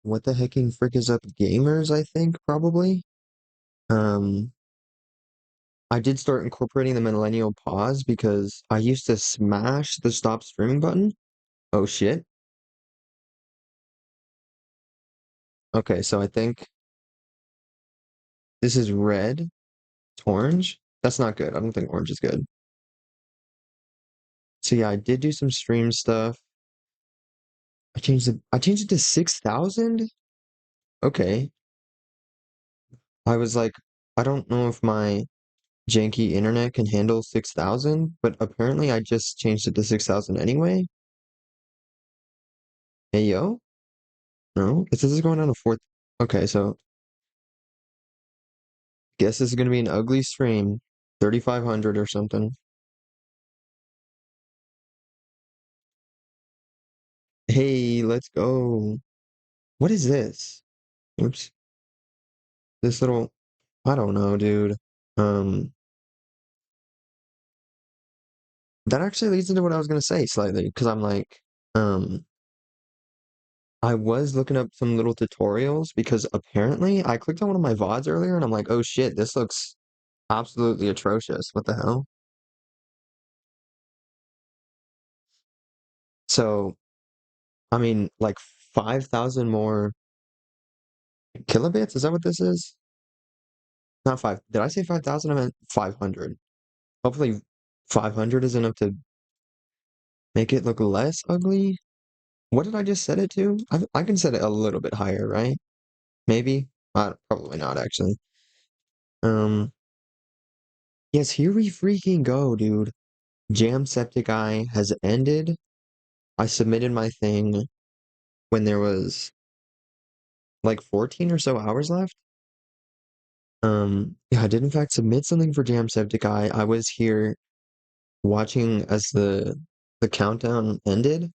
what the hecking frick is up gamers, I think, probably. Um, I did start incorporating the millennial pause because I used to smash the stop streaming button. Oh shit. Okay, so I think this is red. It's orange. That's not good. I don't think orange is good. So yeah, I did do some stream stuff. I changed it to 6,000? Okay. I was like, I don't know if my janky internet can handle 6,000, but apparently I just changed it to 6,000 anyway. Hey yo? No? It says it's going on a fourth. Okay, so guess this is gonna be an ugly stream. 3,500 or something. Hey, let's go. What is this? Oops. This little, I don't know, dude. Um, that actually leads into what I was gonna say slightly, because I'm like, um, I was looking up some little tutorials because apparently I clicked on one of my VODs earlier and I'm like, oh shit, this looks absolutely atrocious. What the hell? So, I mean, like 5,000 more kilobits? Is that what this is? Not five. Did I say 5,000? I meant 500. Hopefully 500 is enough to make it look less ugly. What did I just set it to? I can set it a little bit higher, right? Maybe? Probably not, actually. Um, yes, here we freaking go, dude. Jamsepticeye has ended. I submitted my thing when there was like 14 or so hours left. Yeah, I did in fact submit something for Jamsepticeye. I was here watching as the countdown ended,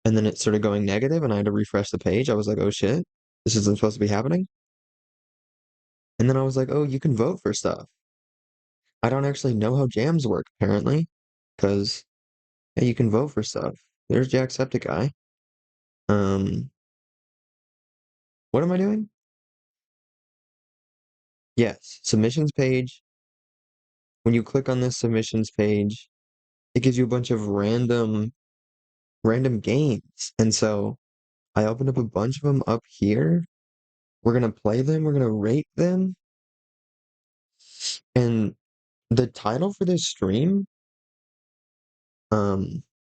and then it started going negative, and I had to refresh the page. I was like, oh shit, this isn't supposed to be happening. And then I was like, oh, you can vote for stuff. I don't actually know how jams work, apparently, because yeah, you can vote for stuff. There's Jacksepticeye. Um, what am I doing? Yes, submissions page. When you click on this submissions page, it gives you a bunch of random games. And so I opened up a bunch of them up here. We're gonna play them, we're gonna rate them. And the title for this stream,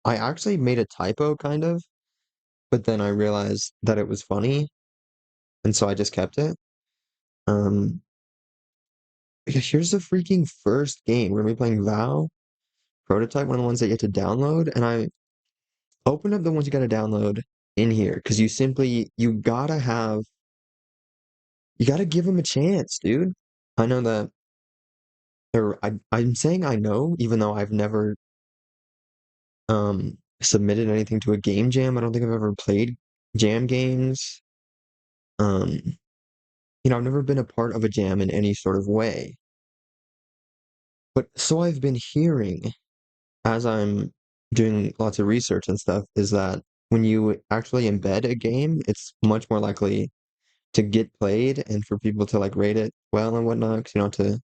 I actually made a typo kind of, but then I realized that it was funny, and so I just kept it. Um, yeah, here's the freaking first game. We're gonna be playing VOW Prototype, one of the ones that you have to download, and I opened up the ones you gotta download in here because you gotta give them a chance, dude. I know that, or I'm saying I know, even though I've never submitted anything to a game jam. I don't think I've ever played jam games. Um, I've never been a part of a jam in any sort of way. But so I've been hearing as I'm doing lots of research and stuff is that when you actually embed a game, it's much more likely to get played and for people to like rate it well and whatnot. 'Cause you don't have to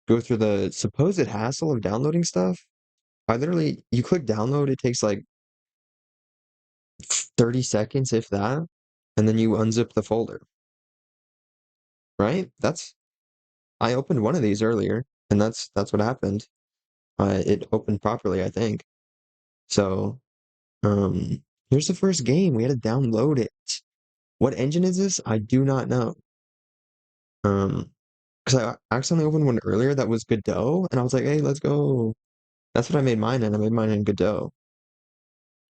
go through the supposed hassle of downloading stuff. You click download, it takes like 30 seconds, if that, and then you unzip the folder, right? I opened one of these earlier, and that's what happened. It opened properly, I think. So, here's the first game. We had to download it. What engine is this? I do not know. Because I accidentally opened one earlier that was Godot, and I was like, hey, let's go. That's what I made mine in. I made mine in Godot.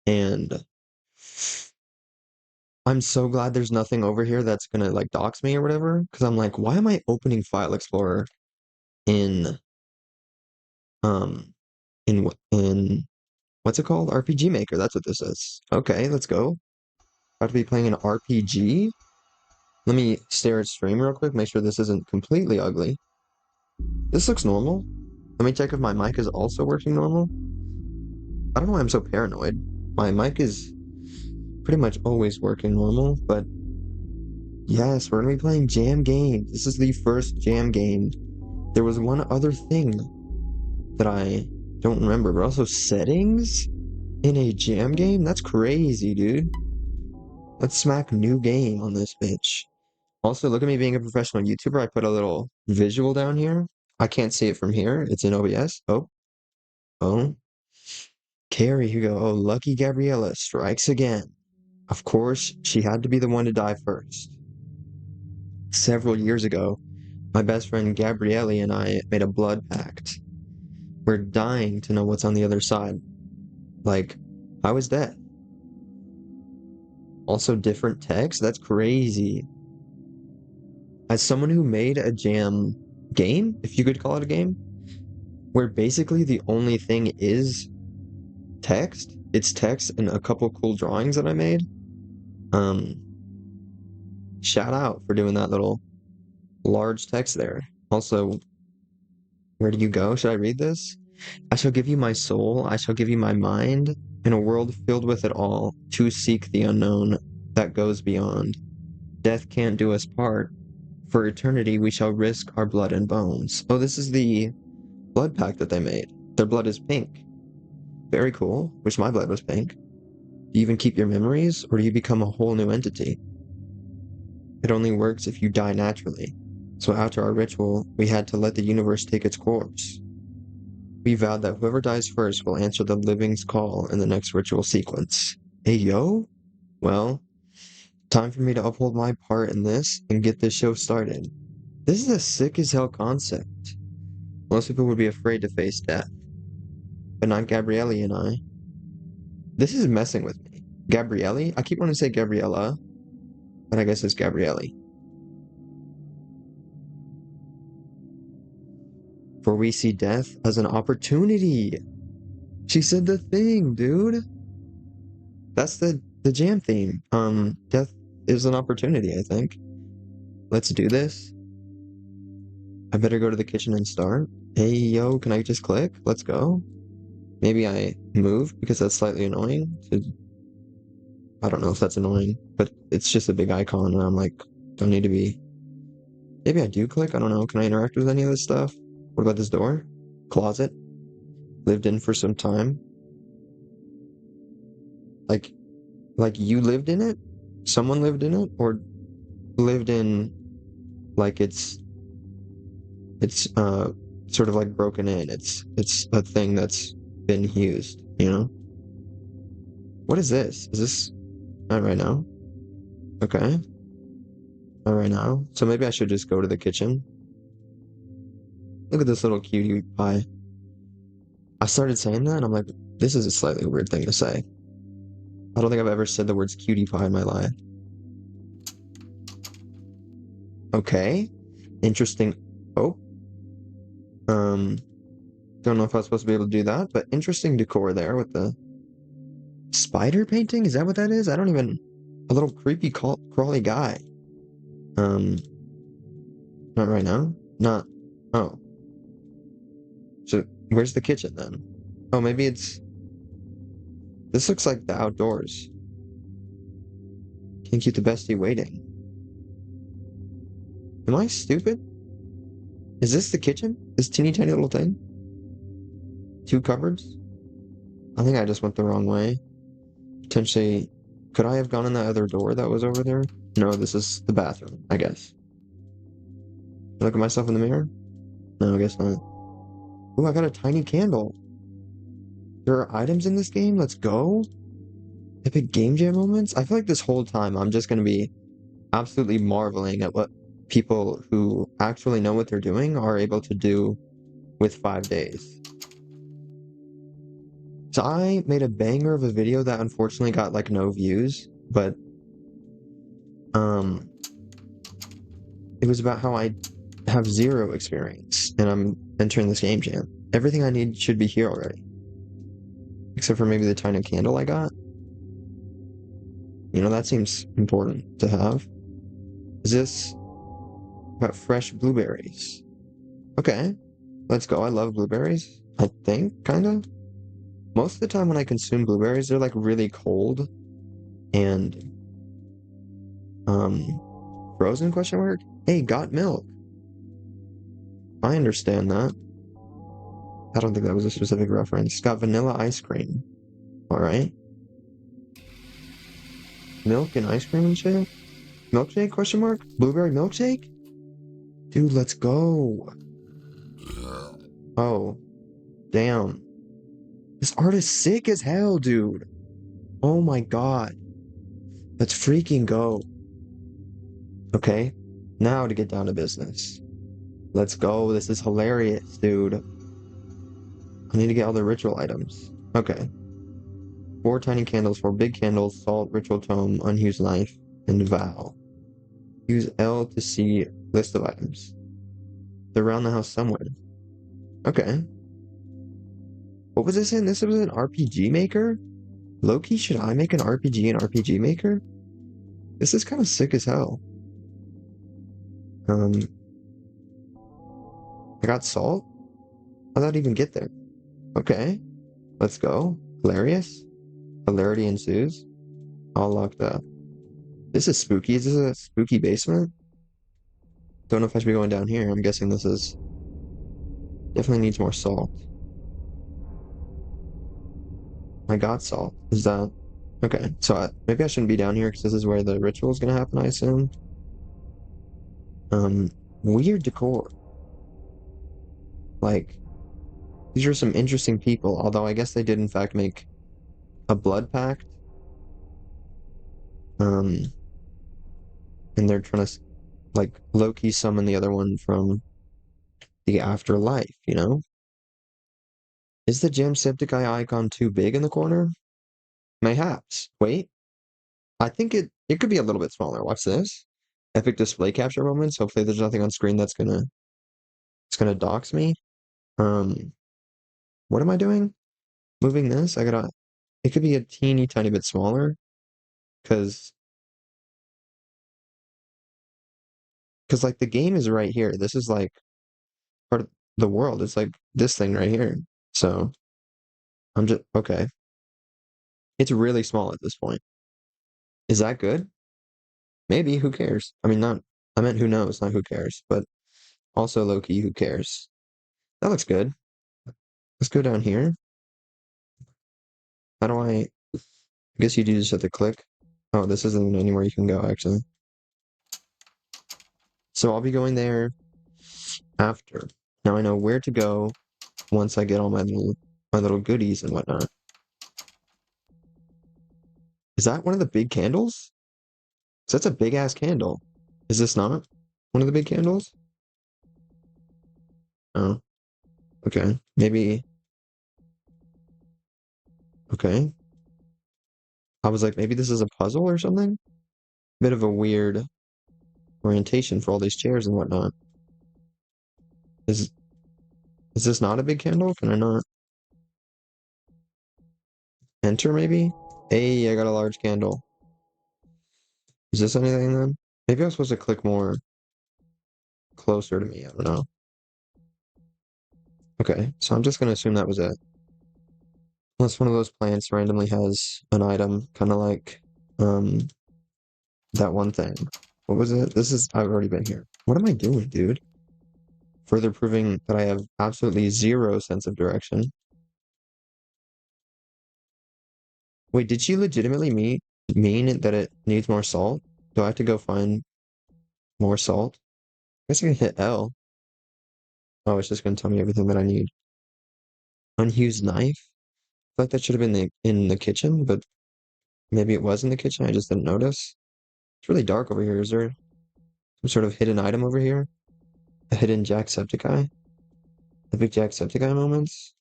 And I'm so glad there's nothing over here that's gonna like dox me or whatever. Because I'm like, why am I opening File Explorer in um in what's it called? RPG Maker. That's what this is. Okay, let's go. About to be playing an RPG. Let me stare at stream real quick, make sure this isn't completely ugly. This looks normal. Let me check if my mic is also working normal. I don't know why I'm so paranoid. My mic is pretty much always working normal, but Yes, we're gonna be playing jam games. This is the first jam game. There was one other thing that I don't remember, but also settings in a jam game? That's crazy, dude. Let's smack new game on this bitch. Also, look at me being a professional YouTuber. I put a little visual down here. I can't see it from here. It's in OBS. Oh. Carrie, here you go. Oh, lucky Gabriella strikes again. Of course, she had to be the one to die first. Several years ago, my best friend Gabrielle and I made a blood pact. We're dying to know what's on the other side. Like, how is that? Also different text? That's crazy. As someone who made a jam game, if you could call it a game, where basically the only thing is text, it's text and a couple cool drawings that I made. Um, Shout out for doing that little large text there. Also, where do you go? Should I read this? I shall give you my soul, I shall give you my mind, in a world filled with it all, to seek the unknown that goes beyond. Death can't do us part. For eternity we shall risk our blood and bones. Oh, this is the blood pact that they made. Their blood is pink. Very cool. Wish my blood was pink. Do you even keep your memories, or do you become a whole new entity? It only works if you die naturally. So after our ritual, we had to let the universe take its course. We vowed that whoever dies first will answer the living's call in the next ritual sequence. Hey, yo? Well, time for me to uphold my part in this and get this show started. This is a sick as hell concept. Most people would be afraid to face death, but not Gabrielle and I. This is messing with me. Gabrielle? I keep wanting to say Gabriella, but I guess it's Gabrielle. For we see death as an opportunity. She said the thing, dude. That's the jam theme. Death is an opportunity, I think. Let's do this. I better go to the kitchen and start. Hey, yo, can I just click? Let's go. Maybe I move because that's slightly annoying. I don't know if that's annoying, but it's just a big icon and I'm like, don't need to be. Maybe I do click. I don't know. Can I interact with any of this stuff? What about this door? Closet. Lived in for some time. Like, like you lived in it? Someone lived in it? Or lived in, like it's sort of like broken in. It's a thing that's been used, you know? What is this? Is this not right now? Okay. Not right now. So maybe I should just go to the kitchen. Look at this little cutie pie. I started saying that and I'm like, this is a slightly weird thing to say. I don't think I've ever said the words cutie pie in my life. Okay. Interesting. Oh. Don't know if I was supposed to be able to do that, but interesting decor there with the spider painting. Is that what that is? I don't even. A little creepy crawly guy. Not right now. Not. Oh. So where's the kitchen then? Oh, maybe it's. This looks like the outdoors. Can't keep the bestie waiting. Am I stupid? Is this the kitchen? This teeny tiny little thing? Two cupboards? I think I just went the wrong way. Potentially, could I have gone in that other door that was over there? No, this is the bathroom, I guess. Look at myself in the mirror? No, I guess not. Ooh, I got a tiny candle. There are items in this game? Let's go. Epic game jam moments? I feel like this whole time I'm just gonna be absolutely marveling at what people who actually know what they're doing are able to do with 5 days. So I made a banger of a video that unfortunately got like no views, but it was about how I have zero experience and I'm entering this game jam. Everything I need should be here already. Except for maybe the tiny candle I got. You know, that seems important to have. Is this about fresh blueberries? Okay, let's go. I love blueberries. I think, kinda. Most of the time when I consume blueberries, they're like really cold and Frozen question mark? Hey, got milk. I understand that. I don't think that was a specific reference. Got vanilla ice cream. Alright. Milk and ice cream and shit? Milkshake question mark? Blueberry milkshake? Dude, let's go. Oh, damn. This art is sick as hell, dude. Oh my god. Let's freaking go. Okay, now to get down to business. Let's go. This is hilarious, dude. I need to get all the ritual items. Okay. 4 tiny candles, 4 big candles, salt, ritual tome, unused knife, and vow. Use L to see list of items. They're around the house somewhere. Okay. What was this in? This was an RPG maker? Loki, should I make an RPG in RPG maker? This is kind of sick as hell. I got salt? How'd that even get there? Okay. Let's go. Hilarious. Hilarity ensues. All locked up. This is spooky. Is this a spooky basement? Don't know if I should be going down here. I'm guessing this is... Definitely needs more salt. I got salt. Is that... Okay, so maybe I shouldn't be down here because this is where the ritual is going to happen, I assume. Weird decor. Like, these are some interesting people, although I guess they did in fact make a blood pact. And they're trying to, like, low-key summon the other one from the afterlife, you know? Is the Jamsepticeye icon too big in the corner? Mayhaps. Wait, I think it could be a little bit smaller. Watch this. Epic display capture moments. Hopefully there's nothing on screen that's gonna dox me. Um, what am I doing? Moving this? It could be a teeny tiny bit smaller because like the game is right here. This is like part of the world. It's like this thing right here. So I'm just okay. It's really small at this point. Is that good? Maybe. Who cares? I mean, not. I meant who knows, not who cares. But also low key, who cares? That looks good. Let's go down here. How do I guess you do just have to click. Oh, this isn't anywhere you can go, actually. So I'll be going there after. Now I know where to go once I get all my little goodies and whatnot. Is that one of the big candles? 'Cause that's a big ass candle. Is this not one of the big candles? Oh, okay. Maybe. Okay. I was like, maybe this is a puzzle or something? Bit of a weird orientation for all these chairs and whatnot. Is is this not a big candle? Can I not enter maybe? Hey, I got a large candle. Is this anything then? Maybe I'm supposed to click more closer to me. I don't know. Okay, so I'm just gonna assume that was it. Unless one of those plants randomly has an item, kind of like um that one thing. What was it? I've already been here. What am I doing, dude? Further proving that I have absolutely zero sense of direction. Wait, did she legitimately mean that it needs more salt? Do I have to go find more salt? I guess I can hit L. Oh, it's just gonna tell me everything that I need. Unused knife? I feel like that should have been in the kitchen, but maybe it was in the kitchen. I just didn't notice. It's really dark over here. Is there some sort of hidden item over here? A hidden Jacksepticeye? Epic Jacksepticeye moments?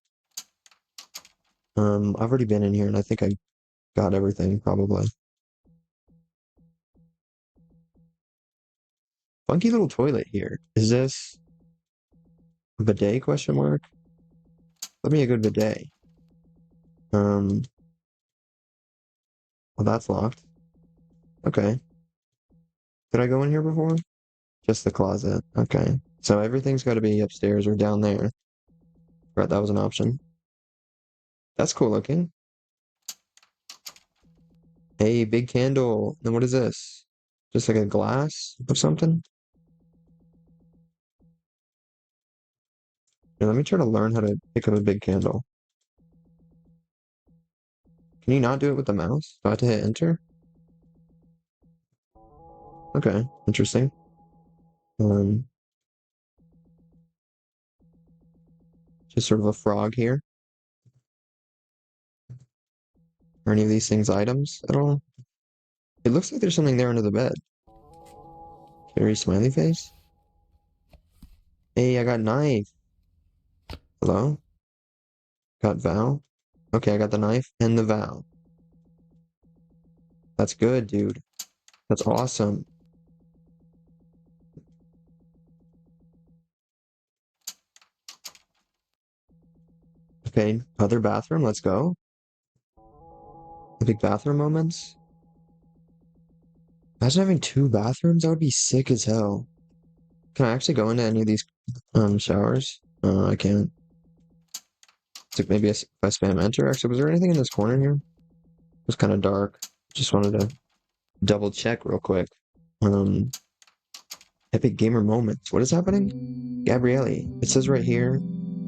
I've already been in here and I think I got everything, probably. Funky little toilet here. Is this a bidet question mark? Let me a good bidet. Well, that's locked. Okay. Did I go in here before? Just the closet. Okay. So everything's got to be upstairs or down there. Right, that was an option. That's cool looking. Hey, big candle. Then what is this? Just like a glass of something? Here, let me try to learn how to pick up a big candle. Can you not do it with the mouse? Do I have to hit enter? Okay, interesting. Um, just sort of a frog here. Are any of these things items at all? It looks like there's something there under the bed. Very smiley face. Hey, I got knife. Hello? Got Val? Okay, I got the knife and the Val. That's good, dude. That's awesome. Okay, other bathroom, let's go. Epic bathroom moments. Imagine having two bathrooms, that would be sick as hell. Can I actually go into any of these showers? I can't. It's like maybe if I spam enter. Actually, was there anything in this corner here? It was kind of dark. Just wanted to double check real quick. Um, Epic gamer moments. What is happening? Gabrielle, it says right here,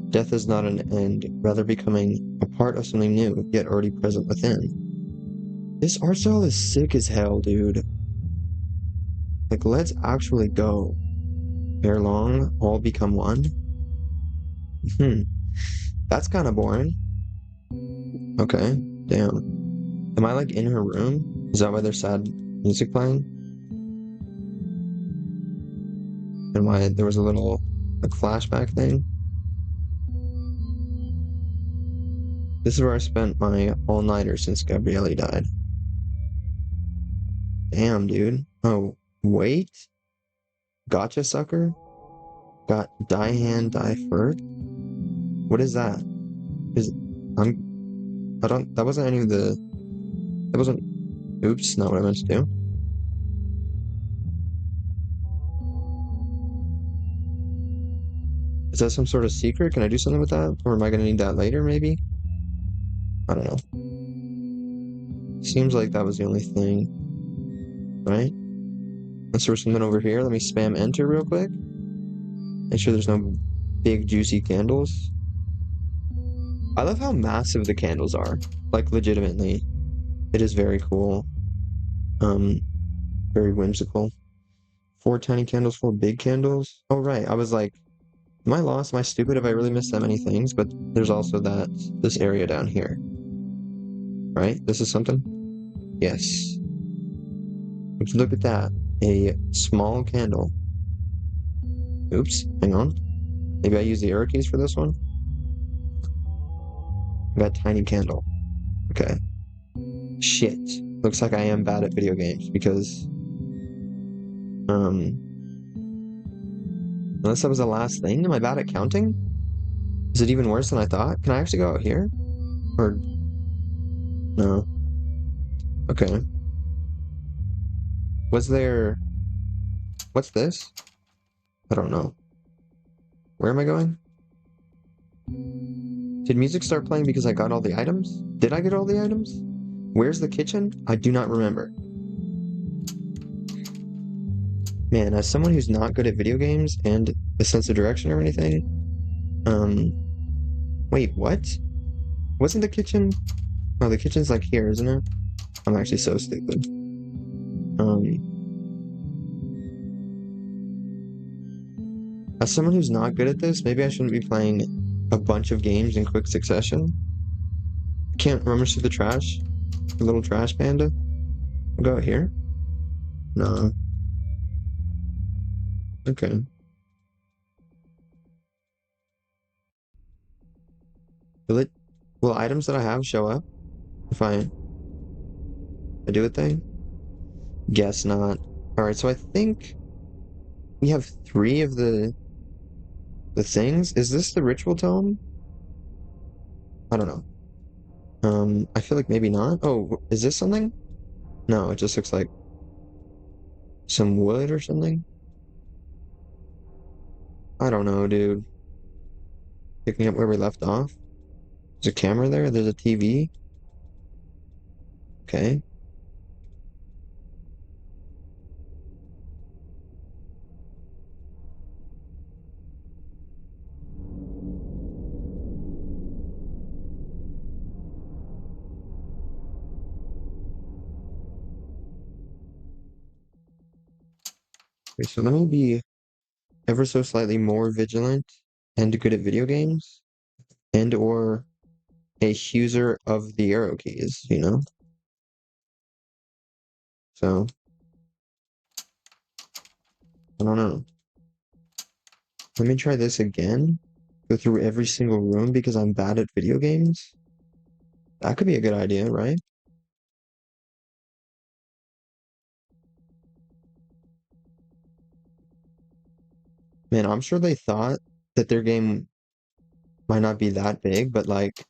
death is not an end, rather becoming a part of something new, yet already present within. This art style is sick as hell, dude. Like, let's actually go. Ere long, all become one. Hmm. That's kind of boring. Okay, damn. Am I like in her room? Is that why there's sad music playing? And why there was a little like flashback thing? This is where I spent my all-nighter since Gabrielle died. Damn, dude. Oh, wait. Gotcha, sucker? Got die hand, die furt? What is that? Is I don't that wasn't any of the that wasn't oops, not what I meant to do. Is that some sort of secret? Can I do something with that? Or am I gonna need that later, maybe? I don't know. Seems like that was the only thing. Right? Let's throw something over here. Let me spam enter real quick. Make sure there's no big juicy candles. I love how massive the candles are. Like legitimately. It is very cool. Very whimsical. 4 tiny candles, 4 big candles. Oh right, I was like, am I lost? Am I stupid? Have I really missed that many things? But there's also this area down here. Right? This is something? Yes. Would you look at that? A small candle. Oops, hang on. Maybe I use the arrow keys for this one? I got tiny candle. Okay. Shit. Looks like I am bad at video games because unless that was the last thing, am I bad at counting? Is it even worse than I thought? Can I actually go out here? Or no? Okay. Was there what's this? I don't know. Where am I going? Did music start playing because I got all the items? Did I get all the items? Where's the kitchen? I do not remember. Man, as someone who's not good at video games and a sense of direction or anything, wait, what? Wasn't the kitchen? Oh, the kitchen's like here, isn't it? I'm actually so stupid. As someone who's not good at this, maybe I shouldn't be playing a bunch of games in quick succession. Can't rummage through the trash? A little trash panda? I'll go out here? No. Okay. Will items that I have show up if I do a thing? Guess not. Alright, so I think we have 3 of the things. Is this the ritual tome? I don't know. I feel like maybe not. Oh, is this something? No, it just looks like some wood or something. I don't know, dude. Picking up where we left off. There's a camera there. There's a TV. Okay. Okay, so let me be ever so slightly more vigilant and good at video games, and or a user of the arrow keys, you know? So, I don't know. Let me try this again. Go through every single room because I'm bad at video games. That could be a good idea, right? Man, I'm sure they thought that their game might not be that big, but like,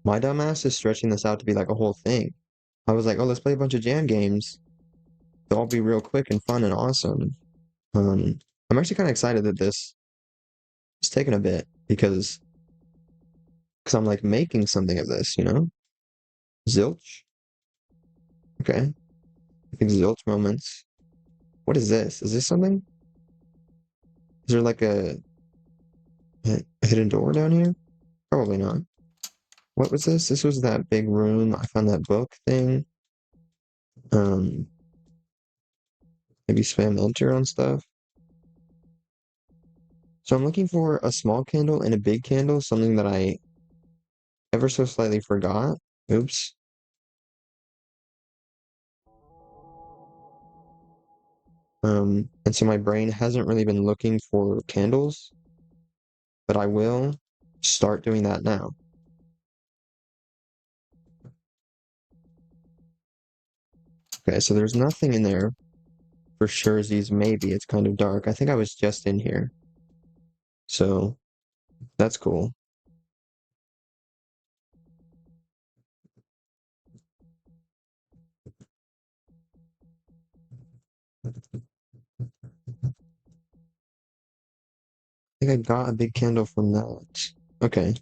my dumbass is stretching this out to be like a whole thing. I was like, oh, let's play a bunch of jam games. They'll all be real quick and fun and awesome. I'm actually kind of excited that this is taking a bit because I'm like making something of this, you know? Zilch? Okay. I think zilch moments. What is this? Is this something? Is there like a hidden door down here? Probably not. What was this? This was that big room. I found that book thing. Um, maybe spam enter on stuff. So I'm looking for a small candle and a big candle, something that I ever so slightly forgot. Oops. And so my brain hasn't really been looking for candles, but I will start doing that now. Okay, so there's nothing in there for surezies, maybe. It's kind of dark. I think I was just in here. So that's cool. I think I got a big candle from that. Okay.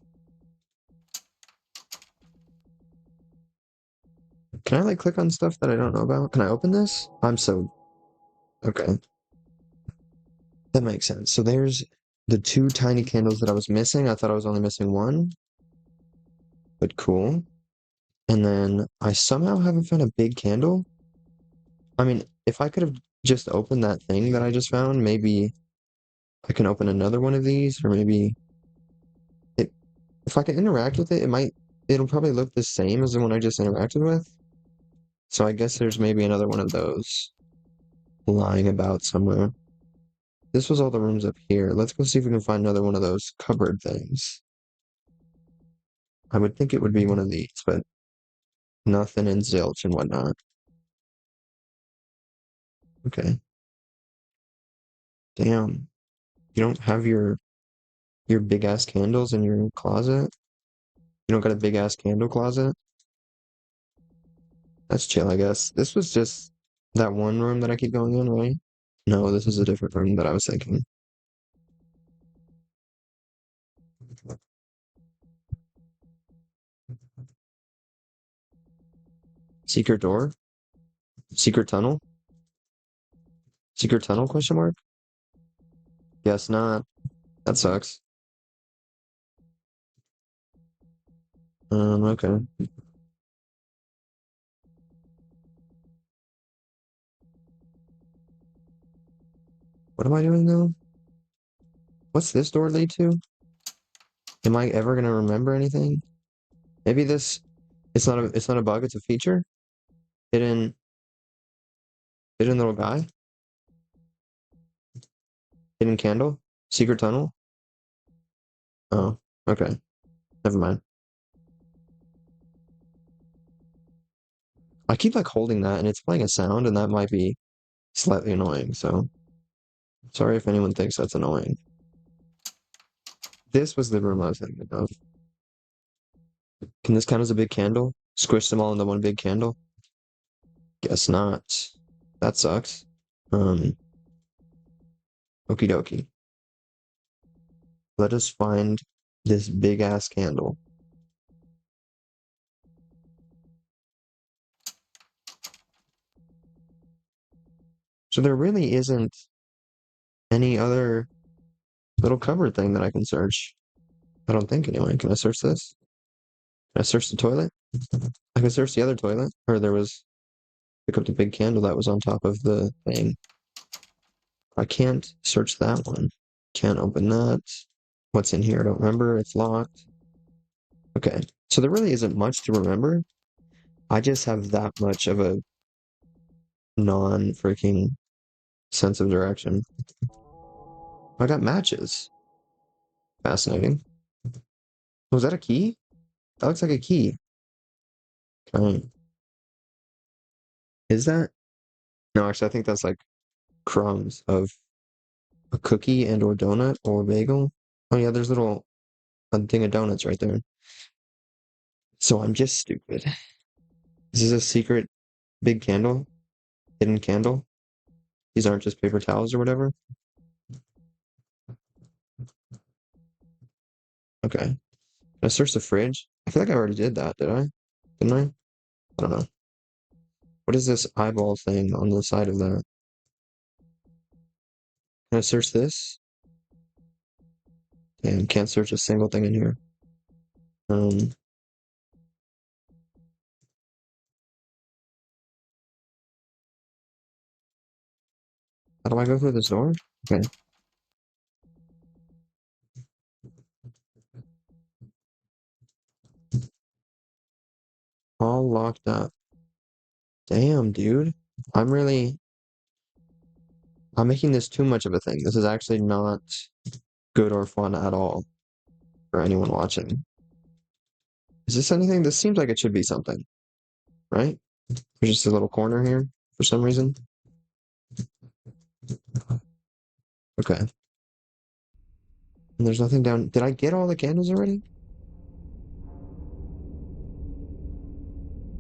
Can I like click on stuff that I don't know about? Can I open this? I'm so okay. That makes sense. So there's the two tiny candles that I was missing. I thought I was only missing one, but cool. And then I somehow haven't found a big candle. I mean, if I could have just opened that thing that I just found, maybe I can open another one of these, or maybe it, if I can interact with it, it'll probably look the same as the one I just interacted with. So I guess there's maybe another one of those lying about somewhere. This was all the rooms up here. Let's go see if we can find another one of those cupboard things. I would think it would be one of these, but nothing in zilch and whatnot. Okay. Damn. You don't have your big ass candles in your closet? You don't got a big ass candle closet? That's chill, I guess. This was just that one room that I keep going in, right? No, this is a different room that I was thinking. Secret door? Secret tunnel? Secret tunnel question mark? Guess not. That sucks. Okay. What am I doing now? What's this door lead to? Am I ever gonna remember anything? Maybe this it's not a bug, it's a feature? Hidden hidden little guy? Hidden candle? Secret tunnel? Oh, okay. Never mind. I keep like holding that and it's playing a sound and that might be slightly annoying, so sorry if anyone thinks that's annoying. This was the room I was thinking of. Can this count as a big candle? Squish them all into one big candle? Guess not. That sucks. Um, Okie dokie. Let us find this big ass candle. So there really isn't any other little cupboard thing that I can search. I don't think anyway. Can I search this? Can I search the toilet? I can search the other toilet. Or there was pick up the big candle that was on top of the thing. I can't search that one. Can't open that. What's in here? I don't remember. It's locked. Okay. So there really isn't much to remember. I just have that much of a non-freaking sense of direction. I got matches. Fascinating. Was that a key? That looks like a key. Is that? No, actually, I think that's like crumbs of a cookie and or donut or bagel. Oh yeah, there's a thing of donuts right there. So I'm just stupid. This is a secret big candle, hidden candle. These aren't just paper towels or whatever. Okay. Can I search the fridge? I feel like I already did that, did I? Didn't I? I don't know. What is this eyeball thing on the side of that? Can I search this? Damn, can't search a single thing in here. Um, how do I go through this door? Okay. All locked up. Damn, dude. I'm really, I'm making this too much of a thing. This is actually not good or fun at all for anyone watching. Is this anything? This seems like it should be something, right? There's just a little corner here for some reason. Okay. And there's nothing down. Did I get all the candles already?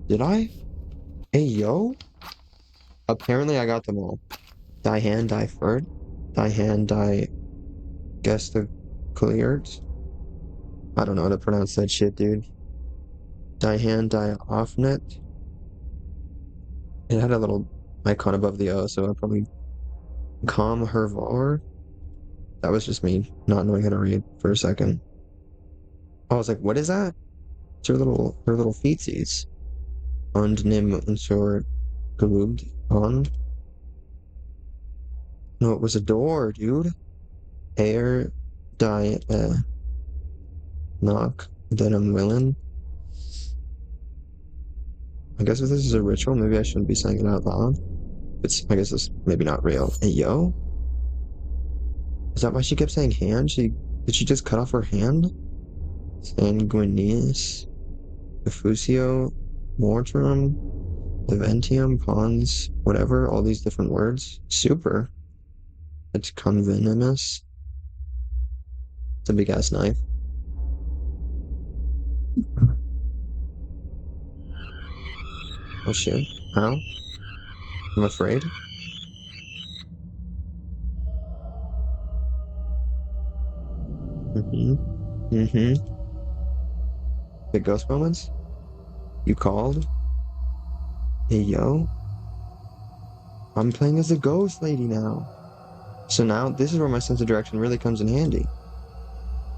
Did I? Hey, yo. Apparently I got them all. Die hand, die furt. Die hand, die guess the cleared. I don't know how to pronounce that shit, dude. Die hand, die offnet. It had a little icon above the O, so I probably calm hervor. That was just me not knowing how to read for a second. I was like, what is that? It's her little feetsies. Und nimm unser gelobt on. No, it was a door, dude. Air die knock, then I'm willing. I guess if this is a ritual, maybe I shouldn't be saying it out loud. I guess it's maybe not real. Hey, yo? Is that why she kept saying hand? Did she just cut off her hand? Sanguineous, effusio, mortuum, eventium, pons, whatever, all these different words. Super. It's convenemus. It's a big ass knife. Oh shit. How? I'm afraid. Mm-hmm. The ghost moments? You called? Hey yo? I'm playing as a ghost lady now. So now this is where my sense of direction really comes in handy.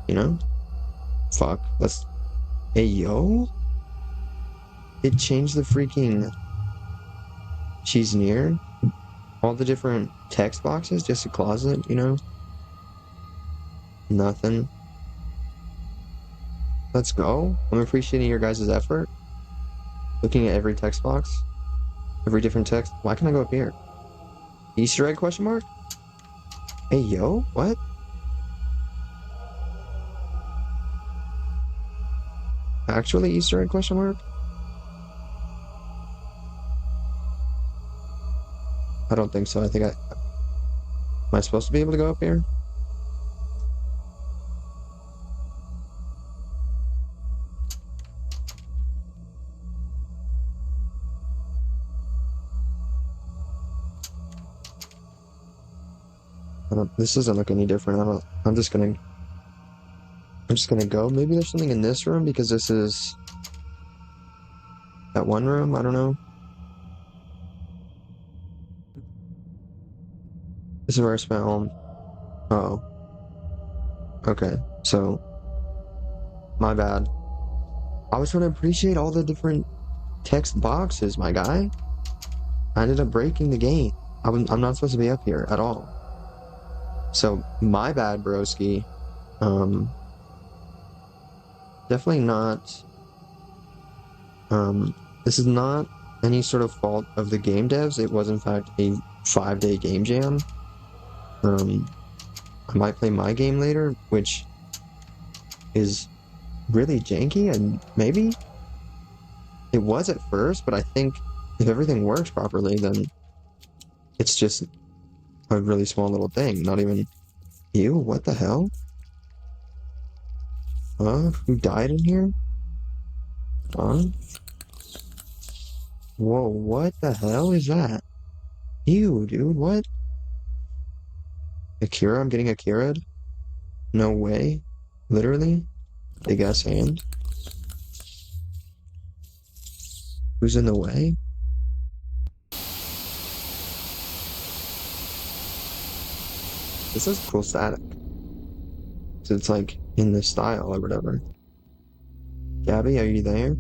You know? Fuck. Let's. Hey yo? It changed the freaking. She's near. All the different text boxes, just a closet, you know? Nothing. Let's go. I'm appreciating your guys' effort. Looking at every text box. Every different text. Why can't I go up here? Easter egg question mark? Hey yo? What? Actually Easter egg question mark? I don't think so. Am I supposed to be able to go up here? This doesn't look any different. I'm just gonna go. Maybe there's something in this room because this is that one room. I don't know. This is where I spent home. Oh, okay. So, my bad. I was trying to appreciate all the different text boxes, my guy. I ended up breaking the game. I'm not supposed to be up here at all. So my bad, broski. Definitely not. This is not any sort of fault of the game devs. It was in fact a 5-day game jam. I might play my game later, which is really janky, and maybe it was at first, but I think if everything works properly, then it's just a really small little thing. Not even you. What the hell? Who died in here? Huh? Whoa, what the hell is that? Ew, dude, what? Akira? I'm getting Akira'd? No way. Literally? Big ass hand? Who's in the way? This is cool static. So it's like in the style or whatever. Gabby, are you there?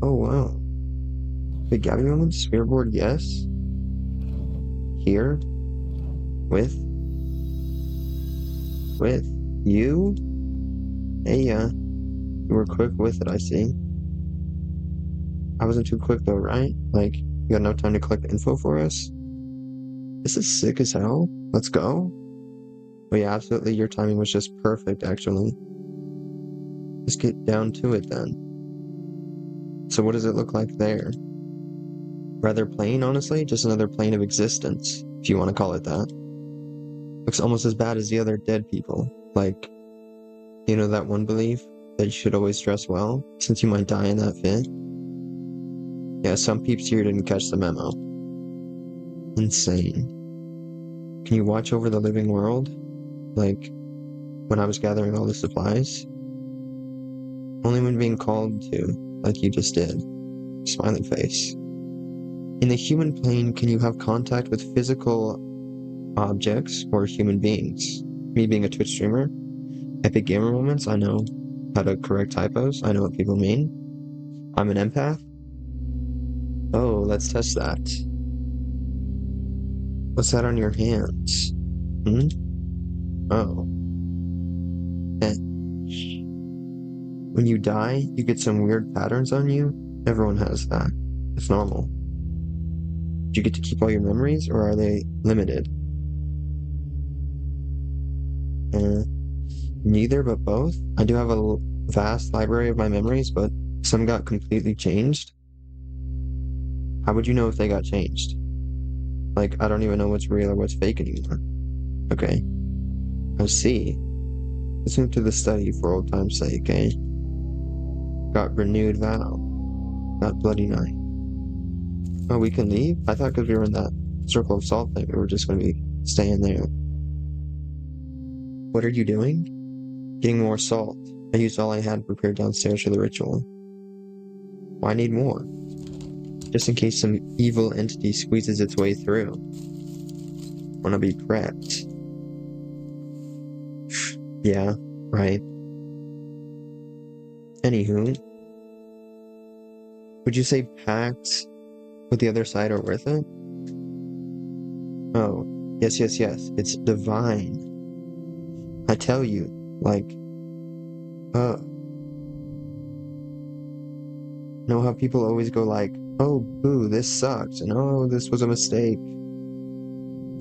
Oh wow. Big Gabby moment? Spearboard, yes. Here? With? With? You? Hey, you were quick with it, I see. I wasn't too quick though, right? Like, you got enough time to collect info for us? This is sick as hell. Let's go. Oh yeah, absolutely. Your timing was just perfect, actually. Let's get down to it then. So what does it look like there? Rather plain, honestly. Just another plane of existence, if you want to call it that. Looks almost as bad as the other dead people. Like, you know that one belief that you should always dress well, since you might die in that fit? Yeah, some peeps here didn't catch the memo. Insane. Can you watch over the living world? Like, when I was gathering all the supplies? Only when being called to, like you just did. Smiley face. In the human plane, can you have contact with physical objects or human beings? Me being a Twitch streamer? Epic gamer moments, I know how to correct typos. I know what people mean. I'm an empath. Oh, let's test that. What's that on your hands? Oh. Eh. When you die, you get some weird patterns on you. Everyone has that. It's normal. Do you get to keep all your memories, or are they limited? Neither, but both. I do have a vast library of my memories, but some got completely changed. How would you know if they got changed? Like, I don't even know what's real or what's fake anymore. Okay. I see. Let's move to the study for old time's sake, eh? Got renewed vow. Got bloody night. Oh, we can leave? I thought because we were in that circle of salt thing, we were just going to be staying there. What are you doing? Getting more salt. I used all I had prepared downstairs for the ritual. Why need more? Just in case some evil entity squeezes its way through. Wanna be prepped. Yeah, right. Anywho. Would you say pacts with the other side are worth it? Oh, yes, yes, yes. It's divine. I tell you, like, know how people always go like, oh, boo, this sucks, and oh, this was a mistake.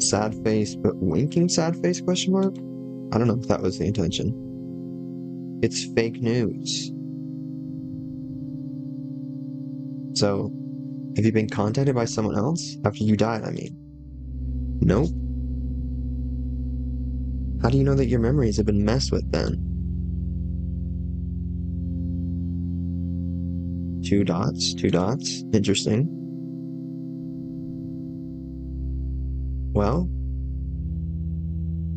Sad face, but winking sad face, question mark? I don't know if that was the intention. It's fake news. So, have you been contacted by someone else? After you died, I mean. Nope. How do you know that your memories have been messed with then? 2 dots, 2 dots. Interesting. Well,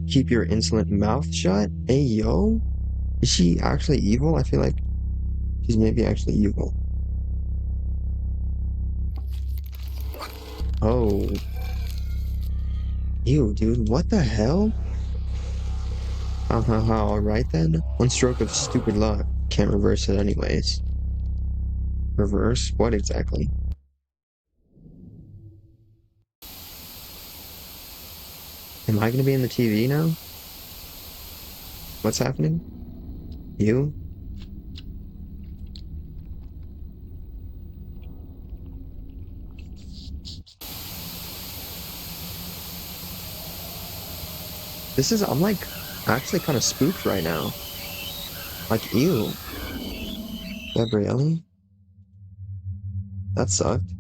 keep your insolent mouth shut? Hey, yo? Is she actually evil? I feel like she's maybe actually evil. Oh. Ew, dude, what the hell? Alright then. One stroke of stupid luck. Can't reverse it anyways. Reverse? What exactly? Am I gonna be in the TV now? What's happening? You? I'm like actually kind of spooked right now. Like, ew. Gabrielle? That sucked.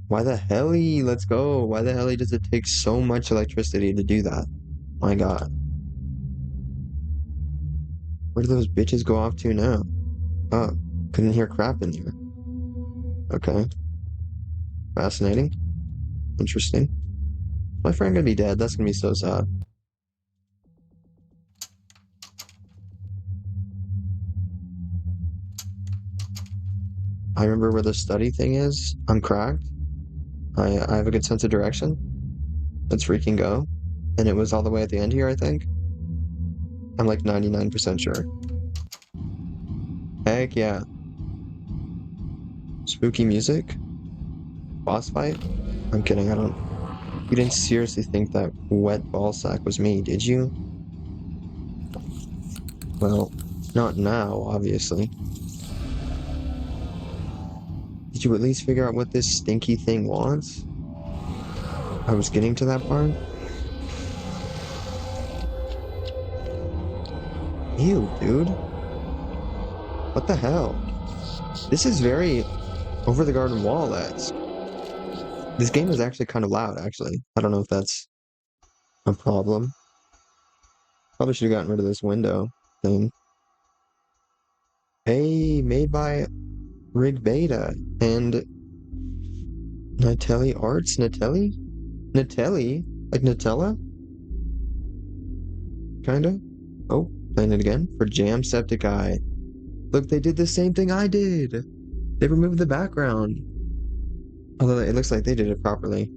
Why the hell? Let's go. Why the hell does it take so much electricity to do that? My God. Where do those bitches go off to now? Oh, couldn't hear crap in here. Okay. Fascinating. Interesting. My friend gonna be dead. That's gonna be so sad. I remember where the study thing is. I'm cracked. I have a good sense of direction. Let's freaking go. And it was all the way at the end here, I think. I'm like 99% sure. Heck yeah. Spooky music? Boss fight? I'm kidding, I don't. You didn't seriously think that wet ball sack was me, did you? Well, not now, obviously. Did you at least figure out what this stinky thing wants? I was getting to that part. Ew, dude. What the hell? This is very over the garden wall-esque. This game is actually kind of loud, actually. I don't know if that's a problem. Probably should have gotten rid of this window thing. Hey, made by Rig Beta and Natelli Arts? Natelli? Natelli? Like Nutella? Kinda? Oh, playing it again for Jamsepticeye. Look, they did the same thing I did. They removed the background. Although it looks like they did it properly.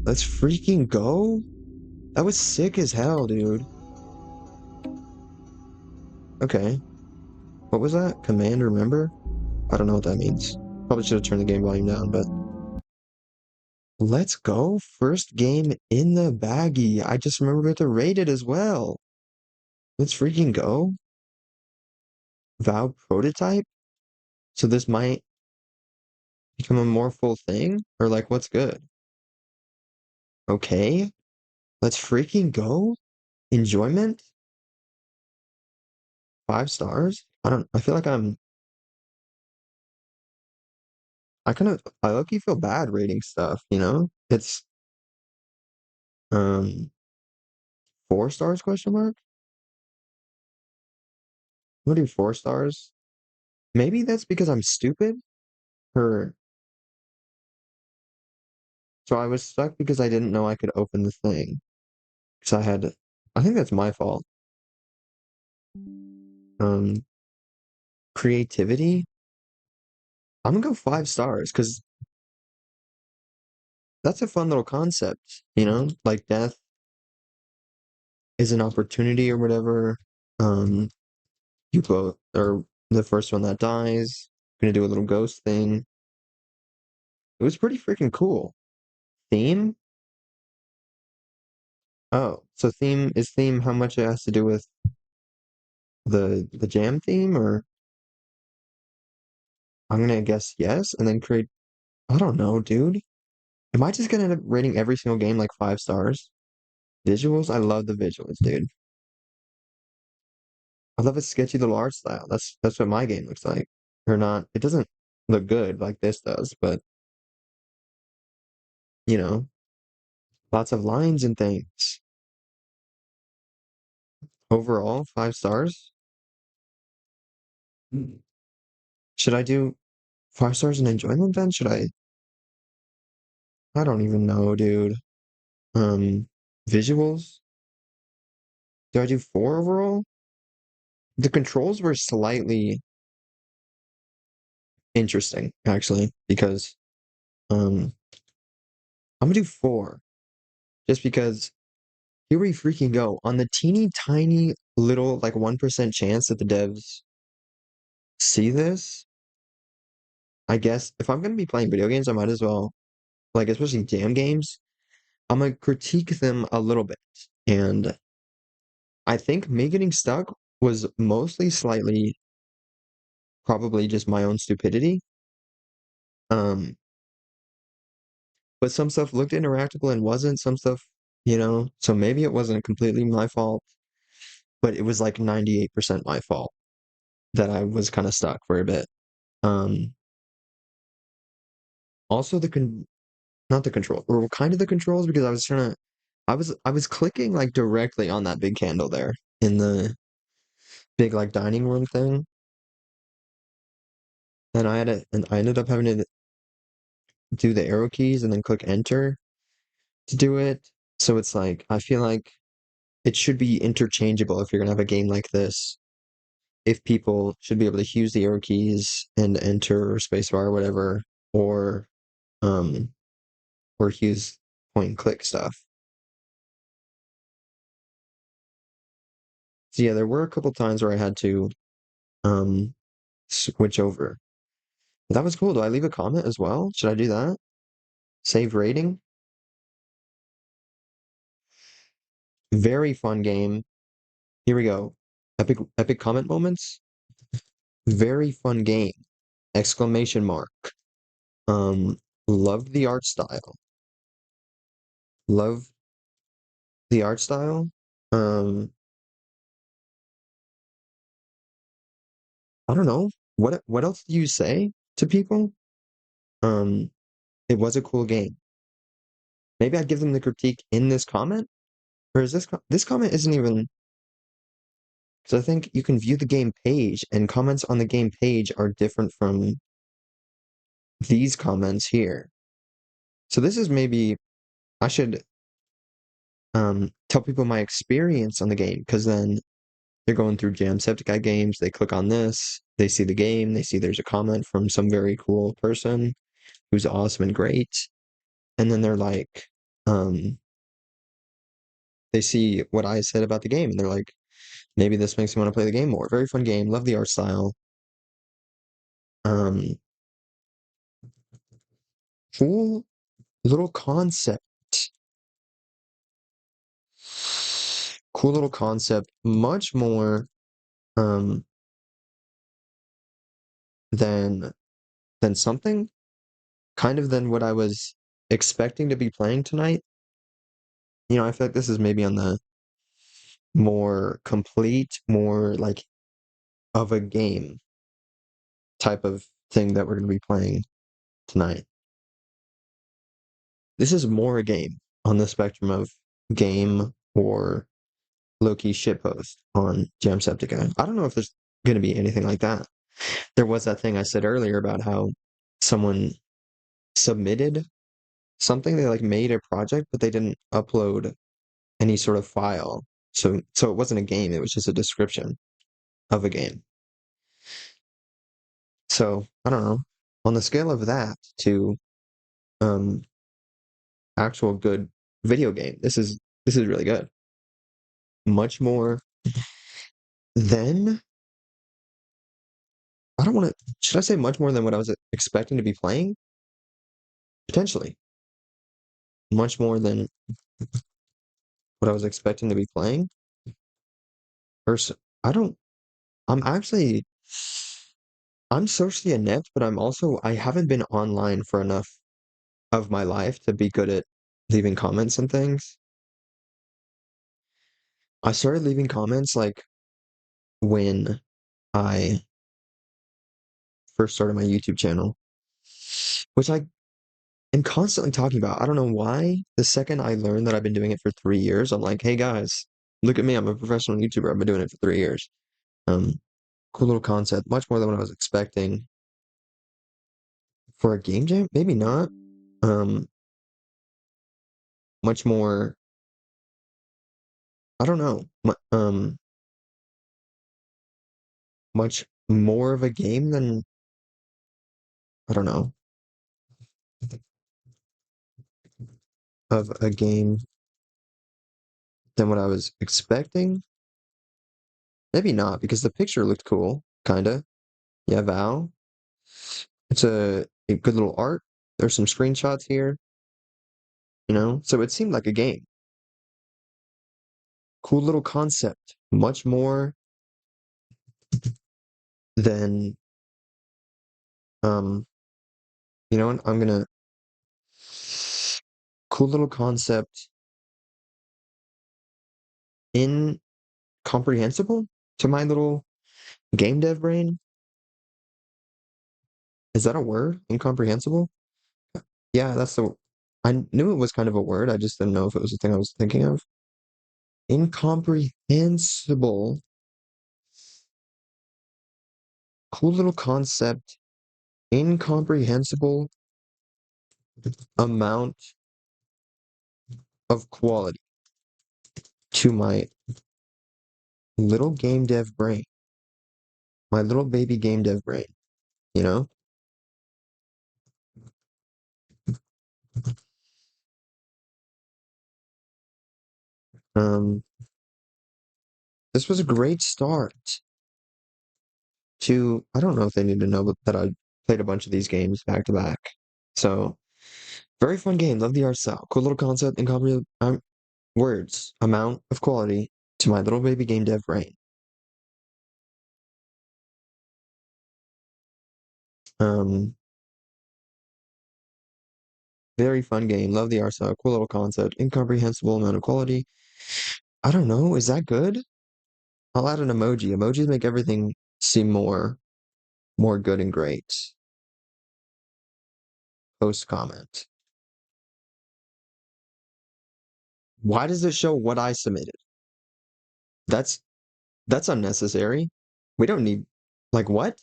Let's freaking go. That was sick as hell, dude. Okay. What was that? Command remember? I don't know what that means. Probably should have turned the game volume down, but let's go. First game in the baggie. I just remember we have to rate it as well. Let's freaking go. Vow prototype? So this might become a more full thing? Or like what's good? Okay. Let's freaking go. Enjoyment? 5 stars? I feel like I low-key feel bad rating stuff, you know? It's um 4 stars question mark? I'm gonna do 4 stars. Maybe that's because I'm stupid? Or so I was stuck because I didn't know I could open the thing. Because I think that's my fault. Um Creativity? I'm gonna go 5 stars because that's a fun little concept, you know? Like death is an opportunity or whatever. Um you both or the first one that dies, gonna do a little ghost thing. It was pretty freaking cool. Theme? Oh, so theme how much it has to do with the jam theme, or I'm gonna guess yes and then create I don't know, dude. Am I just gonna end up rating every single game like 5 stars? Visuals? I love the visuals, dude. I love its sketchy little art style. That's what my game looks like. Or not. It doesn't look good like this does, but you know, lots of lines and things. Overall, 5 stars. Should I do 5 stars in enjoyment then? Should I? I don't even know, dude. Um, Visuals? Do I do 4 overall? The controls were slightly interesting, actually, because um, I'm gonna do 4, just because here we freaking go. On the teeny tiny little like 1% chance that the devs see this, I guess if I'm gonna be playing video games, I might as well like especially jam games. I'm gonna critique them a little bit. And I think me getting stuck was mostly slightly probably just my own stupidity. Um, but some stuff looked interactable and wasn't, some stuff, so maybe it wasn't completely my fault, but it was like 98% my fault that I was kind of stuck for a bit. Um, also not the control, or kind of the controls because I was clicking like directly on that big candle there in the big like dining room thing, and I ended up having to do the arrow keys and then click enter to do it. So it's like I feel like it should be interchangeable if you're gonna have a game like this. If people should be able to use the arrow keys and enter or spacebar or whatever, or um or use point and click stuff. So yeah, there were a couple times where I had to um switch over. But that was cool. Do I leave a comment as well? Should I do that? Save rating? Very fun game. Here we go. Epic comment moments. Very fun game. Exclamation mark. Um, Loved the art style. Love the art style. Um, I don't know. What else do you say to people? Um, it was a cool game. Maybe I'd give them the critique in this comment, or is this comment isn't even because I think you can view the game page and comments on the game page are different from these comments here. So this is maybe I should tell people my experience on the game because then they're going through Jamsepticeye games, they click on this, they see the game, they see there's a comment from some very cool person who's awesome and great, and then they're like, um, they see what I said about the game, and they're like, maybe this makes me want to play the game more. Very fun game, love the art style. Um, Cool little concept. Cool little concept. Much more um than something, kind of than what I was expecting to be playing tonight. I feel like this is maybe on the more complete, more like of a game type of thing that we're going to be playing tonight. This is more a game on the spectrum of game or low-key shitpost on Jamsepticeye. I don't know if there's going to be anything like that. There was that thing I said earlier about how someone submitted something, they like made a project, but they didn't upload any sort of file. So it wasn't a game, it was just a description of a game. So I don't know. On the scale of that to um actual good video game, this is really good. Much more than I don't want to should I say much more than what I was expecting to be playing? Potentially. Much more than what I was expecting to be playing. Or I don't I'm actually I'm socially inept, but I haven't been online for enough of my life to be good at leaving comments and things. I started leaving comments like when I first started my YouTube channel, which I am constantly talking about. I don't know why. The second I learned that I've been doing it for 3 years, I'm like, hey guys, look at me. I'm a professional YouTuber. I've been doing it for 3 years. Um, Cool little concept, much more than what I was expecting for a game jam. Maybe not. Um, Much more. I don't know. Much more of a game than I don't know of a game than what I was expecting. Maybe not because the picture looked cool, kinda. Yeah, Val. It's a good little art. There's some screenshots here. you know? So it seemed like a game. Cool little concept. Much more than, um, you know what? I'm gonna, cool little concept. Incomprehensible to my little game dev brain. Is that a word? Incomprehensible? Yeah, that's the. I knew it was kind of a word. I just didn't know if it was the thing I was thinking of. Incomprehensible. Cool little concept. Incomprehensible amount of quality to my little game dev brain. My little baby game dev brain, you know? Um, this was a great start to, I don't know if they need to know that I played a bunch of these games back to back. So, very fun game. Love the art style. Cool little concept and words. Amount of quality to my little baby game dev brain. Um, very fun game. Love the art style. Cool little concept. Incomprehensible amount of quality. I don't know. Is that good? I'll add an emoji. Emojis make everything seem more good and great. Post comment. Why does it show what I submitted? That's that's unnecessary. We don't need like what?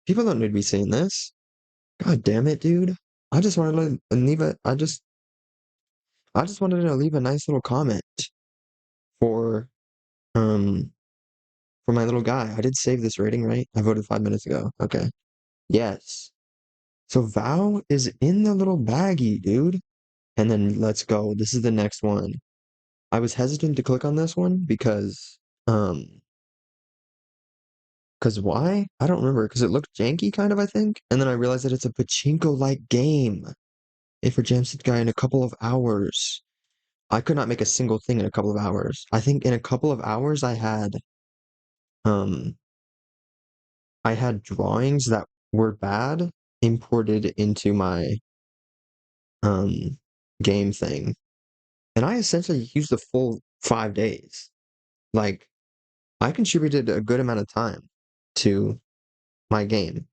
People don't need to be seeing this. God damn it, dude. I just wanted to leave a I just wanted to leave a nice little comment for um for my little guy. I did save this rating, right? I voted 5 minutes ago. Okay. Yes. So Vow is in the little baggie, dude. And then let's go. This is the next one. I was hesitant to click on this one um because why? I don't remember. Because it looked janky kind of, I think. And then I realized that it's a pachinko-like game. If for Jamsepticeye in a couple of hours. I could not make a single thing in a couple of hours. I think in a couple of hours um I had drawings that were bad imported into my um game thing. And I essentially used the full 5 days. Like I contributed a good amount of time to my game.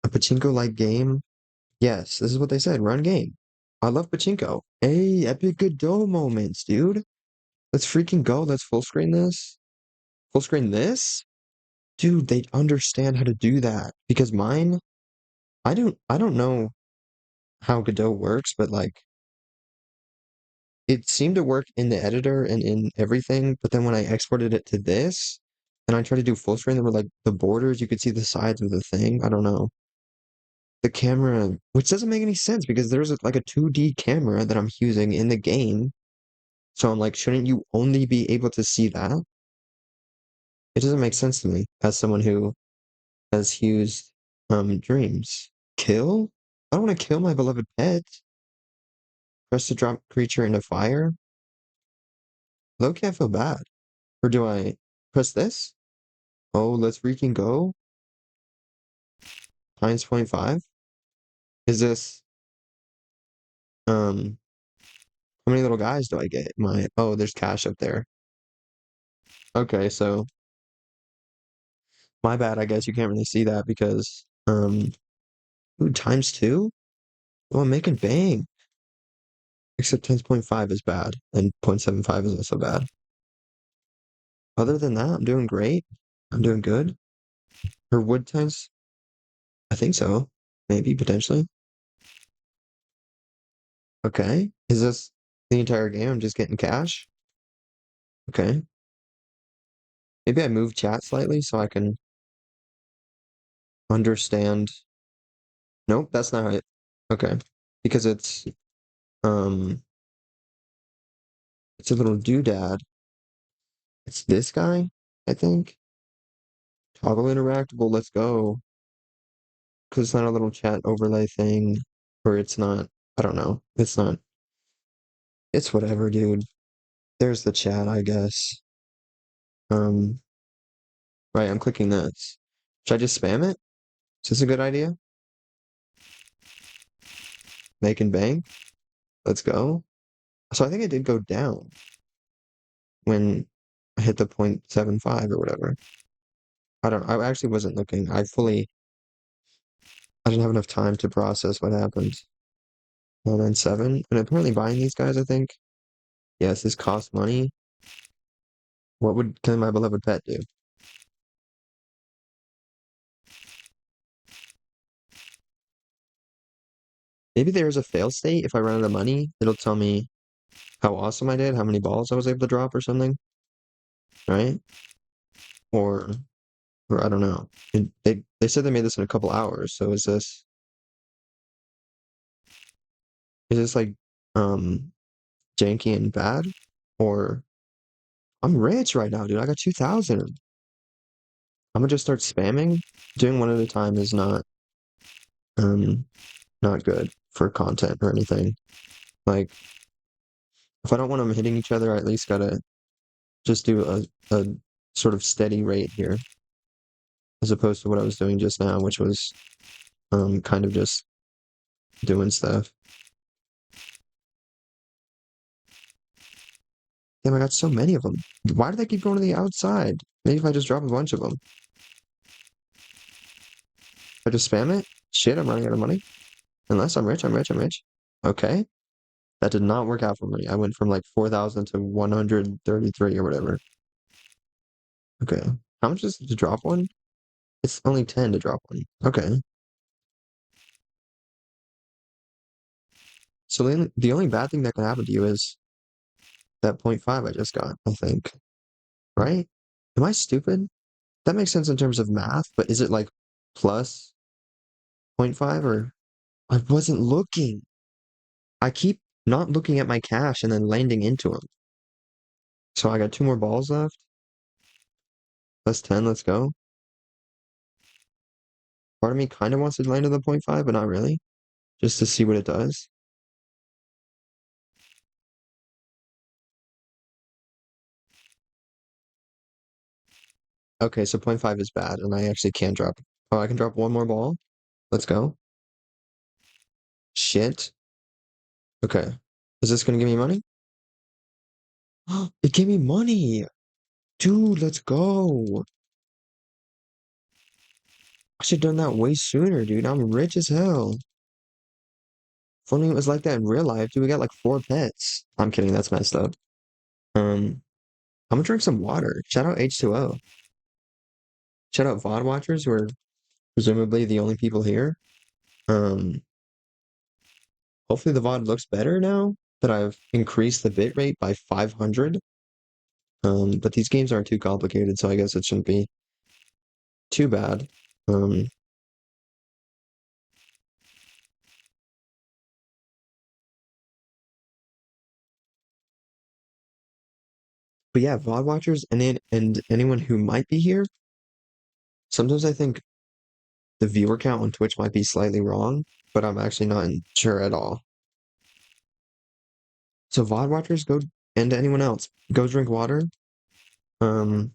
A pachinko-like game. Yes, this is what they said. Run game. I love pachinko. Hey, epic Godot moments, dude. Let's freaking go. Let's full screen this. Full screen this? Dude, they understand how to do that. Because mine, I don't know how Godot works, but like it seemed to work in the editor and in everything, but then when I exported it to this and I tried to do full screen, there were like the borders, you could see the sides of the thing. I don't know. The camera, which doesn't make any sense because there's like a 2D camera that I'm using in the game. So I'm like, shouldn't you only be able to see that? It doesn't make sense to me as someone who has used dreams. Kill? I don't want to kill my beloved pet. Press to drop creature into fire. Low-key, I feel bad. Or do I press this? Oh, let's freaking go. Times 0.5. Is this um how many little guys do I get? Oh, there's cash up there. Okay, so my bad, I guess you can't really see that because ooh, times two? Oh, I'm making bang. Except 10.5 is bad and 0.75 is also bad. Other than that, I'm doing great. I'm doing good. Her wood times? I think so. Maybe, potentially. Okay. Is this the entire game? I'm just getting cash? Okay. Maybe I move chat slightly so I can understand. Nope, that's not it. Okay. Because um it's a little doodad. It's this guy, I think. Toggle interactable, let's go. Because it's not a little chat overlay thing. Or it's not, I don't know. It's not, it's whatever, dude. There's the chat, I guess. Um, right, I'm clicking this. Should I just spam it? Is this a good idea? Make and bank? Let's go. So I think it did go down when I hit the 0.75 or whatever. I actually wasn't looking. I didn't have enough time to process what happened. 197. And apparently buying these guys, I think. Yes, this costs money. What can my beloved pet do? Maybe there's a fail state. If I run out of money, it'll tell me how awesome I did, how many balls I was able to drop or something, right? Or or I don't know. They said they made this in a couple hours, so is this like um janky and bad? Or I'm rich right now, dude. I got 2,000. I'm gonna just start spamming. Doing one at a time is um not good for content or anything. Like if I don't want them hitting each other, I at least gotta just do a sort of steady rate here, as opposed to what I was doing just now, which was kind of just doing stuff. Damn, I got so many of them. Why do they keep going to the outside? Maybe if I just drop a bunch of them. If I just spam it? Shit, I'm running out of money. Unless I'm rich, I'm rich, I'm rich. Okay. That did not work out for me. I went from like 4,000 to 133 or whatever. Okay. How much is it to drop one? It's only 10 to drop one. Okay. So the only bad thing that can happen to you is that point 0.5 I just got, I think. Right? Am I stupid? That makes sense in terms of math, but is it like plus point 0.5 or I wasn't looking. I keep not looking at my cash and then landing into them. So I got two more balls left. Plus 10, let's go. Part of me kind of wants to land to the 0.5, but not really. Just to see what it does. Okay, so 0.5 is bad, and I actually can't drop. Oh, I can drop one more ball. Let's go. Shit. Okay. Is this gonna give me money? It gave me money! Dude, let's go! I should have done that way sooner, dude. I'm rich as hell. If only it was like that in real life, dude. We got like 4 pets. I'm kidding, that's messed up. Um, I'm gonna drink some water. Shout out H2O. Shout out VOD watchers, who are presumably the only people here. Um, Hopefully the VOD looks better now that I've increased the bitrate by 500. But these games aren't too complicated, so I guess it shouldn't be too bad. Um, but yeah, VOD watchers and anyone who might be here, sometimes I think the viewer count on Twitch might be slightly wrong, but I'm actually not sure at all. So VOD watchers, go, and to anyone else, go drink water. Um,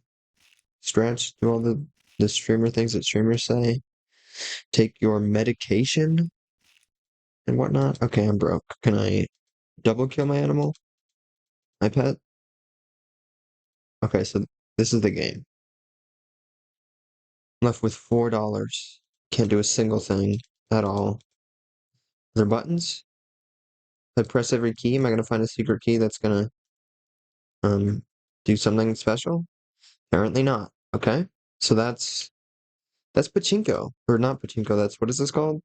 Stretch, do all the streamer things that streamers say. Take your medication and whatnot. Okay, I'm broke. Can I double kill my animal? My pet? Okay, so this is the game. I'm left with $4. Can't do a single thing at all. Are there buttons? If I press every key, am I gonna find a secret key that's gonna do something special? Apparently not. Okay. So that's pachinko. Or not pachinko, that's what is this called?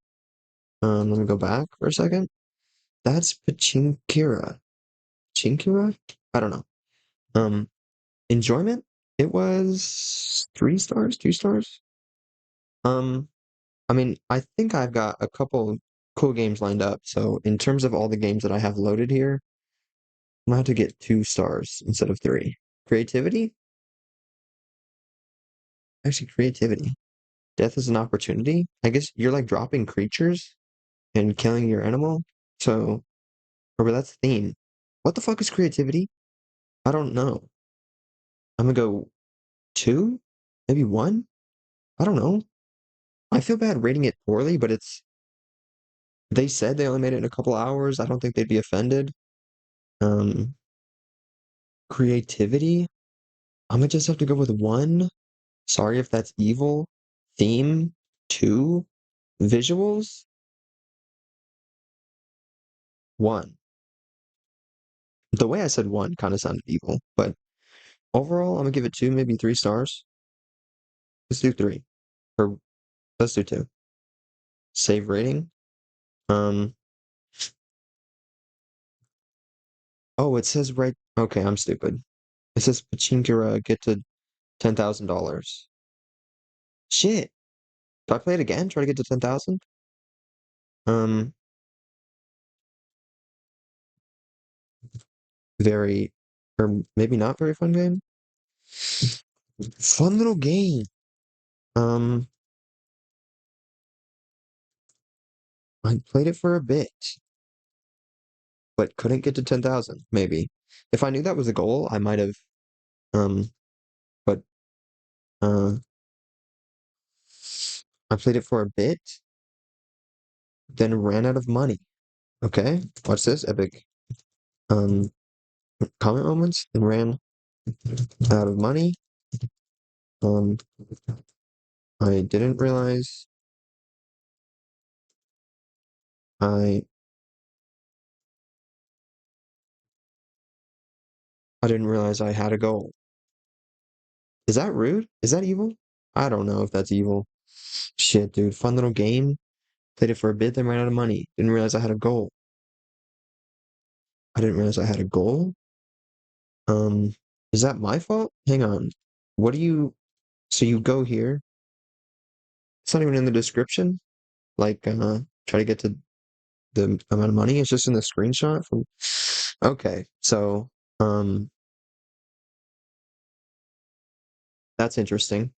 Let me go back for a second. That's pachinkira. Chinkira? I don't know. Um, Enjoyment? It was 3 stars, 2 stars. Um, I mean, I think I've got a couple cool games lined up. So in terms of all the games that I have loaded here, I'm gonna have to get 2 stars instead of three. Creativity? Actually, creativity. Death is an opportunity. I guess you're like dropping creatures. and killing your animal. So, or that's the theme. What the fuck is creativity? I don't know. I'm gonna go two, maybe one. I don't know. I feel bad rating it poorly, but they said they only made it in a couple hours. I don't think they'd be offended. Um, Creativity. I'm gonna just have to go with one. Sorry if that's evil. Theme, two. Visuals, one. The way I said one kind of sounded evil, but overall, I'm gonna give it two, maybe 3 stars. Let's do three. Or let's do two. Save rating. Um, oh, it says right. Okay, I'm stupid. It says Pachinkara get to $10,000. Shit. Do I play it again? Try to get to 10,000? Um, very, or maybe not very fun game. Fun little game. Um, I played it for a bit, but couldn't get to 10,000, maybe. If I knew that was a goal, I might have, um, but, uh, I played it for a bit, then ran out of money. Okay, watch this, epic. Um, Comment moments, and ran out of money. Um, I didn't realize I I didn't realize I had a goal. Is that rude? Is that evil? I don't know if that's evil. Shit, dude. Fun little game. Played it for a bit, then ran out of money. Didn't realize I had a goal. I didn't realize I had a goal. Um, is that my fault? Hang on. What do you, so you go here. It's not even in the description. Like, try to get to the amount of money. It's just in the screenshot from, okay. So, um, that's interesting.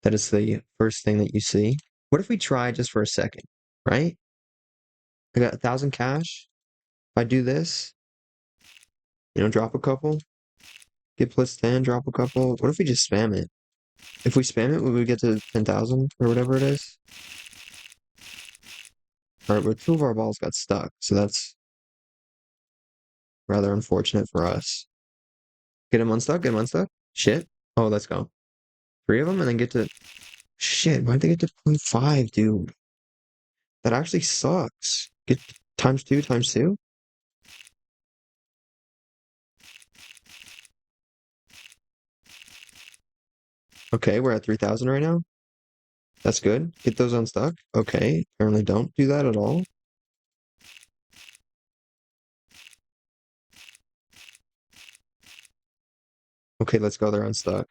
That is the first thing that you see. What if we try just for a second, right? I got 1,000 cash. If I do this, drop a couple, get plus 10, drop a couple. What if we just spam it? If we spam it, would we get to 10,000 or whatever it is? All right, but two of our balls got stuck, so that's rather unfortunate for us. Get him unstuck, get him unstuck. Shit. Oh, let's go. Three of them and then get to. Shit, why'd they get to point 0.5, dude? That actually sucks. Get times two, times two. Okay, we're at 3,000 right now. That's good. Get those unstuck. Okay, apparently don't do that at all. Okay, let's go. They're unstuck.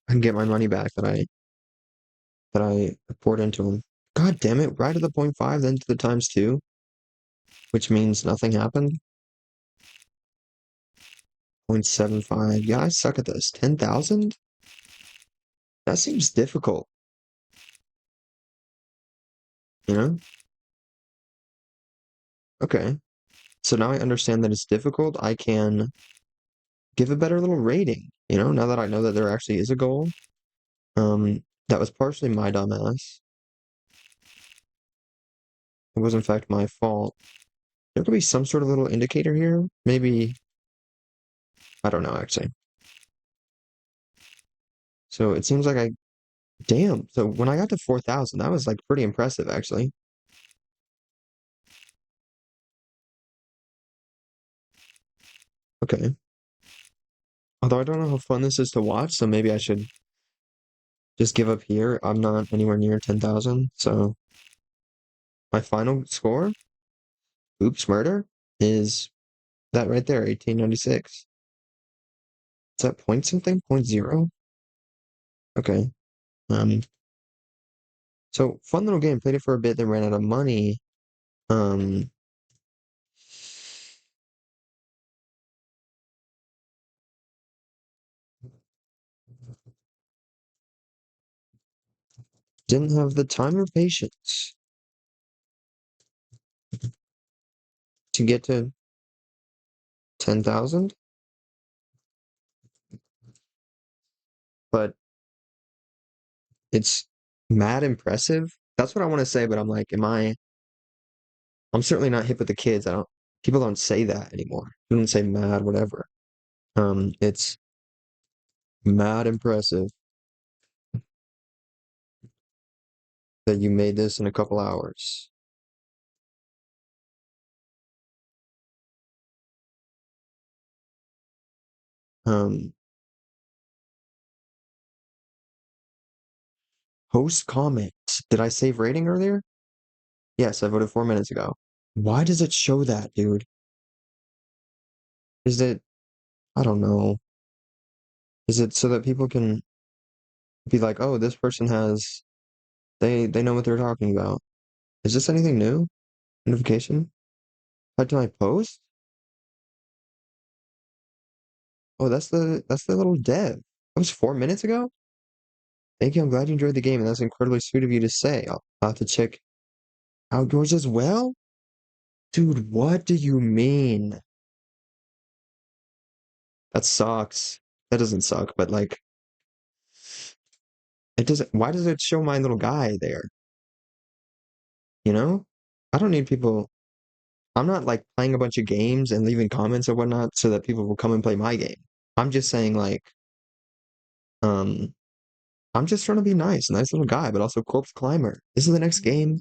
I can get my money back that I poured into them. God damn it! Right at the point 0.5, then to the times two, which means nothing happened. 0.75. Yeah, I suck at this. 10,000? That seems difficult, you know? Okay. So now I understand that it's difficult. I can give a better little rating, now that I know that there actually is a goal. That was partially my dumbass. It was in fact my fault. There could be some sort of little indicator here. Maybe, I don't know actually. So it seems like damn. So when I got to 4,000, that was like pretty impressive actually. Okay. Although I don't know how fun this is to watch, so maybe I should just give up here. I'm not anywhere near 10,000. So my final score, oops, murder, is that right there, 1896. Is that point something? Point zero? Okay. Um, so fun little game. Played it for a bit, then ran out of money. Um, didn't have the time or patience. to get to 10,000. But it's mad impressive. That's what I want to say, but I'm like, I'm certainly not hip with the kids. People don't say that anymore. They don't say mad, whatever. It's mad impressive that you made this in a couple hours. Um, Host comment. Did I save rating earlier? Yes, I voted 4 minutes ago. Why does it show that, dude? Is it, I don't know. Is it so that people can be like, oh, this person has, they know what they're talking about. Is this anything new? Notification? How do I post? Oh, that's the little dev. That was 4 minutes ago? Thank you, I'm glad you enjoyed the game, and that's incredibly sweet of you to say. I'll have to check outdoors as well? Dude, what do you mean? That sucks. That doesn't suck, but like, it doesn't, why does it show my little guy there? You know? I don't need people, I'm not like playing a bunch of games and leaving comments or whatnot so that people will come and play my game. I'm just saying like, um, I'm just trying to be nice little guy, but also Corpse Climber. This is the next game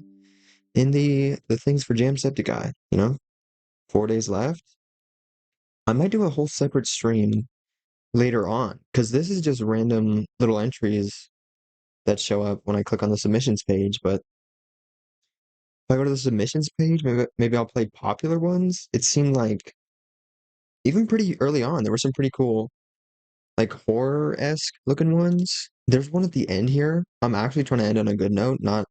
in the things for Jamsepticeye, you know? 4 days left. I might do a whole separate stream later on, because this is just random little entries that show up when I click on the submissions page, but if I go to the submissions page, maybe I'll play popular ones. It seemed like even pretty early on, there were some pretty cool, like horror-esque looking ones. There's one at the end here. I'm actually trying to end on a good note, not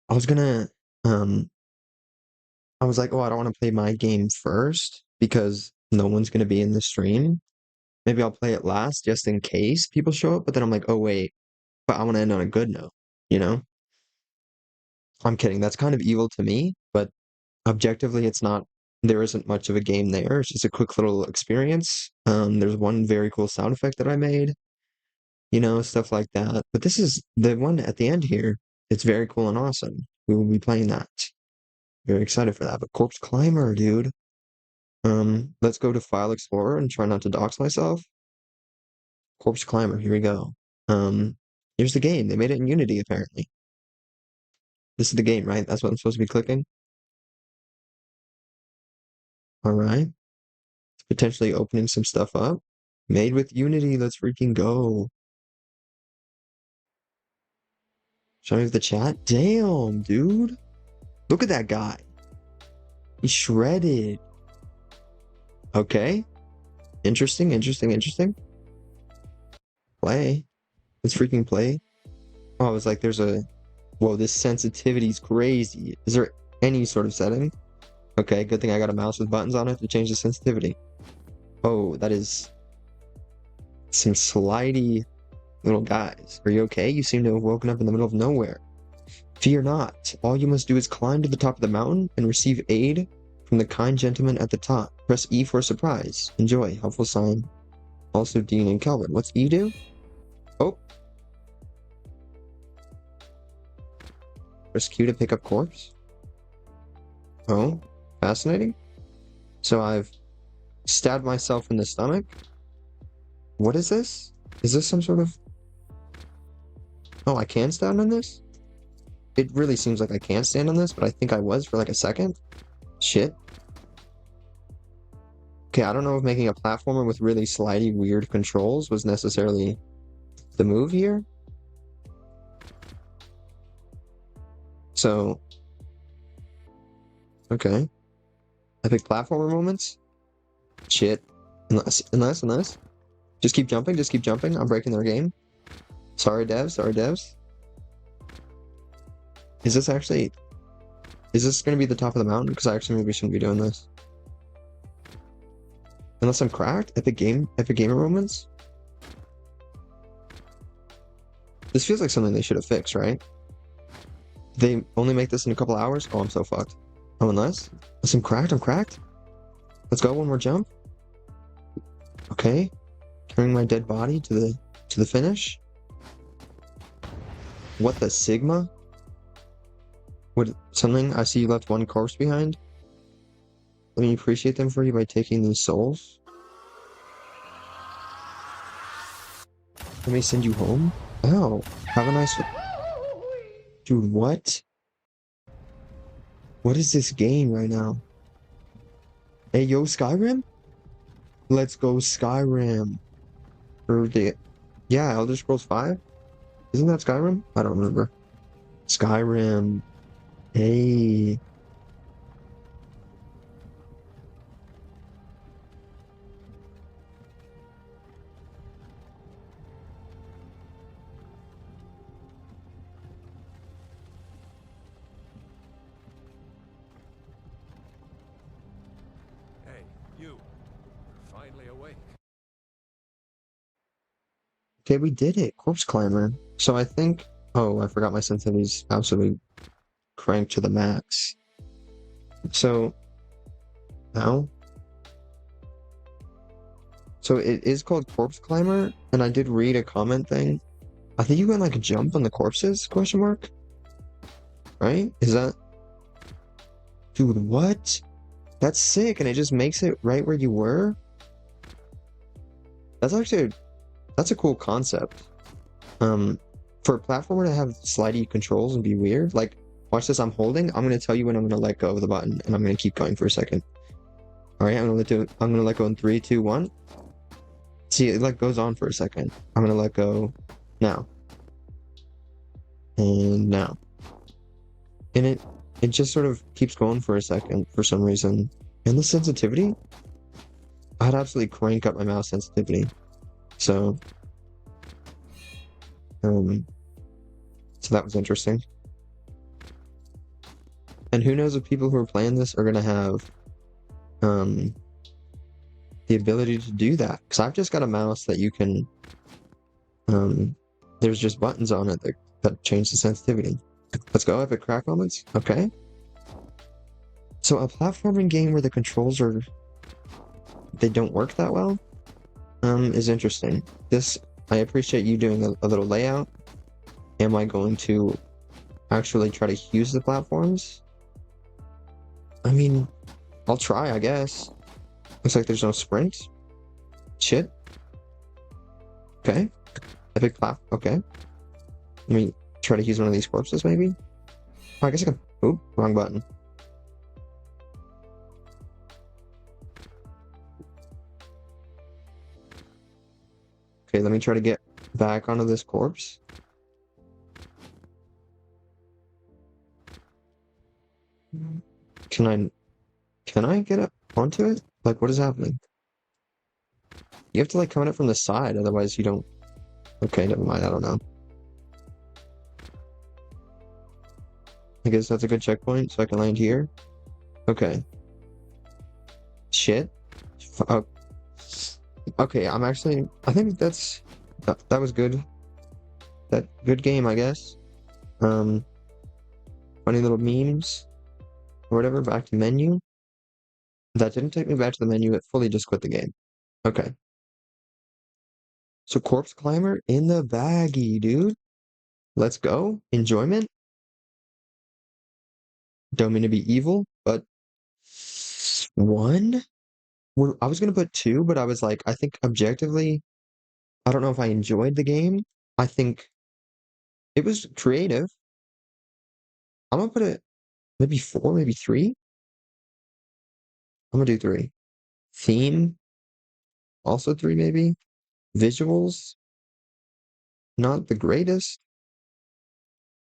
I was gonna um I was like, oh, I don't want to play my game first because no one's gonna be in the stream. Maybe I'll play it last just in case people show up, but then I'm like, oh wait, but I want to end on a good note, you know? I'm kidding. That's kind of evil to me, but objectively, it's not. There isn't much of a game there. It's just a quick little experience. There's one very cool sound effect that I made, stuff like that. But this is the one at the end here. It's very cool and awesome. We will be playing that. Very excited for that. But Corpse Climber, dude. Let's go to File Explorer and try not to dox myself. Corpse Climber, here we go. Here's the game. They made it in Unity, apparently. This is the game, right? That's what I'm supposed to be clicking. All right. It's potentially opening some stuff up. Made with Unity. Let's freaking go. Show me the chat. Damn, dude. Look at that guy. He's shredded. Okay. Interesting. Play. Let's freaking play. Oh, I was like, whoa, this sensitivity's crazy. Is there any sort of setting? Okay, good thing I got a mouse with buttons on it to change the sensitivity. Oh, that is some slidey little guys. Are you okay? You seem to have woken up in the middle of nowhere. Fear not. All you must do is climb to the top of the mountain and receive aid from the kind gentleman at the top. Press E for surprise. Enjoy. Helpful sign. Also Dean and Kelvin. What's E do? Oh. Press Q to pick up corpse. Oh. Fascinating. So I've stabbed myself in the stomach. What is this? Is this some sort of... Oh, I can stand on this? It really seems like I can't stand on this, but I think I was for like a second. Shit. Okay, I don't know if making a platformer with really slidey, weird controls was necessarily the move here. So... Okay. Epic platformer moments? Shit. Unless. Just keep jumping. I'm breaking their game. Sorry, devs. Is this going to be the top of the mountain? Because I actually maybe shouldn't be doing this. Unless I'm cracked? Epic gamer moments? This feels like something they should have fixed, right? They only make this in a couple hours? Oh, I'm so fucked. Oh, unless? Listen, cracked, I'm cracked. Let's go, one more jump. Okay. Carrying my dead body to the finish. What the Sigma? What something? I see you left one corpse behind. Let me appreciate them for you by taking these souls. Let me send you home. Oh, have a nice. Dude, what? What is this game right now? Hey, yo, Skyrim? Let's go, Skyrim. Or the, yeah, Elder Scrolls 5? Isn't that Skyrim? I don't remember. Skyrim. Hey. Hey, you. You're finally awake. Okay, we did it. Corpse Climber. So I think... Oh, I forgot my sensitivity's absolutely cranked to the max. So, now? So it is called Corpse Climber, and I did read a comment thing. I think you can, like, jump on the corpses, question mark? Right? Is that... Dude, what? That's sick, and it just makes it right where you were? That's actually... That's a cool concept. For a platformer to have slidey controls and be weird, like, watch this, I'm holding, I'm gonna tell you when I'm gonna let go of the button, and I'm gonna keep going for a second. Alright, I'm gonna let go in 3, 2, 1. See, it like goes on for a second. I'm gonna let go now. And now. And it just sort of keeps going for a second for some reason. And the sensitivity? I'd absolutely crank up my mouse sensitivity. So um so that was interesting. And who knows if people who are playing this are gonna have the ability to do that. Because I've just got a mouse that you can there's just buttons on it that change the sensitivity. Let's go, epic crack moments. Okay. So a platforming game where the controls are they don't work that well is interesting. This I appreciate you doing a little layout. Am I going to actually try to use the platforms? I mean, I'll try, I guess. Looks like there's no sprint. Shit. Okay. Epic plat. Okay. Let me try to use one of these corpses, maybe. Oh, I guess I can. Oop, wrong button. Okay, let me try to get back onto this corpse. Can I get up onto it? Like, what is happening? You have to like come at it from the side, otherwise you don't. Okay, never mind. I don't know. I guess that's a good checkpoint, so I can land here. Okay. Shit. Oh. Okay, I'm actually. I think that was good. That good game, I guess. Um, Funny little memes or whatever. Back to menu. That didn't take me back to the menu. It fully just quit the game. Okay. So Corpse Climber in the baggie, dude. Let's go. Enjoyment. Don't mean to be evil, but one? I was gonna put two, but I was like, I think objectively, I don't know if I enjoyed the game. I think it was creative. I'm gonna put it maybe four, maybe three. I'm gonna do three. Theme, also three, maybe. Visuals, not the greatest.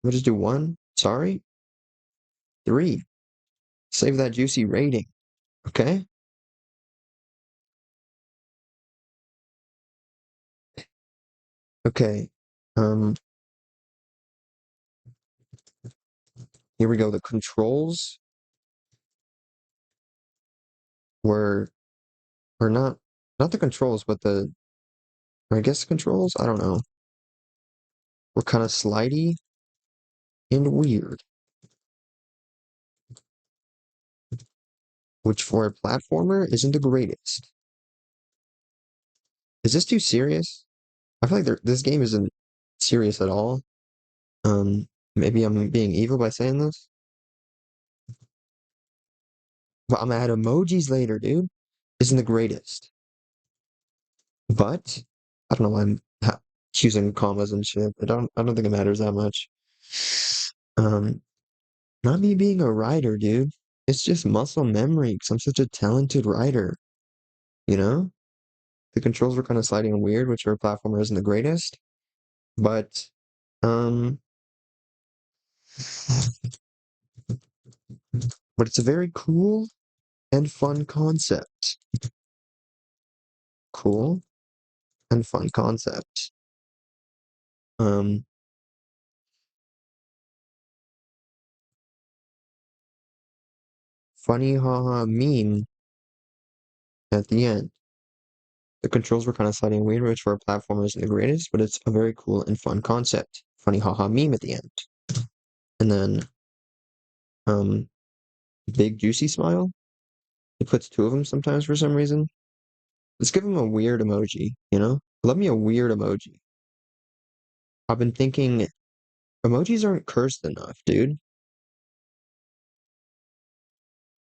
I'm gonna just do one. Sorry. Three. Save that juicy rating. Okay. Okay. Um, Here we go. The controls were or not the controls, but I guess the controls, I don't know. Were kind of slidey and weird. which for a platformer isn't the greatest. Is this too serious? I feel like this game isn't serious at all. Um, Maybe I'm being evil by saying this, but I'm gonna add emojis later, dude. Isn't the greatest. But I don't know why I'm choosing commas and shit. I don't think it matters that much. Um, Not me being a writer, dude. It's just muscle memory because I'm such a talented writer, you know? The controls were kind of sliding and weird, which for a platformer isn't the greatest, but um, but it's a very cool and fun concept. Cool and fun concept. Um, Funny haha meme at the end. The controls were kind of sliding and weird, which for a platformer isn't the greatest, but it's a very cool and fun concept. Funny haha meme at the end. And then um, big juicy smile. It puts two of them sometimes for some reason. Let's give him a weird emoji, you know? Love me a weird emoji. I've been thinking emojis aren't cursed enough, dude.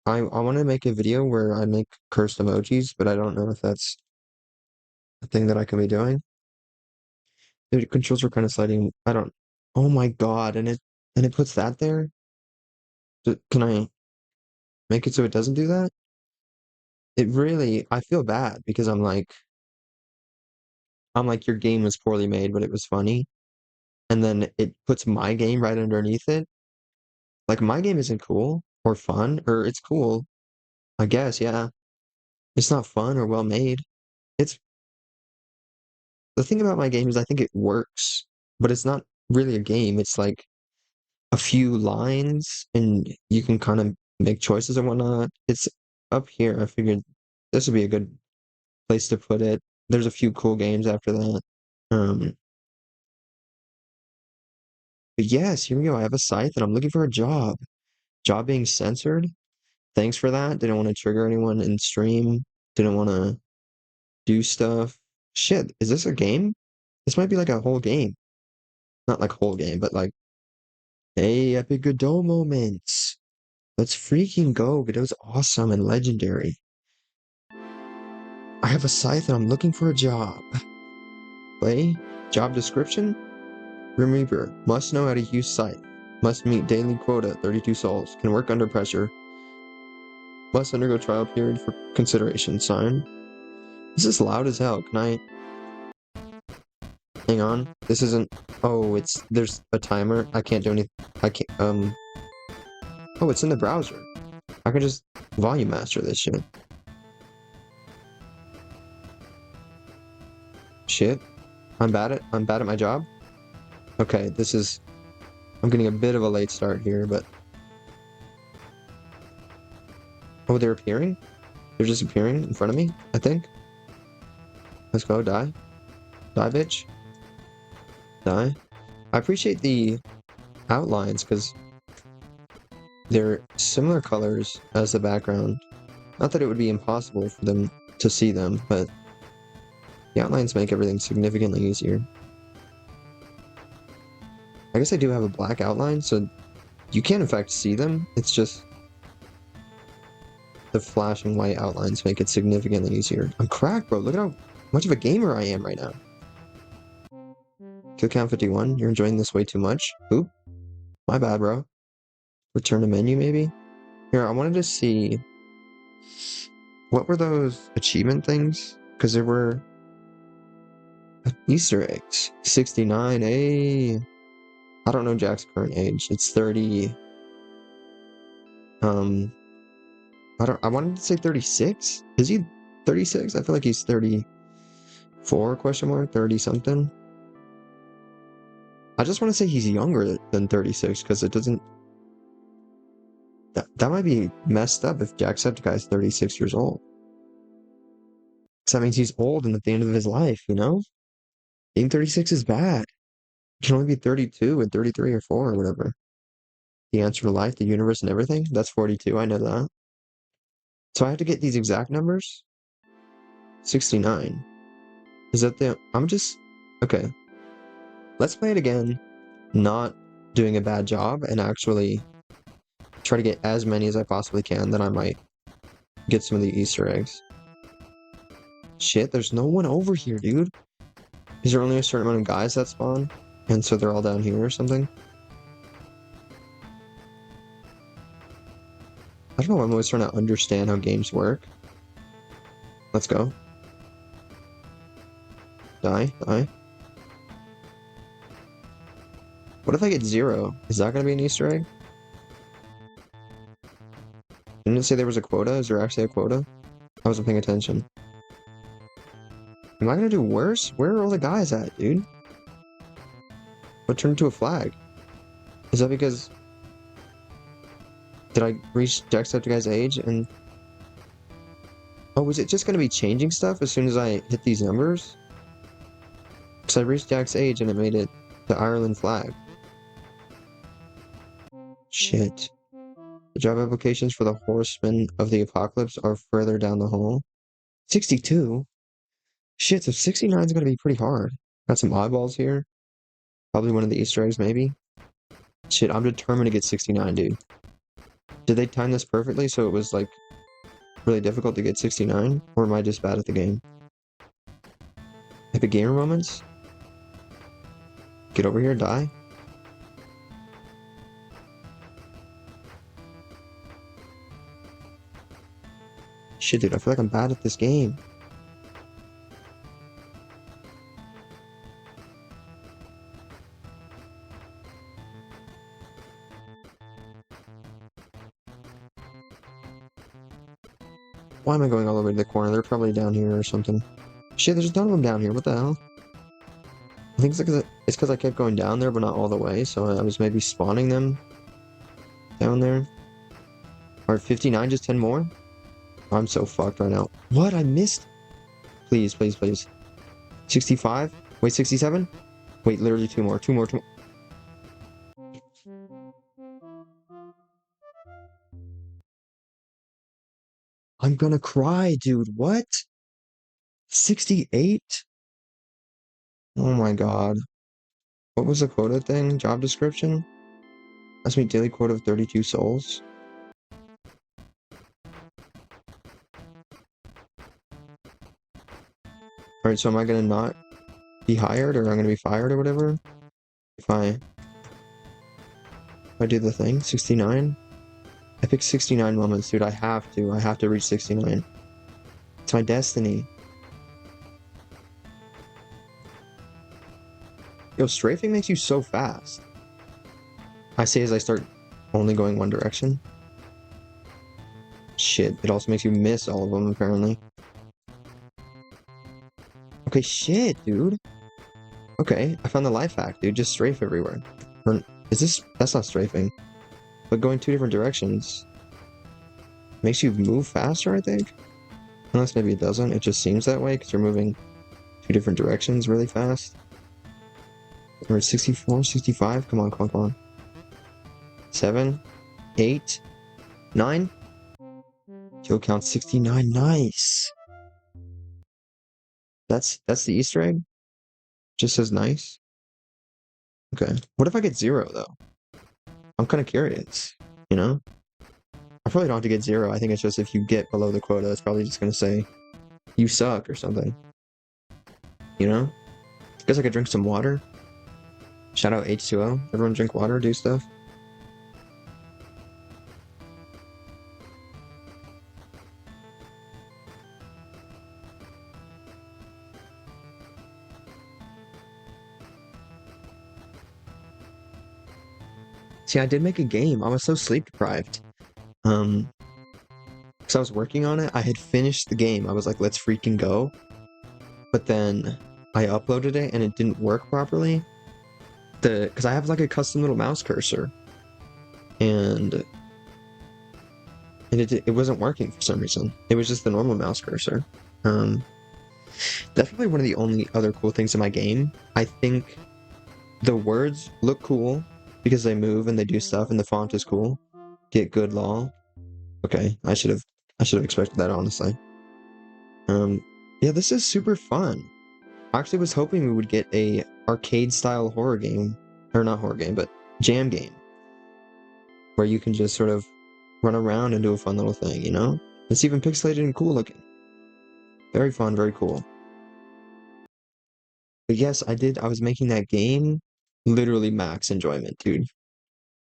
I want to make a video where I make cursed emojis, but I don't know if that's a thing that I can be doing. The controls are kind of sliding. I don't. Oh my God! And it puts that there. Can I make it so it doesn't do that? It really. I feel bad because I'm like your game was poorly made, but it was funny. And then it puts my game right underneath it. Like my game isn't cool or fun, or it's cool, I guess, yeah. It's not fun or well made. It's the thing about my game is I think it works, but it's not really a game. It's like a few lines and you can kind of make choices and whatnot. It's up here. I figured this would be a good place to put it. There's a few cool games after that. Um, but yes, here we go. I have a site and I'm looking for a job. Job being censored. Thanks for that. Didn't want to trigger anyone in stream. Didn't want to do stuff. Shit, is this a game? This might be like a whole game. Not like whole game, but like, hey, epic Godot moments. Let's freaking go. Godot's awesome and legendary. I have a scythe and I'm looking for a job. Play. Job description? Grim Reaper. Must know how to use scythe. Must meet daily quota, 32 souls. Can work under pressure. Must undergo trial period for consideration. Sign. This is loud as hell. Can I... Hang on. This isn't... Oh, there's a timer. I can't do anything. I can't... Oh, it's in the browser. I can just volume master this shit. Shit. I'm bad at my job. Okay, I'm getting a bit of a late start here, but oh, they're appearing? They're just appearing in front of me, I think. Let's go, die. Die, bitch. Die. I appreciate the outlines because they're similar colors as the background. Not that it would be impossible for them to see them, but the outlines make everything significantly easier. I guess I do have a black outline, so you can in fact see them. It's just the flashing white outlines make it significantly easier. I'm cracked, bro. Look at how much of a gamer I am right now. Kill count 51. You're enjoying this way too much. Oop. My bad, bro. Return to menu, maybe? Here, I wanted to see... What were those achievement things? Because there were... Easter eggs. 69, hey. I don't know Jack's current age. It's 30... Um... I wanted to say 36? Is he 36? I feel like he's 34, question mark? 30 something? I just want to say he's younger than 36, because it doesn't... That might be messed up if Jacksepticeye is 36 years old. Because that means he's old and at the end of his life, you know? Being 36 is bad. You can only be 32 and 33 or 4 or whatever. The answer to life, the universe, and everything? That's 42, I know that. So I have to get these exact numbers? 69. Is that the... Okay. Let's play it again. Not doing a bad job and actually try to get as many as I possibly can. Then I might get some of the Easter eggs. Shit, there's no one over here, dude. Is there only a certain amount of guys that spawn? And so they're all down here or something? I don't know, I'm always trying to understand how games work. Let's go. Die, die. What if I get 0? Is that gonna be an Easter egg? Didn't it say there was a quota? Is there actually a quota? I wasn't paying attention. Am I gonna do worse? Where are all the guys at, dude? What turned into a flag? Is that because... Did I reach Jacksepticeye's age and... Oh, is it just gonna be changing stuff as soon as I hit these numbers? Because I reached Jack's age and it made it the Ireland flag. Shit. The job applications for the Horsemen of the Apocalypse are further down the hall. 62? Shit, so 69 is gonna be pretty hard. Got some eyeballs here. Probably one of the Easter eggs, maybe. Shit, I'm determined to get 69, dude. Did they time this perfectly so it was, like, really difficult to get 69? Or am I just bad at the game? Epic gamer moments? Get over here, die. Shit, dude, I feel like I'm bad at this game. Why am I going all the way to the corner? They're probably down here or something. Shit, there's a ton of them down here. What the hell? I think it's because I kept going down there, but not all the way. So I was maybe spawning them down there. Alright, 59, just 10 more? I'm so fucked right now. What? I missed? Please, please, please. 65? Wait, 67? Wait, literally 2 more. 2 more, 2 more. I'm gonna cry, dude. What? 68? Oh my god. What was the quota thing? Job description? Must meet daily quota of 32 souls. Alright, so am I gonna not be hired or I'm gonna be fired or whatever? If I do the thing? 69? I picked 69 moments, dude. I have to reach 69. It's my destiny. Yo, strafing makes you so fast. I say as I start only going one direction. Shit, it also makes you miss all of them, apparently. Okay, shit, dude. Okay, I found the life hack, dude. Just strafe everywhere. Or, is this... That's not strafing. But going 2 different directions makes you move faster, I think? Unless maybe it doesn't. It just seems that way because you're moving 2 different directions really fast. We're at 64, 65. Come on, come on, come on. 7, 8, 9. Kill count 69. Nice. That's the Easter egg? Just says nice. Okay. What if I get 0 though? I'm kind of curious, you know? I probably don't have to get 0. I think it's just if you get below the quota, it's probably just gonna say you suck or something. You know? Guess I could drink some water. Shout out H2O. Everyone drink water, do stuff. See, I did make a game. I was so sleep deprived. Because I was working on it. I had finished the game. I was like, let's freaking go. But then I uploaded it and it didn't work properly. Because I have like a custom little mouse cursor. And it wasn't working for some reason. It was just the normal mouse cursor. Definitely one of the only other cool things in my game. I think the words look cool because they move and they do stuff and the font is cool. Get good law. Okay, I should have I should have expected that, honestly. Um, yeah, this is super fun. I actually was hoping we would get a arcade style horror game, or not horror game, but jam game, where you can just sort of run around and do a fun little thing, you know? It's even pixelated and cool looking. Very fun, very cool. But yes, I did. I was making that game literally max enjoyment, dude.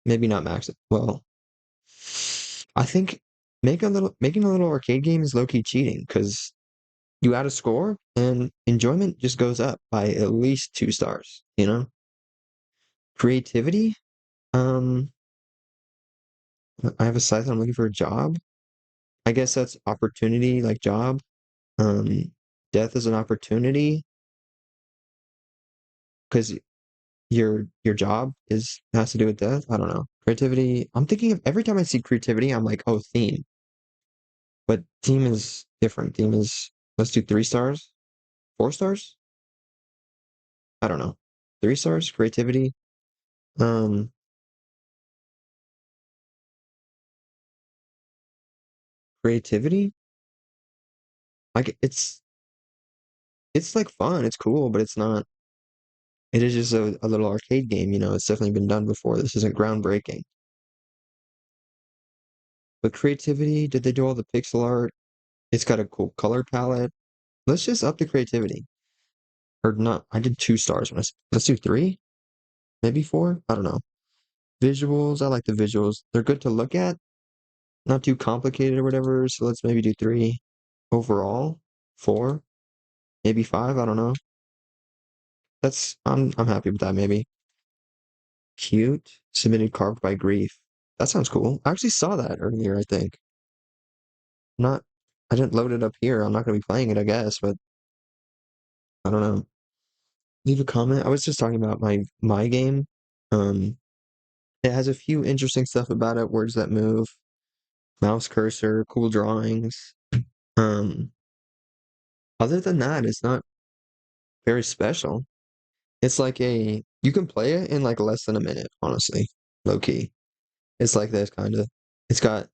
Maybe not max. Well, I think making a little arcade game is low key cheating because you add a score and enjoyment just goes up by at least 2 stars, you know? Creativity, um, I have a site that I'm looking for a job. I guess that's opportunity, like job. Um, death is an opportunity because your job is has to do with death. I don't know. Creativity. I'm thinking of every time I see creativity, I'm like, oh, theme. But theme is different. Theme is let's do 3 stars, 4 stars. I don't know. 3 stars. Creativity. Um, creativity. Like it's like fun. It's cool, but it's not. It is just a little arcade game. You know, it's definitely been done before. This isn't groundbreaking. But creativity. Did they do all the pixel art? It's got a cool color palette. Let's just up the creativity. Or not. I did 2 stars. Let's do three, maybe four. I don't know. Visuals. I like the visuals. They're good to look at. Not too complicated or whatever. So let's maybe do three. Overall, four, maybe five. I don't know. I'm happy with that. Maybe cute. Submitted carved by grief. That sounds cool. I actually saw that earlier. I think not. I didn't load it up here. I'm not gonna be playing it. I guess, but I don't know. Leave a comment. I was just talking about my game. Um, it has a few interesting stuff about it. Words that move, mouse cursor, cool drawings. Um, other than that, it's not very special. It's like you can play it in like less than a minute, honestly. Low key. It's like this kind of. It's got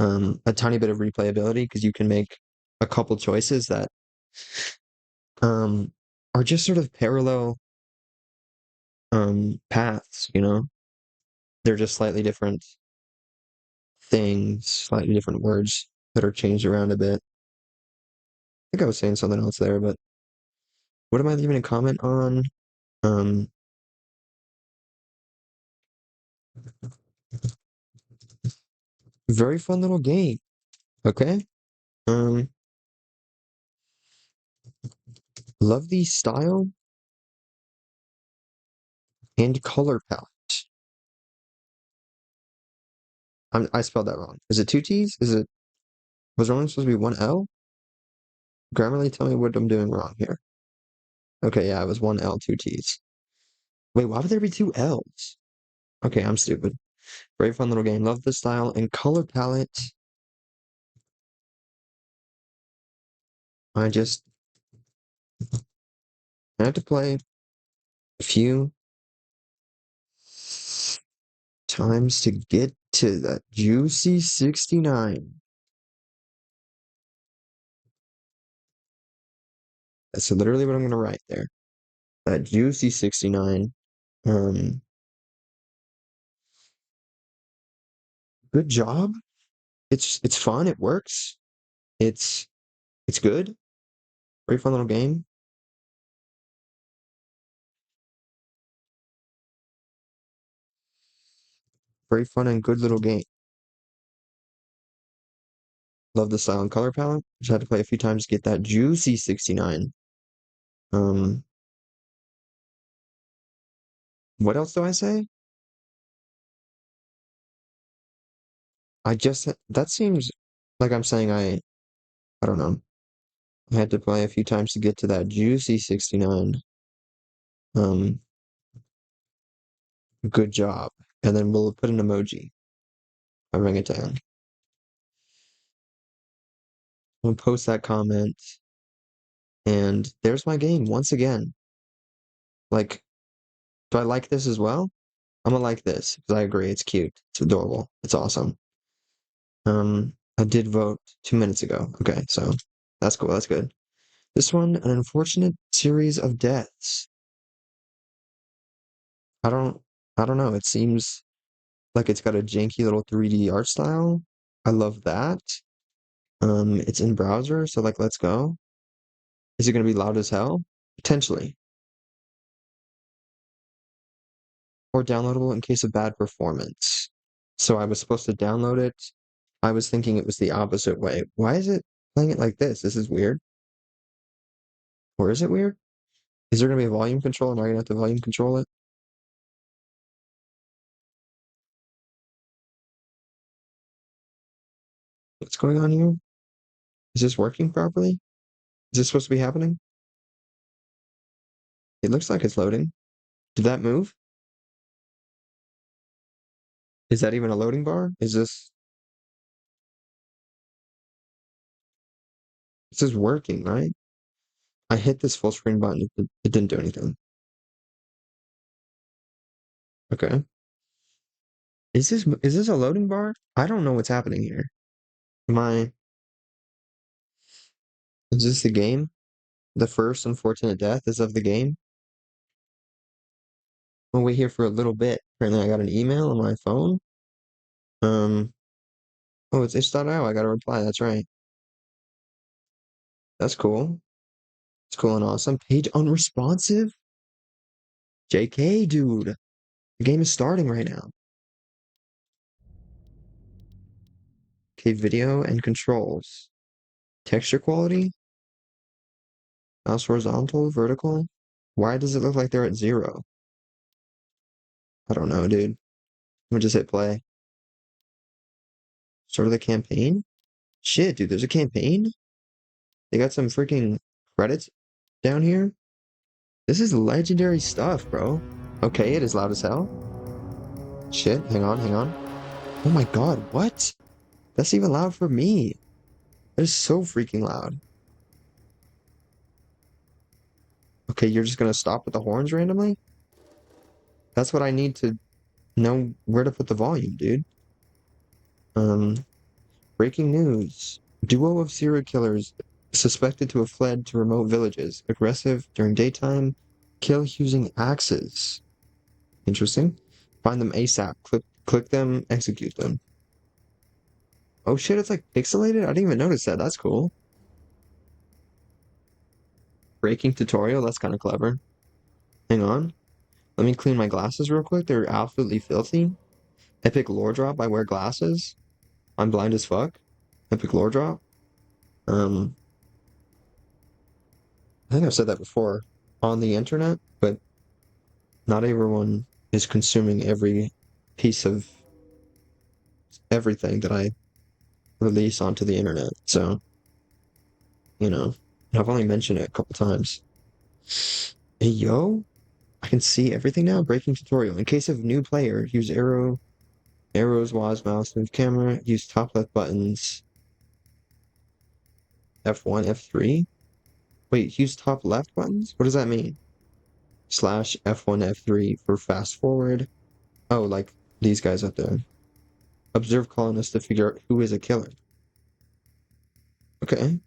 a tiny bit of replayability because you can make a couple choices that um are just sort of parallel paths, you know? They're just slightly different things, slightly different words that are changed around a bit. I think I was saying something else there, but what am I leaving a comment on? Um, very fun little game. Okay. Um, love the style and color palette. I spelled that wrong. Is it two T's? Was it only supposed to be one L? Grammarly, tell me what I'm doing wrong here. Okay, yeah, it was one L, two T's. Wait, why would there be two L's? Okay, I'm stupid. Very fun little game. Love the style and color palette. I just had to play a few times to get to that juicy 69. That's literally what I'm gonna write there. That juicy 69. Um, good job. It's fun. It works. It's it's good. Very fun little game. Very fun and good little game. Love the style and color palette. Just had to play a few times to get that juicy 69. Um, what else do I say? That seems like I'm saying I don't know. I had to play a few times to get to that juicy 69. Um, good job. And then we'll put an emoji, orangutan. We'll post that comment, and there's my game once again. Like, do I like this as well? I'm gonna like this because I agree. It's cute. It's adorable. It's awesome. Um, I did vote 2 minutes ago. Okay, so that's cool. That's good. This one, an unfortunate series of deaths. I don't, I don't know. It seems like it's got a janky little 3D art style. I love that. It's in browser, so like, let's go. Is it gonna be loud as hell? Potentially. Or downloadable in case of bad performance. So I was supposed to download it. I was thinking it was the opposite way. Why is it playing it like this? This is weird. Or is it weird? Is there gonna be a volume control? Am I gonna have to volume control it? What's going on here? Is this working properly? Is this supposed to be happening? It looks like it's loading. Did that move? Is that even a loading bar? This is working, right? I hit this full screen button. It didn't do anything. Okay. Is this a loading bar? I don't know what's happening here. Am I is this the game? The first unfortunate death is of the game? We'll wait here for a little bit. Apparently I got an email on my phone. Um oh, it's itch.io. I got a reply. That's right. That's cool. It's cool and awesome. Page unresponsive? JK, dude. The game is starting right now. Okay, video and controls. Texture quality? Mouse horizontal, vertical? Why does it look like they're at 0? I don't know, dude. I'm gonna just hit play. Start of the campaign? Shit, dude, there's a campaign? They got some freaking credits down here? This is legendary stuff, bro. Okay, it is loud as hell. Shit, hang on, hang on. Oh my god, what? That's even loud for me. That is so freaking loud. Okay, you're just gonna stop with the horns randomly? That's what I need to know where to put the volume, dude. Um, Breaking news. Duo of serial killers suspected to have fled to remote villages. Aggressive during daytime. Kill using axes. Interesting. Find them ASAP. Click them, execute them. Oh shit, it's like pixelated? I didn't even notice that. That's cool. Breaking tutorial, that's kind of clever. Hang on. Let me clean my glasses real quick. They're absolutely filthy. Epic lore drop, I wear glasses. I'm blind as fuck. Epic lore drop. Um, I think I've said that before on the internet, but not everyone is consuming every piece of everything that I release onto the internet. So, you know, I've only mentioned it a couple times. Hey, yo, I can see everything now. Breaking tutorial. In case of new player, use arrows, WAS, mouse, move camera, use top left buttons, F1, F3. Wait, use top left buttons? What does that mean? Slash F1, F3 for fast forward. Oh, like these guys up there. Observe colonists to figure out who is a killer. Okay.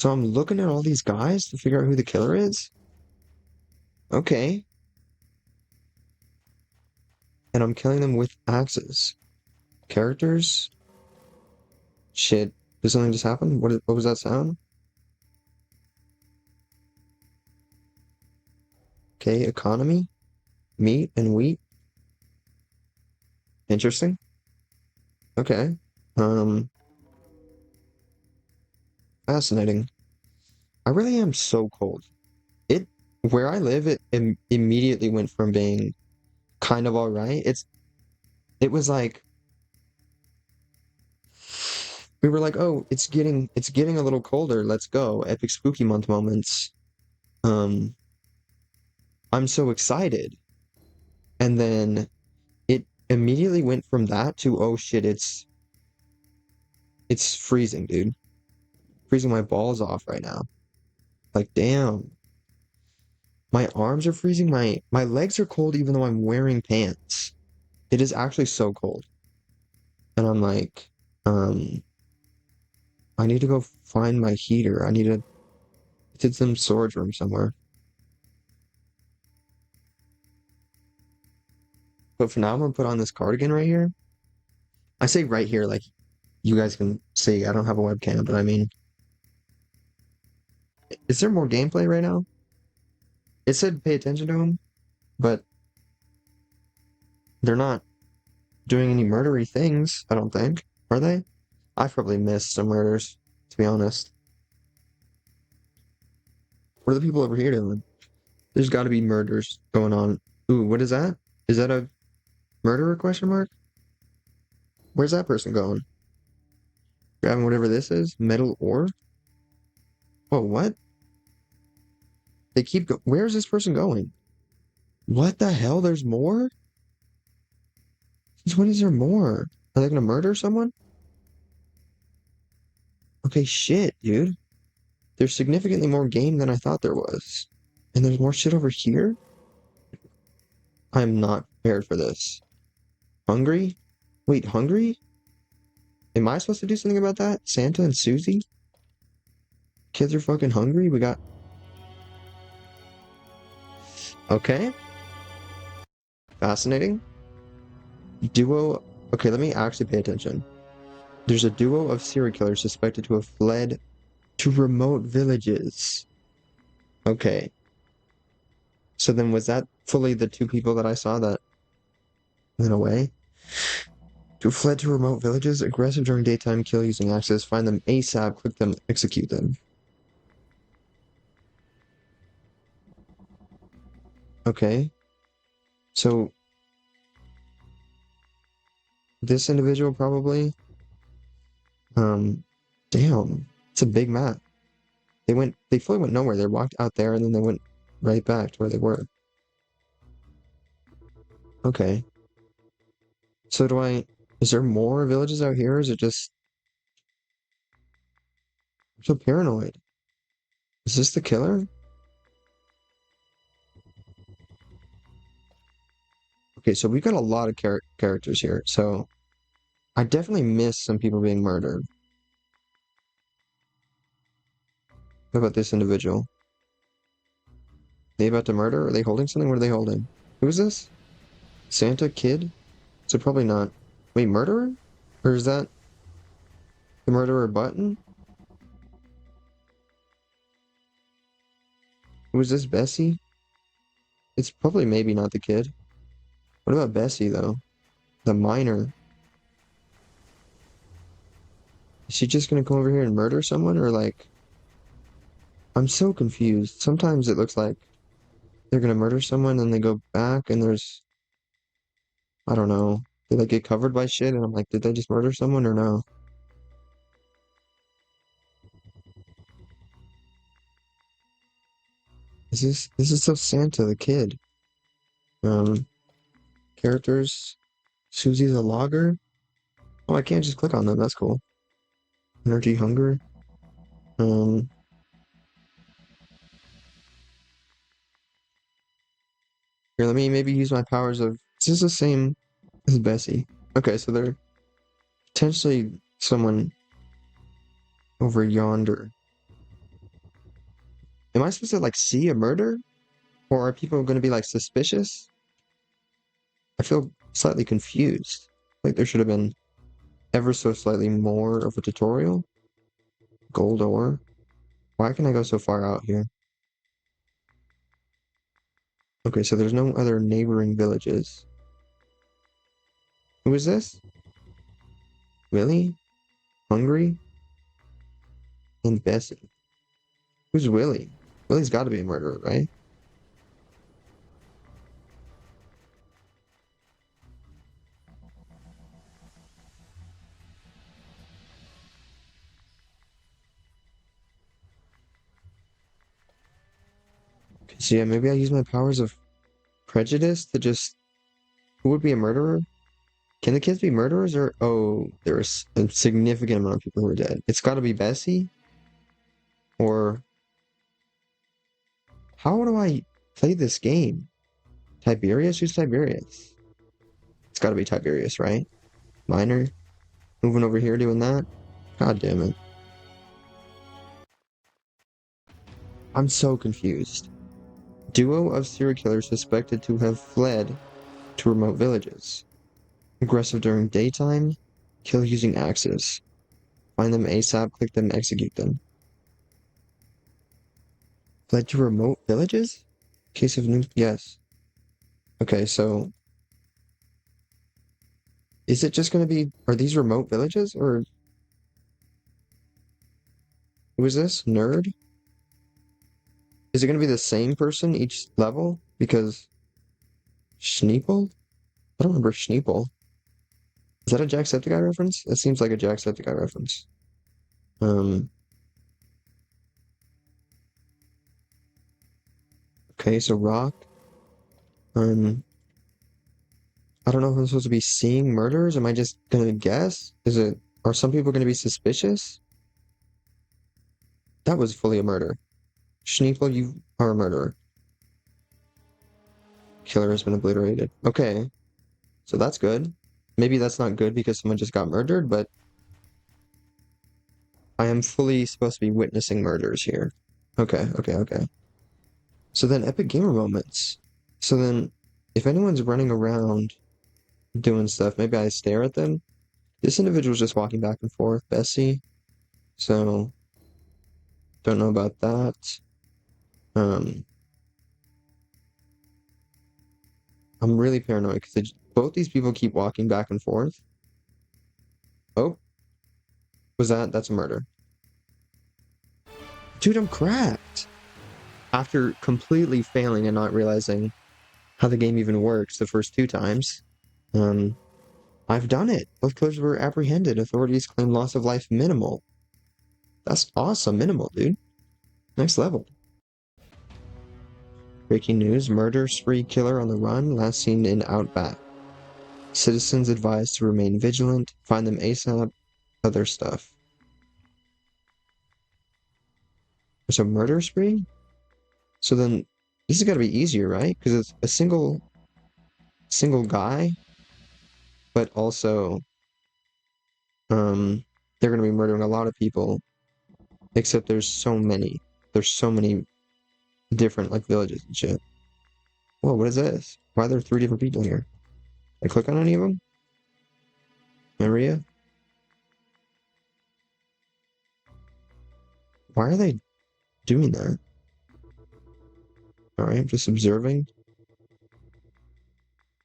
So I'm looking at all these guys to figure out who the killer is? Okay. And I'm killing them with axes. Characters? Shit. Did something just happen? What was that sound? Okay, economy? Meat and wheat? Interesting. Okay. Um, Fascinating. I really am so cold. It where I live, it immediately went from being kind of all right. It was like we were like, oh, it's getting a little colder. Let's go. Epic spooky month moments. Um, I'm so excited. And then it immediately went from that to oh shit, it's freezing, dude. Freezing my balls off right now. Like damn. My arms are freezing. My legs are cold even though I'm wearing pants. It is actually so cold. And I'm like, Um, I need to go find my heater. I need to. It's in some storage room somewhere. But for now, I'm gonna put on this cardigan right here. I say right here, like you guys can see. I don't have a webcam, but I mean, is there more gameplay right now? It said pay attention to them, but they're not doing any murdery things, I don't think. Are they? I've probably missed some murders, to be honest. What are the people over here doing? There's got to be murders going on. Ooh, what is that? Is that a murderer question mark? Where's that person going? Grabbing whatever this is? Metal ore? Oh, what? They keep go- Where's this person going? What the hell? There's more? Since when is there more? Are they gonna murder someone? Okay, shit, dude. There's significantly more game than I thought there was. And there's more shit over here? I'm not prepared for this. Hungry? Wait, hungry? Am I supposed to do something about that? Santa and Susie? Kids are fucking hungry? We got... Okay. Fascinating. Duo... Okay, let me actually pay attention. There's a duo of serial killers suspected to have fled to remote villages. Okay. So then was that fully the two people that I saw that went away? To fled to remote villages, aggressive during daytime, kill using axes, find them ASAP, click them, execute them. Okay. So this individual probably. Um, damn, it's a big map. They fully went nowhere. They walked out there and then they went right back to where they were. Okay. So is there more villages out here? Or is it just, I'm so paranoid. Is this the killer? Okay, so we've got a lot of characters here. So I definitely missed some people being murdered. What about this individual? They about to murder? Are they holding something? What are they holding? Who is this? Santa kid? So probably not. Wait, murderer? Or is that the murderer button? Who is this, Bessie? It's probably maybe not the kid. What about Bessie, though? The miner. Is she just gonna come over here and murder someone? Or like, I'm so confused. Sometimes it looks like they're gonna murder someone and they go back and I don't know. They like get covered by shit and I'm like, did they just murder someone or no? This is still Santa, the kid. Um, characters. Susie's a logger. Oh, I can't just click on them. That's cool. Energy hunger. Um, Here, let me maybe use my powers of. Is this the same as Bessie? Okay, so they're potentially someone over yonder. Am I supposed to like see a murder? Or are people going to be like suspicious? I feel slightly confused. Like there should have been ever so slightly more of a tutorial. Gold ore. Why can I go so far out here? Okay, so there's no other neighboring villages. Who is this? Willie? Hungry? And Bessie. Who's Willie? Willie's got to be a murderer, right? Okay, so yeah, maybe I use my powers of prejudice to just... Who would be a murderer? Can the kids be murderers or... Oh, there's a significant amount of people who are dead. It's got to be Bessie? Or... How do I play this game? Tiberius? Who's Tiberius? It's got to be Tiberius, right? Minor? Moving over here doing that. God damn it. I'm so confused. Duo of serial killers suspected to have fled to remote villages. Aggressive during daytime. Kill using axes. Find them ASAP, click them, execute them. Fled to remote villages? Case of new. Yes. Okay, so is it just going to be. Are these remote villages? Or who is this? Nerd? Is it going to be the same person each level? Because Schneeple? I don't remember Schneeple. Is that a Jacksepticeye reference? It seems like a Jacksepticeye reference. Um, okay, so Rock. Um, I don't know if I'm supposed to be seeing murders. Am I just gonna guess? Are some people gonna be suspicious? That was fully a murder. Schneeple, you are a murderer. Killer has been obliterated. Okay, so that's good. Maybe that's not good because someone just got murdered, but I am fully supposed to be witnessing murders here. Okay, okay, okay. So then epic gamer moments. So then if anyone's running around doing stuff, maybe I stare at them. This individual's just walking back and forth, Bessie. So don't know about that. Um, I'm really paranoid because both these people keep walking back and forth. Oh, that's a murder. Dude, I'm cracked. After completely failing and not realizing how the game even works the first two times, um, I've done it. Both killers were apprehended. Authorities claim loss of life minimal. That's awesome, minimal, dude. Next level. Breaking news, murder spree killer on the run, last seen in Outback. Citizens advised to remain vigilant, find them ASAP, other stuff. There's a murder spree? So then this has got to be easier, right? Because it's a single guy, but also they're gonna be murdering a lot of people, except there's so many. There's so many different like villages and shit. Whoa, what is this? Why are there three different people here? I click on any of them? Maria? Why are they doing that? Alright, I'm just observing.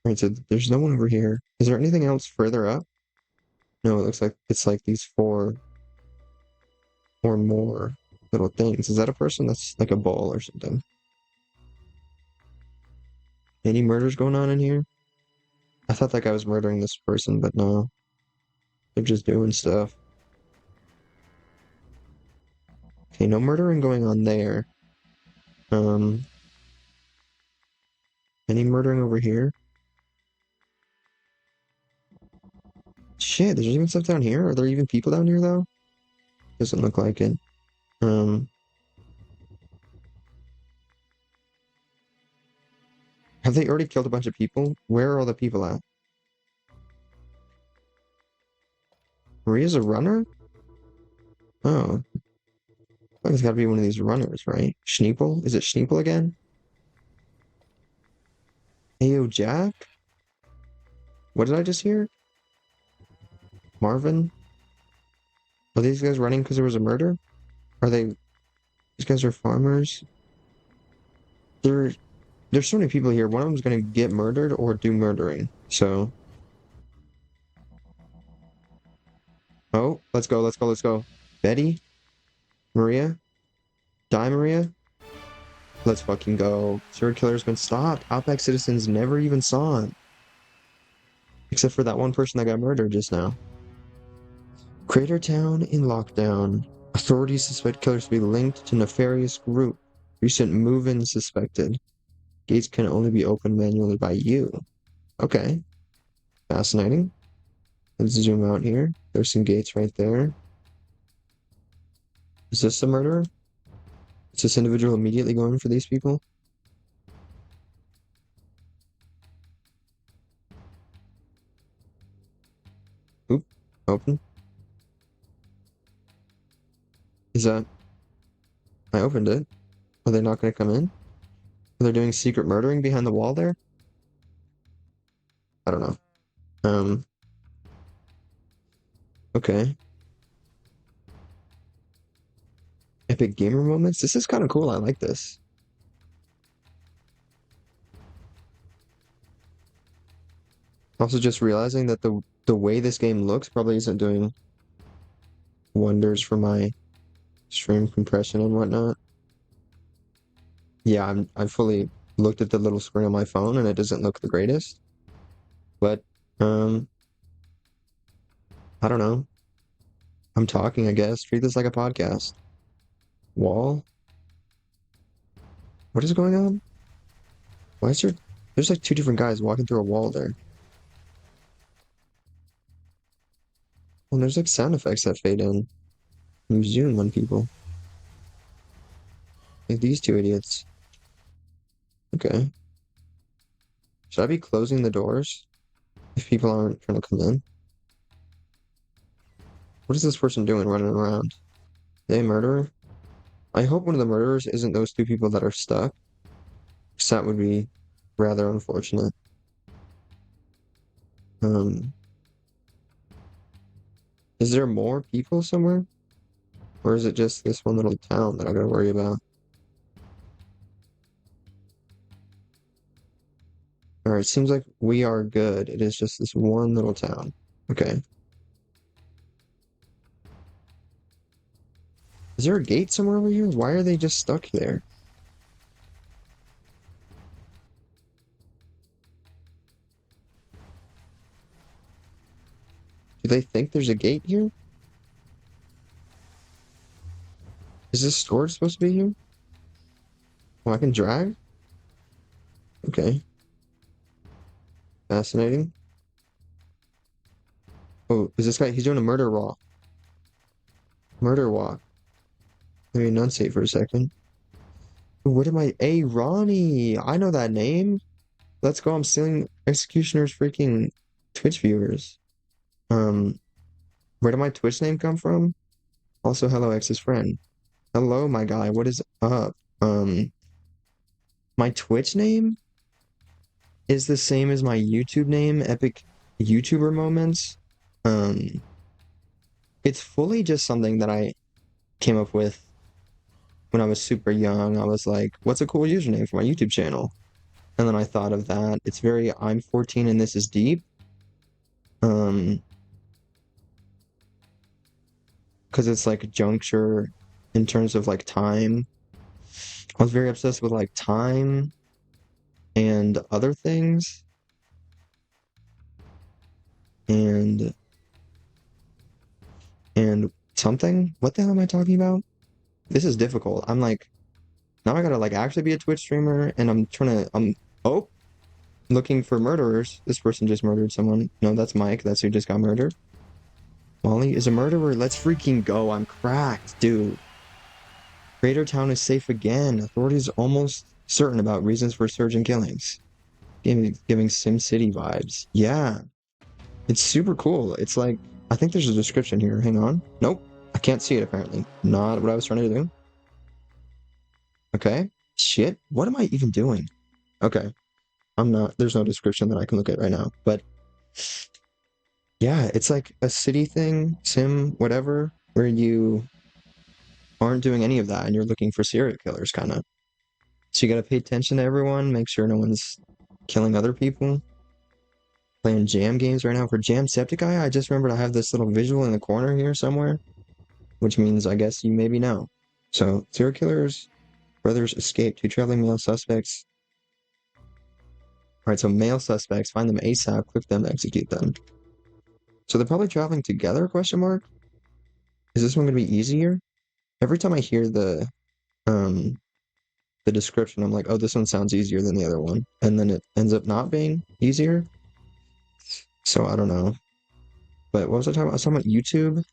Alright, so there's no one over here. Is there anything else further up? No, it looks like it's like these four or more little things. Is that a person? That's like a ball or something. Any murders going on in here? I thought that guy was murdering this person, but no. They're just doing stuff. Okay, no murdering going on there. Um, any murdering over here? Shit, there's even stuff down here? Are there even people down here, though? Doesn't look like it. Um, have they already killed a bunch of people? Where are all the people at? Maria's a runner? Oh, like it's gotta be one of these runners, right? Schneeple? Is it Schneeple again? Ayo, Jack? What did I just hear? Marvin? Are these guys running because there was a murder? Are they... These guys are farmers? There, there's so many people here. One of them's gonna get murdered or do murdering. So... Oh, let's go, let's go, let's go. Betty? Maria? Die, Maria? Let's fucking go. Serial killer's been stopped. Outback citizens never even saw him. Except for that one person that got murdered just now. Crater Town in lockdown. Authorities suspect killers to be linked to nefarious group. Recent move-in suspected. Gates can only be opened manually by you. Okay. Fascinating. Let's zoom out here. There's some gates right there. Is this the murderer? Is this individual immediately going for these people? Oop. Open. Is that... I opened it. Are they not going to come in? Are they doing secret murdering behind the wall there? I don't know. Okay. Epic gamer moments? This is kind of cool. I like this. Also just realizing that the way this game looks probably isn't doing wonders for my stream compression and whatnot. Yeah, I fully looked at the little screen on my phone and it doesn't look the greatest. But um I don't know. I'm talking, I guess. Treat this like a podcast. Wall? What is going on? Why is there's like two different guys walking through a wall there. And there's like sound effects that fade in. You zoom on people. Like these two idiots. Okay. Should I be closing the doors if people aren't trying to come in? What is this person doing running around? They a murderer? I hope one of the murderers isn't those two people that are stuck. Because that would be rather unfortunate. Um, is there more people somewhere? Or is it just this one little town that I gotta worry about? Alright, seems like we are good. It is just this one little town. Okay. Is there a gate somewhere over here? Why are they just stuck there? Do they think there's a gate here? Is this storage supposed to be here? Oh, I can drag? Okay. Fascinating. Oh, is this guy? He's doing a murder walk. Murder walk. Let me enunciate for a second. What am I? Hey, Ronnie. I know that name. Let's go. I'm stealing Executioner's freaking Twitch viewers. Um, where did my Twitch name come from? Also, hello, ex's friend. Hello, my guy. What is up? My Twitch name is the same as my YouTube name, Epic YouTuber Moments. Um, it's fully just something that I came up with when I was super young. I was like, what's a cool username for my YouTube channel? And then I thought of that. It's very, I'm 14 and this is deep. Um, because it's like a juncture in terms of like time. I was very obsessed with like time and other things. And and something. What the hell am I talking about? This is difficult. I'm like, now I gotta like actually be a Twitch streamer, and I'm oh, looking for murderers. This person just murdered someone. No, that's Mike. That's who just got murdered. Molly is a murderer. Let's freaking go. I'm cracked, dude. Crater Town is safe again. Authorities almost certain about reasons for surge and killings. Giving SimCity vibes. Yeah, it's super cool. It's like, I think there's a description here. Hang on. Nope. I can't see it apparently. Not what I was trying to do. Okay. Shit. What am I even doing? Okay. I'm not, there's no description that I can look at right now. But yeah, it's like a city thing, sim, whatever, where you aren't doing any of that and you're looking for serial killers, kind of. So you gotta pay attention to everyone, make sure no one's killing other people. Playing jam games right now for Jamsepticeye. I just remembered I have this little visual in the corner here somewhere, which means I guess you maybe know. So, serial killers, brothers escape, two traveling male suspects. Alright, so male suspects, find them ASAP, click them, execute them. So they're probably traveling together, question mark? Is this one gonna be easier? Every time I hear the description, I'm like, oh, this one sounds easier than the other one. And then it ends up not being easier. So I don't know. But what was I talking about? I was talking about YouTube.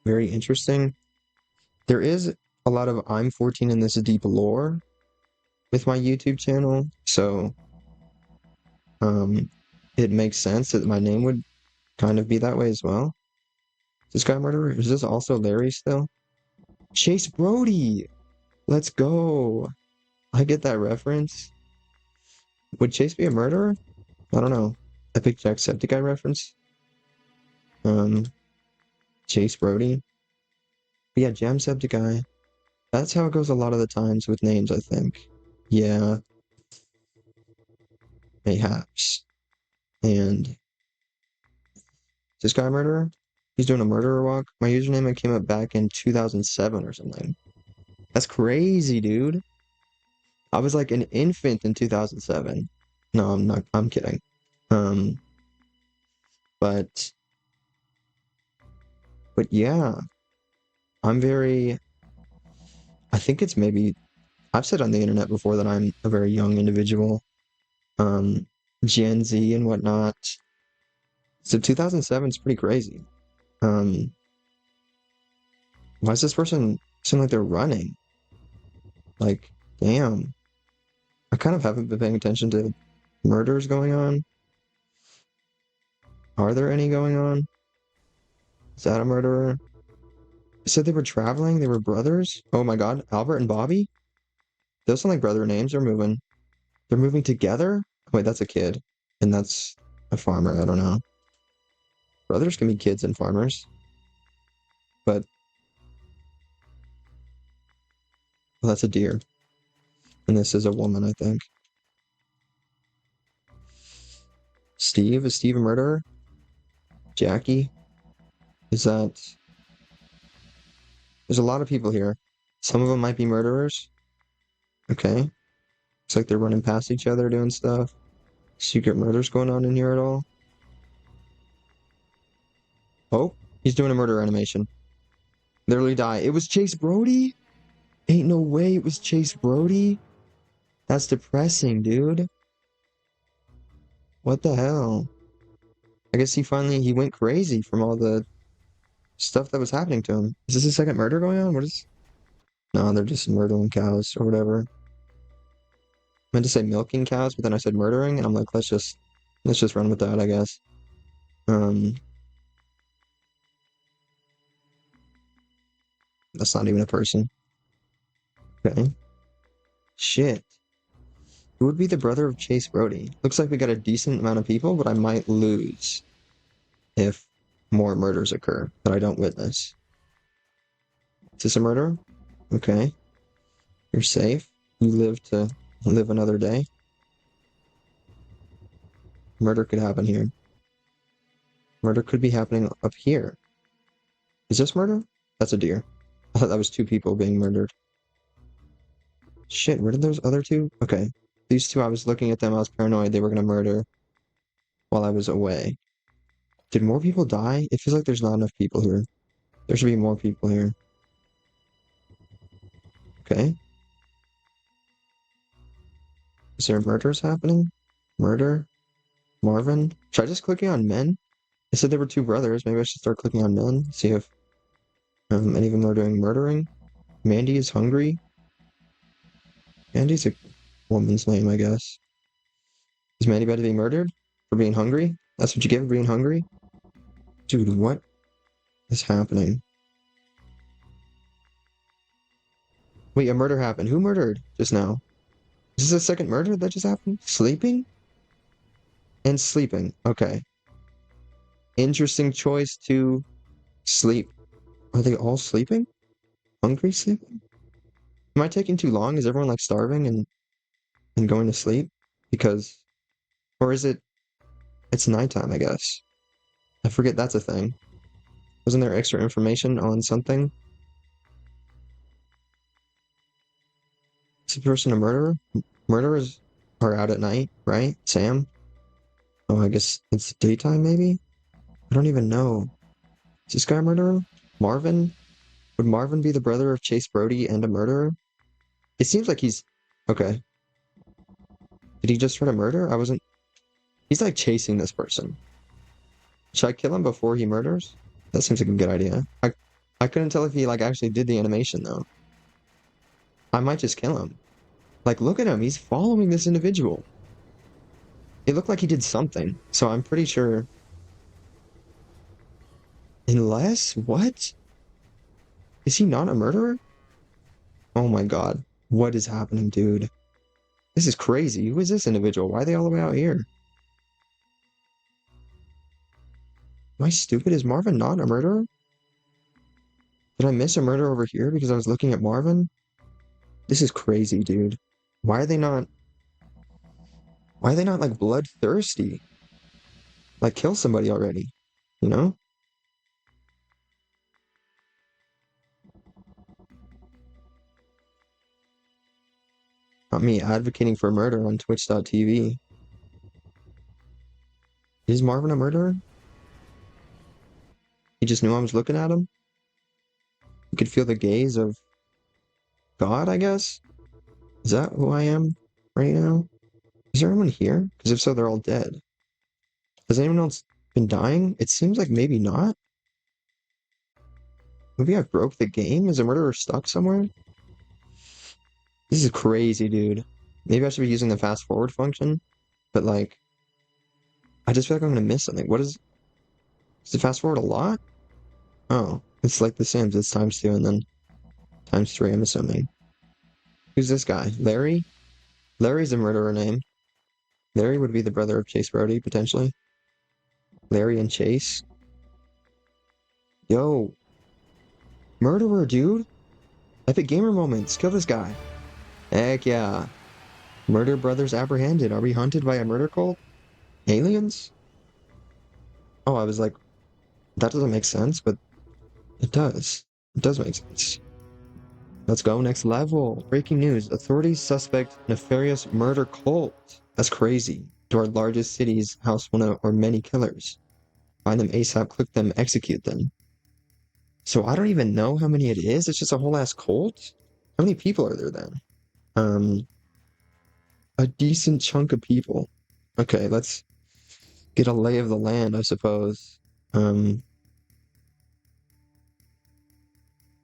Very interesting. There is a lot of I'm 14 and this is deep lore with my YouTube channel. So it makes sense that my name would kind of be that way as well. Is this guy a murderer? Is this also Larry still? Chase Brody! Let's go. I get that reference. Would Chase be a murderer? I don't know. Epic Jacksepticeye reference. Um, Chase Brody. But yeah, Jamsepticeye. That's how it goes a lot of the times with names, I think. Yeah, mayhaps. And this guy a murderer? He's doing a murderer walk. My username came up back in 2007 or something. That's crazy, dude. I was like an infant in 2007. No, I'm not. I'm kidding. Um, but yeah, I'm very. I think it's maybe I've said on the internet before that I'm a very young individual. Um, Gen Z and whatnot. So 2007 is pretty crazy. Um, why does this person seem like they're running? Like, damn. I kind of haven't been paying attention to murders going on. Are there any going on? Is that a murderer? It said they were traveling. They were brothers. Oh my God, Albert and Bobby. Those sound like brother names. They're moving. They're moving together. Wait, that's a kid, and that's a farmer. I don't know. Brothers can be kids and farmers, but well, that's a deer, and this is a woman, I think. Steve, is Steve a murderer? Jackie, is that? There's a lot of people here. Some of them might be murderers. Okay, looks like they're running past each other doing stuff. Secret murders going on in here at all? Oh, he's doing a murder animation. Literally die. It was Chase Brody? Ain't no way it was Chase Brody. That's depressing, dude. What the hell? I guess he went crazy from all the stuff that was happening to him. Is this a second murder going on? What is? No, they're just murdering cows or whatever. I meant to say milking cows, but then I said murdering, and I'm like, let's just run with that, I guess. Um, that's not even a person. Okay. Shit. Who would be the brother of Chase Brody? Looks like we got a decent amount of people, but I might lose if more murders occur that I don't witness. Is this a murder? Okay. You're safe. You live to live another day. Murder could happen here. Murder could be happening up here. Is this murder? That's a deer. I thought that was two people being murdered. Shit, where did those other two? Okay. These two, I was looking at them, I was paranoid they were gonna murder while I was away. Did more people die? It feels like there's not enough people here. There should be more people here. Okay. Is there murders happening? Murder? Marvin? Should I just clicking on men? It said there were two brothers. Maybe I should start clicking on men. See if any of them are doing murdering. Mandy is hungry. Mandy's a woman's name, I guess. Is Mandy about to be murdered for being hungry? That's what you get for being hungry? Dude, what is happening? Wait, a murder happened. Who murdered just now? Is this a second murder that just happened? Sleeping? And sleeping. Okay. Interesting choice to sleep. Are they all sleeping? Hungry sleeping? Am I taking too long? Is everyone like starving and going to sleep? Because, or is it, it's nighttime, I guess. I forget that's a thing. Wasn't there extra information on something? Is the person a murderer? Murderers are out at night, right? Sam? Oh, I guess it's daytime, maybe? I don't even know. Is this guy a murderer? Marvin? Would Marvin be the brother of Chase Brody and a murderer? It seems like he's... Okay. Did he just try to murder? I wasn't... He's like chasing this person. Should I kill him before he murders? That seems like a good idea. I couldn't tell if he like actually did the animation though. I might just kill him. Like, look at him. He's following this individual. It looked like he did something, so I'm pretty sure... Unless, what? Is he not a murderer? Oh my God. What is happening, dude? This is crazy. Who is this individual? Why are they all the way out here? Am I stupid? Is Marvin not a murderer? Did I miss a murder over here because I was looking at Marvin? This is crazy, dude. Why are they not, why are they not like bloodthirsty? Like kill somebody already, you know? Not me advocating for murder on twitch.tv. Is Marvin a murderer? He just knew I was looking at him? He could feel the gaze of God, I guess? Is that who I am right now? Is there anyone here? Because if so, they're all dead. Has anyone else been dying? It seems like maybe not. Maybe I broke the game? Is a murderer stuck somewhere? This is crazy, dude. Maybe I should be using the fast forward function, but like, I just feel like I'm gonna miss something. What is it fast forward a lot? Oh, it's like The Sims. It's times two and then times three, I'm assuming. Who's this guy? Larry? Larry's a murderer name. Larry would be the brother of Chase Brody, potentially. Larry and Chase. Yo, murderer, dude. Epic gamer moments. Kill this guy. Heck yeah. Murder brothers apprehended. Are we hunted by a murder cult? Aliens? Oh, I was like, that doesn't make sense, but it does. It does make sense. Let's go next level. Breaking news. Authorities suspect nefarious murder cult. That's crazy. To our largest cities house one or many killers. Find them ASAP, click them, execute them. So I don't even know how many it is. It's just a whole ass cult? How many people are there then? Um, a decent chunk of people. Okay, let's get a lay of the land, I suppose.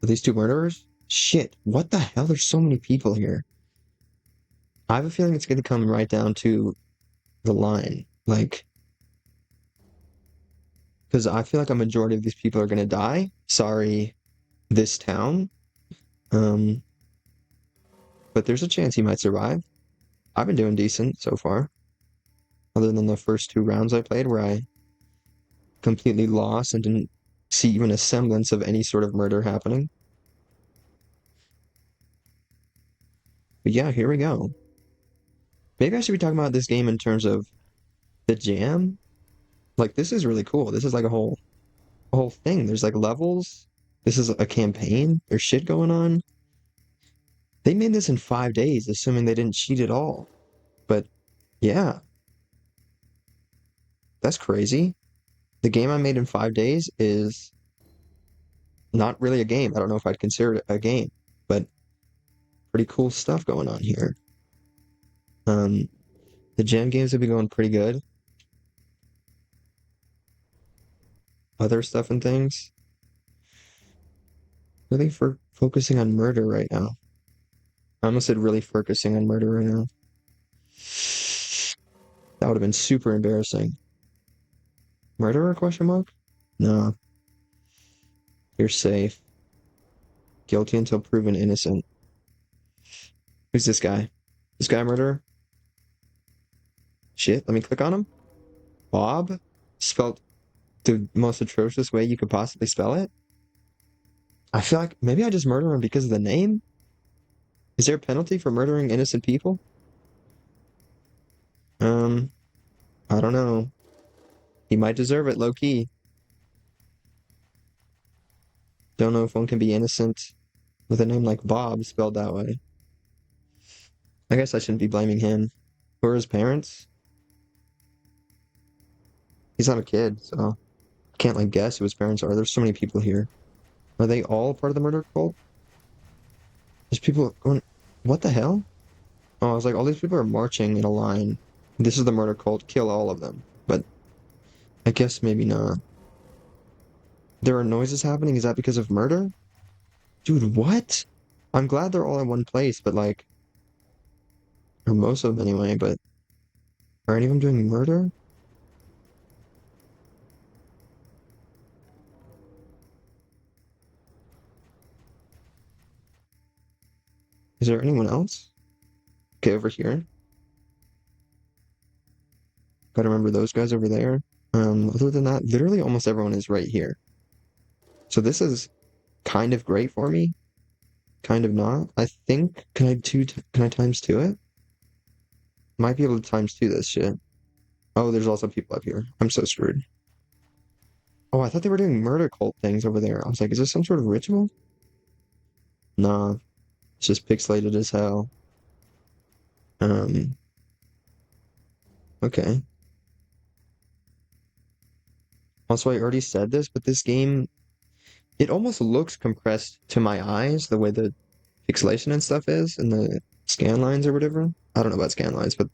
Are these two murderers? Shit, what the hell? There's so many people here. I have a feeling it's going to come right down to the line. Like, because I feel like a majority of these people are going to die. Sorry, this town. Um, but there's a chance he might survive. I've been doing decent so far, other than the first two rounds I played where I completely lost and didn't see even a semblance of any sort of murder happening. But yeah, here we go. Maybe I should be talking about this game in terms of the jam. Like, this is really cool. This is like a whole thing. There's like levels. This is a campaign. There's shit going on. They made this in 5 days, assuming they didn't cheat at all. But yeah, that's crazy. The game I made in 5 days is not really a game. I don't know if I'd consider it a game, but pretty cool stuff going on here. Um, the jam games have been going pretty good. Other stuff and things. Really for focusing on murder right now. I almost said really focusing on murder right now. That would have been super embarrassing. Murderer question mark? No. You're safe. Guilty until proven innocent. Who's this guy? This guy a murderer? Shit, let me click on him. Bob? Spelled the most atrocious way you could possibly spell it? I feel like maybe I just murder him because of the name? Is there a penalty for murdering innocent people? Um, I don't know. He might deserve it, low key. Don't know if one can be innocent with a name like Bob spelled that way. I guess I shouldn't be blaming him. Who are his parents? He's not a kid, so I can't like guess who his parents are. There's so many people here. Are they all part of the murder cult? There's people going, what the hell? Oh, I was like, all these people are marching in a line. This is the murder cult. Kill all of them. But I guess maybe not. There are noises happening. Is that because of murder? Dude, what? I'm glad they're all in one place, but like, or most of them anyway, but are any of them doing murder? Is there anyone else? Okay, over here. Gotta remember those guys over there. Other than that, literally almost everyone is right here. So this is kind of great for me, kind of not. I think, can I times two it? Might be able to times two this shit. Oh, there's also people up here. I'm so screwed. Oh, I thought they were doing murder cult things over there. I was like, is this some sort of ritual? Nah, it's just pixelated as hell. Um, okay. Also, I already said this, but this game, it almost looks compressed to my eyes, the way the pixelation and stuff is, and the scan lines or whatever. I don't know about scan lines, but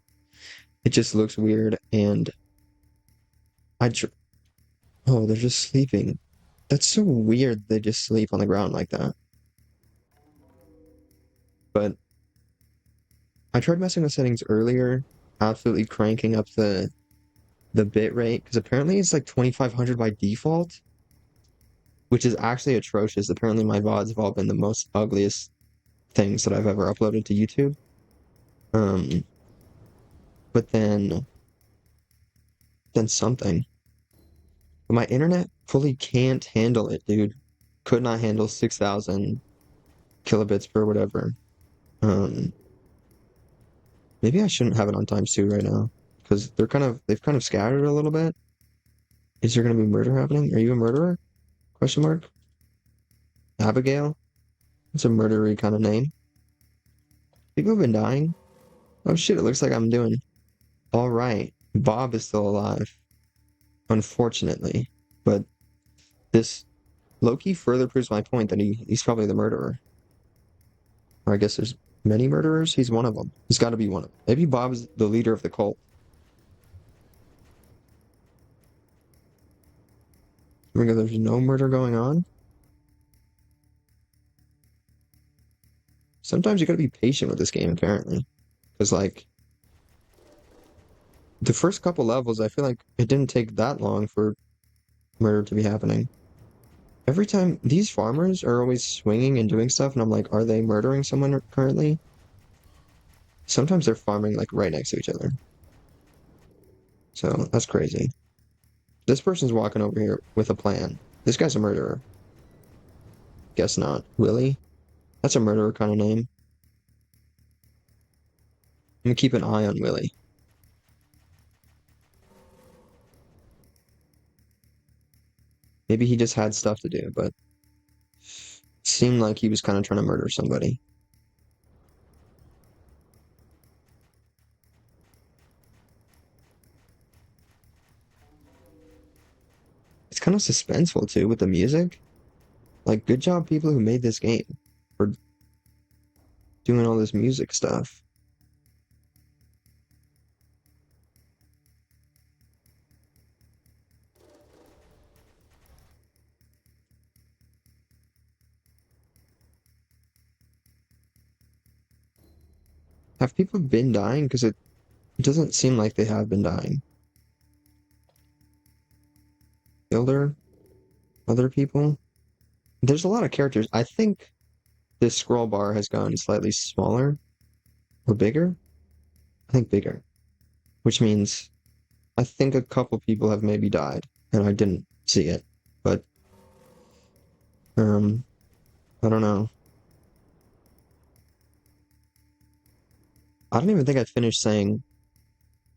it just looks weird. And I, tr oh, they're just sleeping. That's so weird. They just sleep on the ground like that. But I tried messing with settings earlier, absolutely cranking up the bit rate because apparently it's like 2500 by default, which is actually atrocious. Apparently my VODs have all been the most ugliest things that I've ever uploaded to YouTube. Um, but then something. But my internet fully can't handle it, dude. Could not handle 6,000 kilobits per whatever. Um, maybe I shouldn't have it on times two right now because they've kind of scattered a little bit. Is there going to be murder happening? Are you a murderer? Question mark. Abigail? It's a murdery kind of name. People have been dying. Oh shit, it looks like I'm doing all right. Bob is still alive, unfortunately. But this Loki further proves my point that he's probably the murderer. Or I guess there's many murderers. He's one of them. He's got to be one of them. Maybe Bob's the leader of the cult. There's no murder going on. Sometimes you got to be patient with this game, apparently. Because, like, the first couple levels, I feel like it didn't take that long for murder to be happening. Every time, these farmers are always swinging and doing stuff, and I'm like, are they murdering someone currently? Sometimes they're farming, like, right next to each other. So, that's crazy. This person's walking over here with a plan. This guy's a murderer. Guess not. Willie? That's a murderer kind of name. I'm gonna keep an eye on Willie. Maybe he just had stuff to do, but it seemed like he was kind of trying to murder somebody. It's kind of suspenseful too with the music. Like, good job, people who made this game for doing all this music stuff. Have people been dying? Because it doesn't seem like they have been dying. Builder, other people. There's a lot of characters. I think this scroll bar has gone slightly smaller or bigger. I think bigger, which means I think a couple people have maybe died and I didn't see it. But um, I don't know. I don't even think I finished saying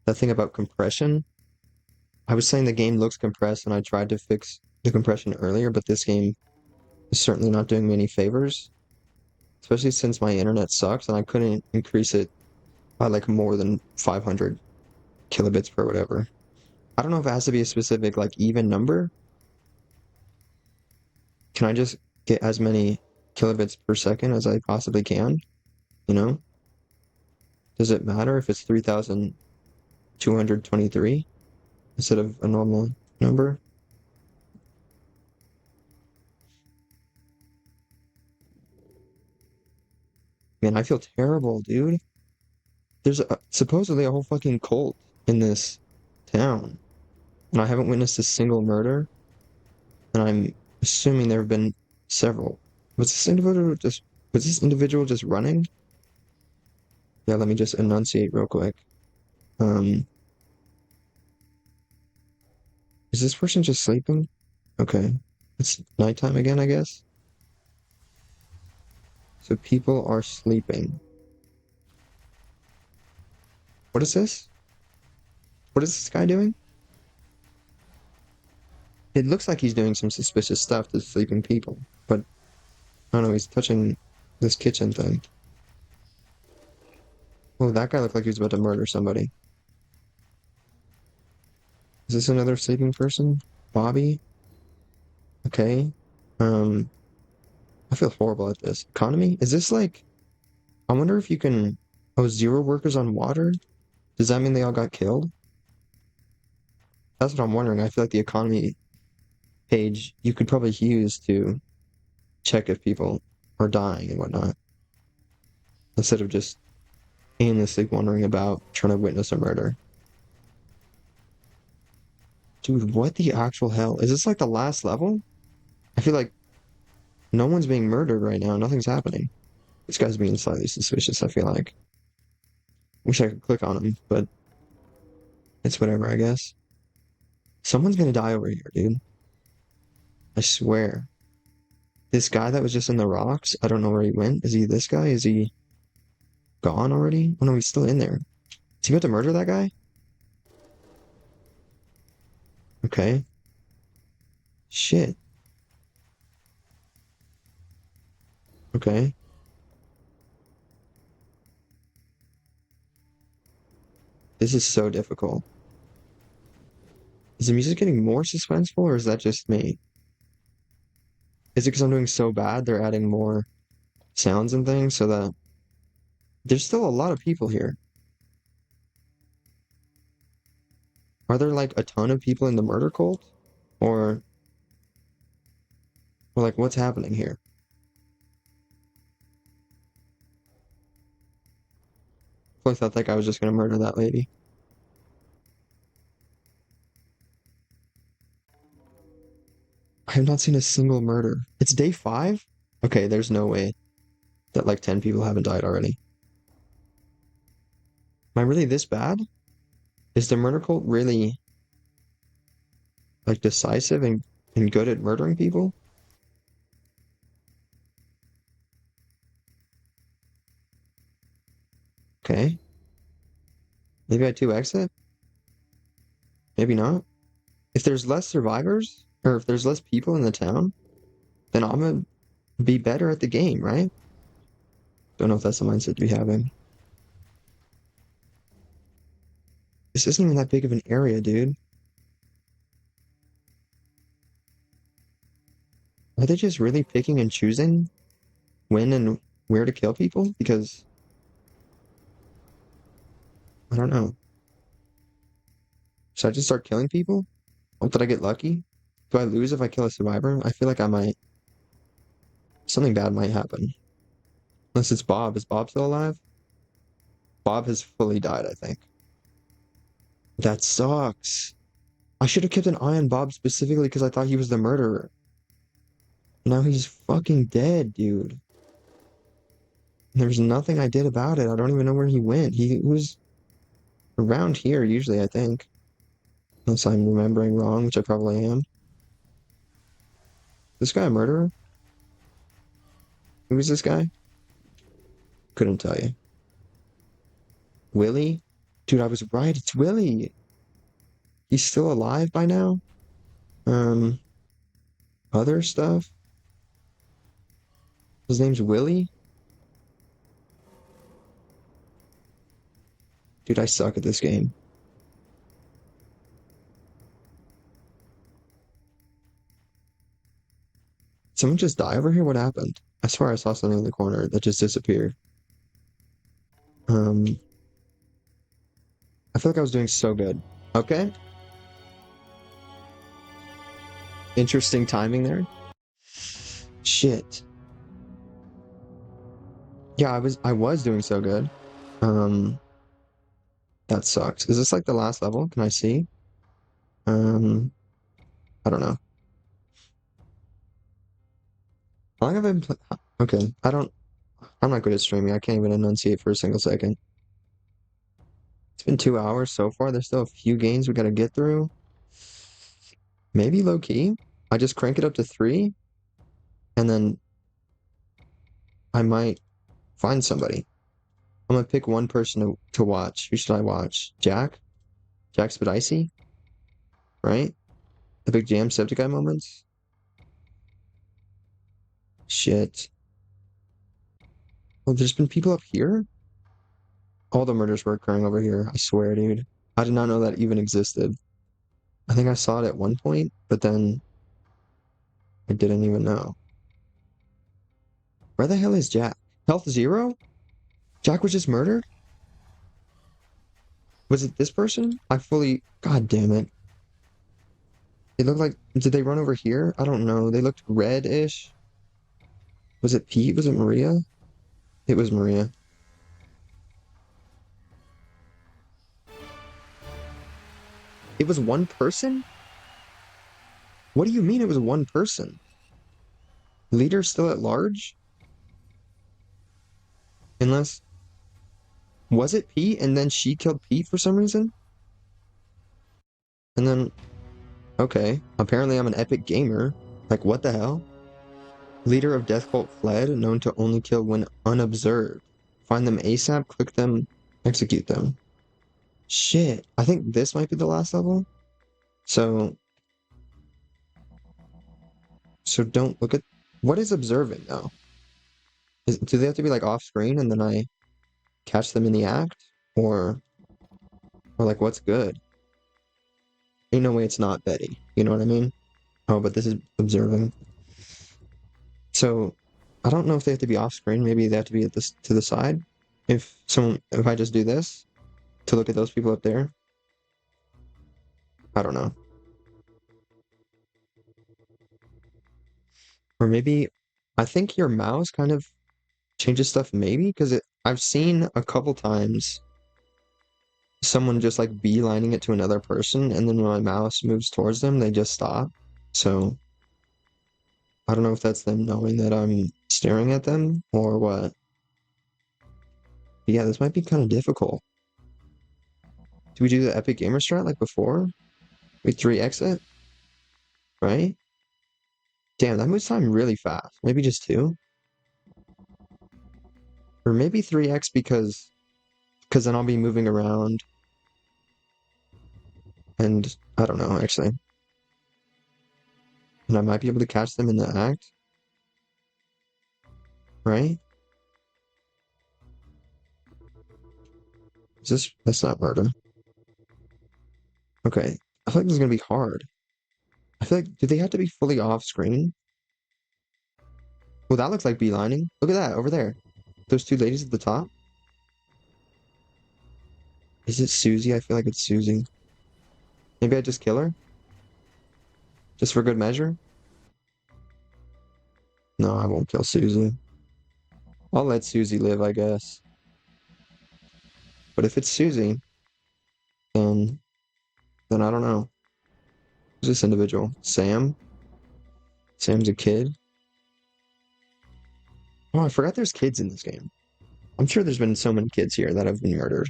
that thing about compression. I was saying the game looks compressed and I tried to fix the compression earlier, but this game is certainly not doing me any favors, especially since my internet sucks and I couldn't increase it by like more than 500 kilobits per whatever. I don't know if it has to be a specific like even number. Can I just get as many kilobits per second as I possibly can? You know? Does it matter if it's 3,223 instead of a normal number? Man, I feel terrible, dude. There's supposedly a whole fucking cult in this town, and I haven't witnessed a single murder, and I'm assuming there have been several. Was this individual just running? Yeah, let me just enunciate real quick. Um, is this person just sleeping? Okay. It's nighttime again, I guess. So people are sleeping. What is this? What is this guy doing? It looks like he's doing some suspicious stuff to sleeping people, but I don't know, he's touching this kitchen thing. Oh, that guy looked like he was about to murder somebody. Is this another sleeping person? Bobby? Okay. Um, I feel horrible at this. Economy? Is this like, I wonder if you can, oh, zero workers on water? Does that mean they all got killed? That's what I'm wondering. I feel like the economy page you could probably use to check if people are dying and whatnot, instead of just aimlessly wandering about trying to witness a murder. Dude, what the actual hell? Is this like the last level? I feel like no one's being murdered right now. Nothing's happening. This guy's being slightly suspicious, I feel like. Wish I could click on him, but it's whatever, I guess. Someone's gonna die over here, dude. I swear. This guy that was just in the rocks, I don't know where he went. Is he this guy? Is he gone already? Oh no, he's still in there. Is he about to murder that guy? Okay. Shit. Okay. This is so difficult. Is the music getting more suspenseful or is that just me? Is it because I'm doing so bad they're adding more sounds and things so that there's still a lot of people here. Are there like a ton of people in the murder cult? Or, or like what's happening here? I thought that guy was just gonna murder that lady. I have not seen a single murder. It's day 5? Okay, there's no way that like 10 people haven't died already. Am I really this bad? Is the murder cult really like decisive and good at murdering people? Okay. Maybe I 2x it? Maybe not. If there's less survivors, or if there's less people in the town, then I'm gonna be better at the game, right? Don't know if that's the mindset to be having. This isn't even that big of an area, dude. Are they just really picking and choosing when and where to kill people? Because I don't know. Should I just start killing people? Hope that I get lucky? Do I lose if I kill a survivor? I feel like I might. Something bad might happen. Unless it's Bob. Is Bob still alive? Bob has fully died, I think. That sucks. I should have kept an eye on Bob specifically because I thought he was the murderer. Now he's fucking dead, dude. There's nothing I did about it. I don't even know where he went. He was around here usually, I think. Unless I'm remembering wrong, which I probably am. This guy a murderer? Who is this guy? Couldn't tell you. Willie? Dude, I was right. It's Willie. He's still alive by now? Um, other stuff? His name's Willie? Dude, I suck at this game. Someone just die over here? What happened? I swear I saw something in the corner that just disappeared. Um, I feel like I was doing so good. Okay. Interesting timing there. Shit. Yeah, I was doing so good. Um, that sucks. Is this like the last level? Can I see? Um, I don't know. How long have I been Okay, I'm not good at streaming. I can't even enunciate for a single second. It's been 2 hours so far. There's still a few games we gotta get through. Maybe low key. I just crank it up to 3, and then I might find somebody. I'm gonna pick one person to watch. Who should I watch? Jack? Jamsepticeye? Right? The big Jamsepticeye moments? Shit. Oh, there's been people up here? All the murders were occurring over here. I swear, dude. I did not know that even existed. I think I saw it at one point, but then I didn't even know. Where the hell is Jack? Health 0? Jack was just murdered? Was it this person? I fully... God damn it. It looked like... Did they run over here? I don't know. They looked red-ish. Was it Pete? Was it Maria? It was Maria. It was one person? What do you mean it was one person? Leader still at large? Unless... Was it Pete and then she killed Pete for some reason? And then... Okay. Apparently I'm an epic gamer. Like, what the hell? Leader of Death Cult fled, known to only kill when unobserved. Find them ASAP, click them, execute them. Shit. I think this might be the last level. So... So don't look at... What is observing, though? Do they have to be, like, off-screen and then I catch them in the act? Or like, what's good? Ain't no way it's not Betty. You know what I mean? Oh, but this is observing. So, I don't know if they have to be off-screen. Maybe they have to be at this to the side. If I just do this to look at those people up there, I don't know. Or maybe, I think your mouse kind of changes stuff maybe, because I've seen a couple times someone just like beelining it to another person, and then when my mouse moves towards them, they just stop. So I don't know if that's them knowing that I'm staring at them or what. But yeah, this might be kind of difficult. Do we do the epic gamer strat like before? We 3x it, right? Damn, that moves time really fast. Maybe just 2? Or maybe 3x because then I'll be moving around. And I don't know, actually. And I might be able to catch them in the act. Right? That's not murder. Okay. I feel like this is gonna be hard. I feel like, do they have to be fully off screen? Well, that looks like beelining. Look at that over there. Those two ladies at the top. Is it Susie? I feel like it's Susie. Maybe I just kill her? Just for good measure? No, I won't kill Susie. I'll let Susie live, I guess. But if it's Susie, then I don't know. Who's this individual? Sam? Sam's a kid? Oh, I forgot there's kids in this game. I'm sure there's been so many kids here that have been murdered.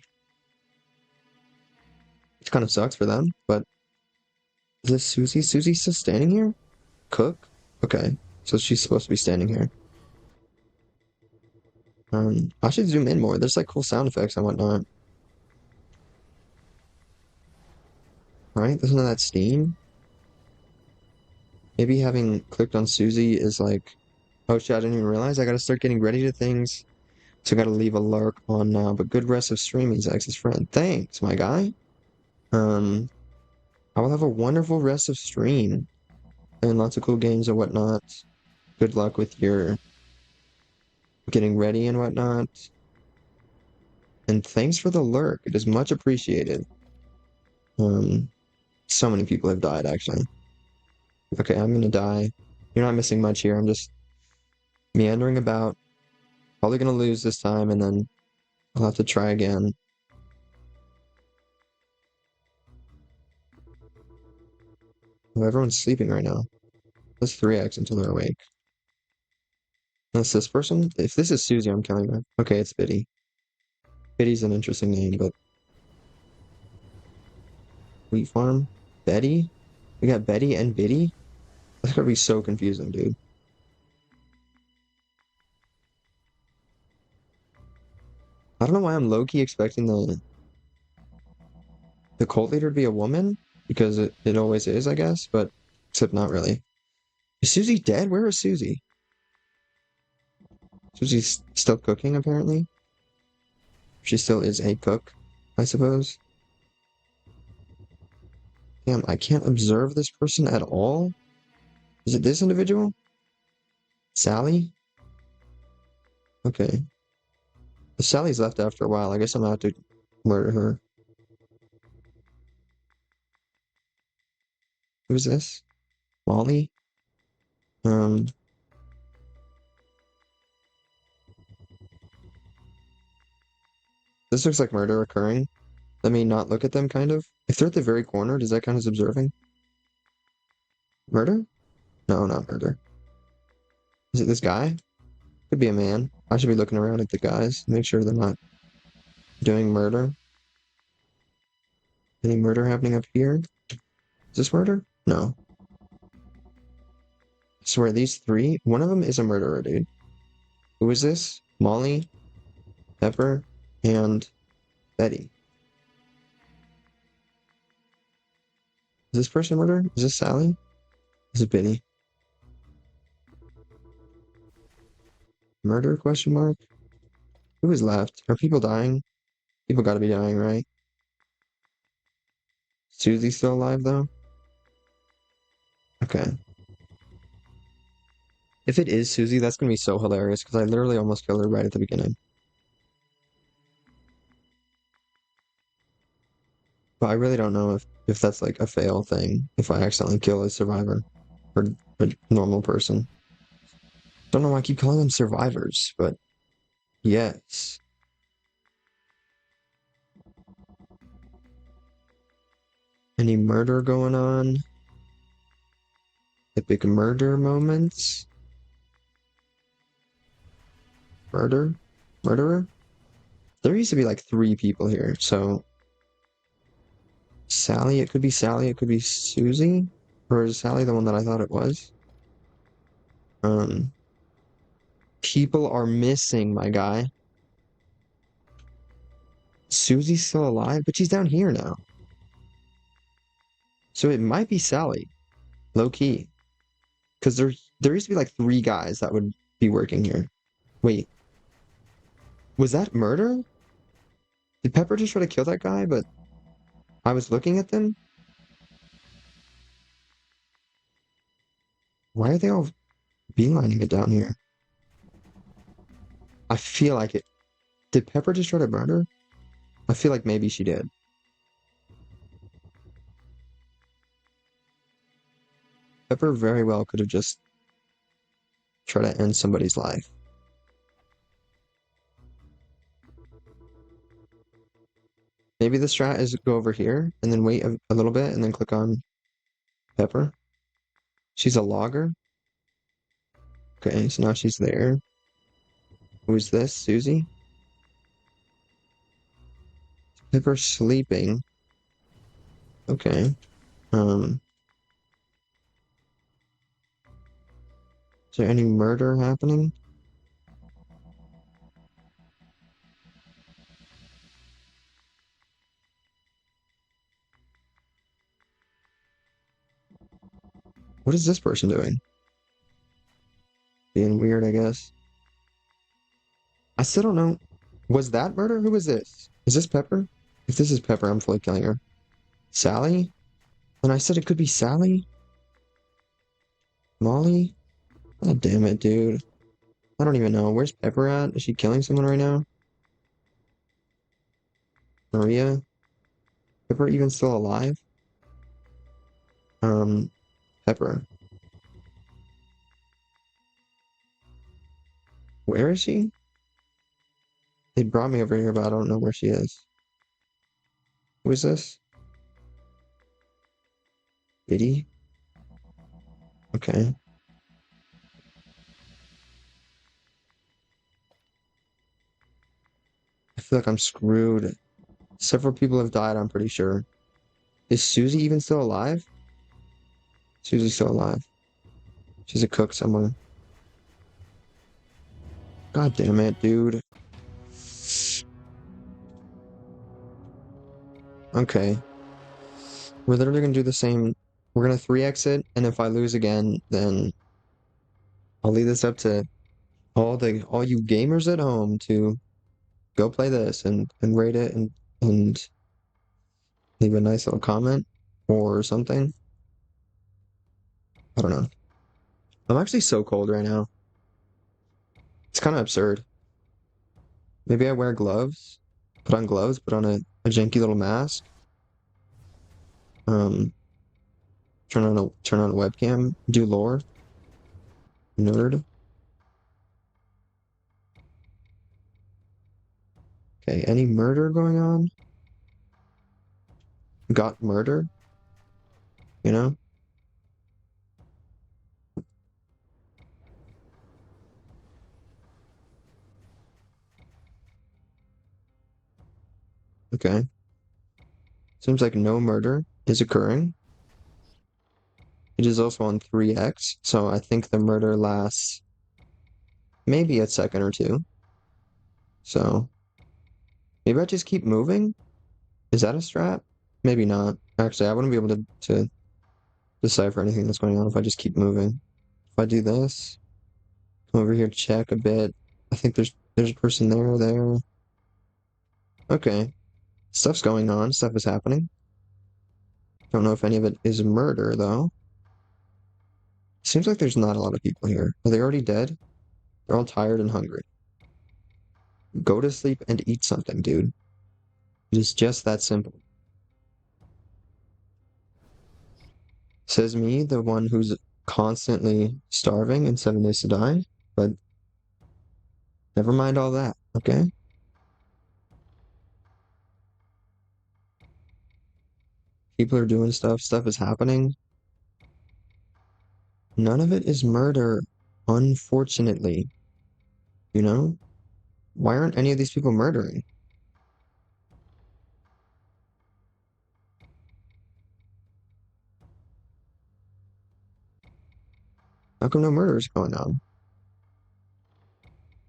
It kind of sucks for them, but is this Susie? Susie's still standing here? Cook? Okay, so she's supposed to be standing here. I should zoom in more. There's like cool sound effects and whatnot. Right? Listen to that steam. Maybe having clicked on Susie is like, oh shit, I didn't even realize I gotta start getting ready to things. So I gotta leave a lurk on now. But good rest of streaming, Zach's friend. Thanks, my guy. Um, I will have a wonderful rest of stream and lots of cool games and whatnot. Good luck with your getting ready and whatnot. And thanks for the lurk. It is much appreciated. Um, so many people have died, actually. Okay, I'm gonna die. You're not missing much here. I'm just meandering about. Probably gonna lose this time, and then I'll have to try again. Oh, everyone's sleeping right now. Let's 3x until they're awake. That's this person? If this is Susie, I'm killing her. Okay, it's Biddy. Biddy's an interesting name, but Wheat farm. Betty? We got Betty and Biddy? That's gonna be so confusing, dude. I don't know why I'm low-key expecting the cult leader to be a woman, because it always is, I guess, but except not really. Is Susie dead? Where is Susie? Susie's still cooking, apparently. She still is a cook, I suppose. Damn, I can't observe this person at all? Is it this individual? Sally? Okay. Sally's left after a while. I guess I'm gonna have to murder her. Who is this? Molly? Um, this looks like murder occurring. Let me not look at them, kind of. If they're at the very corner, does that count as observing? Murder? No, not murder. Is it this guy? Could be a man. I should be looking around at the guys, make sure they're not doing murder. Any murder happening up here? Is this murder? No. I swear, these three, one of them is a murderer, dude. Who is this? Molly, Pepper, and Betty. Is this person murder? Is this Sally? Is it Biddy? Murder, question mark? Who is left? Are people dying? People gotta be dying, right? Susie's still alive, though? Okay. If it is Susie, that's gonna be so hilarious, because I literally almost killed her right at the beginning. But I really don't know if that's like a fail thing, if I accidentally kill a survivor or a normal person. Don't know why I keep calling them survivors, but yes. Any murder going on? Epic murder moments? Murder? Murderer? There used to be like three people here, so Sally, it could be Sally, it could be Susie, or is Sally the one that I thought it was? Um, People are missing, my guy. Susie's still alive, but she's down here now. So it might be Sally, low key, because there used to be like three guys that would be working here. Wait, was that murder? Did Pepper just try to kill that guy, but I was looking at them? Why are they all beelining it down here? I feel like it. Did Pepper just try to murder? I feel like maybe she did. Pepper very well could have just tried to end somebody's life. Maybe the strat is go over here and then wait a little bit and then click on Pepper. She's a logger. Okay, so now she's there. Who's this? Susie? Pepper sleeping. Okay. Um, is there any murder happening? What is this person doing? Being weird, I guess. I still don't know. Was that murder? Who was this? Is this Pepper? If this is Pepper, I'm fully killing her. Sally? And I said it could be Sally? Molly? Oh, damn it, dude. I don't even know. Where's Pepper at? Is she killing someone right now? Maria? Pepper even still alive? Um, Pepper. Where is she? They brought me over here, but I don't know where she is. Who is this? Diddy? Okay. I feel like I'm screwed. Several people have died, I'm pretty sure. Is Susie even still alive? Susie's still alive. She's a cook somewhere. God damn it, dude. Okay. We're literally gonna do the same. We're gonna 3x it, and if I lose again, then I'll leave this up to all you gamers at home to go play this and rate it and leave a nice little comment or something. I don't know. I'm actually so cold right now. It's kind of absurd. Maybe I wear gloves, put on a janky little mask. Um, turn on a webcam, do lore, nerd. Okay, any murder going on? Got murder, you know? Okay. Seems like no murder is occurring. It is also on 3x, so I think the murder lasts maybe a second or two. So maybe I just keep moving? Is that a strat? Maybe not. Actually, I wouldn't be able to decipher anything that's going on if I just keep moving. If I do this, come over here, check a bit. I think there's a person there. Okay. Stuff's going on, stuff is happening. Don't know if any of it is murder though. Seems like there's not a lot of people here. Are they already dead? They're all tired and hungry. Go to sleep and eat something, dude. It is just that simple. Says me, the one who's constantly starving in 7 days to die, but never mind all that, okay? People are doing stuff, stuff is happening. None of it is murder, unfortunately. You know? Why aren't any of these people murdering? How come no murder is going on?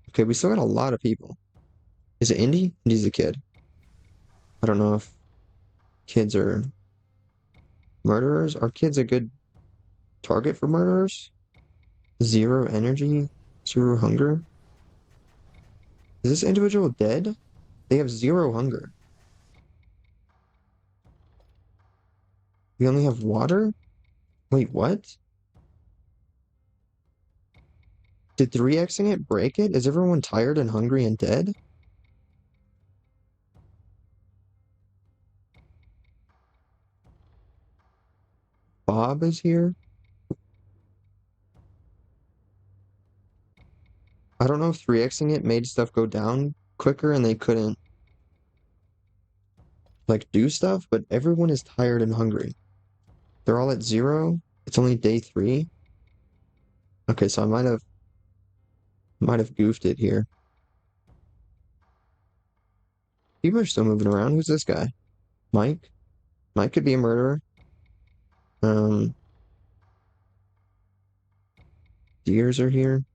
Okay, we still got a lot of people. Is it Indy? Indy's a kid. I don't know if kids are murderers. Are kids a good target for murderers? Zero energy, zero hunger. Is this individual dead? They have zero hunger. We only have water? Wait, what? Did 3xing it break it? Is everyone tired and hungry and dead? Bob is here? I don't know if 3xing it made stuff go down quicker and they couldn't, like, do stuff, but everyone is tired and hungry. They're all at zero. It's only day 3. Okay, so I might have goofed it here. People are still moving around. Who's this guy? Mike? Mike could be a murderer. Um, Deers are here.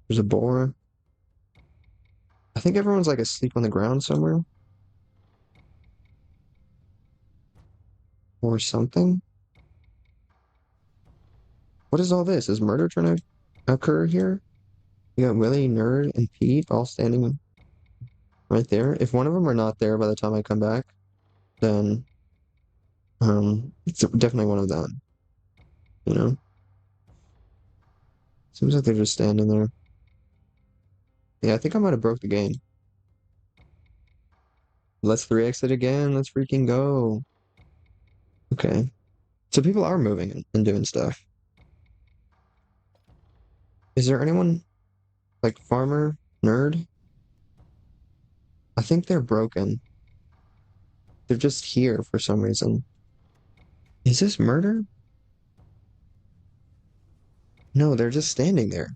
There's a boar. I think everyone's like asleep on the ground somewhere or something. What is all this? Is murder trying to occur here? You got Willie, Nerd, and Pete all standing right there. If one of them are not there by the time I come back, then it's definitely one of them, you know? Seems like they're just standing there. Yeah, I think I might have broke the game. Let's 3x it again. Let's freaking go. Okay. So people are moving and doing stuff. Is there anyone like Farmer, Nerd? I think they're broken. They're just here for some reason. Is this murder? No, they're just standing there.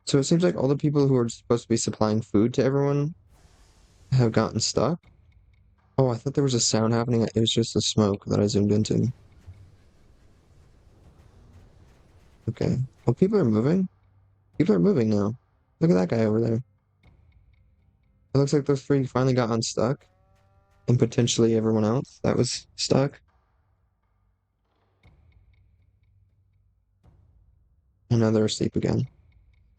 So it seems like all the people who are supposed to be supplying food to everyone have gotten stuck. Oh, I thought there was a sound happening. It was just the smoke that I zoomed into. Okay. Well, people are moving. People are moving now. Look at that guy over there. It looks like those three finally got unstuck, and potentially everyone else that was stuck. And now they're asleep again.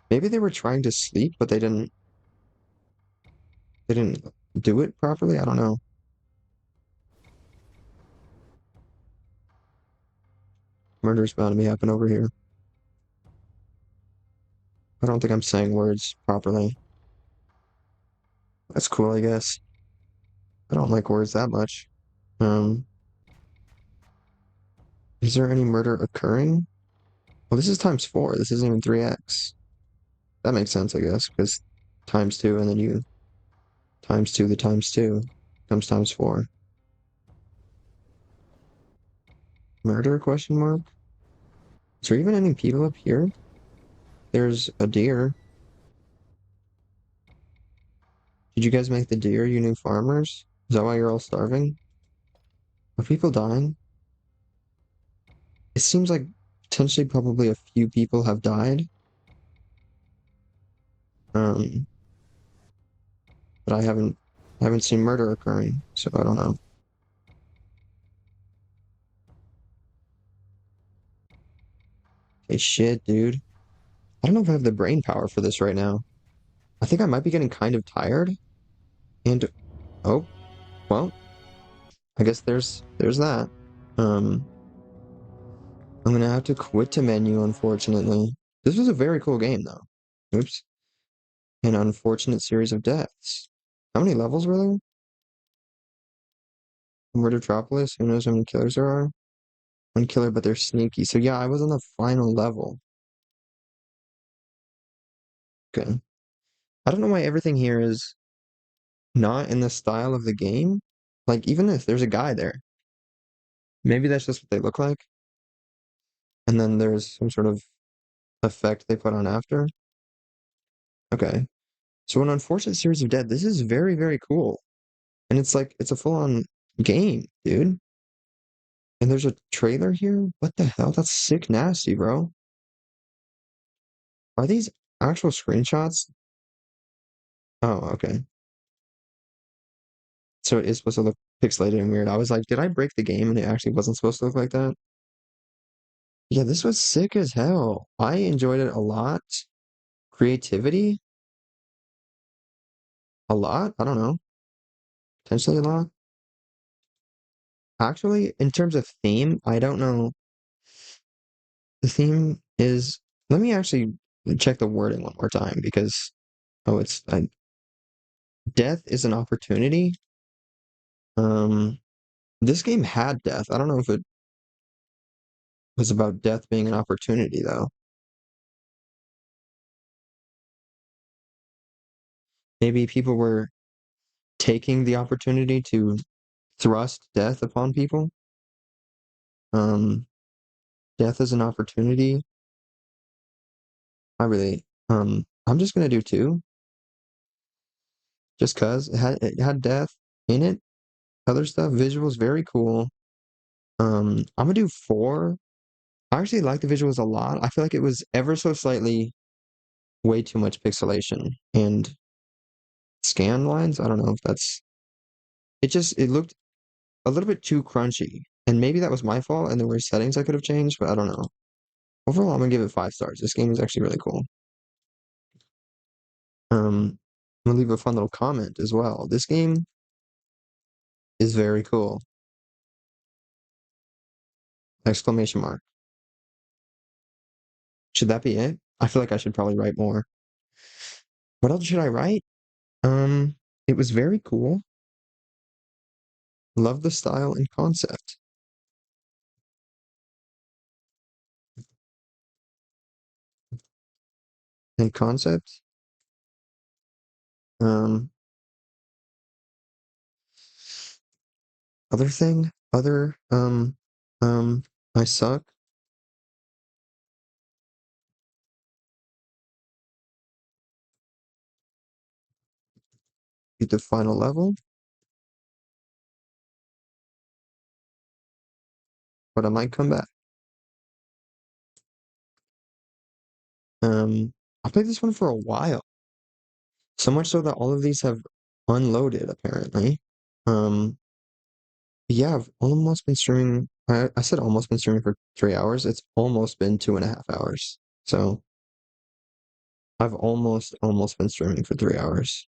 Maybe they were trying to sleep, but they didn't do it properly. I don't know. Murder's bound to be happening over here. I don't think I'm saying words properly. That's cool, I guess. I don't like words that much. Um, is there any murder occurring? Well, this is times four. This isn't even 3x. That makes sense, I guess, because times two, and then you times two the times two comes times four. Murder, question mark? Is there even any people up here? There's a deer. Did you guys make the deer, you new farmers? Is that why you're all starving? Are people dying? It seems like potentially probably a few people have died. Um, but I haven't seen murder occurring, so I don't know. Hey, shit, dude. I don't know if I have the brain power for this right now. I think I might be getting kind of tired. And oh, well, I guess there's that. Um, I'm gonna have to quit to menu, unfortunately. This was a very cool game, though. Oops. An unfortunate series of deaths. How many levels were there? Murdertropolis. Who knows how many killers there are? One killer, but they're sneaky. So yeah, I was on the final level. Okay. I don't know why everything here is not in the style of the game. Like, even if there's a guy there, maybe that's just what they look like. And then there's some sort of effect they put on after. Okay. So an unfortunate series of dead. This is very, very cool. And it's like it's a full-on game, dude. And there's a trailer here? What the hell? That's sick nasty, bro. Are these actual screenshots? Oh, okay. So it is supposed to look pixelated and weird. I was like, did I break the game and it actually wasn't supposed to look like that? Yeah, this was sick as hell. I enjoyed it a lot. Creativity, a lot. I don't know. Potentially a lot. Actually, in terms of theme, I don't know. The theme is, let me actually check the wording one more time because, oh, death is an opportunity. Um, this game had death. I don't know if it was about death being an opportunity though. Maybe people were taking the opportunity to thrust death upon people. Um, death is an opportunity. I'm just gonna do two, just cause it had death in it. Other stuff, visuals, very cool. I'm gonna do four. I actually like the visuals a lot. I feel like it was ever so slightly way too much pixelation and scan lines. I don't know if that's it looked a little bit too crunchy. And maybe that was my fault and there were settings I could have changed, but I don't know. Overall, I'm gonna give it 5 stars. This game is actually really cool. I'm gonna leave a fun little comment as well. This game is very cool. Exclamation mark. Should that be it? I feel like I should probably write more. What else should I write? Um, it was very cool. Love the style and concept. And concept. Um, other thing, um, I suck. Beat the final level. but I might come back. I'll play this one for a while. So much so that all of these have unloaded, apparently. Um, yeah, I've almost been streaming. I said almost been streaming for 3 hours. It's almost been 2.5 hours. So I've almost been streaming for 3 hours.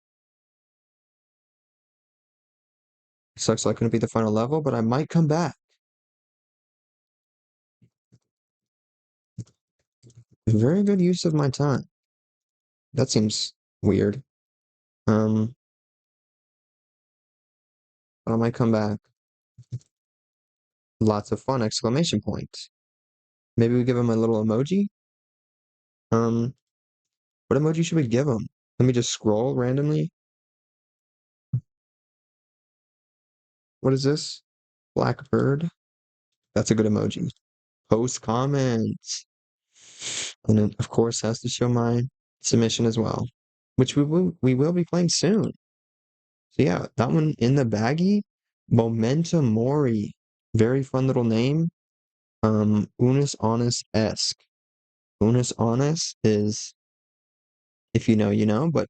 Sucks like couldn't be the final level, but I might come back. Very good use of my time. That seems weird. Um, but I might come back. Lots of fun! Exclamation point. Maybe we give him a little emoji. Um, what emoji should we give him? Let me just scroll randomly. What is this? Blackbird. That's a good emoji. Post comments. And it, of course, has to show my submission as well, which we will be playing soon. So yeah, that one in the baggie. Momentum Mori. Very fun little name. Unus Honest-esque. Unus Honest is, if you know, you know, but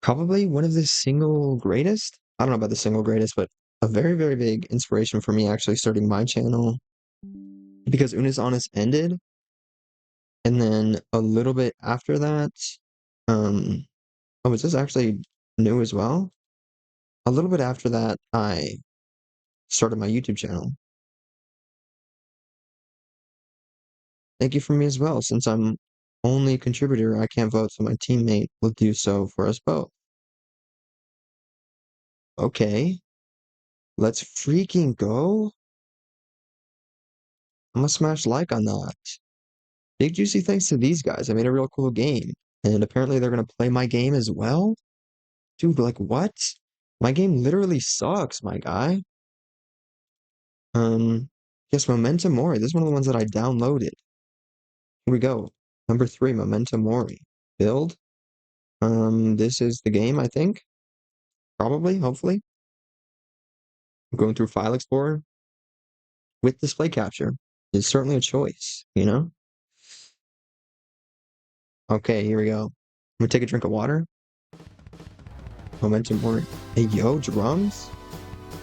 probably one of the single greatest. I don't know about the single greatest, but a very, very big inspiration for me actually starting my channel because Unus Honest ended. And then a little bit after that, um, oh, is this actually new as well? A little bit after that, I started my YouTube channel. Thank you for me as well. Since I'm only a contributor, I can't vote, so my teammate will do so for us both. Okay, let's freaking go. I'm gonna smash like on that. Big juicy thanks to these guys. I made a real cool game. And apparently they're gonna play my game as well? Dude, like what? My game literally sucks, my guy. Yes, Momentum Mori. This is one of the ones that I downloaded. Here we go. Number 3, Momentum Mori. Build. This is the game, I think. Probably, hopefully. I'm going through File Explorer with display capture is certainly a choice, you know? Okay, here we go. I'm gonna take a drink of water. Momentum Mori. Hey, yo, drums?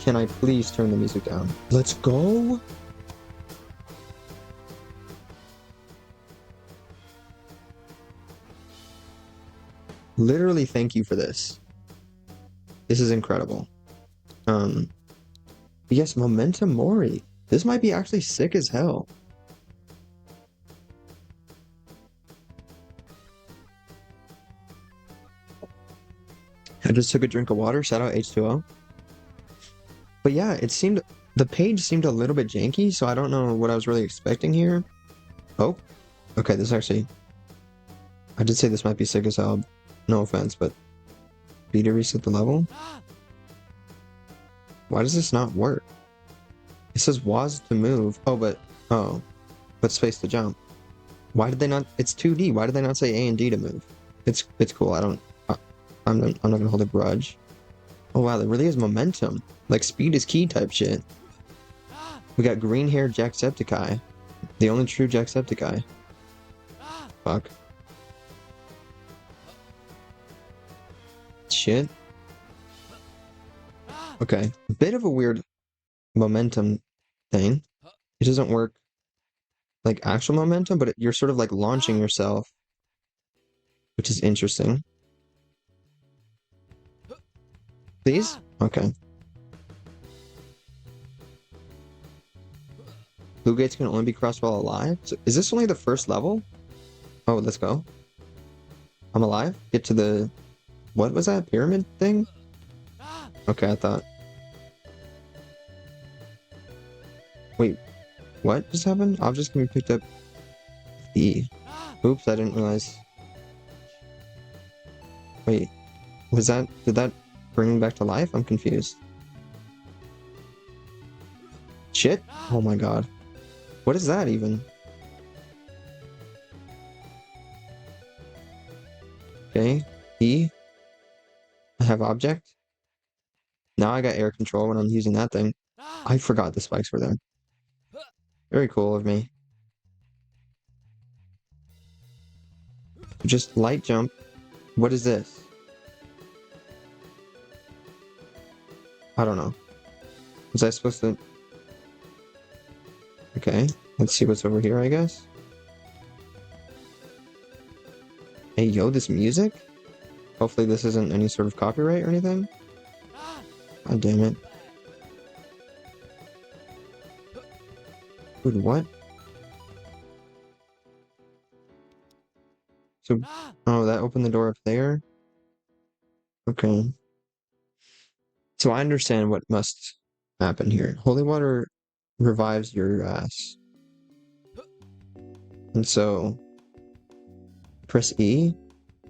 Can I please turn the music down? Let's go! Literally, thank you for this. This is incredible. Yes, Momentum Mori. This might be actually sick as hell. I just took a drink of water. Shout out H2O. But yeah, the page seemed a little bit janky, so I don't know what I was really expecting here. Oh, okay, this actually, I did say this might be sick as hell. No offense, but B to reset the level? Why does this not work? It says WAS to move. Oh, but space to jump. Why did they not? It's 2D. Why did they not say A and D to move? It's cool. I'm not gonna hold a grudge. Oh wow, there really is momentum. Like speed is key type shit. We got green haired Jacksepticeye. The only true Jacksepticeye. Fuck. Shit. Okay. A bit of a weird momentum thing. It doesn't work like actual momentum, but you're sort of like launching yourself, which is interesting. Please? Okay. Blue gates can only be crossed while alive? So is this only the first level? Oh, let's go. I'm alive? Get to the... What was that? Pyramid thing? Okay, I thought... Wait, what just happened? Objects can be picked up... E. Oops, I didn't realize. Wait, was that... Did that bring me back to life? I'm confused. Shit? Oh my god. What is that even? Okay, E. I have object. Now I got air control when I'm using that thing. I forgot the spikes were there. Very cool of me. Just light jump. What is this? I don't know. Was I supposed to... Okay, let's see what's over here, I guess. Hey, yo, this music? Hopefully this isn't any sort of copyright or anything. God damn it. Dude, what? So, oh, that opened the door up there? Okay. So I understand what must happen here. Holy water revives your ass. And so, press E,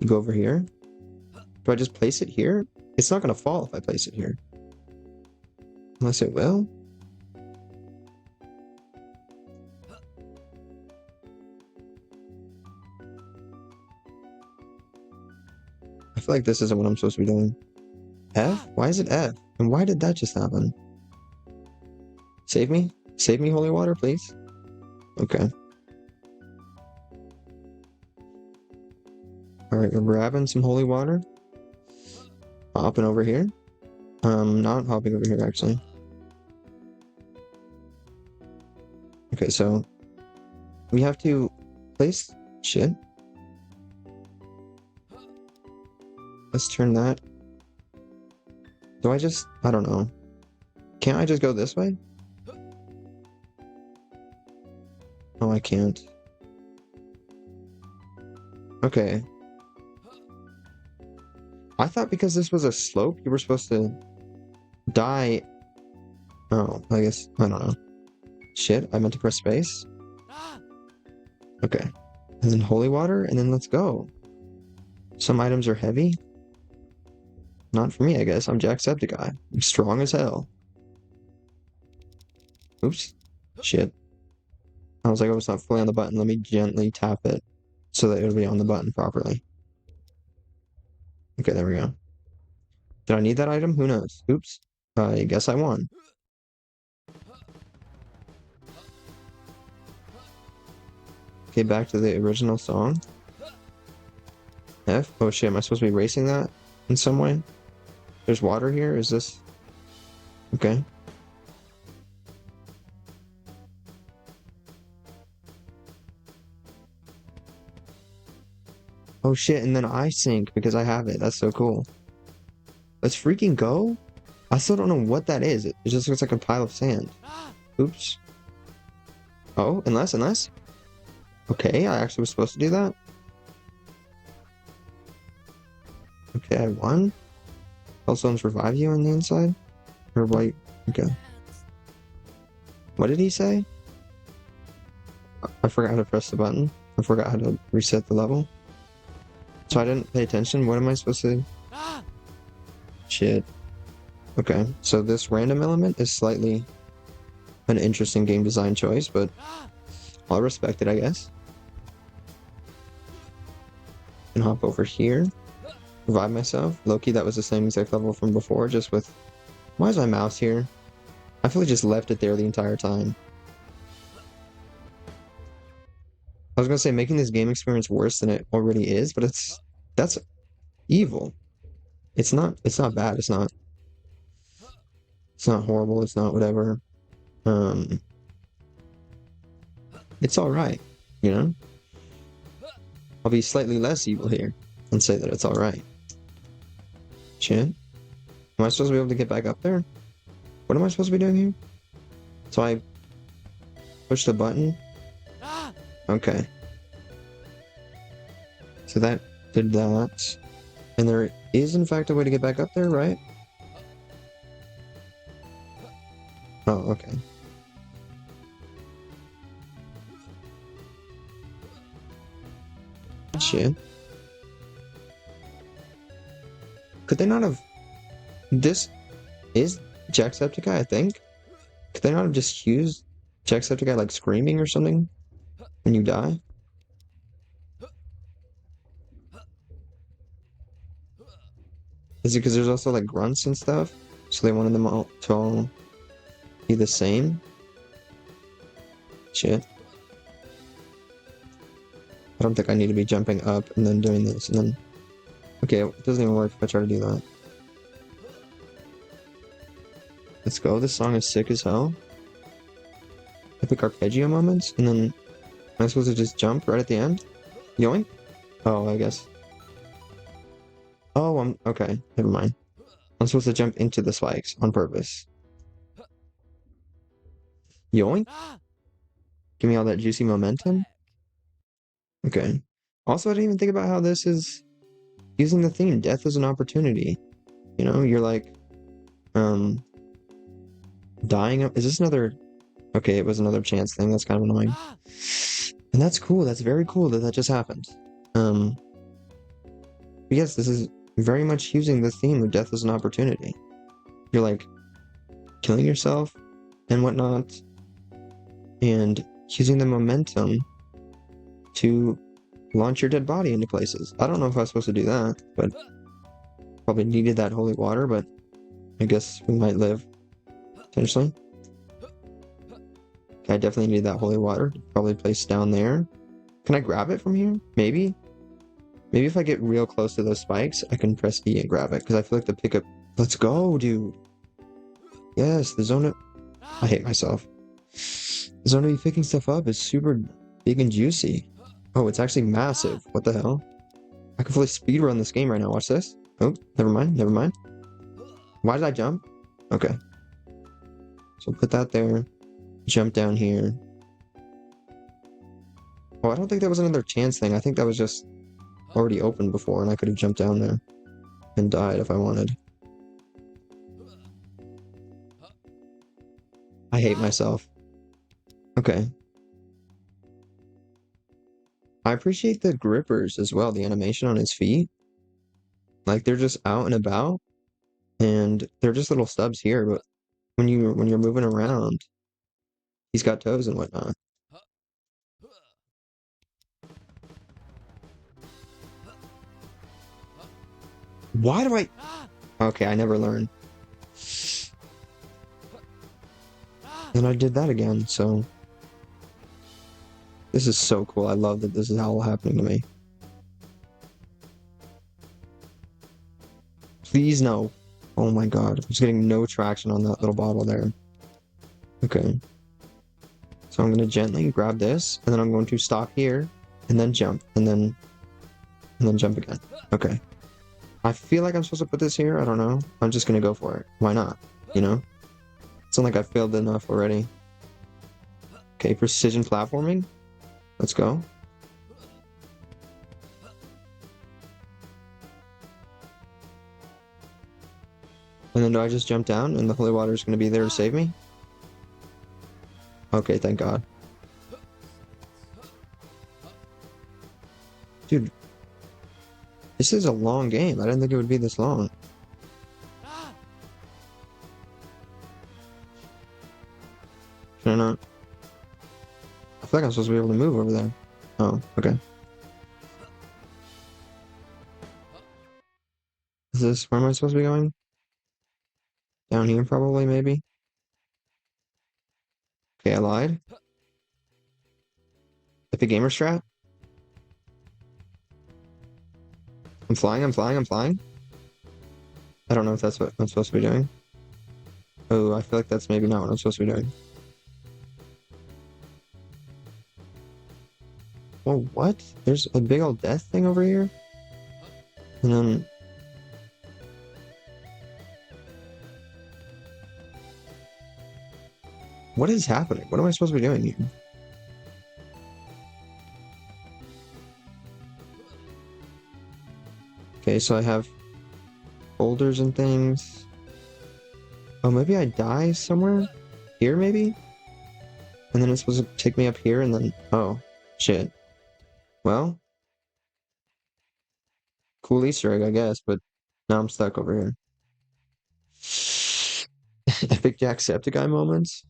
you go over here. Do I just place it here? It's not going to fall if I place it here. Unless it will. I feel like this isn't what I'm supposed to be doing. F? Why is it F? And why did that just happen? Save me? Save me, holy water, please? Okay. Alright, we're grabbing some holy water. Hopping over here. Not hopping over here, actually. Okay, so... we have to place... Shit. Let's turn that. Do I just... I don't know. Can't I just go this way? Oh, I can't. Okay. I thought because this was a slope, you were supposed to die. Oh, I guess, I don't know. Shit, I meant to press space. Okay. And then holy water, and then let's go. Some items are heavy. Not for me, I guess. I'm Jacksepticeye. I'm strong as hell. Oops. Shit. I was like, oh, it's not fully on the button. Let me gently tap it so that it'll be on the button properly. Okay, there we go. Did I need that item? Who knows? Oops. I guess I won. Okay, back to the original song. F? Oh shit, am I supposed to be racing that in some way? There's water here? Is this... Okay. Oh shit, and then I sink because I have it. That's so cool. Let's freaking go? I still don't know what that is. It just looks like a pile of sand. Oops. Oh, unless... Okay, I actually was supposed to do that? Okay, I won? Hellstones revive you on the inside? Or white? Okay. What did he say? I forgot how to press the button. I forgot how to reset the level. So I didn't pay attention. What am I supposed to... Shit. Okay, so this random element is slightly an interesting game design choice, but I'll respect it, I guess. And hop over here. Revive myself. Loki, that was the same exact level from before, just with... Why is my mouse here? I feel like I just left it there the entire time. I was gonna say making this game experience worse than it already is, but that's evil. It's not bad, it's not horrible, it's not whatever. It's alright, you know? I'll be slightly less evil here and say that it's alright. Shit. Am I supposed to be able to get back up there? What am I supposed to be doing here? So I push the button? Okay. So that did that. And there is in fact a way to get back up there, right? Oh, okay. Shit. Could they not have... This is Jacksepticeye, I think? Could they not have just used Jacksepticeye like screaming or something when you die? Is it because there's also like grunts and stuff? So they wanted them all to all be the same? Shit. I don't think I need to be jumping up and then doing this and then... Okay, it doesn't even work if I try to do that. Let's go. This song is sick as hell. Epic arpeggio moments, and then... Am I supposed to just jump right at the end? Yoink? Oh, I guess. Oh, I'm... Okay, never mind. I'm supposed to jump into the spikes on purpose. Yoink? Give me all that juicy momentum? Okay. Also, I didn't even think about how this is using the theme. Death is an opportunity. You know, you're like, dying. Is this another... Okay, it was another chance thing. That's kind of annoying. And that's cool. That's very cool that that just happened. But yes, this is very much using the theme of death as an opportunity. You're like killing yourself and whatnot, and using the momentum to launch your dead body into places. I don't know if I was supposed to do that, but probably needed that holy water, but I guess we might live, potentially. Okay, I definitely need that holy water. Probably placed down there. Can I grab it from here? Maybe? Maybe if I get real close to those spikes, I can press E and grab it, because I feel like the pickup... Let's go, dude! Yes, the zone of... I hate myself. The zone to be picking stuff up is super big and juicy. Oh, it's actually massive. What the hell? I can fully speedrun this game right now. Watch this. Oh, never mind, never mind. Why did I jump? Okay. So put that there. Jump down here. Oh, I don't think that was another chance thing. I think that was just already open before, and I could have jumped down there and died if I wanted. I hate myself. Okay. I appreciate the grippers as well, the animation on his feet. Like, they're just out and about, and they're just little stubs here, but when you're moving around, he's got toes and whatnot. Why do I... Okay, I never learned. And I did that again, so... This is so cool. I love that this is all happening to me. Please no. Oh my god. I'm just getting no traction on that little bottle there. Okay. So I'm going to gently grab this, and then I'm going to stop here, and then jump, and then jump again. Okay. I feel like I'm supposed to put this here. I don't know. I'm just going to go for it. Why not? You know? It's not like I failed enough already. Okay, precision platforming. Let's go. And then do I just jump down and the holy water is going to be there to save me? Okay, thank God. Dude, this is a long game. I didn't think it would be this long. Can I not? I feel like I'm supposed to be able to move over there. Oh, okay. Is this... Where am I supposed to be going? Down here, probably, maybe? Okay, I lied. Epic gamer strat? I'm flying, I'm flying, I'm flying. I don't know if that's what I'm supposed to be doing. Oh, I feel like that's maybe not what I'm supposed to be doing. Oh, what? There's a big old death thing over here? And then... What is happening? What am I supposed to be doing here? Okay, so I have boulders and things. Oh, maybe I die somewhere? Here, maybe? And then it's supposed to take me up here and then... Oh, shit. Well... Cool Easter egg, I guess, but now I'm stuck over here. Epic Jacksepticeye moments?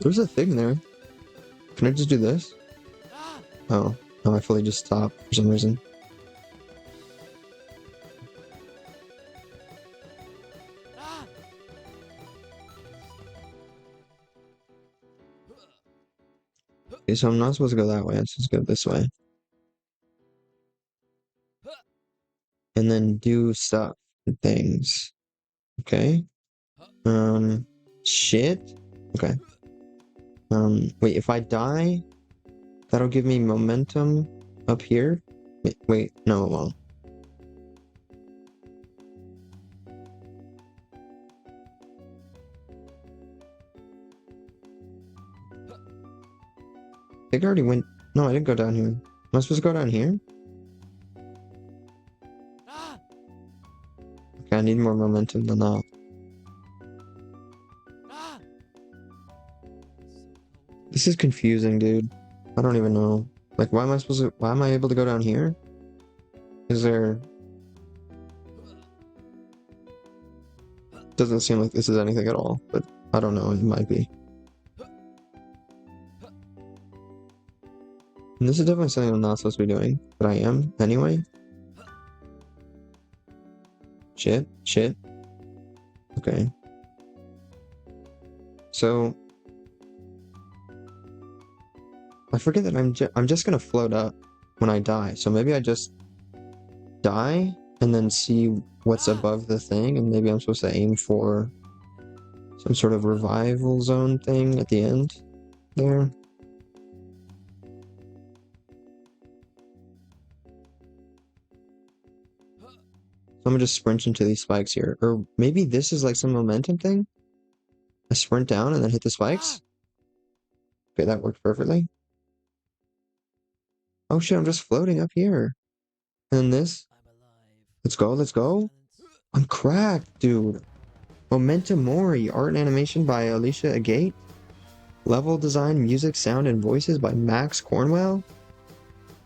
There's a thing there. Can I just do this? Oh, no, I fully just stopped for some reason. Okay, so I'm not supposed to go that way. I'm supposed to go this way. And then do stuff and things. Okay. Shit. Okay. Wait, if I die, that'll give me momentum up here. Wait, no, it won't. I think I already went. No, I didn't go down here. Am I supposed to go down here? Okay, I need more momentum than that. This is confusing, dude. I don't even know. Like, why am I able to go down here? Is there... Doesn't seem like this is anything at all, but I don't know, it might be. And this is definitely something I'm not supposed to be doing, but I am anyway. Shit, shit. Okay. So, I forget that I'm just gonna float up when I die. So maybe I just die and then see what's above the thing, and maybe I'm supposed to aim for some sort of revival zone thing at the end there. So I'm gonna just sprint into these spikes here. Or maybe this is like some momentum thing? I sprint down and then hit the spikes? Okay, that worked perfectly. Oh shit, I'm just floating up here. And then this. Let's go, let's go. I'm cracked, dude. Momentum Mori, art and animation by Alicia Agate. Level design, music, sound, and voices by Max Cornwell.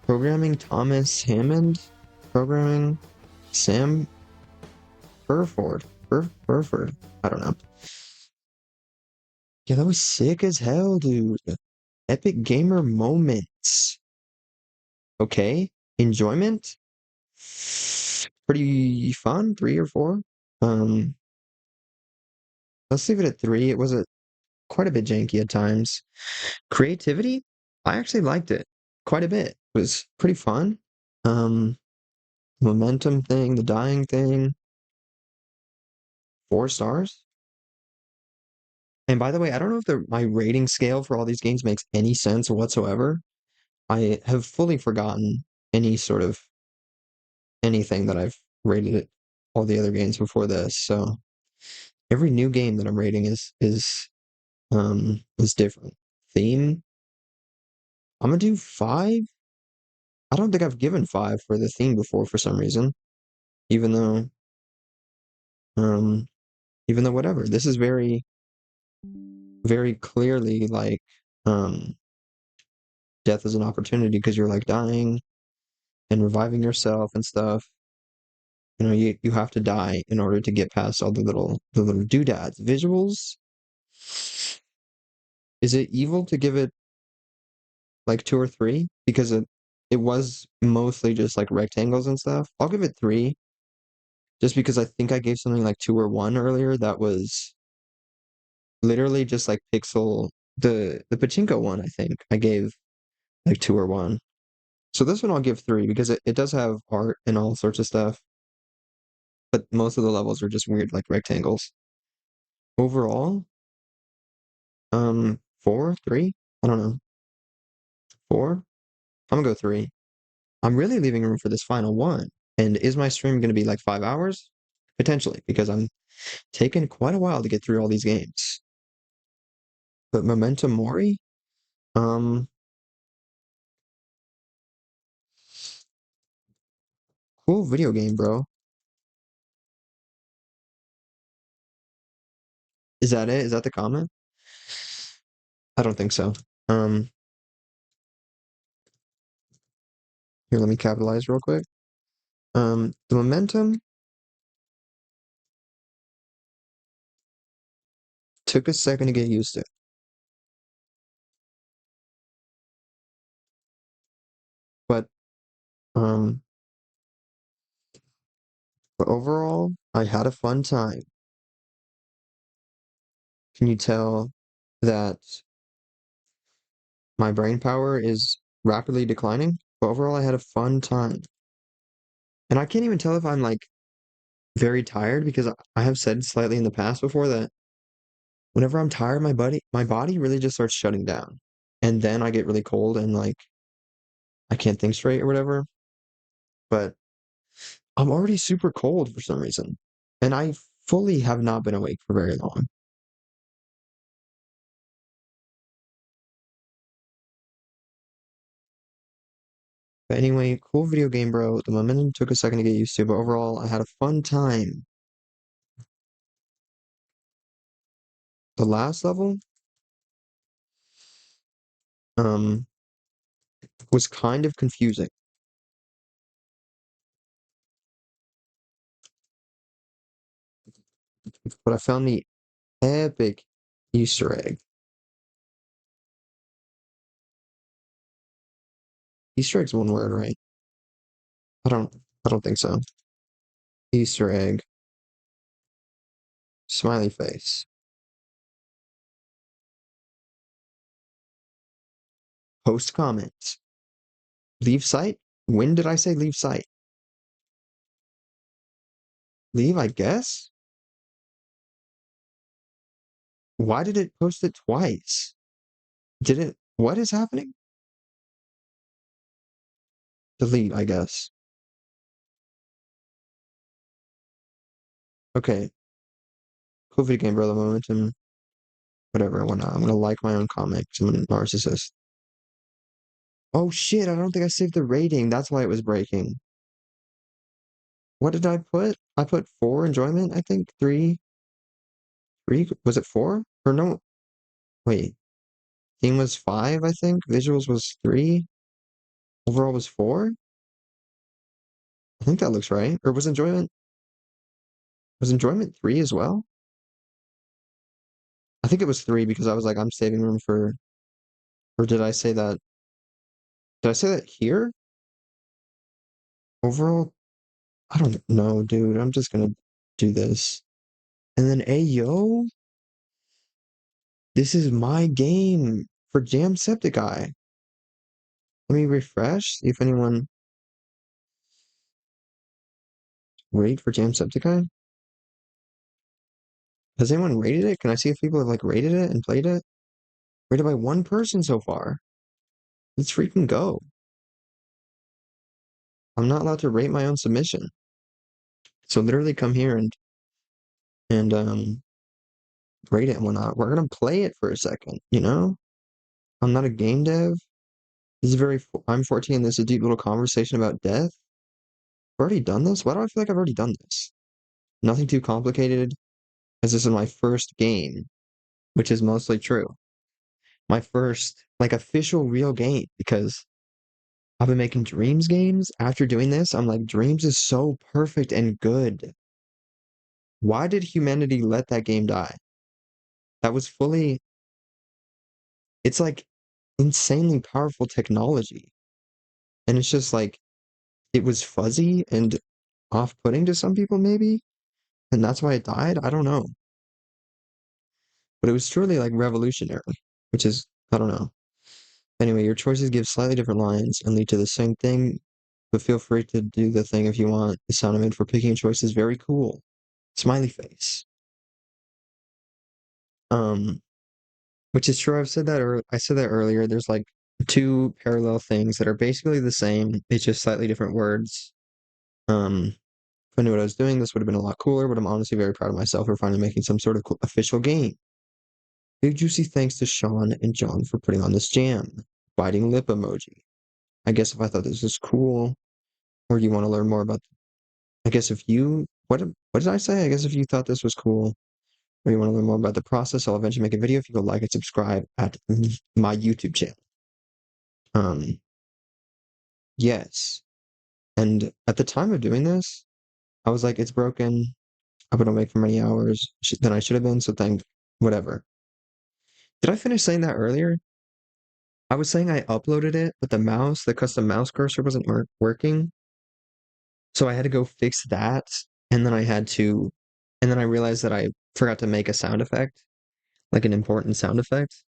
Programming Thomas Hammond. Programming Sam Burford. Burford. I don't know. Yeah, that was sick as hell, dude. Epic gamer moments. Okay. Enjoyment. Pretty fun. 3 or 4. Um, let's leave it at 3. It was quite a bit janky at times. Creativity. I actually liked it quite a bit. It was pretty fun. Um, momentum thing, the dying thing. 4 stars. And by the way, I don't know if my rating scale for all these games makes any sense whatsoever. I have fully forgotten any sort of anything that I've rated it all the other games before this. So every new game that I'm rating is different. Theme, I'm gonna do 5. I don't think I've given 5 for the theme before for some reason. Even though um even though whatever. This is very, very clearly like um death is an opportunity because you're like dying and reviving yourself and stuff. You know, you have to die in order to get past all the little doodads. Visuals, is it evil to give it like 2 or 3? Because it was mostly just like rectangles and stuff. I'll give it 3, just because I think I gave something like 2 or 1 earlier that was literally just like pixel the pachinko one, I think I gave like 2 or 1. So this one I'll give 3 because it does have art and all sorts of stuff, but most of the levels are just weird like rectangles. Overall, 4, 3? I don't know. 4? I'm gonna go 3. I'm really leaving room for this final one. And is my stream gonna be like 5 hours? Potentially, because I'm taking quite a while to get through all these games. But Memento Mori, um, cool video game, bro. Is that it? Is that the comment? I don't think so. Um, Here, let me capitalize real quick. The momentum took a second to get used to. But um, but overall, I had a fun time. Can you tell that my brain power is rapidly declining? But overall, I had a fun time. And I can't even tell if I'm like very tired because I have said slightly in the past before that whenever I'm tired, my body really just starts shutting down. And then I get really cold and like I can't think straight or whatever. But I'm already super cold for some reason. And I fully have not been awake for very long. But anyway, cool video game, bro. The momentum took a second to get used to, but overall, I had a fun time. The last level, um, was kind of confusing, but I found the epic Easter egg. Easter egg's one word, right? I don't, I don't think so. Easter egg, smiley face, post comments, leave site. When did I say leave site? Leave, I guess. Why did it post it twice? Did it? What is happening? Delete, I guess. Okay, cool video game, brother. Momentum, whatever. Why not? I'm gonna like my own comic. 'Cause I'm a narcissist. Oh shit! I don't think I saved the rating. That's why it was breaking. What did I put? I put four enjoyment. I think three. Three was it four or no? Wait, theme was five. I think visuals was three. Overall was four. I think that looks right. Or was enjoyment three as well? I think it was three because I was like, I'm saving room for. Or did I say that? Did I say that here? Overall, I don't know, dude. I'm just gonna do this. And then Ayo, this is my game for Jamsepticeye. Let me refresh, see if anyone rated for Jamsepticeye. Has anyone rated it? Can I see if people have like rated it and played it? Rated by one person so far. Let's freaking go. I'm not allowed to rate my own submission. So literally come here and rate it and whatnot. We're gonna play it for a second, you know? I'm not a game dev. This is I'm 14. This is a deep little conversation about death. I've already done this? Why do I feel like I've already done this? Nothing too complicated, as this is my first game, which is mostly true. My first, like, official real game, because I've been making Dreams games. After doing this, I'm like, Dreams is so perfect and good. Why did humanity let that game die? That was fully, it's like insanely powerful technology. And it's just like, it was fuzzy and off-putting to some people, maybe. And that's why it died. I don't know. But it was truly like revolutionary, which is, I don't know. Anyway, your choices give slightly different lines and lead to the same thing, but feel free to do the thing if you want. The sound I made for picking a choice is very cool. Smiley face. Um, which is true. I said that earlier. There's like two parallel things that are basically the same. It's just slightly different words. If I knew what I was doing, this would have been a lot cooler, but I'm honestly very proud of myself for finally making some sort of cool, official game. Big juicy thanks to Sean and John for putting on this jam. Biting lip emoji. I guess if I thought this was cool, or you want to learn more about, I guess if you, what did I say? I guess if you thought this was cool, or you want to learn more about the process, I'll eventually make a video if you go like and subscribe at my YouTube channel. Um, yes. And at the time of doing this, I was like, it's broken. I've been awake for many hours than I should have been, so thank whatever. Did I finish saying that earlier? I was saying I uploaded it, but the custom mouse cursor wasn't working. So I had to go fix that. And then I had to, and then I realized that I forgot to make a sound effect, like an important sound effect.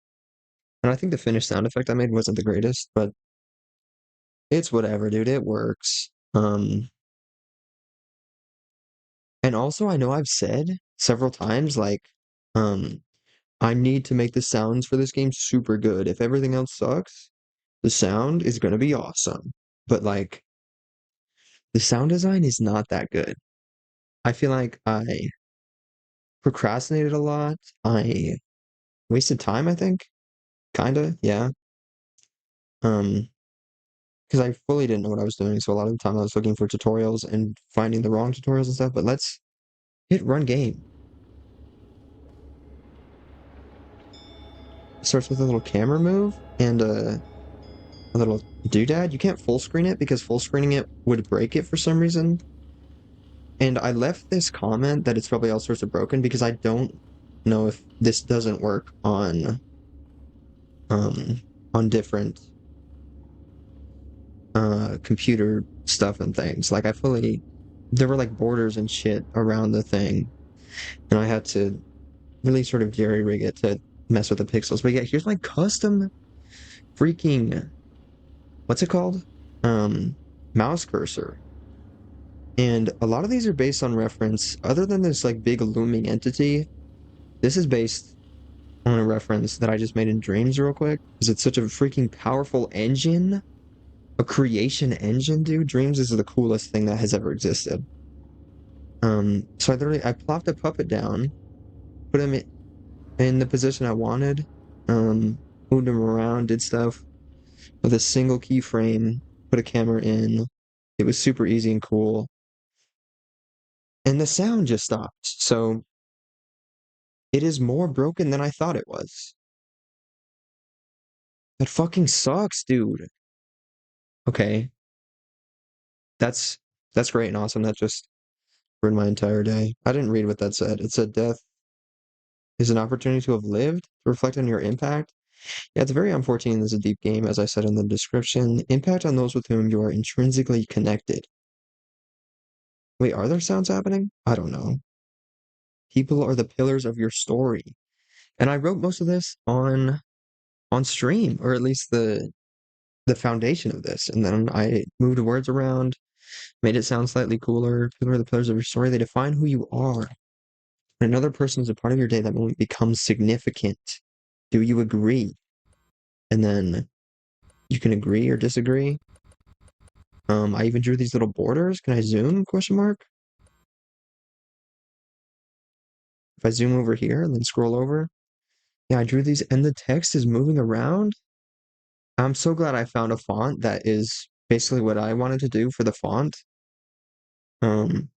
And I think the finished sound effect I made wasn't the greatest, but it's whatever, dude. It works. And also I know I've said several times, like, um, I need to make the sounds for this game super good. If everything else sucks, the sound is gonna be awesome. But like, the sound design is not that good. I feel like I procrastinated a lot. I wasted time, I think. Kinda, yeah. Um, because I fully didn't know what I was doing, so a lot of the time I was looking for tutorials and finding the wrong tutorials and stuff, but let's hit run game. It starts with a little camera move and a little doodad. You can't full screen it because full screening it would break it for some reason. And I left this comment that it's probably all sorts of broken because I don't know if this doesn't work um on different computer stuff and things. Like I fully there were like borders and shit around the thing, and I had to really sort of jerry rig it to mess with the pixels. But yeah, here's my custom freaking what's it called? Um Mouse cursor. And a lot of these are based on reference, other than this like big looming entity, this is based on a reference that I just made in Dreams real quick, because it's such a freaking powerful engine. A creation engine, dude. Dreams is the coolest thing that has ever existed. So I plopped a puppet down, put him in the position I wanted, moved him around, did stuff with a single keyframe, put a camera in. It was super easy and cool. And the sound just stopped. So it is more broken than I thought it was. That fucking sucks, dude. Okay, that's that's great and awesome. That just ruined my entire day. I didn't read what that said. It said death is an opportunity to have lived, to reflect on your impact. Yeah, it's very unfortunate this is a deep game, as I said in the description. Impact on those with whom you are intrinsically connected. Wait, are there sounds happening? I don't know. People are the pillars of your story. And I wrote most of this on stream, or at least the foundation of this. And then I moved words around, made it sound slightly cooler. People are the pillars of your story. They define who you are. When another person is a part of your day, that moment becomes significant. Do you agree? And then you can agree or disagree. I even drew these little borders. Can I zoom? Question mark. If I zoom over here and then scroll over, yeah, I drew these, and the text is moving around. I'm so glad I found a font that is basically what I wanted to do for the font. Um,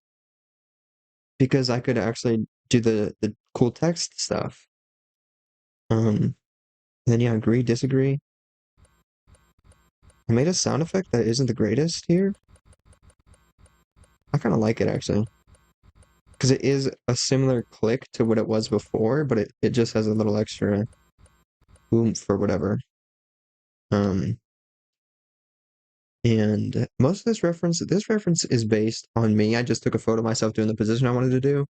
because I could actually do the cool text stuff. Then yeah, agree, disagree. I made a sound effect that isn't the greatest here. I kind of like it actually. Because it is a similar click to what it was before, but it just has a little extra oomph or whatever. Um, and most of this reference is based on me. I just took a photo of myself doing the position I wanted to do.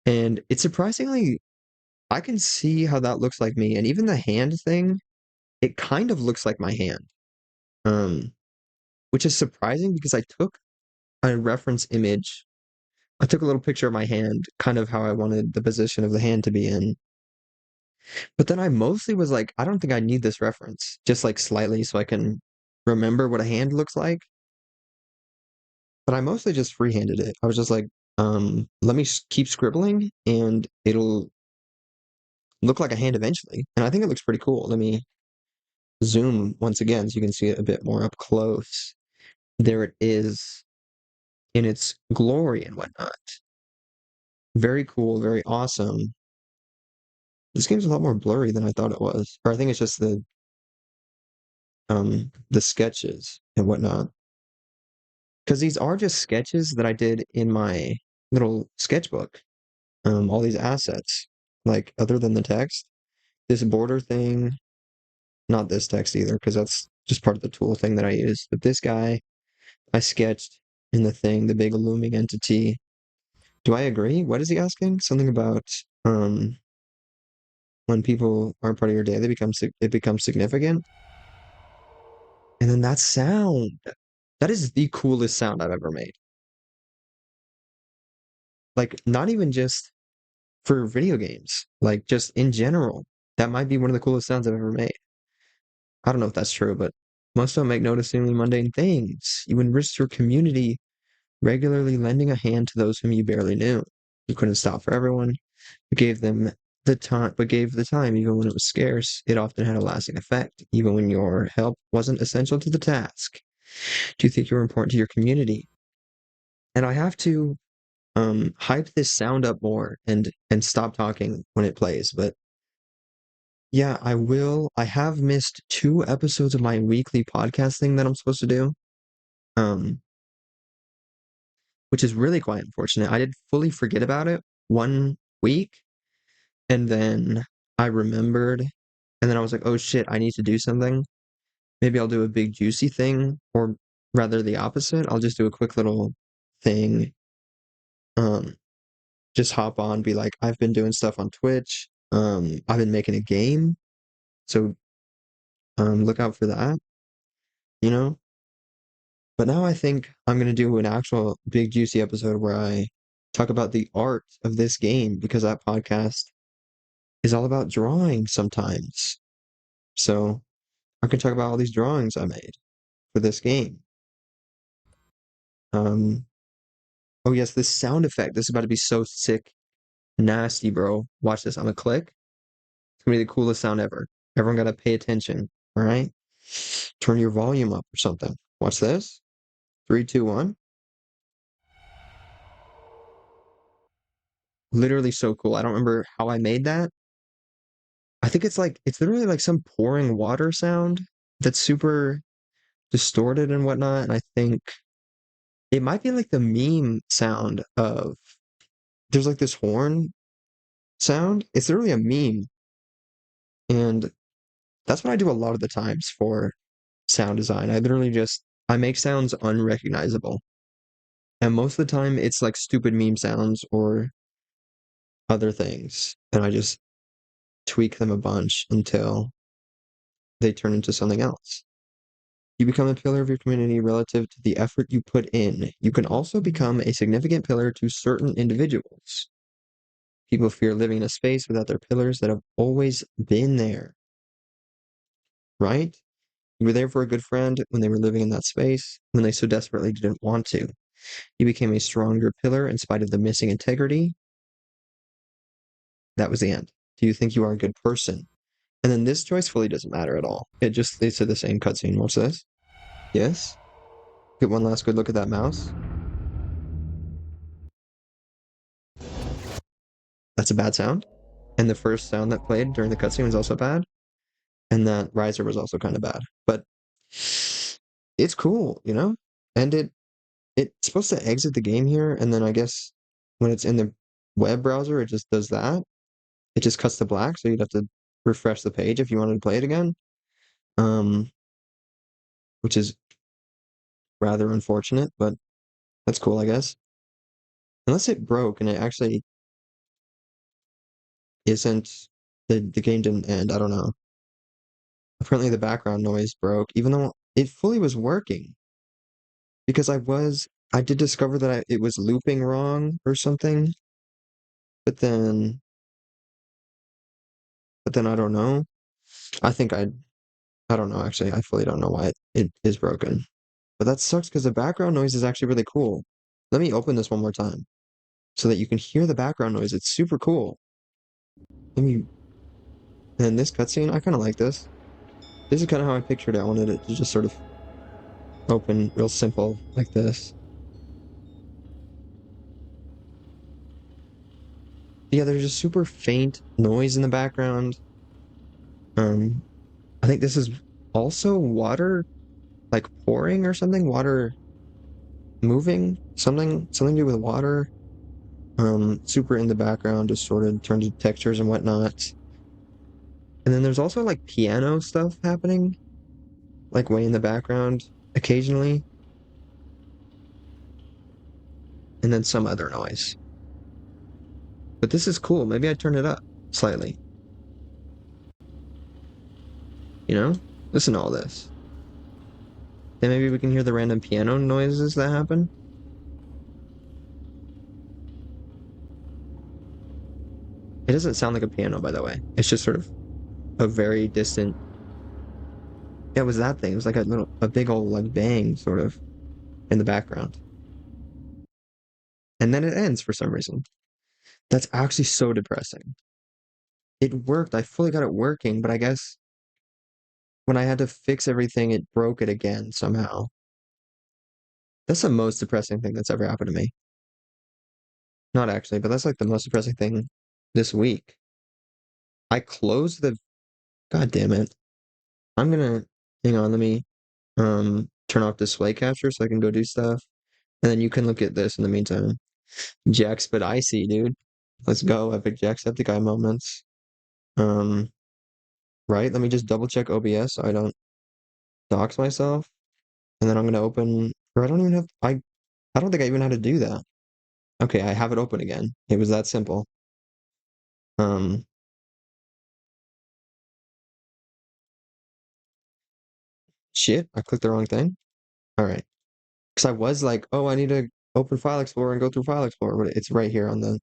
And it's surprisingly, I can see how that looks like me. And even the hand thing, it kind of looks like my hand. Um, which is surprising because I took a reference image. I took a little picture of my hand, kind of how I wanted the position of the hand to be in. But then I mostly was like, I don't think I need this reference, just like slightly so I can remember what a hand looks like. But I mostly just freehanded it. I was just like, let me keep scribbling and it'll look like a hand eventually. And I think it looks pretty cool. Let me zoom once again so you can see it a bit more up close. There it is in its glory and whatnot. Very cool, very awesome. This game's a lot more blurry than I thought it was. Or I think it's just the sketches and whatnot. Because these are just sketches that I did in my little sketchbook. All these assets, like other than the text, this border thing, not this text either, because that's just part of the tool thing that I use. But this guy I sketched in the thing, the big looming entity. Do I agree? What is he asking? Something about when people aren't part of your day, it becomes significant. And then that sound, that is the coolest sound I've ever made. Like, not even just for video games, like just in general. That might be one of the coolest sounds I've ever made. I don't know if that's true, but most don't make noticeably mundane things. You enriched your community, regularly lending a hand to those whom you barely knew. You couldn't stop for everyone, but gave the time even when it was scarce. It often had a lasting effect, even when your help wasn't essential to the task. Do you think you were important to your community? And I have to hype this sound up more and stop talking when it plays. But yeah, I will. I have missed 2 episodes of my weekly podcast thing that I'm supposed to do. Um, which is really quite unfortunate. I did fully forget about it 1 week, and then I remembered, and then I was like, oh shit, I need to do something. Maybe I'll do a big juicy thing, or rather the opposite. I'll just do a quick little thing. Um, just hop on, be like, I've been doing stuff on Twitch. I've been making a game, so look out for that, you know? But now I think I'm gonna do an actual big juicy episode where I talk about the art of this game because that podcast is all about drawing sometimes. So I can talk about all these drawings I made for this game. Um, oh yes, this sound effect. This is about to be so sick, nasty, bro. Watch this. I'm gonna click. It's gonna be the coolest sound ever. Everyone gotta pay attention. All right? Turn your volume up or something. Watch this. Three, two, one. Literally so cool. I don't remember how I made that. I think it's literally like some pouring water sound that's super distorted and whatnot. And I think it might be like the meme sound of there's like this horn sound. It's literally a meme. And that's what I do a lot of the times for sound design. I make sounds unrecognizable. And most of the time it's like stupid meme sounds or other things. And I just tweak them a bunch until they turn into something else. You become a pillar of your community relative to the effort you put in. You can also become a significant pillar to certain individuals. People fear living in a space without their pillars that have always been there, right? You were there for a good friend when they were living in that space, when they so desperately didn't want to. You became a stronger pillar in spite of the missing integrity. That was the end. Do you think you are a good person? And then this choice fully doesn't matter at all. It just leads to the same cutscene. Watch this. Yes. Get one last good look at that mouse. That's a bad sound. And the first sound that played during the cutscene was also bad. And that riser was also kind of bad. But it's cool, you know? And it's supposed to exit the game here, and then I guess when it's in the web browser, it just does that. It just cuts to black, so you'd have to refresh the page if you wanted to play it again. Um, which is rather unfortunate, but that's cool, I guess. Unless it broke and it actually isn't the game didn't end. I don't know. Apparently the background noise broke, even though it fully was working. Because I did discover that it was looping wrong or something, but then I don't know. I think I don't know actually. I fully don't know why it is broken. But that sucks because the background noise is actually really cool. Let me open this one more time so that you can hear the background noise. It's super cool. Let me and this cutscene, I kind of like this. This is kind of how I pictured it. I wanted it to just sort of open real simple like this. Yeah, there's just super faint noise in the background. Um, I think this is also water like pouring or something, water moving, something to do with water. Super in the background, just sort of in terms of textures and whatnot. And then there's also like piano stuff happening, like way in the background occasionally, and then some other noise. But this is cool. Maybe I turn it up slightly. You know? Listen to all this. Then maybe we can hear the random piano noises that happen. It doesn't sound like a piano, by the way. It's just sort of a very distant. Yeah, it was that thing. It was like a big old like bang sort of in the background. And then it ends for some reason. That's actually so depressing. It worked. I fully got it working, but I guess when I had to fix everything, it broke it again somehow. That's the most depressing thing that's ever happened to me. Not actually, but that's like the most depressing thing this week. I closed the. God damn it. I'm gonna hang on, let me turn off display capture so I can go do stuff. And then you can look at this in the meantime. Jamsepticeye, dude. Let's go, epic Jacksepticeye moments. Um, right? Let me just double check OBS so I don't dox myself. And then I'm gonna open or I don't even have I don't think I even had to do that. Okay, I have it open again. It was that simple. Um shit, I clicked the wrong thing. All right. Because I was like, oh, I need to open File Explorer and go through File Explorer, but it's right here on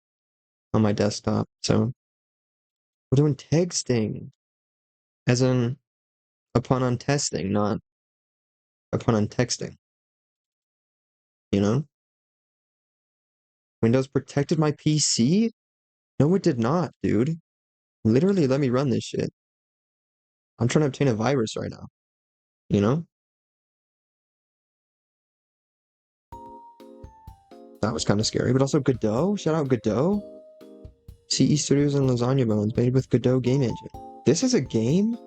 my desktop. So we're doing texting, as in a pun on testing, not a pun on texting. You know, Windows protected my PC. No, it did not, dude. Literally, let me run this shit. I'm trying to obtain a virus right now. You know, that was kind of scary, but also Godot. Shout out Godot. CE Studios and Lasagna Bones, made with Godot game engine. This is a game.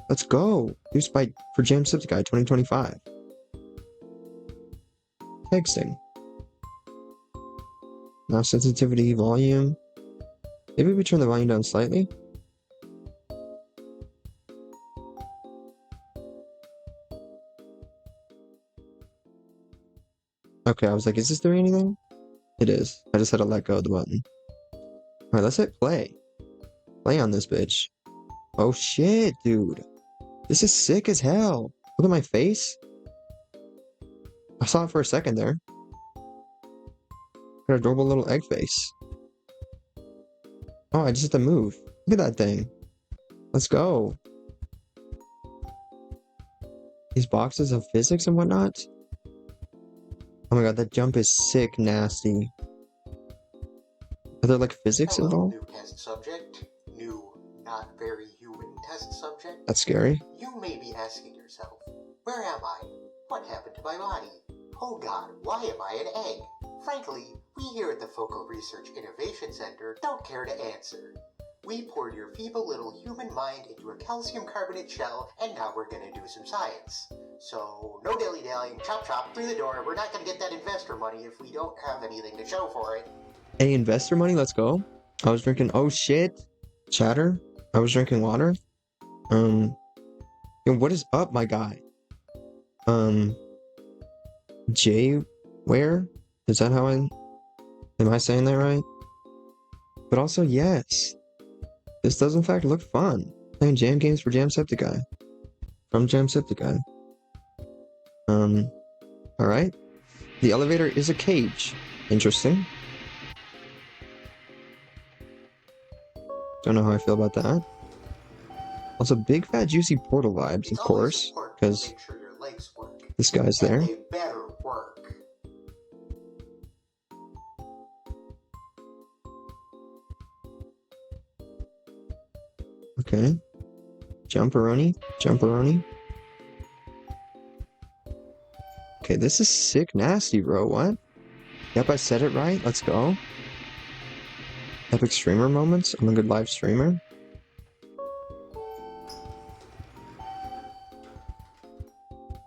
Let's go. Used by for Jamsepticeye 2025. Texting. Mouse sensitivity, volume. Maybe we turn the volume down slightly. Okay, I was like, is this doing anything? It is. I just had to let go of the button. Alright, let's hit play. Play on this bitch. Oh shit, dude. This is sick as hell. Look at my face. I saw it for a second there. Got an adorable little egg face. Oh, I just have to move. Look at that thing. Let's go. These boxes of physics and whatnot. Oh my god, that jump is sick nasty. Are there like physics Hello, involved? new test subject. New, not very human test subject. That's scary. You may be asking yourself, where am I? What happened to my body? Oh god, why am I an egg? Frankly, we here at the Focal Research Innovation Center don't care to answer. We poured your feeble little human mind into a calcium carbonate shell, and now we're gonna do some science. So, no dilly-dallying, chop chop, through the door. We're not gonna get that investor money if we don't have anything to show for it. Hey, investor money, let's go. I was drinking, oh shit. Chatter. I was drinking water. Yo, what is up, my guy? Jay, where? Is that how am I saying that right? But also, yes. This does in fact look fun. Playing jam games for Jamsepticeye. From Jamsepticeye. Alright. The elevator is a cage. Interesting. Don't know how I feel about that. Also, big fat juicy portal vibes, of course, because this guy's there. They better work. Okay. Jumperoni. Jumperoni. Okay, this is sick nasty, bro. What? Yep, I said it right. Let's go. Epic streamer moments. I'm a good live streamer.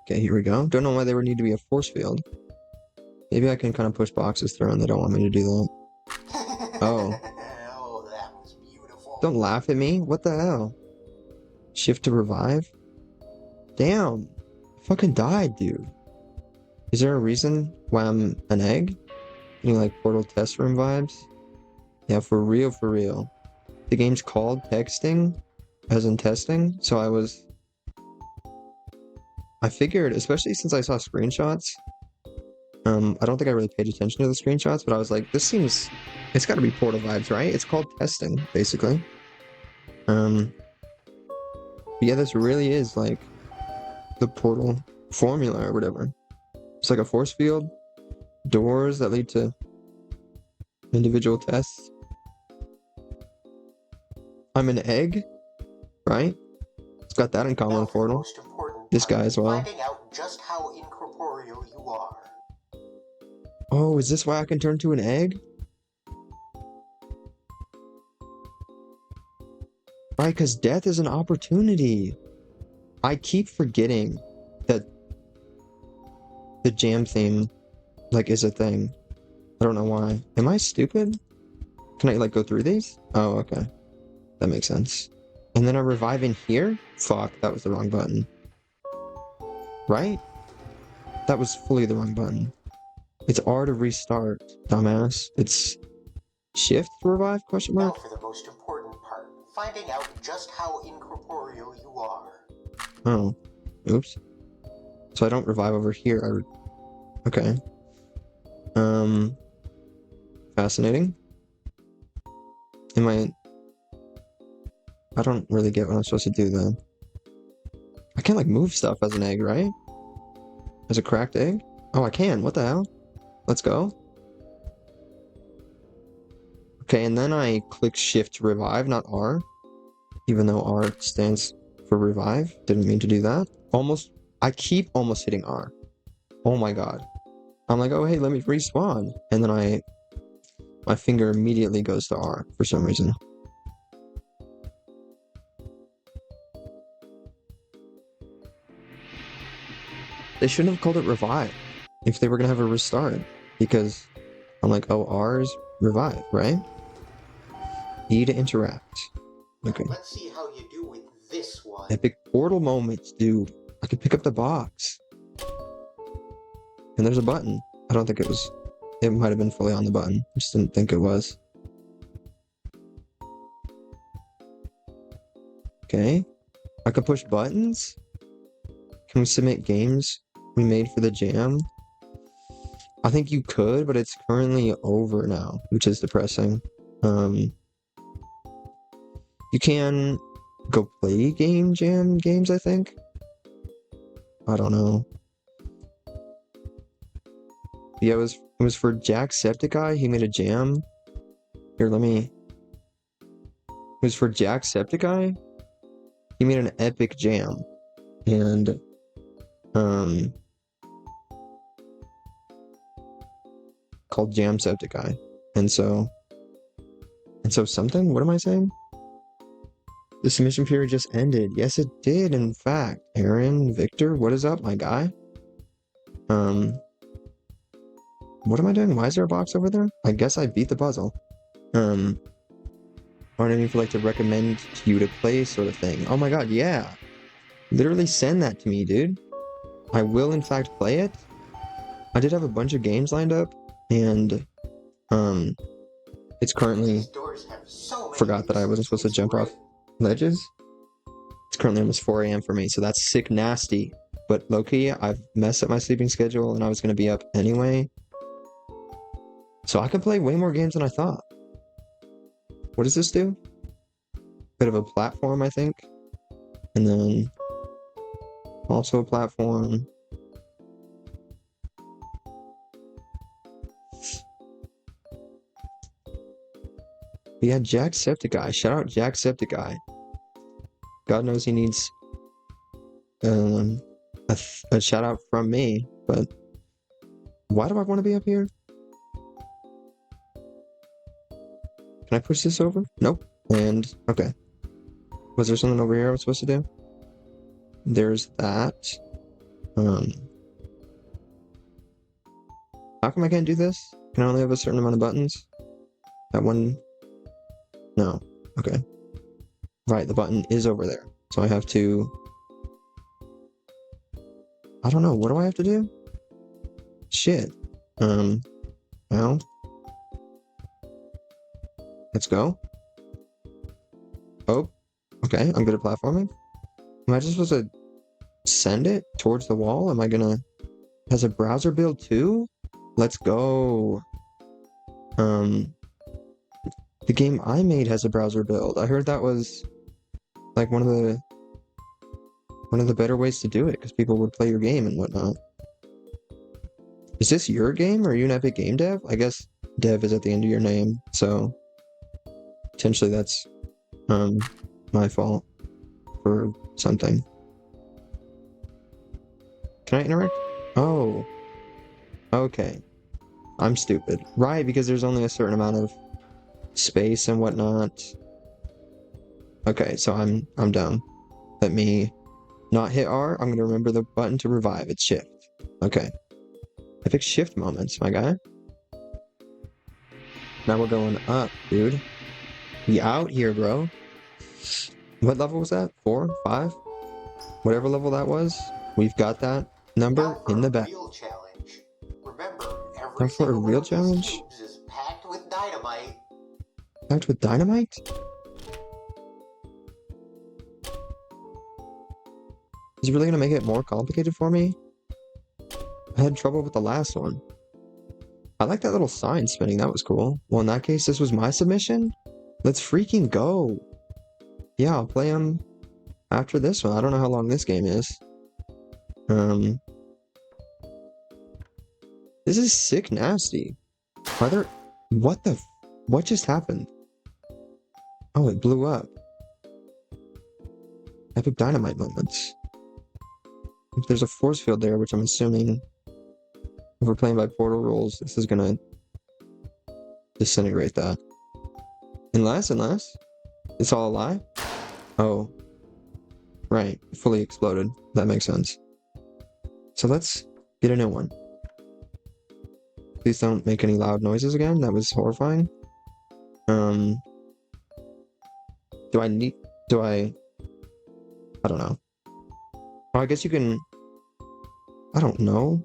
Okay, here we go. Don't know why there would need to be a force field. Maybe I can kind of push boxes through and they don't want me to do that. Oh. Oh, that was beautiful. Don't laugh at me. What the hell? Shift to revive? Damn. I fucking died, dude. Is there a reason why I'm an egg? Any like Portal test room vibes? Yeah, for real, for real. The game's called texting, as in testing, so I figured, especially since I saw screenshots, I don't think I really paid attention to the screenshots, but I was like, it's gotta be Portal vibes, right? It's called testing, basically. But yeah, this really is like the Portal formula or whatever. It's like a force field, doors that lead to individual tests. I'm an egg, right? It's got that in common Now with for the Portal. most important This part, guy as well. finding out just how incorporeal you are. Oh, is this why I can turn to an egg? Right, because death is an opportunity. I keep forgetting that the jam theme, like, is a thing. I don't know why. Am I stupid? Can I, like, go through these? Oh, okay. That makes sense. And then I revive in here? Fuck, that was the wrong button. Right? That was fully the wrong button. It's R to restart, dumbass. It's shift to revive, question Now mark? for the most important part, finding out just how incorporeal you are. Oh, oops. So I don't revive over here. Okay. Fascinating. I don't really get what I'm supposed to do then. I can't like move stuff as an egg, right? As a cracked egg? Oh, I can. What the hell? Let's go. Okay, and then I click shift to revive, not R. Even though R stands for revive. Didn't mean to do that. I keep almost hitting R. Oh my god. I'm like, oh hey, let me respawn. And then my finger immediately goes to R for some reason. They shouldn't have called it revive if they were gonna have a restart. Because I'm like, oh, R is revive, right? E to interact. Okay. Now let's see how you do with this one. Epic portal moments, dude. I could pick up the box. And there's a button. I don't think it might have been fully on the button. I just didn't think it was. Okay. I could push buttons? Can we submit games we made for the jam? I think you could, but it's currently over now, which is depressing. You can go play jam games, I think. I don't know. Yeah, it was for Jamsepticeye. He made a jam. Here, it was for Jamsepticeye. He made an epic jam. And called Jamsepticeye. And so something? What am I saying? The submission period just ended. Yes, it did, in fact. Aaron, Victor, what is up, my guy? What am I doing? Why is there a box over there? I guess I beat the puzzle. Aren't any for like to recommend to you to play sort of thing? Oh my god, yeah. Literally send that to me, dude. I will in fact play it. I did have a bunch of games lined up, and it's currently forgot that I wasn't supposed to jump off ledges. It's currently almost 4 a.m. for me, so that's sick nasty. But low-key, I've messed up my sleeping schedule, and I was gonna be up anyway. So I can play way more games than I thought. What does this do? Bit of a platform, I think. And then also a platform. We had Jamsepticeye. Shout out Jamsepticeye. God knows he needs a shout out from me, but why do I want to be up here? Can I push this over? Nope. And okay. Was there something over here I was supposed to do? There's that. How come I can't do this? Can I only have a certain amount of buttons? That one? No. Okay. Right, the button is over there. So I have to... I don't know. What do I have to do? Shit. Well, let's go. Oh, okay. I'm good at platforming. Am I just supposed to send it towards the wall? Am I gonna... Has a browser build too? Let's go. The game I made has a browser build. I heard that was like one of the better ways to do it because people would play your game and whatnot. Is this your game or are you an Epic Game Dev? I guess dev is at the end of your name, so potentially that's my fault for something. Can I interact? Oh, okay. I'm stupid. Right, because there's only a certain amount of space and whatnot. Okay, so I'm dumb. Let me not hit R. I'm gonna remember the button to revive. It's shift. Okay. Epic shift moments, my guy. Now we're going up, dude. We out here, bro. What level was that? 4? 5? Whatever level that was. We've got that number Now for in the a back. real challenge. Remember, every Now for a single one real of these challenge? tubes is packed with dynamite. Packed with dynamite? Is it really gonna make it more complicated for me? I had trouble with the last one. I like that little sign spinning. That was cool. Well, in that case, this was my submission. Let's freaking go. Yeah, I'll play them after this one. I don't know how long this game is. This is sick nasty. Are there... What the... What just happened? Oh, it blew up. Epic dynamite moments. If there's a force field there, which I'm assuming... If we're playing by portal rules, this is gonna... disintegrate that. Unless... It's all a lie? Oh. Right. Fully exploded. That makes sense. So let's get a new one. Please don't make any loud noises again. That was horrifying. Do I need... Do I... I don't know. Oh, I guess you can... I don't know.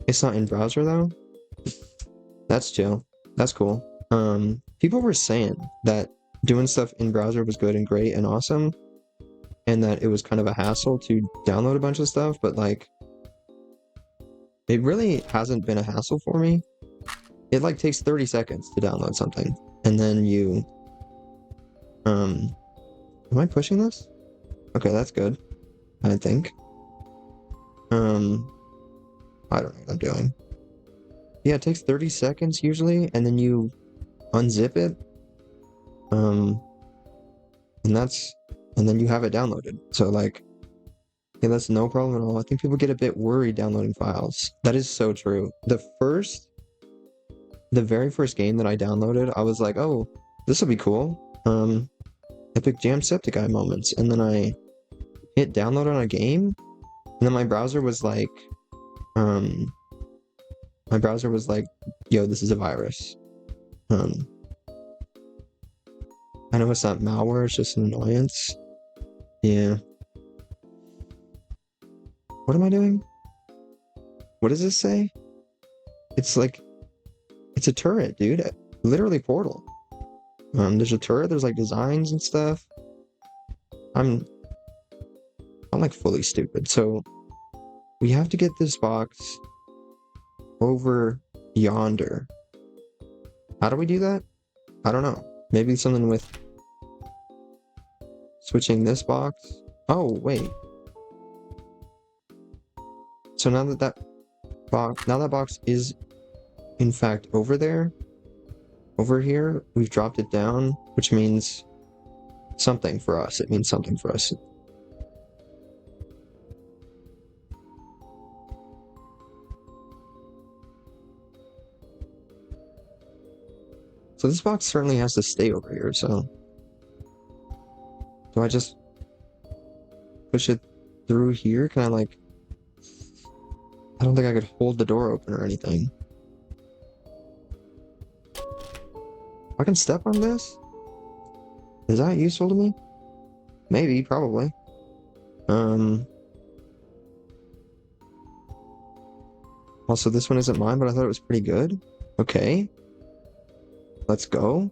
It's not in browser, though. That's chill. That's cool. People were saying that doing stuff in browser was good and great and awesome, and that it was kind of a hassle to download a bunch of stuff, but, like... It really hasn't been a hassle for me. It, like, takes 30 seconds to download something, and then you... Am I pushing this? Okay, that's good. I think. I don't know what I'm doing. Yeah, it takes 30 seconds usually, and then you unzip it. And that's... And then you have it downloaded. So, like... Yeah, that's no problem at all. I think people get a bit worried downloading files. That is so true. The very first game that I downloaded, I was like, oh, this will be cool. Epic Jamsepticeye moments. And then I hit download on a game, and then my browser was like, yo, this is a virus. I know it's not malware, it's just an annoyance. Yeah. What am I doing? What does this say? It's like, it's a turret, dude. Literally Portal. There's a turret, there's like designs and stuff. I'm like fully stupid. So we have to get this box over yonder. How do we do that? I don't know. Maybe something with switching this box. Oh, wait. So now that box is in fact over there, over here, we've dropped it down, which means something for us. It means something for us. So this box certainly has to stay over here, so... Do I just push it through here? Can I, like... I don't think I could hold the door open or anything. I can step on this? Is that useful to me? Maybe, probably. Also, this one isn't mine, but I thought it was pretty good. Okay, let's go.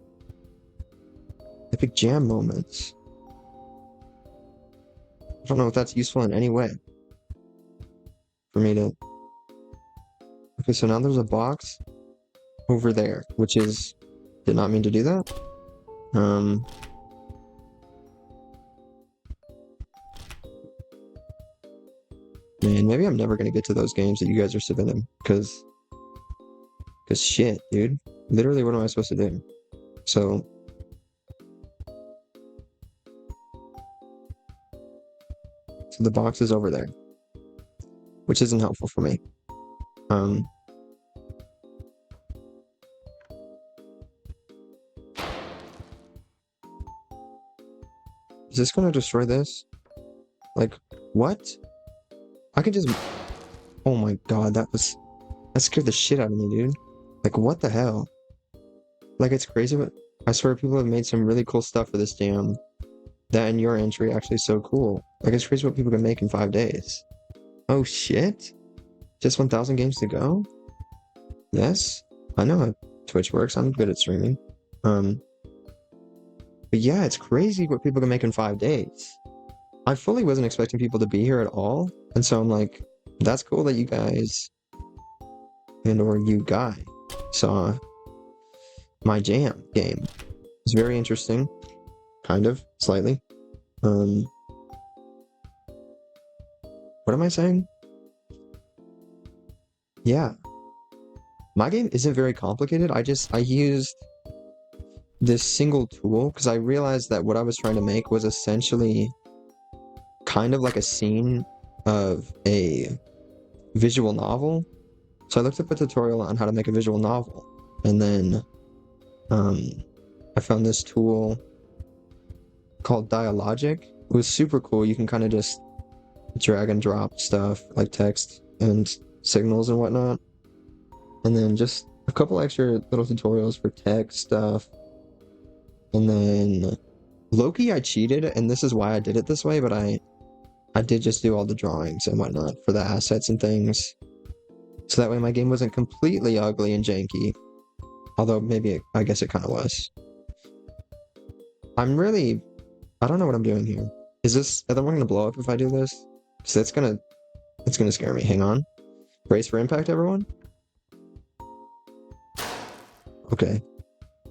Epic jam moments. I don't know if that's useful in any way for me to... Okay, so now there's a box over there, which is... Did not mean to do that. Man, maybe I'm never gonna get to those games that you guys are submitting, because shit, dude. Literally, what am I supposed to do? So the box is over there, which isn't helpful for me. Is this gonna destroy this? Like, what? I could just... Oh my god, that scared the shit out of me, dude. Like, what the hell? Like, it's crazy, but I swear people have made some really cool stuff for this jam. That in your entry actually is so cool. Like, it's crazy what people can make in 5 days. Oh shit? Just 1,000 games to go? Yes? I know how Twitch works. I'm good at streaming. But yeah, it's crazy what people can make in 5 days. I fully wasn't expecting people to be here at all. And so I'm like, that's cool that you guys or you guy saw my jam game. It's very interesting. Kind of, slightly. What am I saying? Yeah. My game isn't very complicated. I used this single tool because I realized that what I was trying to make was essentially kind of like a scene of a visual novel. So I looked up a tutorial on how to make a visual novel, and then I found this tool called Dialogic. It was super cool. You can kind of just drag and drop stuff like text and signals and whatnot, and then just a couple extra little tutorials for tech stuff. And then low-key I cheated, and this is why I did it this way, but I did just do all the drawings and whatnot for the assets and things. So that way my game wasn't completely ugly and janky. Although I guess it kind of was. I don't know what I'm doing here. Is this, are they going to blow up if I do this? Because it's gonna scare me. Hang on. Brace for impact, everyone. Okay.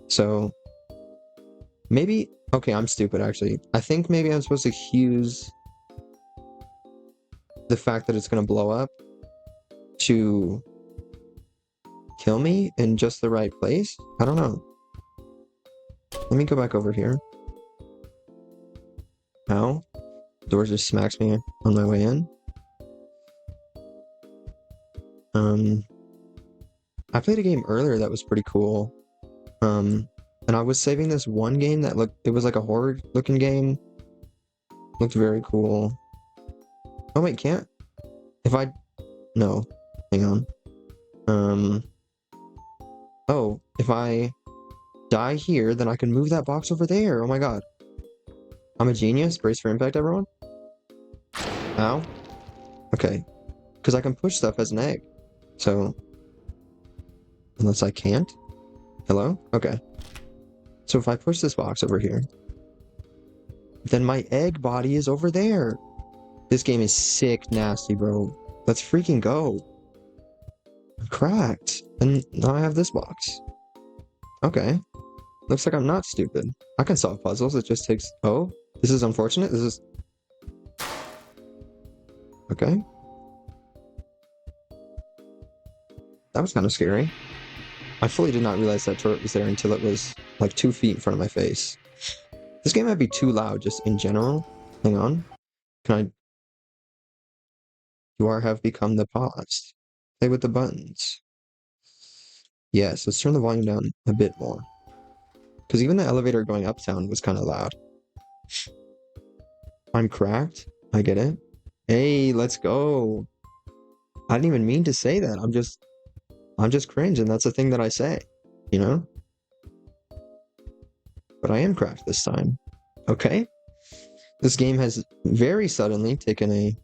So, maybe, okay, I'm stupid actually. I think maybe I'm supposed to use the fact that it's gonna blow up to kill me in just the right place? I don't know. Let me go back over here. Ow. Door just smacks me on my way in. I played a game earlier that was pretty cool. And I was saving this one game that it was like a horror looking game. Looked very cool. Oh wait, can't? No. Hang on. Oh, if I die here, then I can move that box over there. Oh my god. I'm a genius. Brace for impact, everyone. Ow. Okay. Because I can push stuff as an egg. So, unless I can't? Hello? Okay. So if I push this box over here, then my egg body is over there. This game is sick nasty, bro. Let's freaking go. I'm cracked. And now I have this box. Okay. Looks like I'm not stupid. I can solve puzzles. It just takes... Oh, this is unfortunate. This is... Okay. That was kind of scary. I fully did not realize that turret was there until it was like 2 feet in front of my face. This game might be too loud just in general. Hang on. Can I... You have become the past. Play with the buttons. Yes, let's turn the volume down a bit more. Because even the elevator going uptown was kind of loud. I'm cracked. I get it. Hey, let's go. I didn't even mean to say that. I'm just cringe, and that's the thing that I say, you know? But I am cracked this time. Okay? This game has very suddenly taken a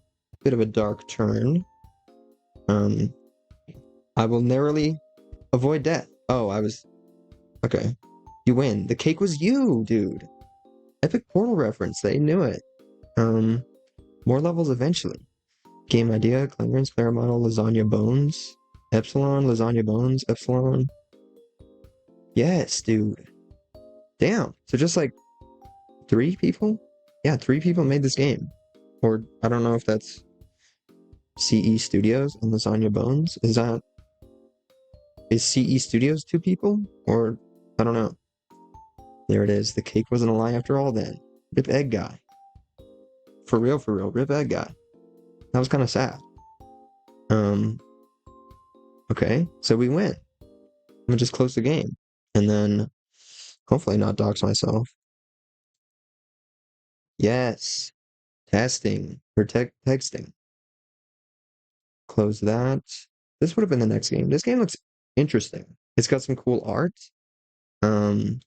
bit of a dark turn. Um, I will narrowly avoid death. Oh, I was okay. You win. The cake was you, dude. Epic Portal reference. They knew it. Um, more levels eventually. Game idea: Clarence, Claremontal, Lasagna Bones, Epsilon, Lasagna Bones, Epsilon. Yes, dude. Damn. So just like 3 people? Yeah, 3 people made this game. Or I don't know if that's CE Studios and Lasagna Bones. Is CE Studios 2 people? Or I don't know. There it is. The cake wasn't a lie after all then. Rip Egg Guy. For real, Rip Egg Guy. That was kind of sad. Um, okay, so we win. I'm gonna just close the game. And then hopefully not dox myself. Yes. Testing. Or texting. Close that. This would have been the next game. This game looks interesting. It's got some cool art. Um,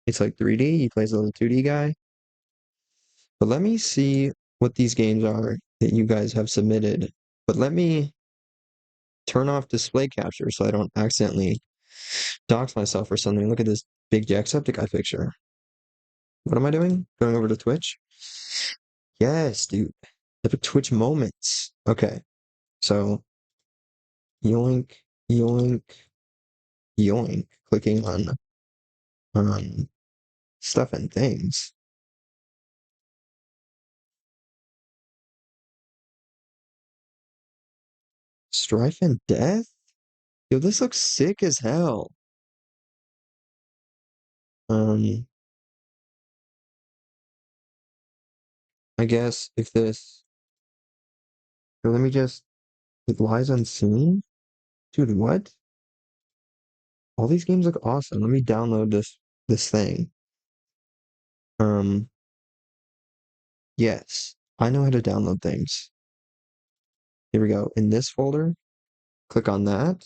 it's like 3D. He plays a little 2D guy. But let me see what these games are that you guys have submitted. But let me turn off display capture so I don't accidentally dox myself or something. Look at this big Jacksepticeye picture. What am I doing? Going over to Twitch? Yes, dude. Epic Twitch moments. Okay. So yoink, yoink, yoink. Clicking on stuff and things. Strife and death? Yo, this looks sick as hell. Um, I guess if this here, let me just it lies unseen? Dude, what? All these games look awesome. Let me download this thing. Um, yes. I know how to download things. Here we go. In this folder, click on that.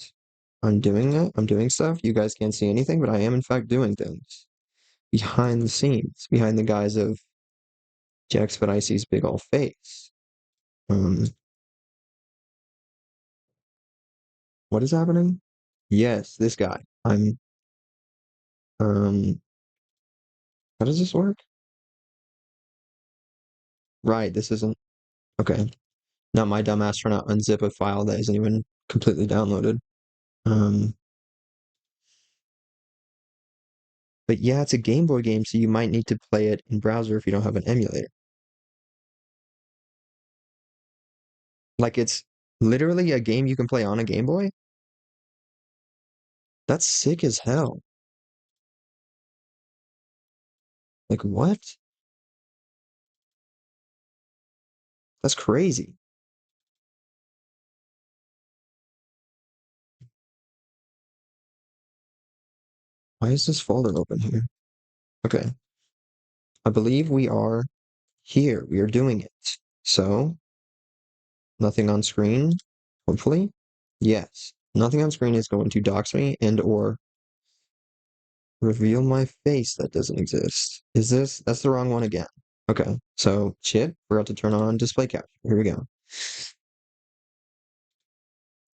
I'm doing it. I'm doing stuff. You guys can't see anything, but I am in fact doing things behind the scenes, behind the guise of Jaxpedicey's big ol' face. Um, what is happening? Yes, this guy. Um, how does this work? Right, this isn't, okay. Not my dumbass trying to unzip a file that isn't even completely downloaded. Um, but yeah, it's a Game Boy game, so you might need to play it in browser if you don't have an emulator. Like it's literally a game you can play on a Game Boy? That's sick as hell. Like what? That's crazy. Why is this folder open here? Okay. I believe we are here. We are doing it. So, nothing on screen, hopefully. Yes. Nothing on screen is going to dox me and or reveal my face that doesn't exist. Is this? That's the wrong one again. Okay. So, shit. Forgot to turn on display capture. Here we go.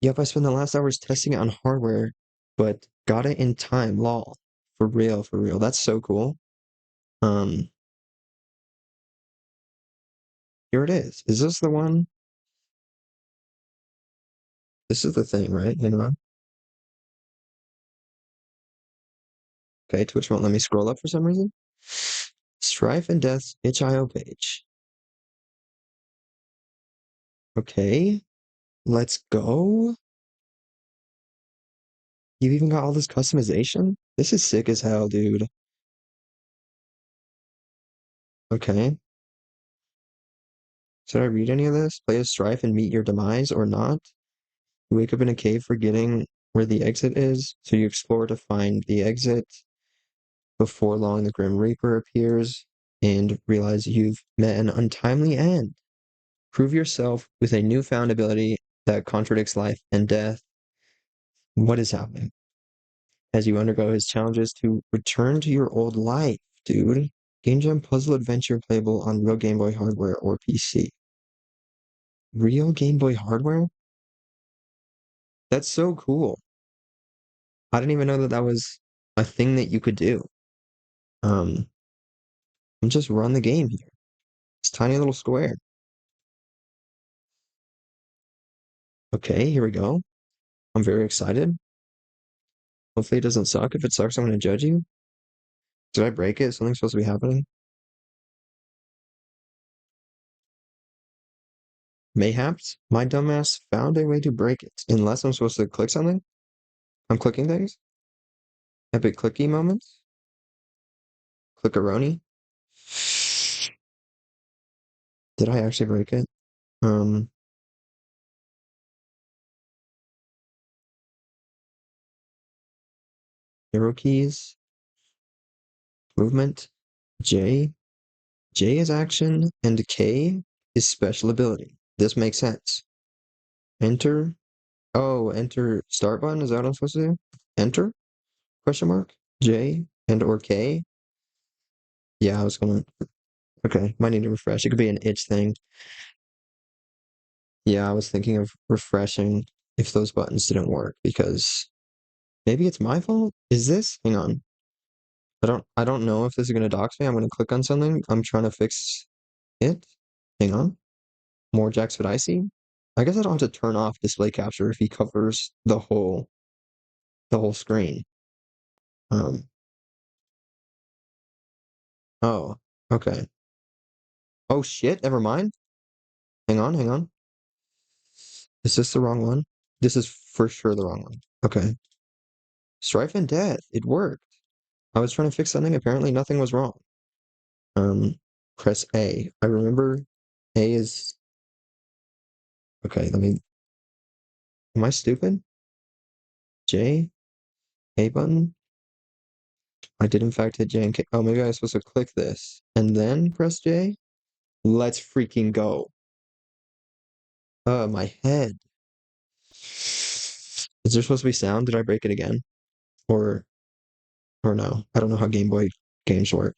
Yep, I spent the last hours testing it on hardware, but got it in time. Lol. For real, for real. That's so cool. Um, Here it is. Is this the one? This is the thing, right? You know? Okay, Twitch won't let me scroll up for some reason. Strife and Death's itch.io page. Okay, let's go. You've even got all this customization? This is sick as hell, dude. Okay. Should I read any of this? Play as Strife and meet your demise or not? You wake up in a cave forgetting where the exit is, so you explore to find the exit. Before long, the Grim Reaper appears and realize you've met an untimely end. Prove yourself with a newfound ability that contradicts life and death. What is happening? As you undergo his challenges to return to your old life, dude. Game Jam puzzle adventure playable on real Game Boy hardware or PC. Real Game Boy hardware? That's so cool. I didn't even know that that was a thing that you could do. Um, and just run the game here. It's tiny little square. Okay, here we go. I'm very excited. Hopefully it doesn't suck. If it sucks, I'm gonna judge you. Did I break it? Something's supposed to be happening. Mayhaps my dumbass found a way to break it. Unless I'm supposed to click something. I'm clicking things. Epic clicky moments. Clickaroni. Did I actually break it? Um, arrow keys. Movement. J. J is action, and K is special ability. This makes sense. Enter. Oh, enter start button. Is that what I'm supposed to do? Enter? Question mark? J and or K? Yeah, I was gonna. Okay, might need to refresh. It could be an itch thing. Yeah, I was thinking of refreshing if those buttons didn't work because maybe it's my fault. Is this? Hang on. I don't know if this is gonna dox me. I'm gonna click on something. I'm trying to fix it. Hang on. More Jacksepticeye. I guess I don't have to turn off display capture if he covers the whole screen. Um, oh, okay. Oh shit, never mind. Hang on, hang on. Is this the wrong one? This is for sure the wrong one. Okay. Strife and Death. It worked. I was trying to fix something. Apparently nothing was wrong. Um, press A. I remember A is okay, let me am I stupid? J, A button. I did in fact hit J and K. Oh, maybe I was supposed to click this and then press J. Let's freaking go. My head. Is there supposed to be sound? Did I break it again? Or or no? I don't know how Game Boy games work.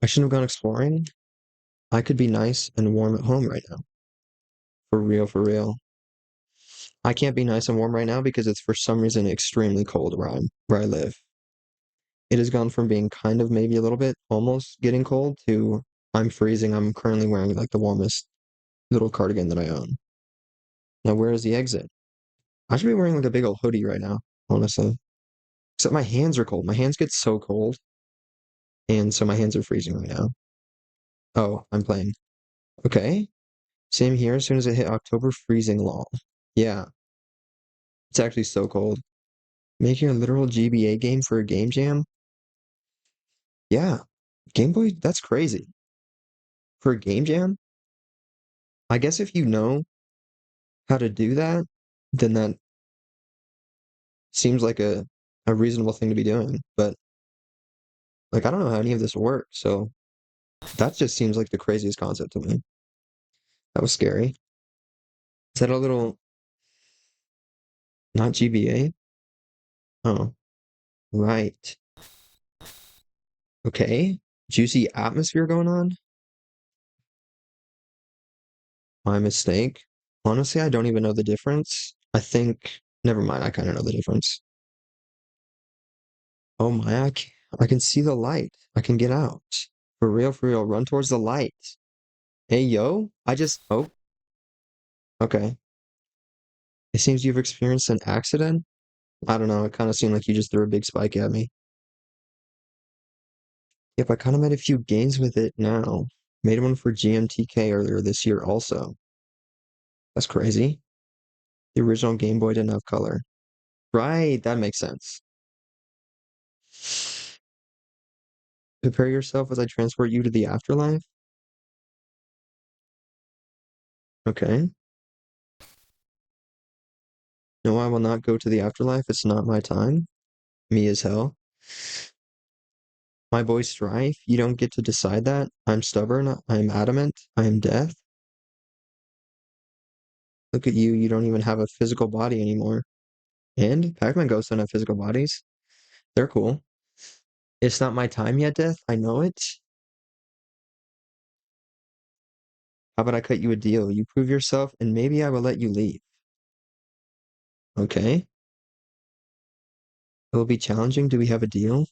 I shouldn't have gone exploring. I could be nice and warm at home right now. For real, for real. I can't be nice and warm right now because it's for some reason extremely cold where I live. It has gone from being kind of maybe a little bit almost getting cold to I'm freezing. I'm currently wearing like the warmest little cardigan that I own. Now, where is the exit? I should be wearing like a big old hoodie right now, honestly. Except my hands are cold. My hands get so cold, and so my hands are freezing right now. Oh, I'm playing. Okay. Same here. As soon as it hit October, freezing law. Yeah, it's actually so cold. Making a literal GBA game for a game jam? Yeah. Game Boy, that's crazy. For a game jam? I guess if you know how to do that, then that seems like a reasonable thing to be doing. But like I don't know how any of this works, so that just seems like the craziest concept to me. That was scary. Is that a little not GBA? Oh, right. Okay. Juicy atmosphere going on? My mistake. Honestly, I don't even know the difference. I think, never mind, I kind of know the difference. Oh my, I can see the light. I can get out. For real, run towards the light. Hey, yo, oh, okay. It seems you've experienced an accident. I don't know, it kind of seemed like you just threw a big spike at me. Yep, I kind of made a few gains with it now. Made one for GMTK earlier this year also. That's crazy. The original Game Boy didn't have color. Right, that makes sense. Prepare yourself as I transport you to the afterlife. Okay. No, I will not go to the afterlife. It's not my time. Me as hell. My boy Strife, you don't get to decide that. I'm stubborn. I'm adamant. I am death. Look at you. You don't even have a physical body anymore. And Pac-Man ghosts don't have physical bodies. They're cool. It's not my time yet, Death. I know it. How about I cut you a deal? You prove yourself, and maybe I will let you leave. Okay. It will be challenging. Do we have a deal?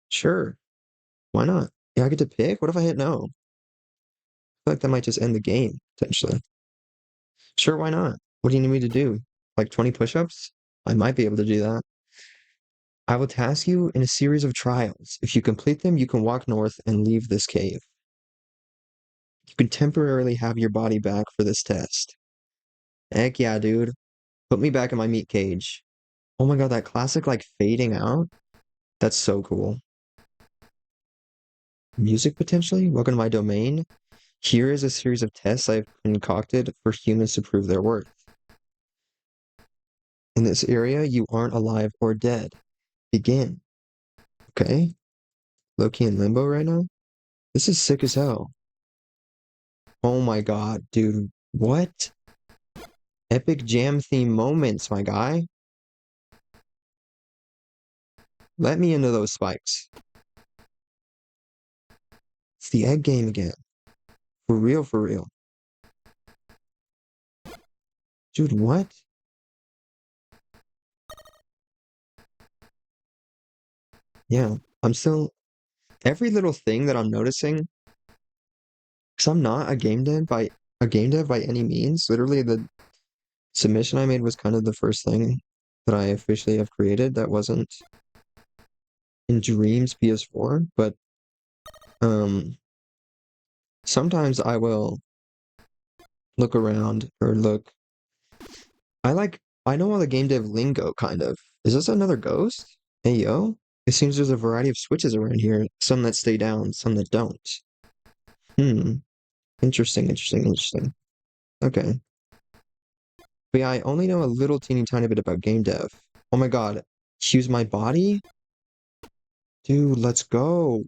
Sure. Why not? Yeah, I get to pick? What if I hit no? I feel like that might just end the game, potentially. Sure, why not? What do you need me to do? Like 20 push-ups? I might be able to do that. I will task you in a series of trials. If you complete them, you can walk north and leave this cave. You can temporarily have your body back for this test. Heck yeah, dude. Put me back in my meat cage. Oh my god, that classic like fading out? That's so cool. Music potentially? Welcome to my domain. Here is a series of tests I've concocted for humans to prove their worth. In this area, you aren't alive or dead. Begin. Okay. Low-key in limbo right now? This is sick as hell. Oh my god, dude. What? Epic jam theme moments, my guy. Let me into those spikes. It's the egg game again. For real, for real. Dude, what? Yeah, I'm still... Every little thing that I'm noticing, because I'm not a game dev by any means. Literally, the submission I made was kind of the first thing that I officially have created that wasn't in Dreams PS4, but um sometimes I will look around or look. I know all the game dev lingo kind of. Is this another ghost? Hey yo. It seems there's a variety of switches around here, some that stay down, some that don't. Hmm. Interesting, interesting, interesting. Okay. But yeah, I only know a little teeny tiny bit about game dev. Oh my god. Use my body? Dude, let's go.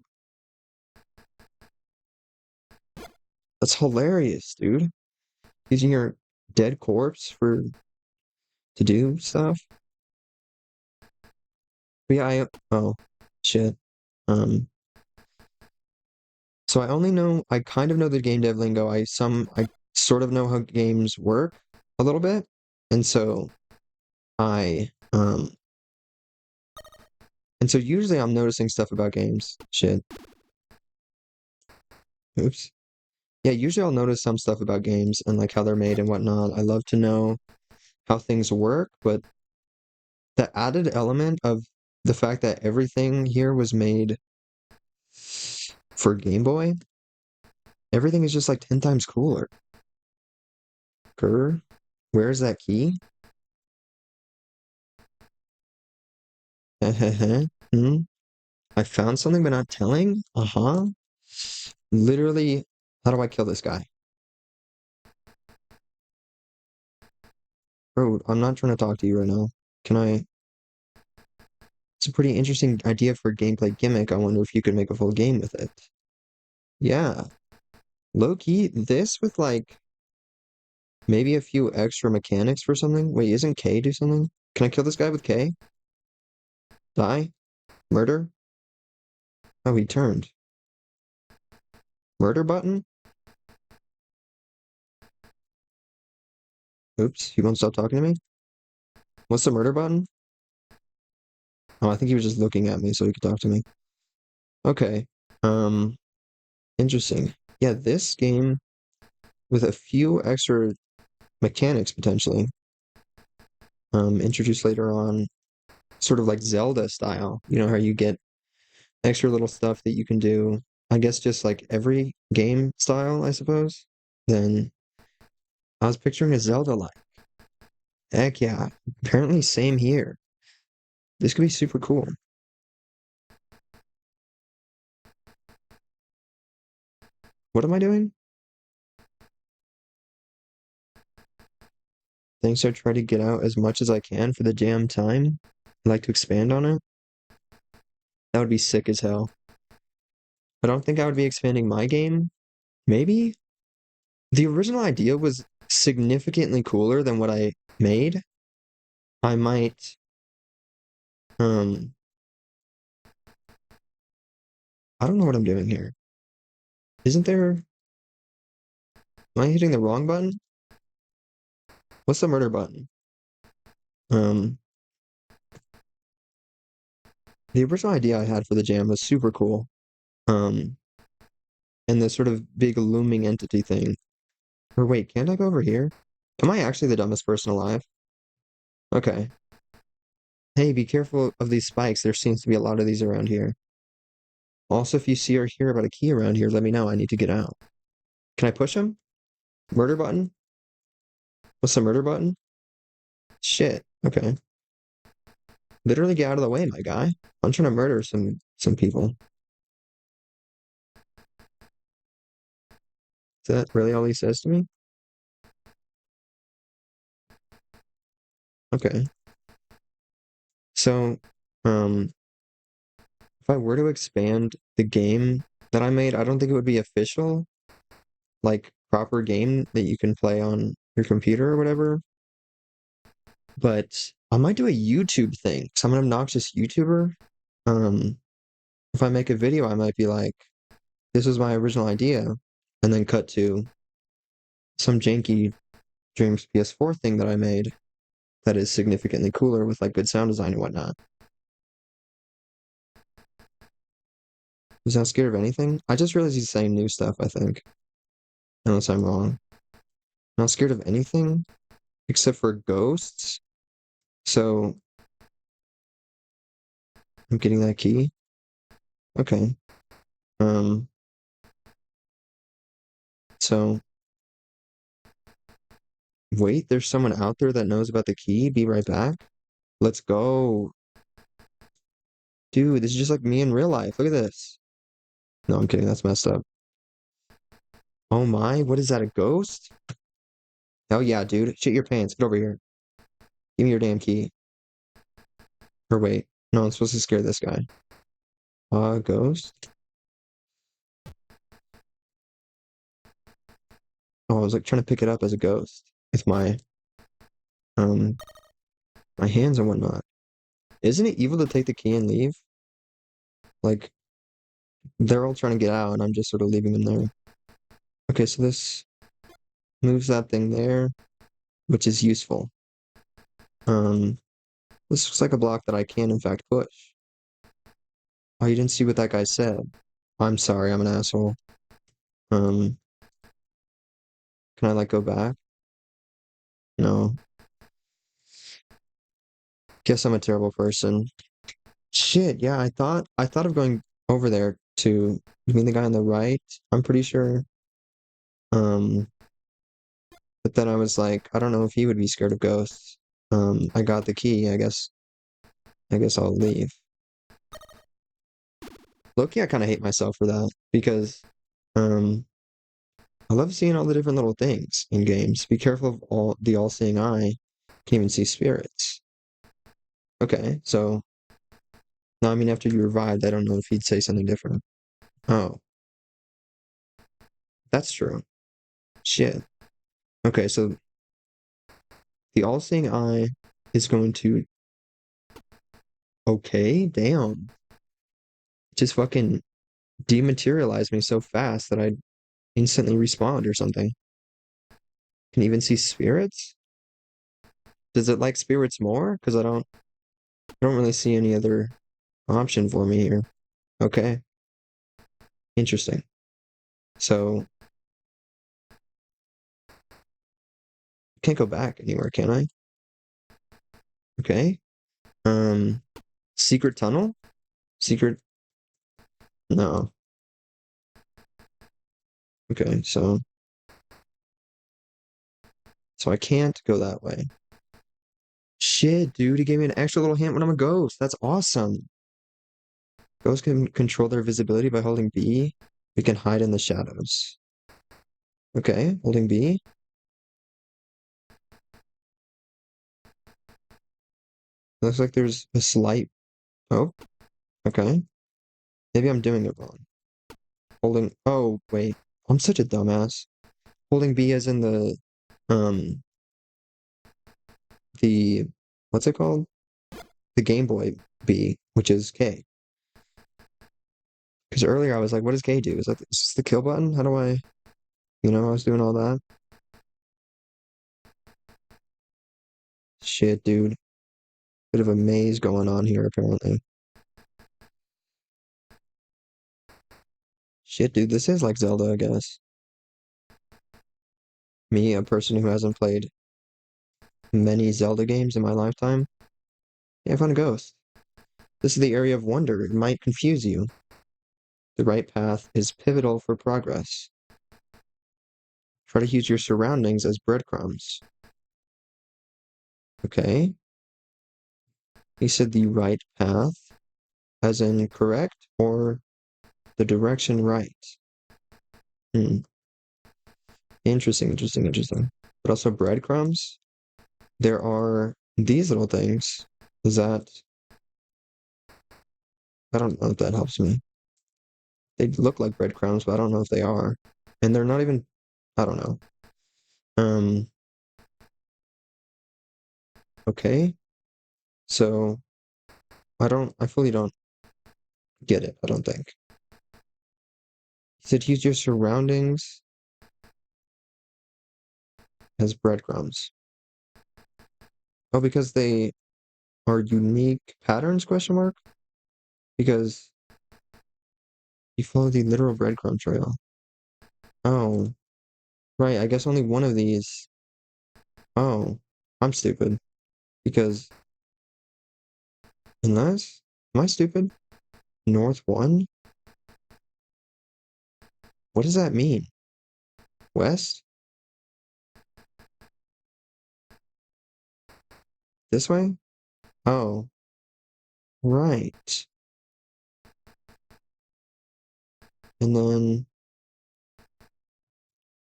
That's hilarious, dude. Using your dead corpse for to do stuff. But yeah, oh shit. Um so I kind of know the game dev lingo. I sort of know how games work a little bit. And so I and so usually I'm noticing stuff about games. Shit. Oops. Yeah, usually I'll notice some stuff about games and like how they're made and whatnot. I love to know how things work, but the added element of the fact that everything here was made for Game Boy, everything is just like 10 times cooler. Grr, where's that key? Hmm? I found something but not telling? Uh-huh. Literally, how do I kill this guy? Bro, I'm not trying to talk to you right now. Can I? It's a pretty interesting idea for a gameplay gimmick. I wonder if you could make a full game with it. Yeah. Low key, this with like maybe a few extra mechanics for something. Wait, isn't K do something? Can I kill this guy with K? Die? Murder? Oh, he turned. Murder button? Oops, he won't stop talking to me? What's the murder button? Oh, I think he was just looking at me so he could talk to me. Okay. Um, interesting. Yeah, this game with a few extra mechanics potentially, introduced later on, sort of like Zelda style. You know how you get extra little stuff that you can do. I guess just like every game style, I suppose. Then I was picturing a Zelda like. Heck yeah. Apparently same here. This could be super cool. What am I doing? Thanks, I try to get out as much as I can for the jam time. I'd like to expand on it. That would be sick as hell. I don't think I would be expanding my game. Maybe? The original idea was significantly cooler than what I made. I might um I don't know what I'm doing here. Isn't there... Am I hitting the wrong button? What's the murder button? Um, the original idea I had for the jam was super cool. Um, and the sort of big looming entity thing. Or wait, can't I go over here? Am I actually the dumbest person alive? Okay. Hey, be careful of these spikes. There seems to be a lot of these around here. Also, if you see or hear about a key around here, let me know. I need to get out. Can I push him? Murder button? What's the murder button? Shit. Okay. Literally get out of the way, my guy. I'm trying to murder some people. Is that really all he says to me? Okay. So, um, if I were to expand the game that I made, I don't think it would be official, like proper game that you can play on your computer or whatever. But I might do a YouTube thing. So I'm an obnoxious YouTuber. Um, if I make a video, I might be like, this was my original idea, and then cut to some janky Dreams PS4 thing that I made that is significantly cooler with like good sound design and whatnot. Is that scared of anything? I just realized he's saying new stuff, I think. Unless I'm wrong. Not scared of anything except for ghosts. So I'm getting that key. Okay. Um, so wait, there's someone out there that knows about the key. Be right back. Let's go. Dude, this is just like me in real life. Look at this. No, I'm kidding. That's messed up. Oh my, what is that? A ghost? Oh yeah, dude. Shit your pants. Get over here. Give me your damn key. Or wait. No, I'm supposed to scare this guy. Ghost? Oh, I was like trying to pick it up as a ghost with um my hands and whatnot. Isn't it evil to take the key and leave? Like they're all trying to get out and I'm just sort of leaving them there. Okay, so this moves that thing there, which is useful. Um, this looks like a block that I can in fact push. Oh, you didn't see what that guy said. I'm sorry, I'm an asshole. Um, can I like go back? No. Guess I'm a terrible person. Shit, yeah, I thought of going over there to you mean the guy on the right? I'm pretty sure. Um, but then I was like, I don't know if he would be scared of ghosts. I got the key, I guess I'll leave. Loki, I kind of hate myself for that because um I love seeing all the different little things in games. Be careful of all-seeing eye. Can even see spirits. Okay, so now I mean after you revived, I don't know if he'd say something different. Oh, that's true. Shit. Okay, so the all-seeing eye is going to okay, damn. Just fucking dematerialize me so fast that I instantly respawned or something. Can even see spirits? Does it like spirits more? Because I don't really see any other option for me here. Okay, interesting. So can't go back anywhere, can I? Okay. Um, secret tunnel? Secret? No. Okay, so I can't go that way. Shit, dude, he gave me an extra little hint when I'm a ghost. That's awesome. Ghosts can control their visibility by holding B. We can hide in the shadows. Okay, holding B. Looks like there's a slight. Oh, okay. Maybe I'm doing it wrong. Holding. Oh, wait. I'm such a dumbass. Holding B as in um, the, what's it called? The Game Boy B, which is K. Because earlier I was like, what does K do? Is this the kill button? How do I, I was doing all that. Shit, dude. Bit of a maze going on here, apparently. Shit, dude, this is like Zelda, I guess. Me, a person who hasn't played many Zelda games in my lifetime. Yeah, I found a ghost. This is the area of wonder. It might confuse you. The right path is pivotal for progress. Try to use your surroundings as breadcrumbs. Okay. He said the right path, as in correct, or the direction right. Hmm. Interesting, interesting, interesting. But also breadcrumbs. There are these little things that I don't know if that helps me. They look like breadcrumbs, but I don't know if they are. And they're not even, I don't know. Um, okay. So I fully don't get it, I don't think. He said use your surroundings as breadcrumbs. Oh, because they are unique patterns, question mark? Because you follow the literal breadcrumb trail. Oh, right, I guess only one of these. Oh, I'm stupid. Because unless, am I stupid? North 1? What does that mean? West? This way? Oh, right. And then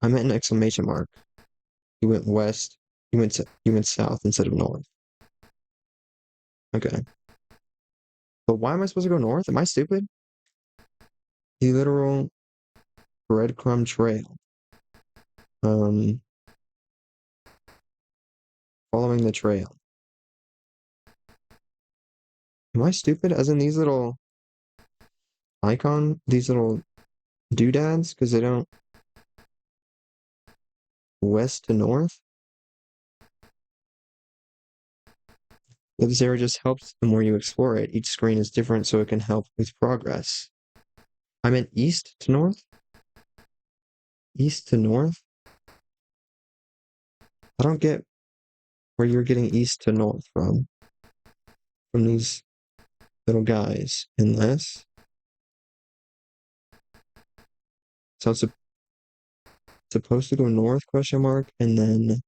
I meant an exclamation mark. You went west. You went south instead of north. Okay. But why am I supposed to go north? Am I stupid? The literal breadcrumb trail. Um, following the trail. Am I stupid? As in these little doodads, because they don't west to north. This area just helps the more you explore it. Each screen is different, so it can help with progress. I meant east to north? East to north? I don't get where you're getting east to north from these little guys, unless. So it's supposed to go north, question mark, and then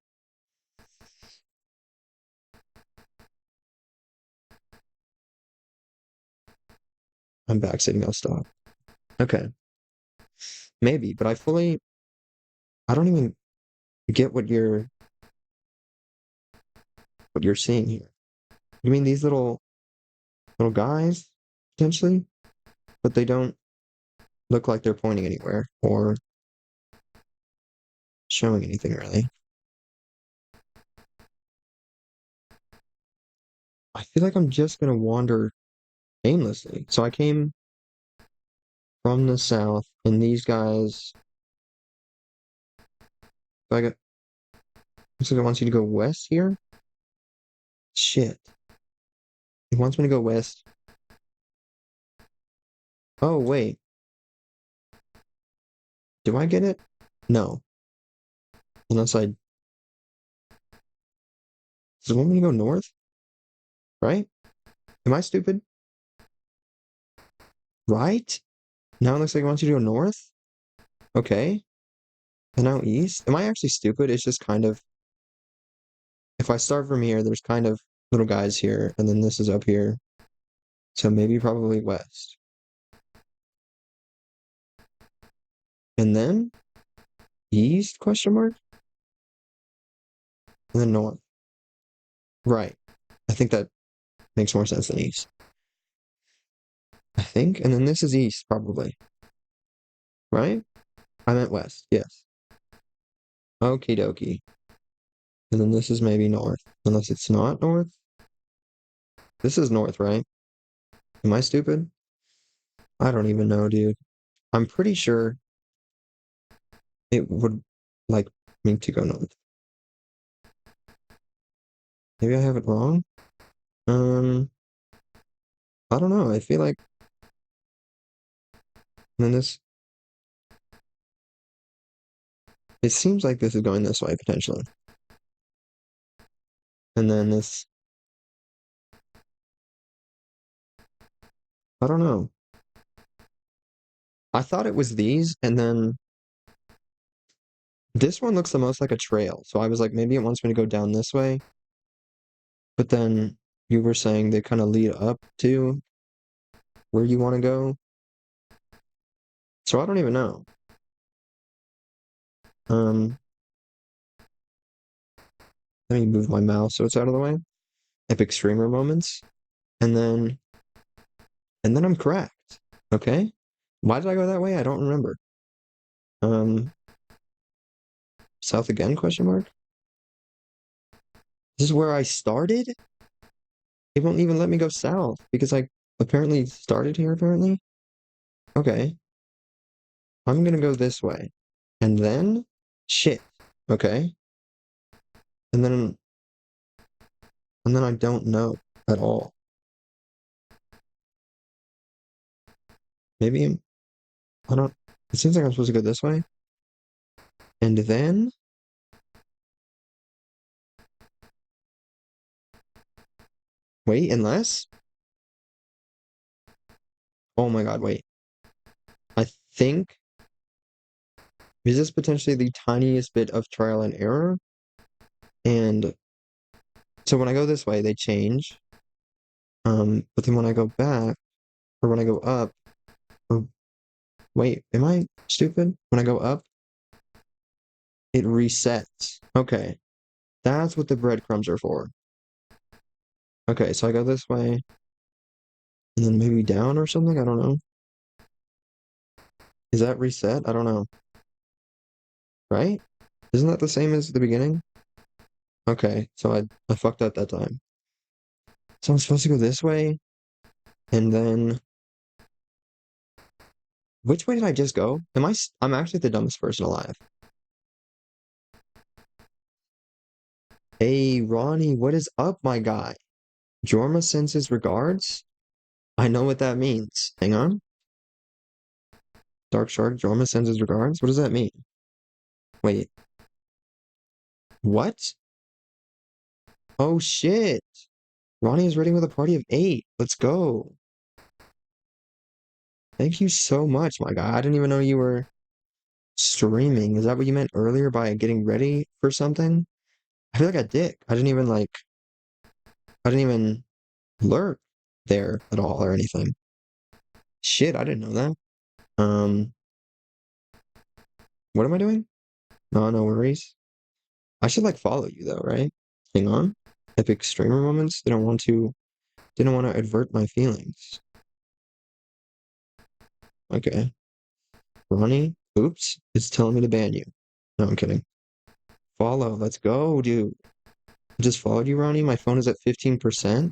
I'm back sitting, I'll stop. Okay. Maybe, but I don't even get what you're seeing here. You mean these little guys, potentially? But they don't look like they're pointing anywhere or showing anything really. I feel like I'm just gonna wander aimlessly. So I came from the south, and these guys. So I got. Looks like it wants you to go west here. Shit. It wants me to go west. Oh wait, do I get it? No, unless I. Does it want me to go north? Right? Am I stupid? Right? Now it looks like it wants you to go north. Okay. And now east. Am I actually stupid? It's just kind of. If I start from here, there's kind of little guys here, and then this is up here. So maybe probably west. And then east, question mark? And then north. Right. I think that makes more sense than east. I think. And then this is east, probably. Right? I meant west. Yes. Okie dokie. And then this is maybe north. Unless it's not north. This is north, right? Am I stupid? I don't even know, dude. I'm pretty sure it would like me to go north. Maybe I have it wrong. Um, I don't know. I feel like then this. It seems like this is going this way potentially, and then this. I don't know. I thought it was these, and then this one looks the most like a trail. So I was like, maybe it wants me to go down this way, but then you were saying they kind of lead up to where you want to go. So I don't even know. Um, Let me move my mouse so it's out of the way. Epic streamer moments, and then I'm correct. Okay. Why did I go that way? I don't remember. Um, South again? Question mark. This is where I started. It won't even let me go south because I apparently started here. Apparently. Okay. I'm gonna go this way, and then shit. Okay. And then I don't know at all. Maybe I don't. It seems like I'm supposed to go this way, and then wait. Unless. Oh my God. Wait. I think is this potentially the tiniest bit of trial and error? And so when I go this way, they change. But then when I go back, or when I go up, or wait, am I stupid? When I go up, it resets. Okay, that's what the breadcrumbs are for. Okay, so I go this way, and then maybe down or something. I don't know. Is that reset? I don't know. Right? Isn't that the same as the beginning? Okay, so I fucked up that time. So I'm supposed to go this way, and then which way did I just go? I'm actually the dumbest person alive. Hey, Ronnie, what is up, my guy? Jorma sends his regards? I know what that means. Hang on. Dark Shark, Jorma sends his regards? What does that mean? Wait, what? Oh shit. Ronnie is ready with a party of 8. Let's go. Thank you so much, my guy. I didn't even know you were streaming. Is that what you meant earlier by getting ready for something? I feel like a dick. I didn't even lurk there at all or anything. Shit, I didn't know that. Um, what am I doing? No, no worries. I should like follow you though, right? Hang on. Epic streamer moments. Didn't want to advert my feelings. Okay. Ronnie, oops, it's telling me to ban you. No, I'm kidding. Follow, let's go, dude. I just followed you, Ronnie. My phone is at 15%.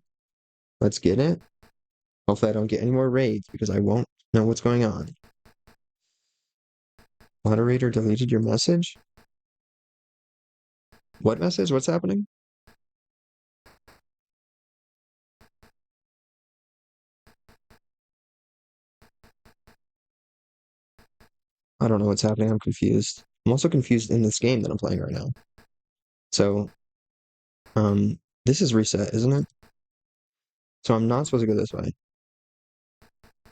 Let's get it. Hopefully I don't get any more raids because I won't know what's going on. Moderator deleted your message? What message? What's happening? I don't know what's happening. I'm confused. I'm also confused in this game that I'm playing right now. So, this is reset, isn't it? So I'm not supposed to go this way.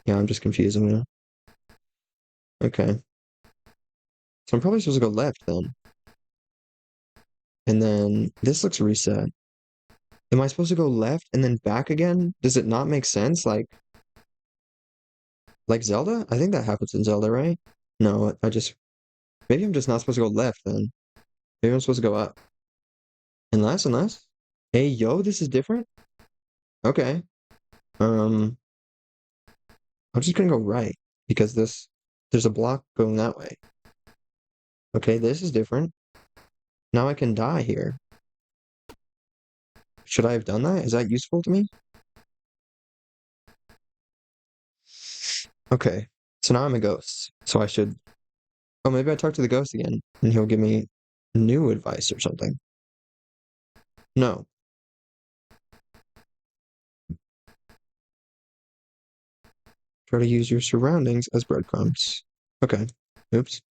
Yeah, I'm just confusing you. Okay. So I'm probably supposed to go left then. And then this looks reset. Am I supposed to go left and then back again? Does it not make sense? Like Zelda? I think that happens in Zelda, right? No, maybe I'm just not supposed to go left then. Maybe I'm supposed to go up. Unless. Hey, yo, this is different? Okay. Um, I'm just gonna go right because there's a block going that way. Okay, this is different. Now I can die here. Should I have done that? Is that useful to me? Okay, so now I'm a ghost. So I should. Oh, maybe I talk to the ghost again, and he'll give me new advice or something. No. Try to use your surroundings as breadcrumbs. Okay. Oops.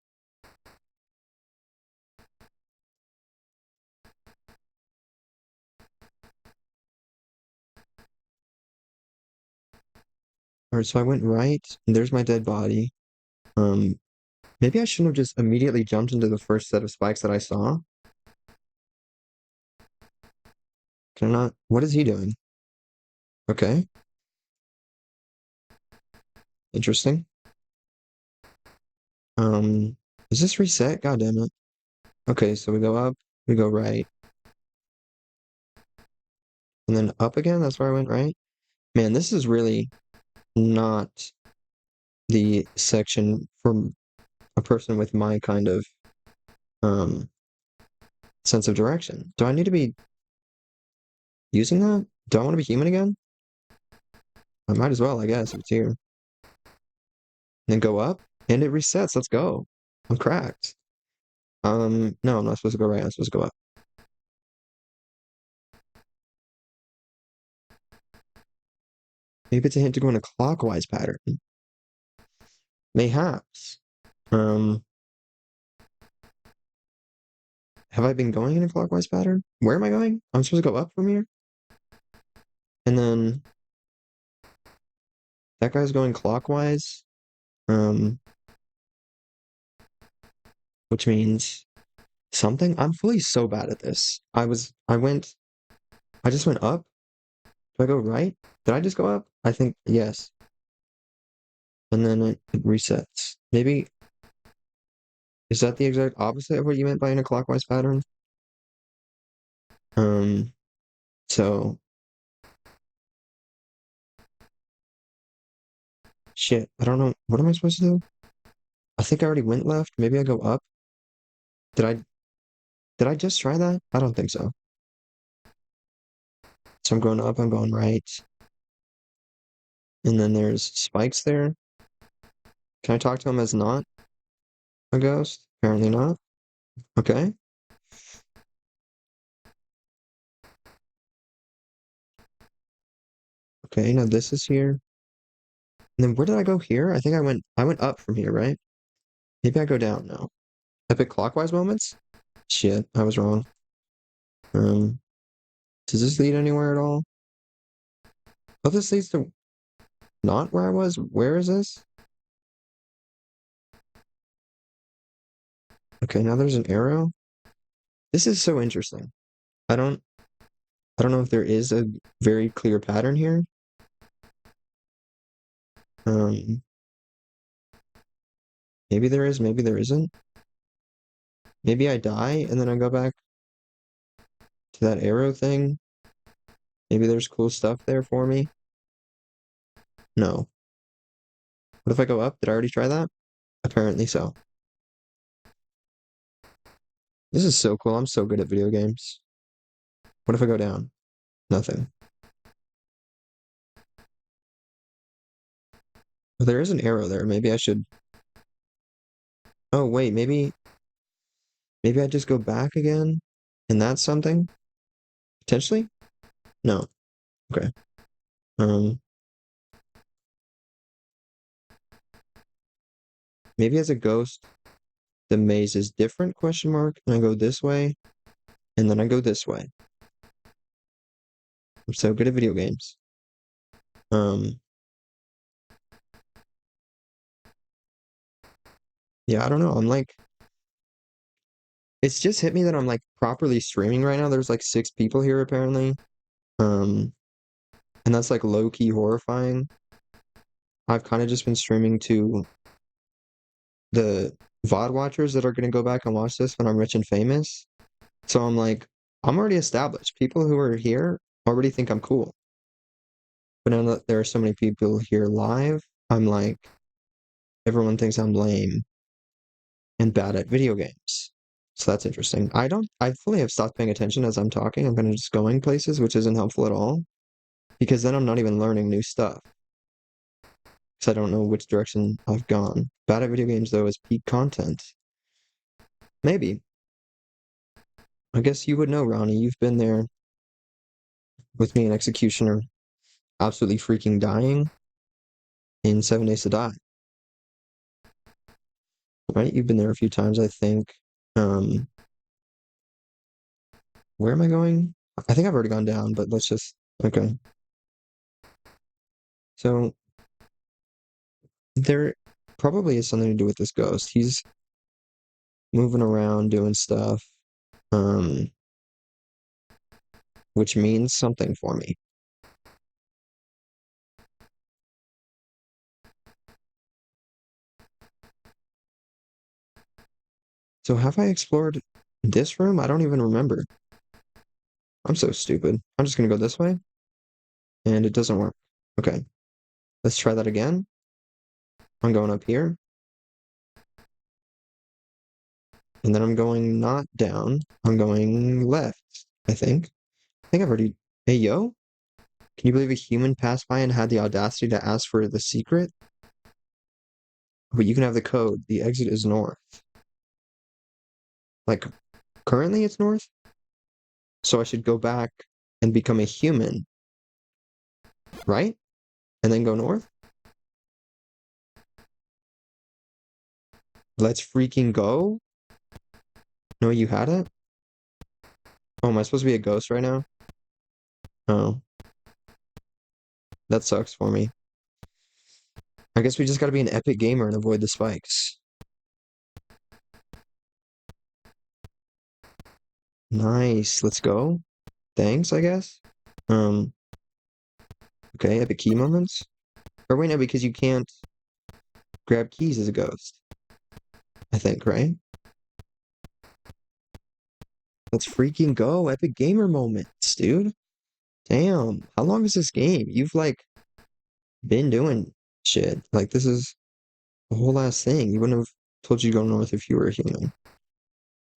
Alright, so I went right, and there's my dead body. Um, Maybe I shouldn't have just immediately jumped into the first set of spikes that I saw. Can I not? What is he doing? Okay. Interesting. Um, is this reset? God damn it. Okay, so we go up, we go right, and then up again. That's where I went right. Man, this is really not the section for a person with my kind of um sense of direction. Do I need to be using that? Do I want to be human again? I might as well, I guess, if it's here. And then go up, and it resets. Let's go. I'm cracked. No, I'm not supposed to go right. I'm supposed to go up. Maybe it's a hint to go in a clockwise pattern. Mayhaps. Um, have I been going in a clockwise pattern? Where am I going? I'm supposed to go up from here? And then that guy's going clockwise. Um, which means something. I'm fully so bad at this. I just went up. Do I go right? Did I just go up? I think yes. And then it resets. Maybe is that the exact opposite of what you meant by in a clockwise pattern? Um, so shit. I don't know. What am I supposed to do? I think I already went left. Maybe I go up. Did I did I just try that? I don't think so. So I'm going up, I'm going right. And then there's spikes there. Can I talk to him as not a ghost? Apparently not. Okay. Okay, now this is here. And then where did I go here? I think I went up from here, right? Maybe I go down now. Epic clockwise moments? Shit, I was wrong. Um, does this lead anywhere at all? Oh, this leads to not where I was. Where is this? Okay, now there's an arrow. This is so interesting. I don't I don't know if there is a very clear pattern here. Um, maybe there is, maybe there isn't. Maybe I die and then I go back to that arrow thing. Maybe there's cool stuff there for me. No. What if I go up? Did I already try that? Apparently so. This is so cool. I'm so good at video games. What if I go down? Nothing. Well, there is an arrow there. Maybe I should. Oh, wait, maybe I just go back again and that's something? Potentially? No. Okay. Um, maybe as a ghost, the maze is different, question mark, and I go this way, and then I go this way. I'm so good at video games. Um, yeah, I don't know. I'm like, it's just hit me that I'm like properly streaming right now. There's like 6 people here apparently. Um, and that's like low-key horrifying. I've kind of just been streaming to the VOD watchers that are gonna go back and watch this when I'm rich and famous. So I'm like, I'm already established. People who are here already think I'm cool. But now that there are so many people here live, I'm like, everyone thinks I'm lame and bad at video games. So that's interesting. I fully have stopped paying attention as I'm talking. I'm kind of just going places, which isn't helpful at all because then I'm not even learning new stuff. because I don't know which direction I've gone. Bad at video games, though, is peak content. Maybe. I guess you would know, Ronnie. You've been there with me in Executioner, absolutely freaking dying in 7 Days to Die. Right? You've been there a few times, I think. Where am I going? I think I've already gone down, but let's just... Okay. So, there probably is something to do with this ghost. He's moving around, doing stuff, which means something for me. So have I explored this room? I don't even remember. I'm so stupid. I'm just gonna go this way, and it doesn't work. Okay, let's try that again. I'm going up here, and then I'm going not down. I'm going left, I think. I think I've already... Hey, yo? Can you believe a human passed by and had the audacity to ask for the secret? But you can have the code. The exit is north. Like, currently it's north? So I should go back and become a human, right? And then go north? Let's freaking go? No, you had it? Oh, am I supposed to be a ghost right now? Oh, that sucks for me. I guess we just gotta be an epic gamer and avoid the spikes. Nice, let's go. Thanks, I guess. Um, okay, epic key moments. Or wait, no, because you can't grab keys as a ghost. I think, right? Let's freaking go. Epic gamer moments, dude. Damn, how long is this game? You've like been doing shit. Like this is the whole last thing. You wouldn't have told you to go north if you were a human.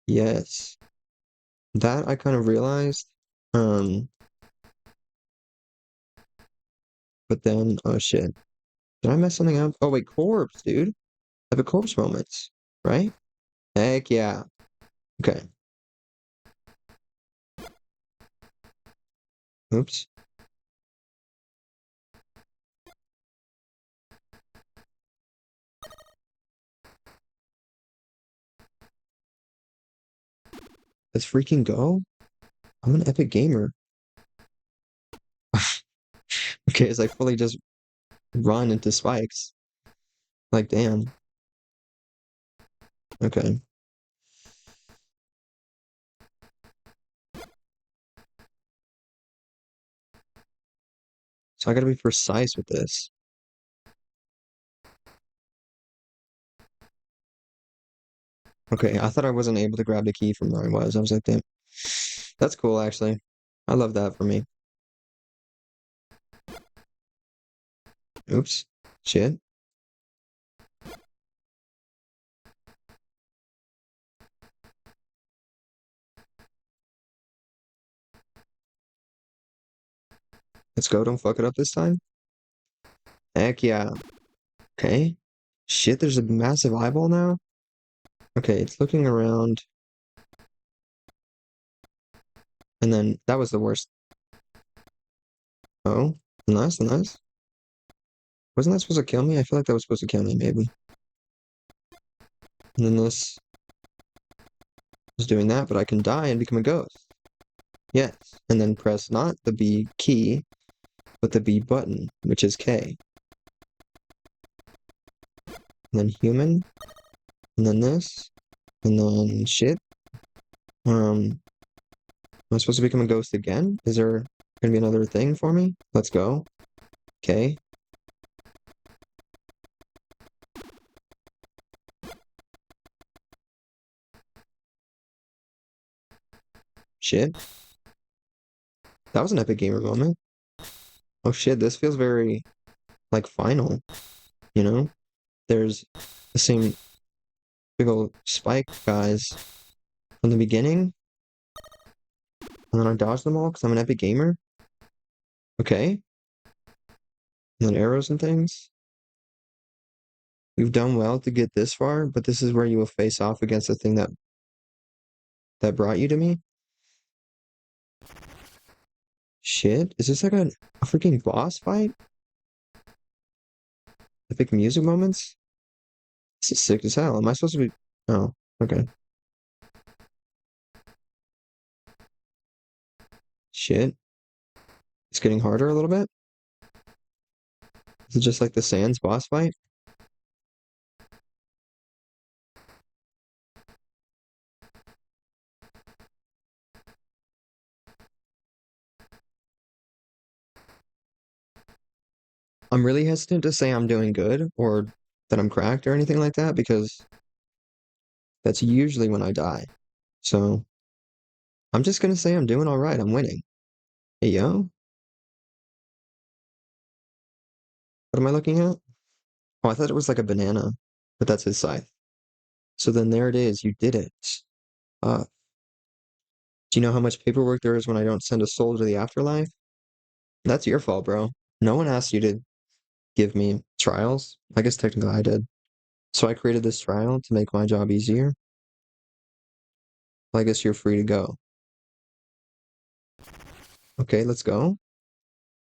Yes. That I kind of realized. Um, but then, oh shit. Did I mess something up? Oh wait, corpse, dude. Epic corpse moments, right? Heck yeah. Okay. Oops. Let's freaking go. I'm an epic gamer. Okay, as I fully just run into spikes. Like, damn. Okay. So I gotta be precise with this. Okay, I thought I wasn't able to grab the key from where I was. I was like, damn. That's cool, actually. I love that for me. Oops. Shit. Let's go. Don't fuck it up this time. Heck yeah. Okay. Shit, there's a massive eyeball now? Okay, it's looking around. And then that was the worst. Oh, nice, nice. Wasn't that supposed to kill me? I feel like that was supposed to kill me, maybe. And then this is doing that, but I can die and become a ghost. Yes. And then press not the B key, but the B button, which is K. And then human. And then this. And then shit. Am I supposed to become a ghost again? Is there gonna be another thing for me? Let's go. Okay. Shit. That was an epic gamer moment. Oh shit, this feels very like final, you know? There's the same big old spike guys from the beginning. And then I dodged them all because I'm an epic gamer. Okay. And then arrows and things. We've done well to get this far, but this is where you will face off against the thing that brought you to me. Shit, is this like a freaking boss fight? Epic music moments? This is sick as hell. Am I supposed to be? Oh, okay. Shit. It's getting harder a little bit. Is it just like the Sans boss fight? I'm really hesitant to say I'm doing good or that I'm cracked or anything like that because that's usually when I die. So I'm just gonna say I'm doing all right. I'm winning. Hey, yo, what am I looking at? Oh, I thought it was like a banana, but that's his scythe. So then there it is. You did it. Uh, do you know how much paperwork there is when I don't send a soul to the afterlife? That's your fault, bro. No one asked you to give me trials. I guess technically I did. So I created this trial to make my job easier. Well, I guess you're free to go. Okay, let's go.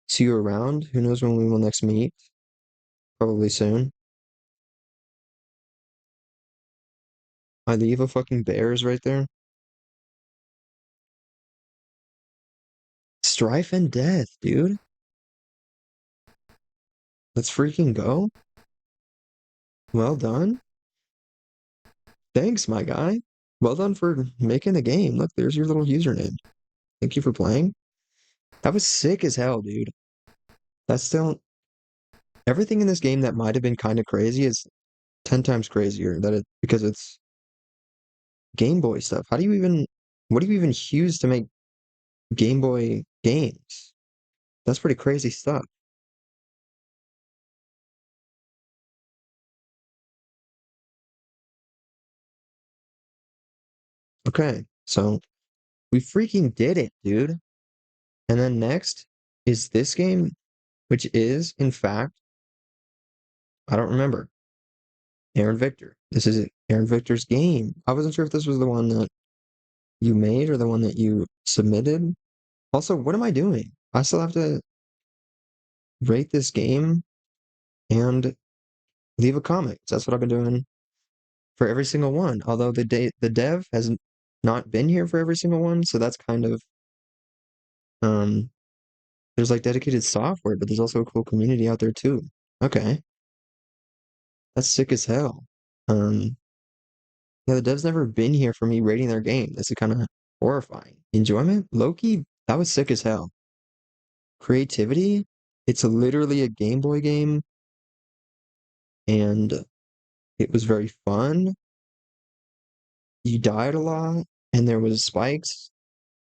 See you around. Who knows when we will next meet? Probably soon. I leave a fucking bears right there. Strife and death, dude. Let's freaking go. Well done. Thanks, my guy. Well done for making the game. Look, there's your little username. Thank you for playing. That was sick as hell, dude. That's still everything in this game that might have been kind of crazy is 10 times crazier that it because it's Game Boy stuff. What do you even use to make Game Boy games? That's pretty crazy stuff. Okay, so we freaking did it, dude. And then next is this game, which is, in fact, I don't remember. Aaron Victor. This is Aaron Victor's game. I wasn't sure if this was the one that you made or the one that you submitted. Also, what am I doing? I still have to rate this game and leave a comment. That's what I've been doing for every single one. Although the dev has not been here for every single one, so that's kind of um there's like dedicated software, but there's also a cool community out there too. Okay. That's sick as hell. Um yeah, the dev's never been here for me rating their game. This is kind of horrifying. Enjoyment? Loki, that was sick as hell. Creativity? It's literally a Game Boy game and it was very fun. You died a lot and there was spikes,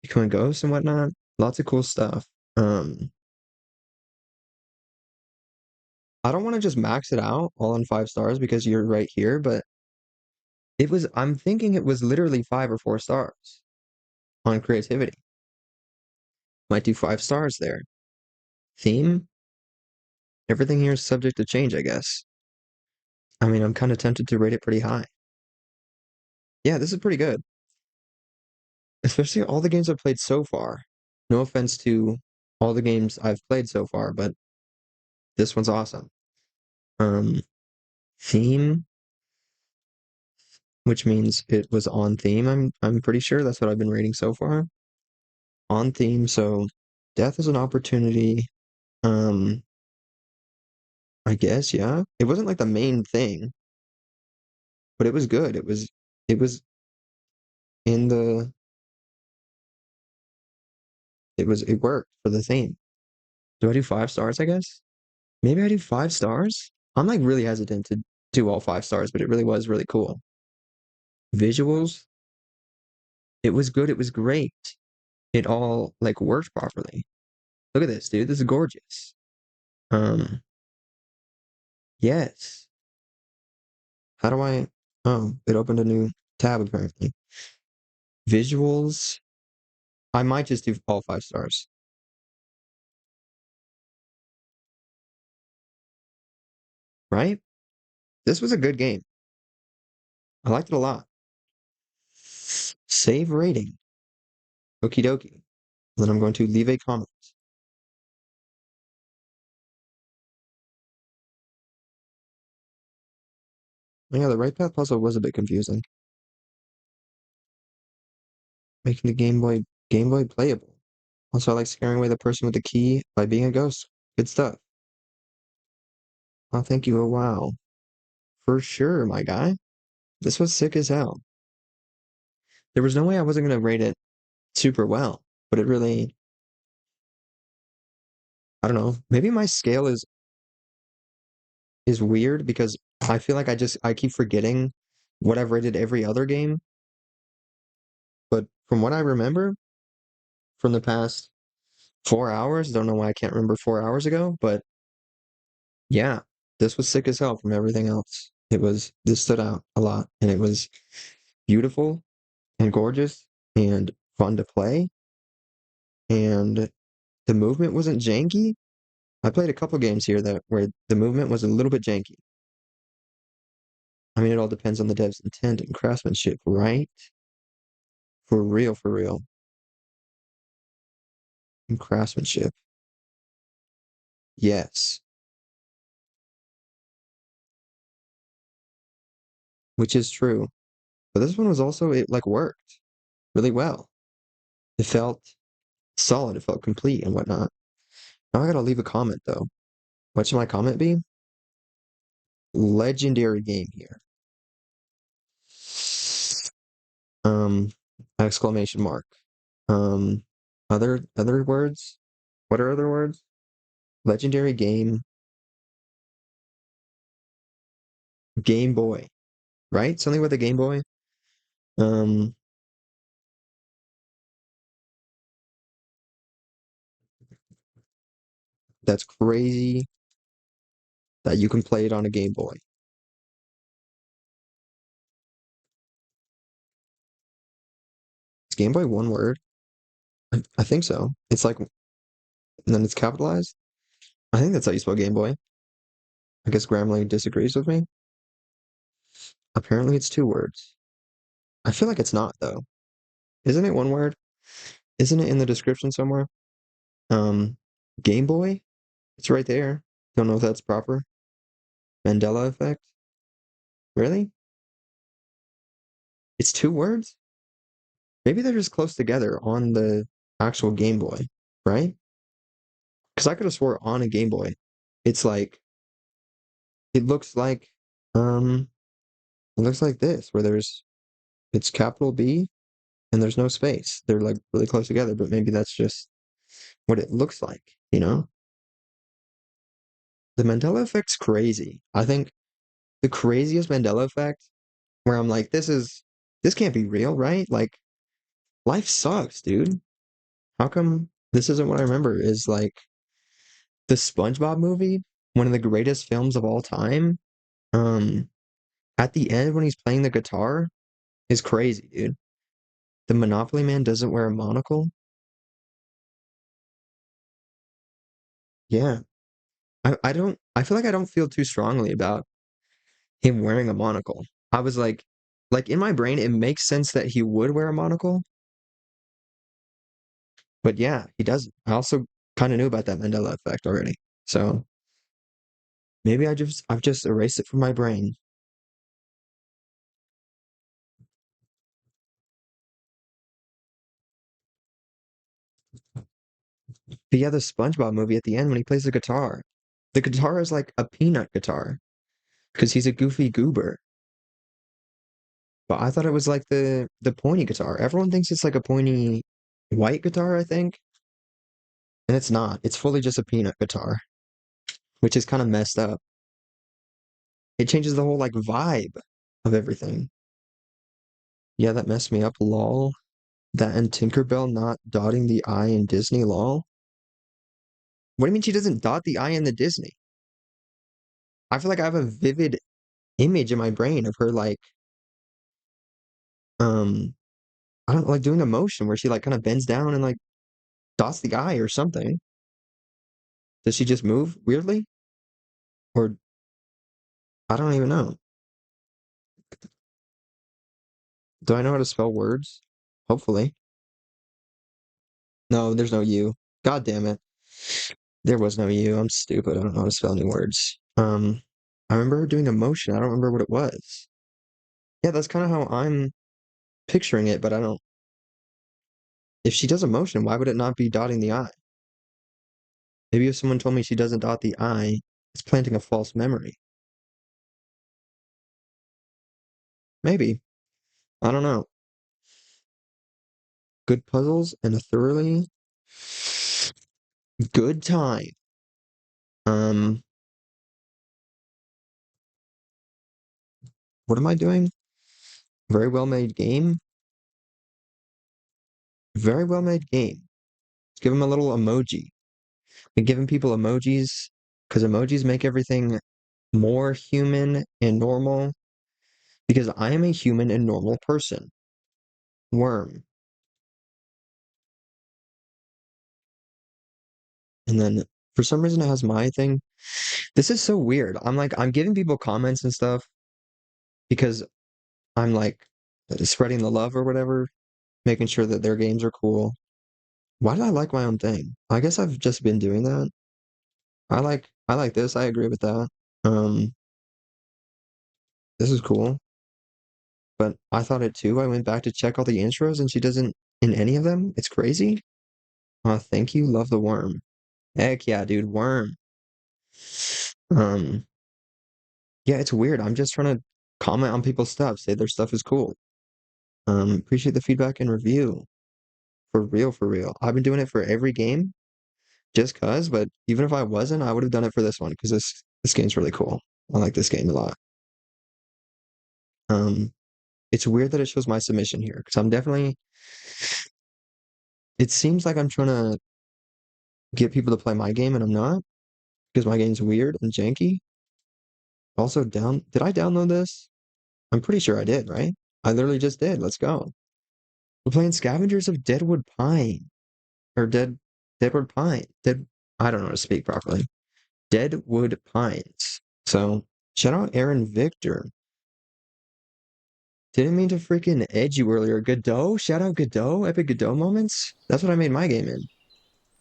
becoming ghosts and whatnot. Lots of cool stuff. Um I don't want to just max it out all on 5 stars because you're right here, but I'm thinking it was literally 5 or 4 stars on creativity. Might do 5 stars there. Theme? Everything here is subject to change, I guess. I mean, I'm kind of tempted to rate it pretty high. Yeah, this is pretty good. Especially all the games I've played so far. No offense to all the games I've played so far, but this one's awesome. Um, theme, which means it was on theme. I'm pretty sure that's what I've been rating so far. On theme, so death is an opportunity. Um, I guess, yeah. It wasn't like the main thing, but it was good. It was in the it worked for the theme. Do I do 5 stars, I guess? Maybe I do 5 stars? I'm like really hesitant to do all 5 stars, but it really was really cool. Visuals, it was good, it was great. It all like worked properly. Look at this, dude. This is gorgeous. Um, yes. How do I oh, it opened a new tab apparently. Visuals, I might just do all 5 stars, right? This was a good game. I liked it a lot. Save rating. Okie dokie. Then I'm going to leave a comment. Yeah, the right path puzzle was a bit confusing. Making the Game Boy playable. Also, I like scaring away the person with the key by being a ghost. Good stuff. Oh, thank you. Oh, wow. For sure, my guy. This was sick as hell. There was no way I wasn't going to rate it super well, but it really, I don't know. Maybe my scale is weird because I feel like I keep forgetting what I've rated every other game. But from what I remember from the past 4 hours, don't know why I can't remember 4 hours ago, but yeah, this was sick as hell from everything else. This stood out a lot, and it was beautiful and gorgeous and fun to play. And the movement wasn't janky. I played a couple games here that where the movement was a little bit janky. I mean, it all depends on the dev's intent and craftsmanship, right? For real, for real. And craftsmanship. Yes. Which is true. But this one was also, it like worked really well. It felt solid, it felt complete and whatnot. Now I gotta leave a comment though. What should my comment be? Legendary game here. Um, exclamation mark. Um, other words? What are other words? Legendary game, Game Boy, right? Something with a Game Boy. Um, that's crazy that you can play it on a Game Boy. Is Game Boy one word? I think so. It's like, and then it's capitalized. I think that's how you spell Game Boy. I guess Grammarly disagrees with me. Apparently, it's two words. I feel like it's not though. Isn't it one word? Isn't it in the description somewhere? Um, Game Boy. It's right there. Don't know if that's proper. Mandela effect. Really? It's two words? Maybe they're just close together on the actual Game Boy, right? Because I could have swore on a Game Boy, it's like it looks like um it looks like this, where it's capital B and there's no space. They're like really close together, but maybe that's just what it looks like, you know? The Mandela effect's crazy. I think the craziest Mandela effect where I'm like, this can't be real, right? Like life sucks, dude. How come this isn't what I remember? Is like the SpongeBob movie, one of the greatest films of all time. Um, at the end when he's playing the guitar is crazy, dude. The Monopoly Man doesn't wear a monocle. Yeah. I feel like I don't feel too strongly about him wearing a monocle. I was like in my brain, it makes sense that he would wear a monocle, but yeah, he doesn't. I also kind of knew about that Mandela effect already. So maybe I've just erased it from my brain. But yeah, the SpongeBob movie at the end when he plays the guitar is like a peanut guitar because he's a goofy goober. But I thought it was like the pointy guitar. Everyone thinks it's like a pointy white guitar, I think, and it's not. It's fully just a peanut guitar, which is kind of messed up. It changes the whole like vibe of everything. Yeah, that messed me up. Lol. That and Tinkerbell not dotting the I in Disney. Lol. What do you mean she doesn't dot the I in the Disney? I feel like I have a vivid image in my brain of her like um I don't know, like doing a motion where she like kind of bends down and like dots the I or something. Does she just move weirdly? Or I don't even know. Do I know how to spell words? Hopefully. No, there's no U. God damn it. There was no U. I'm stupid. I don't know how to spell any words. I remember doing a motion. I don't remember what it was. Yeah, that's kind of how I'm picturing it, but I don't. If she does a motion, why would it not be dotting the I? Maybe if someone told me she doesn't dot the I, it's planting a false memory. Maybe. I don't know. Good puzzles and a thoroughly good time. Um, what am I doing? Very well made game. Very well made game. Let's give him a little emoji. Been giving people emojis because emojis make everything more human and normal. Because I am a human and normal person. Worm. And then for some reason it has my thing. This is so weird. I'm giving people comments and stuff because I'm like spreading the love or whatever, making sure that their games are cool. Why did I like my own thing? I guess I've just been doing that. I like this. I agree with that. Um, this is cool. But I thought it too. I went back to check all the intros and she doesn't in any of them. It's crazy. Thank you. Love the worm. Heck yeah, dude. Worm. Um, yeah, it's weird. I'm just trying to comment on people's stuff, say their stuff is cool. Appreciate the feedback and review. For real, for real. I've been doing it for every game just cause, but even if I wasn't, I would have done it for this one because this game's really cool. I like this game a lot. Um, it's weird that it shows my submission here because I'm definitely. It seems like I'm trying to get people to play my game and I'm not because my game's weird and janky. Also, did I download this? I'm pretty sure I did, right? I literally just did. Let's go. We're playing Scavengers of Deadwood Pine or Deadwood Pine. I don't know how to speak properly. Deadwood Pines. So shout out Aaron Victor. Didn't mean to freaking edge you earlier. Godot? Shout out Godot? Epic Godot moments? That's what I made my game in.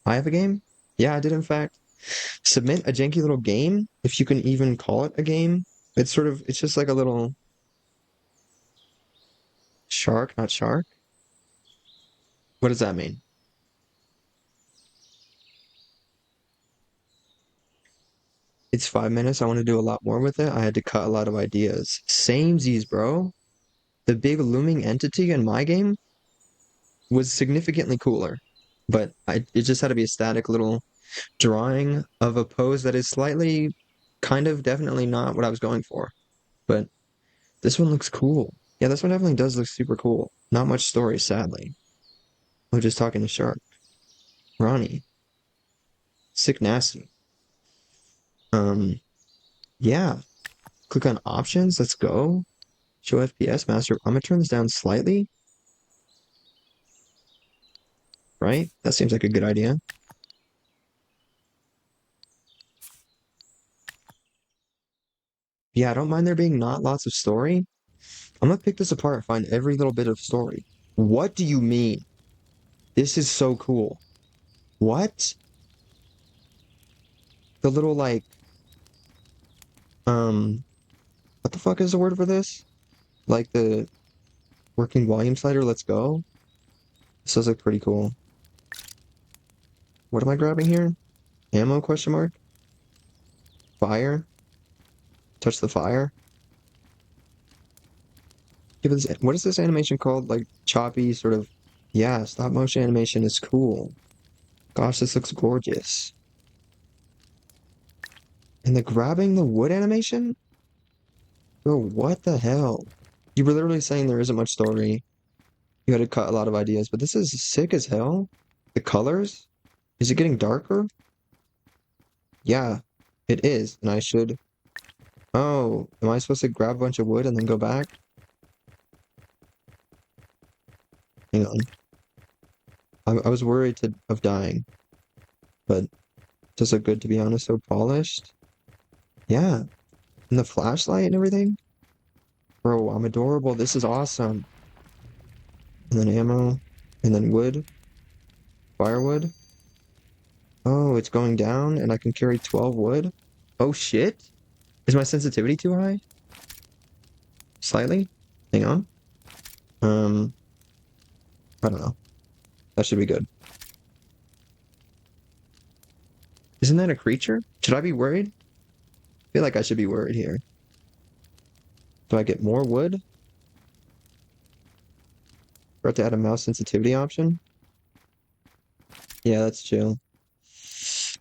I have a game? Yeah, I did in fact. Submit a janky little game, if you can even call it a game. It's just like a little shark, not shark. What does that mean? It's 5 minutes. I want to do a lot more with it. I had to cut a lot of ideas. Samesies, bro. The big looming entity in my game was significantly cooler, but it just had to be a static little drawing of a pose that is slightly, kind of, definitely not what I was going for. But this one looks cool. Yeah, this one definitely does look super cool. Not much story, sadly. We're just talking to Shark. Ronnie. Sick nasty. Um, yeah. Click on options. Let's go. Show FPS master. I'm gonna turn this down slightly. Right? That seems like a good idea. Yeah, I don't mind there being not lots of story. I'm gonna pick this apart and find every little bit of story. What do you mean? This is so cool. What? The little like um what the fuck is the word for this? Like the working volume slider, let's go. This does look pretty cool. What am I grabbing here? Ammo question mark? Fire? Touch the fire? Give this, what is this animation called? Like choppy sort of, yeah, stop motion animation is cool. Gosh, this looks gorgeous. And the grabbing the wood animation? Bro, what the hell? You were literally saying there isn't much story. You had to cut a lot of ideas, but this is sick as hell. The colors? Is it getting darker? Yeah, it is. And I should. Oh, am I supposed to grab a bunch of wood and then go back? Hang on. I was worried of dying, but it does look good to be honest. So polished. Yeah. And the flashlight and everything? Bro, I'm adorable. This is awesome. And then ammo. And then wood. Firewood. Oh, it's going down and I can carry 12 wood? Oh shit. Is my sensitivity too high? Slightly? Hang on. Um, I don't know. That should be good. Isn't that a creature? Should I be worried? I feel like I should be worried here. Do I get more wood? Or have to add a mouse sensitivity option? Yeah, that's chill.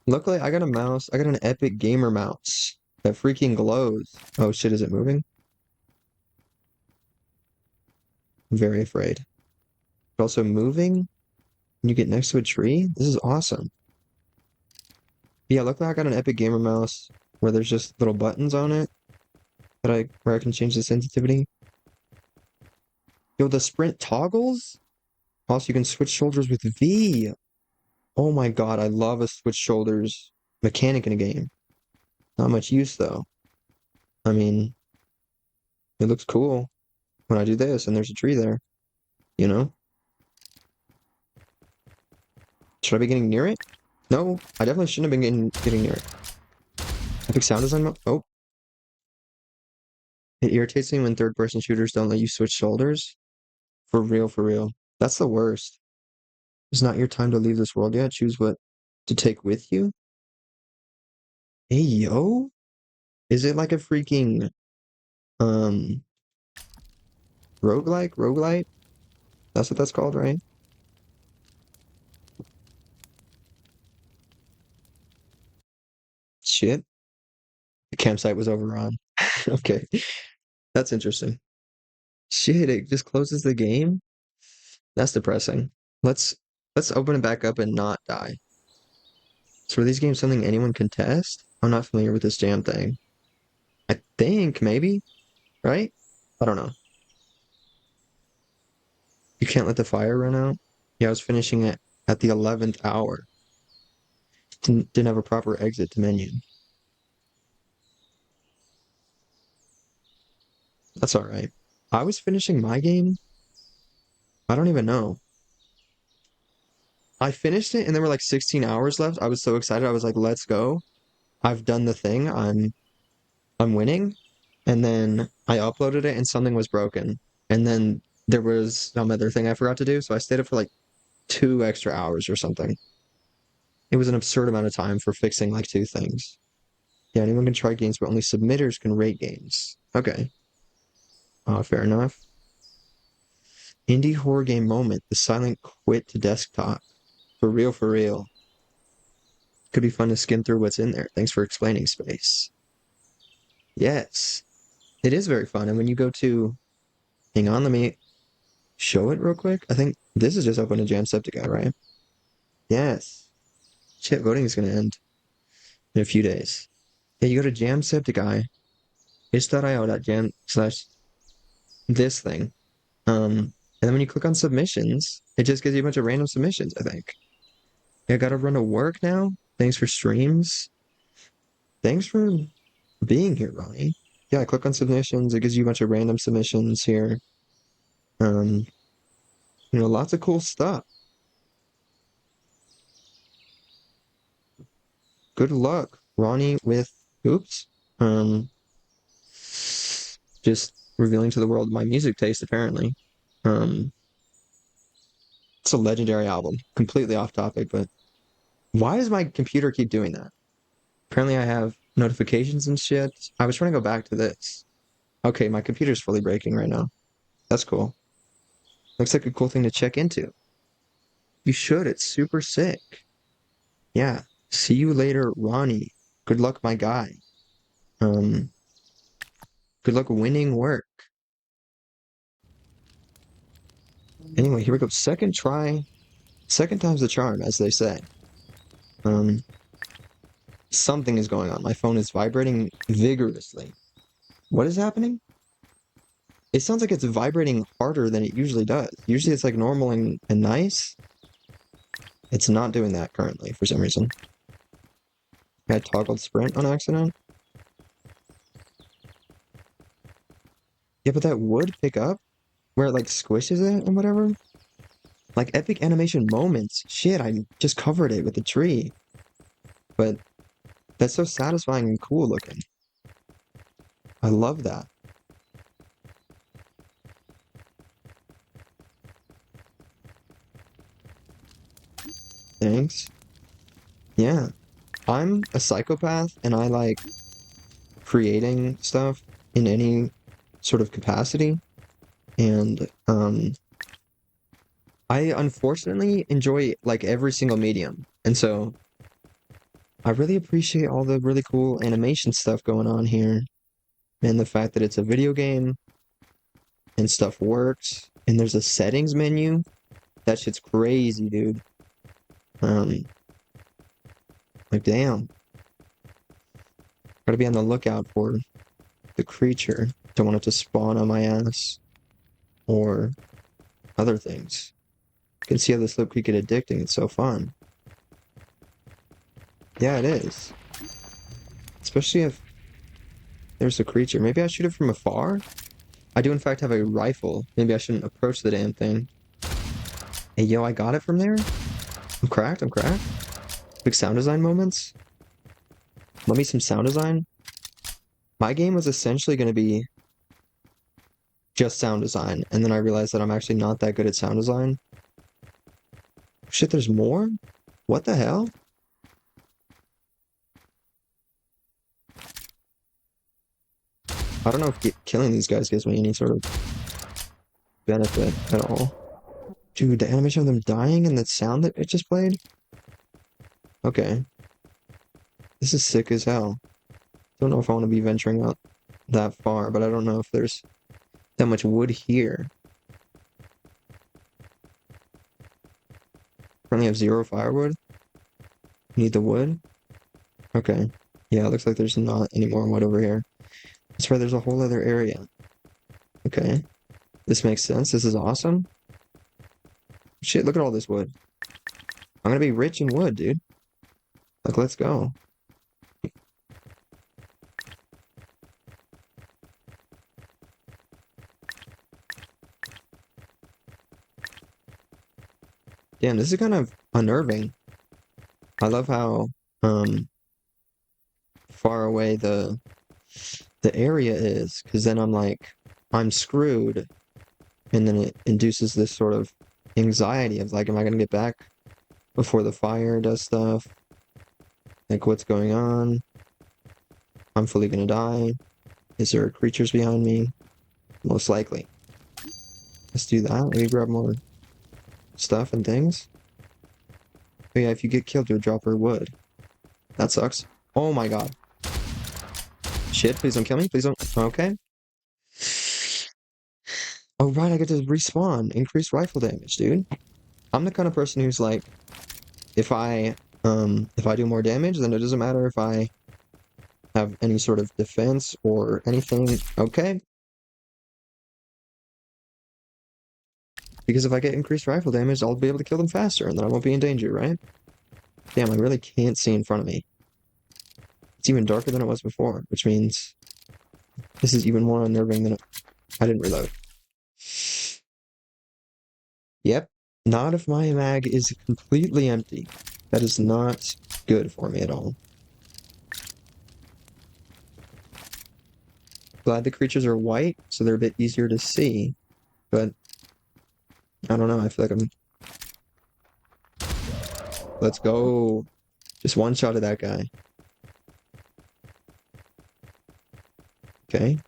Luckily, I got a mouse. I got an Epic Gamer mouse that freaking glows. Oh shit, is it moving? I'm very afraid. But also moving? When you get next to a tree? This is awesome. Yeah, luckily I got an Epic Gamer mouse where there's just little buttons on it that where I can change the sensitivity. Yo, the sprint toggles? Also, you can switch shoulders with V. Oh my god, I love a switch shoulders mechanic in a game. Not much use though. I mean, it looks cool when I do this and there's a tree there, you know? Should I be getting near it? No, I definitely shouldn't have been getting near it. Epic sound design oh. It irritates me when third-person shooters don't let you switch shoulders. For real, for real. That's the worst. It's not your time to leave this world yet. Choose what to take with you. Hey, yo? Is it like a freaking, um, roguelike? Roguelite? That's what that's called, right? Shit. The campsite was overrun. Okay. That's interesting. Shit, it just closes the game? That's depressing. Let's let's open it back up and not die. So are these games something anyone can test? I'm not familiar with this jam thing. I think maybe, right? I don't know. You can't let the fire run out? Yeah, I was finishing it at the 11th hour. Didn't have a proper exit to menu. That's all right. I was finishing my game. I don't even know. I finished it and there were like 16 hours left. I was so excited. I was like, let's go. I've done the thing. I'm winning. And then I uploaded it and something was broken. And then there was some other thing I forgot to do. So I stayed up for like 2 extra hours or something. It was an absurd amount of time for fixing like two things. Yeah, anyone can try games, but only submitters can rate games. Okay. Fair enough. Indie horror game moment. The silent quit to desktop. For real, for real. Could be fun to skim through what's in there. Thanks for explaining, Space. Yes, it is very fun. And when you go to, hang on, let me show it real quick. I think this is just open to Jamsepticeye, right? Yes. Shit, voting is going to end in a few days. Yeah, you go to Jamsepticeye, itch.io.jam slash this thing. And then when you click on submissions, it just gives you a bunch of random submissions, I think. Yeah, I gotta run to work now. Thanks for streams. Thanks for being here, Ronnie. Yeah, I click on submissions. It gives you a bunch of random submissions here. Um, lots of cool stuff. Good luck, Ronnie, with oops. Um, just revealing to the world my music taste, apparently. Um, it's a legendary album. Completely off topic, but why does my computer keep doing that? Apparently I have notifications and shit. I was trying to go back to this. Okay, my computer's fully breaking right now. That's cool. Looks like a cool thing to check into. You should. It's super sick. Yeah. See you later, Ronnie. Good luck, my guy. Um, good luck winning work. Anyway, here we go. Second try. Second time's the charm, as they say. Um, something is going on. My phone is vibrating vigorously. What is happening? It sounds like it's vibrating harder than it usually does. Usually it's like normal and nice. It's not doing that currently for some reason. I toggled sprint on accident. Yeah, but that would pick up where it like squishes it and whatever. Like epic animation moments. Shit, I just covered it with the tree. But that's so satisfying and cool looking. I love that. Thanks. Yeah. I'm a psychopath and I like creating stuff in any sort of capacity. And I unfortunately enjoy like every single medium. And so I really appreciate all the really cool animation stuff going on here. And the fact that it's a video game and stuff works. And there's a settings menu. That shit's crazy, dude. Um, like damn. Gotta be on the lookout for the creature. Don't want it to spawn on my ass. Or other things. You can see how this look could get addicting. It's so fun. Yeah, it is. Especially if there's a creature. Maybe I shoot it from afar? I do in fact have a rifle. Maybe I shouldn't approach the damn thing. Hey, yo, I got it from there? I'm cracked, I'm cracked. Big sound design moments. Let me some sound design. My game was essentially going to be just sound design, and then I realized that I'm actually not that good at sound design. Shit, there's more? What the hell? I don't know if killing these guys gives me any sort of benefit at all. Dude, the animation of them dying and the sound that it just played? Okay. This is sick as hell. Don't know if I want to be venturing out that far, but I don't know if there's that much wood here. Currently have 0 firewood. Need the wood? Okay. Yeah, it looks like there's not any more wood over here. That's right, there's a whole other area. Okay. This makes sense. This is awesome. Shit, look at all this wood. I'm gonna be rich in wood, dude. Like, let's go. Damn, this is kind of unnerving. I love how far away the area is, because then I'm like, I'm screwed, and then it induces this sort of anxiety of like, am I gonna get back before the fire does stuff? Like, what's going on? I'm fully gonna die. Is there creatures behind me? Most likely. Let's do that. Maybe grab more stuff and things. Oh yeah, if you get killed, you'll drop her wood. That sucks. Oh my god. Shit, please don't kill me. Please don't. Okay. Oh right, I get to respawn. Increase rifle damage, dude. I'm the kind of person who's like, if I do more damage, then it doesn't matter if I have any sort of defense or anything. Okay. Because if I get increased rifle damage, I'll be able to kill them faster, and then I won't be in danger, right? Damn, I really can't see in front of me. It's even darker than it was before, which means this is even more unnerving than I didn't reload. Yep, not if my mag is completely empty. That is not good for me at all. Glad the creatures are white, so they're a bit easier to see, but I don't know, I feel like I'm... Let's go. Just one shot at that guy. Okay.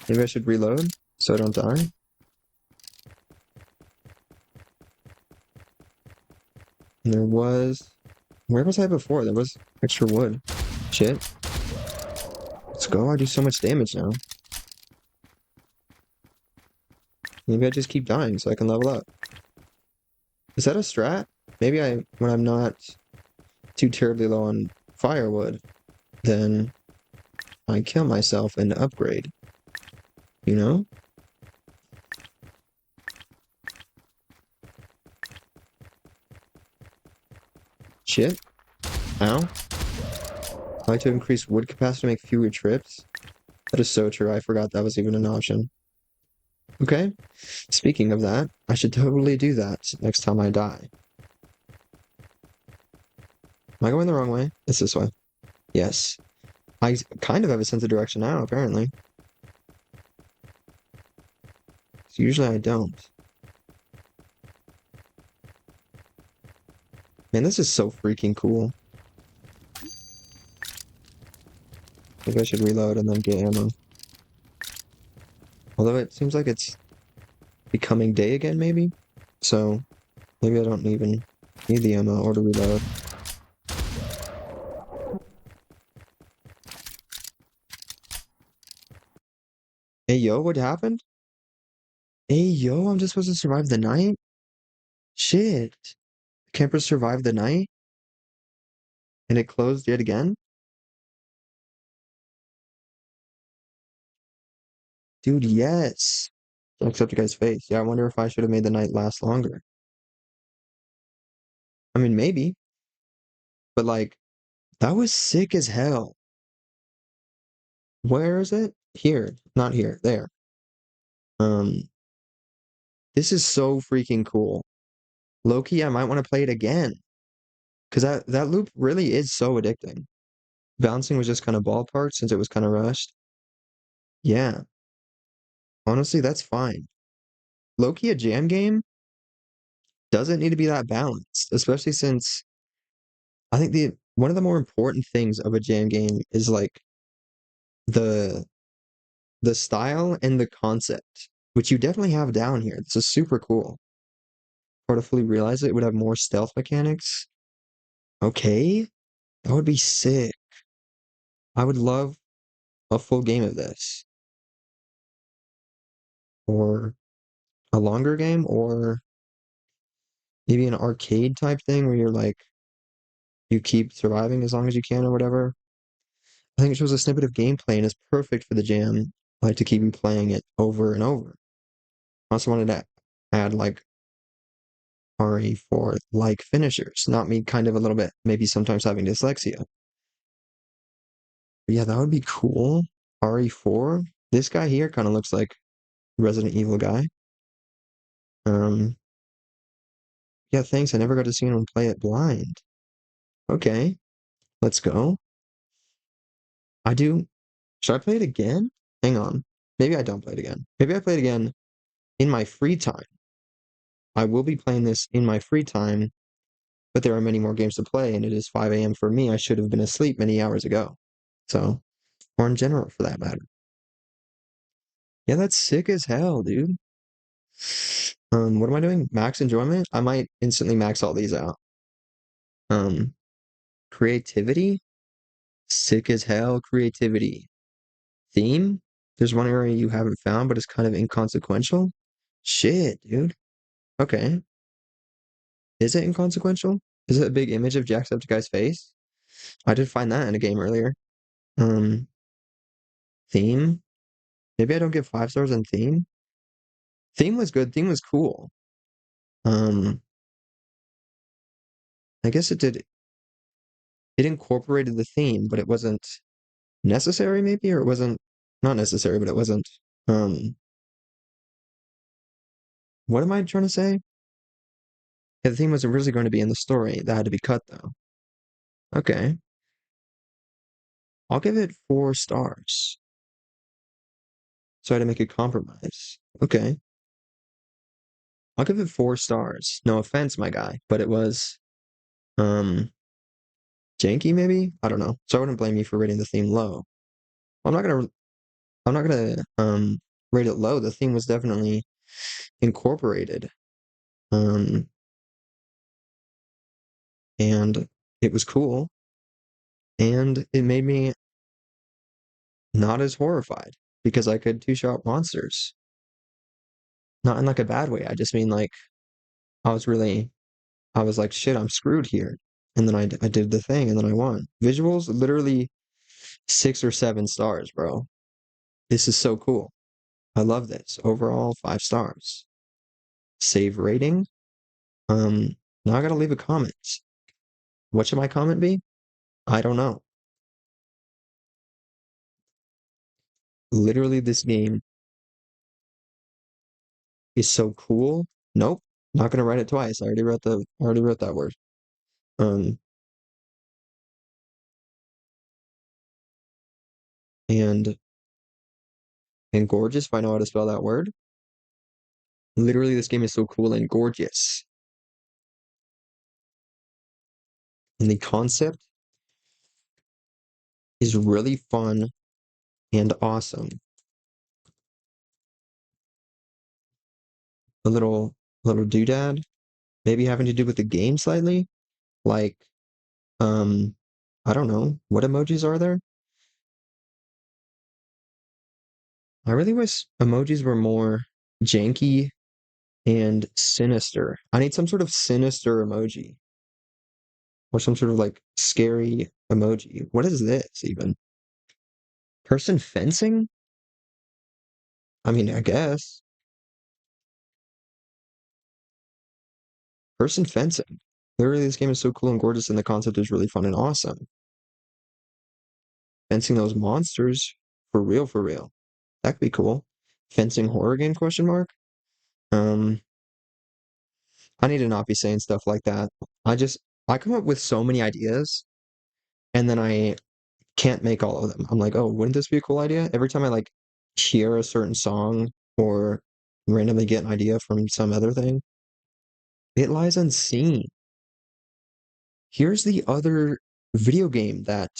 Maybe I should reload so I don't die. And there was... Where was I before? There was extra wood. Shit. Let's go. I do so much damage now. Maybe I just keep dying so I can level up. Is that a strat? Maybe when I'm not too terribly low on firewood, then I kill myself and upgrade. You know? Shit. Ow. I like to increase wood capacity to make fewer trips. That is so true. I forgot that was even an option. Okay. Speaking of that, I should totally do that next time I die. Am I going the wrong way? It's this way. Yes. I kind of have a sense of direction now, apparently. So usually I don't. Man, this is so freaking cool. Maybe I should reload and then get ammo. Although it seems like it's becoming day again, maybe? So maybe I don't even need the ammo or to reload. Hey, yo, what happened? Hey, yo, I'm just supposed to survive the night? Shit. Campers survived the night? And it closed yet again? Dude, yes. Jacksepticeye's face. Yeah, I wonder if I should have made the night last longer. I mean, maybe. But like, that was sick as hell. Where is it? Here. Not here. There. Um, this is so freaking cool. Loki, I might want to play it again. Because that loop really is so addicting. Bouncing was just kind of ballpark since it was kind of rushed. Yeah, honestly, that's fine. Loki, a jam game, doesn't need to be that balanced, especially since I think the one of the more important things of a jam game is like the the style and the concept, which you definitely have down here. This is super cool. Or to fully realize it would have more stealth mechanics. Okay, that would be sick. I would love a full game of this. Or a longer game, or maybe an arcade type thing where you're like you keep surviving as long as you can or whatever. I think it shows a snippet of gameplay and is perfect for the jam, like to keep you playing it over and over. I also wanted to add like RE4 like finishers, not me kind of a little bit, maybe sometimes having dyslexia. But yeah, that would be cool. RE4. This guy here kind of looks like Resident Evil guy. Um, yeah, thanks. I never got to see anyone play it blind. Okay, let's go. I do. Should I play it again? Hang on. Maybe I don't play it again. Maybe I play it again in my free time. I will be playing this in my free time, but there are many more games to play, and it is 5 a.m. for me. I should have been asleep many hours ago. So, or in general for that matter. Yeah, that's sick as hell, dude. What am I doing? Max enjoyment? I might instantly max all these out. Um, creativity? Sick as hell creativity. Theme? There's one area you haven't found, but it's kind of inconsequential. Shit, dude. Okay. Is it inconsequential? Is it a big image of Jacksepticeye's face? I did find that in a game earlier. Um, theme? Maybe I don't give 5 stars on theme. Theme was good. Theme was cool. Um, I guess it did. It incorporated the theme, but it wasn't necessary, maybe, or it wasn't not necessary, but it wasn't. Um, what am I trying to say? Yeah, the theme was originally going to be in the story. That had to be cut, though. Okay, I'll give it 4 stars. So I had to make a compromise. Okay, I'll give it 4 stars. No offense, my guy, but it was um janky, maybe? I don't know. So I wouldn't blame you for rating the theme low. I'm not gonna I'm not gonna rate it low. The theme was definitely incorporated. Um and it was cool. And it made me not as horrified because I could two-shot monsters. Not in like a bad way. I just mean like I was really I was like, shit, I'm screwed here. And then I did the thing and then I won. Visuals, literally 6 or 7 stars, bro. This is so cool. I love this. Overall, 5 stars. Save rating. Now I gotta leave a comment. What should my comment be? I don't know. Literally, this game is so cool. Nope, not gonna write it twice. I already wrote that word. Um, and gorgeous, if I know how to spell that word. Literally, this game is so cool and gorgeous. And the concept is really fun and awesome. A little doodad, maybe having to do with the game slightly. Like, um, I don't know. What emojis are there? I really wish emojis were more janky and sinister. I need some sort of sinister emoji or some sort of like scary emoji. What is this even? Person fencing? I mean, I guess. Person fencing. Literally, this game is so cool and gorgeous, and the concept is really fun and awesome. Fencing those monsters, for real, for real. That could be cool. Fencing horror game, question mark? Um, I need to not be saying stuff like that. I just, I come up with so many ideas, and then I can't make all of them. I'm like, oh, wouldn't this be a cool idea? Every time I like hear a certain song or randomly get an idea from some other thing, it lies unseen. Here's the other video game that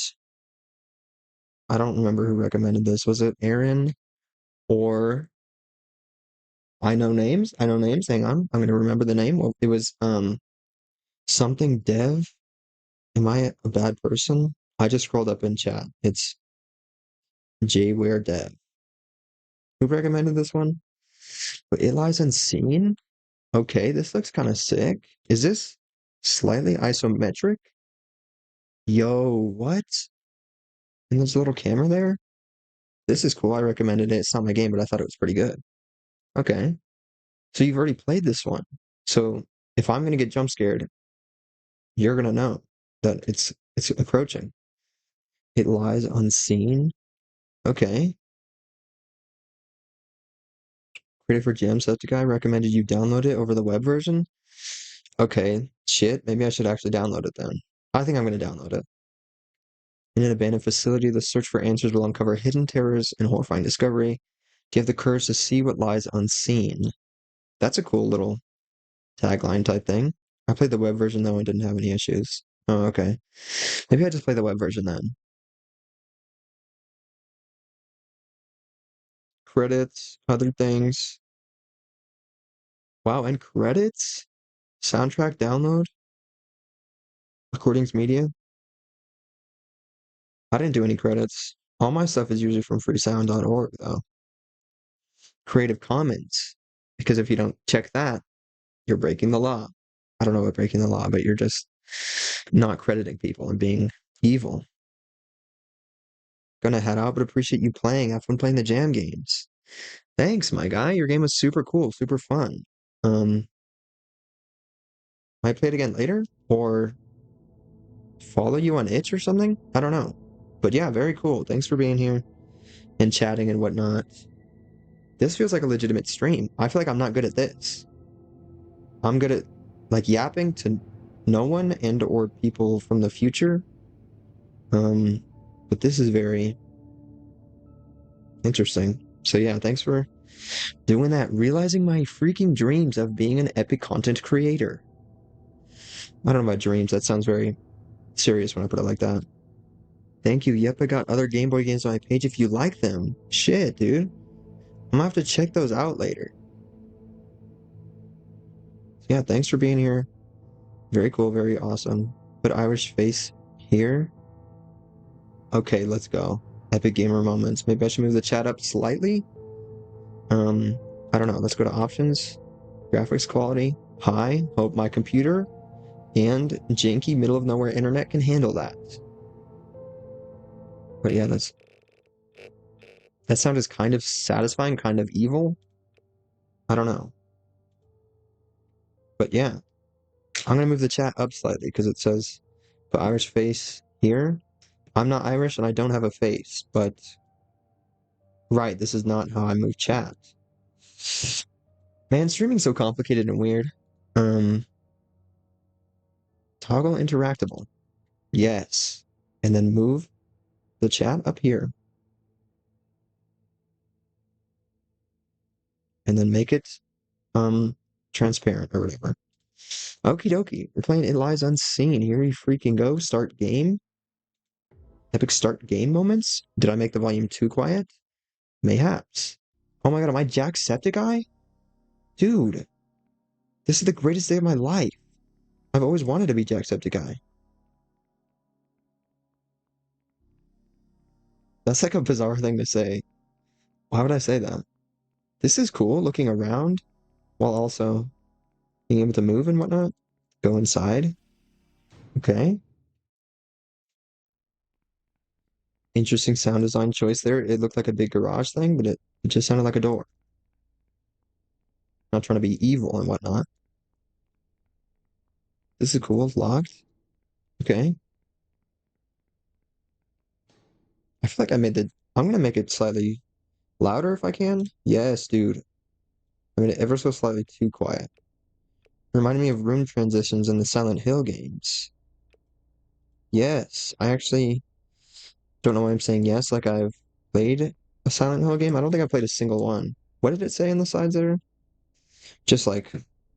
I don't remember who recommended this. Was it Aaron or I know names? I know names. Hang on. I'm gonna remember the name. Well, it was something dev. Am I a bad person? I just scrolled up in chat. It's Jware Dev. Who recommended this one? But it lies unseen. Okay, this looks kind of sick. Is this slightly isometric? Yo, what? And there's a little camera there? This is cool. I recommended it. It's not my game, but I thought it was pretty good. Okay. So you've already played this one. So if I'm gonna get jump scared, you're gonna know that it's approaching. It lies unseen. Okay. Created for Jamsepticeye recommended you download it over the web version. Okay. Shit. Maybe I should actually download it then. I think I'm gonna download it. In an abandoned facility, the search for answers will uncover hidden terrors and horrifying discovery. Do you have the courage to see what lies unseen? That's a cool little tagline type thing. I played the web version though and didn't have any issues. Oh, okay. Maybe I just play the web version then. Credits, other things. Wow, and credits? Soundtrack download? Recordings media? I didn't do any credits. All my stuff is usually from freesound.org though. Creative Commons. Because if you don't check that, you're breaking the law. I don't know about breaking the law, but you're just not crediting people and being evil. Gonna head out, but appreciate you playing. Have fun playing the jam games. Thanks, my guy. Your game was super cool, super fun. Might play it again later or follow you on itch or something. I don't know. But yeah, very cool. Thanks for being here and chatting and whatnot. This feels like a legitimate stream. I feel like I'm not good at this. I'm good at like yapping to no one and or people from the future. But this is very interesting. So yeah, thanks for doing that. Realizing my freaking dreams of being an epic content creator. I don't know about dreams. That sounds very serious when I put it like that. Thank you. Yep, I got other Game Boy games on my page if you like them. Shit, dude. I'm gonna have to check those out later. So yeah, thanks for being here. Very cool, very awesome. Put Irish face here. Okay, let's go. Epic gamer moments. Maybe I should move the chat up slightly. I don't know. Let's go to options. Graphics quality. High. Hope my computer and janky middle of nowhere internet can handle that. But yeah, that sound is kind of satisfying, kind of evil. I don't know. But yeah, I'm gonna move the chat up slightly because it says put Irish face here. I'm not Irish and I don't have a face, but Right, this is not how I move chat. Man, streaming's so complicated and weird. Um, Toggle interactable. Yes. And then move the chat up here. And then make it transparent or whatever. Okie dokie. We're playing It Lies Unseen. Here we freaking go. Start game. Epic start game moments. Did I make the volume too quiet? Mayhaps. Oh my god, am I Jacksepticeye? Dude, this is the greatest day of my life. I've always wanted to be Jacksepticeye. That's like a bizarre thing to say. Why would I say that? This is cool, looking around while also being able to move and whatnot. Go inside. Okay. Interesting sound design choice there. It looked like a big garage thing, but it just sounded like a door. Not trying to be evil and whatnot. This is cool. Locked. Okay. I feel like I made the. I'm gonna make it slightly louder if I can. Yes, dude. I made it ever so slightly too quiet. Reminded me of room transitions in the Silent Hill games. Yes, I actually don't know why I'm saying yes. Like I've played a Silent Hill game. I don't think I played a single one. What did it say in the sides there? Just like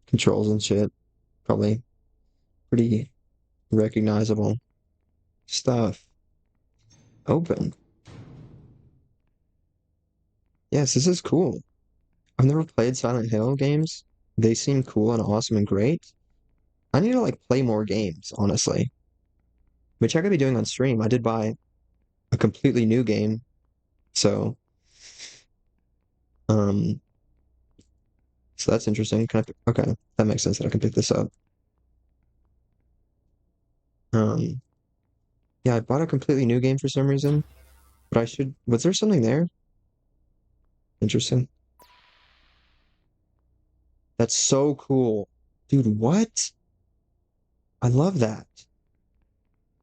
controls and shit. Probably pretty recognizable stuff. Open. Yes, this is cool. I've never played Silent Hill games. They seem cool and awesome and great. I need to like play more games, honestly. Which I could be doing on stream. I did buy a completely new game. So, um, so that's interesting. Okay, that makes sense that I can pick this up. Um, yeah, I bought a completely new game for some reason, but was there something there? Interesting. That's so cool. Dude, what? I love that.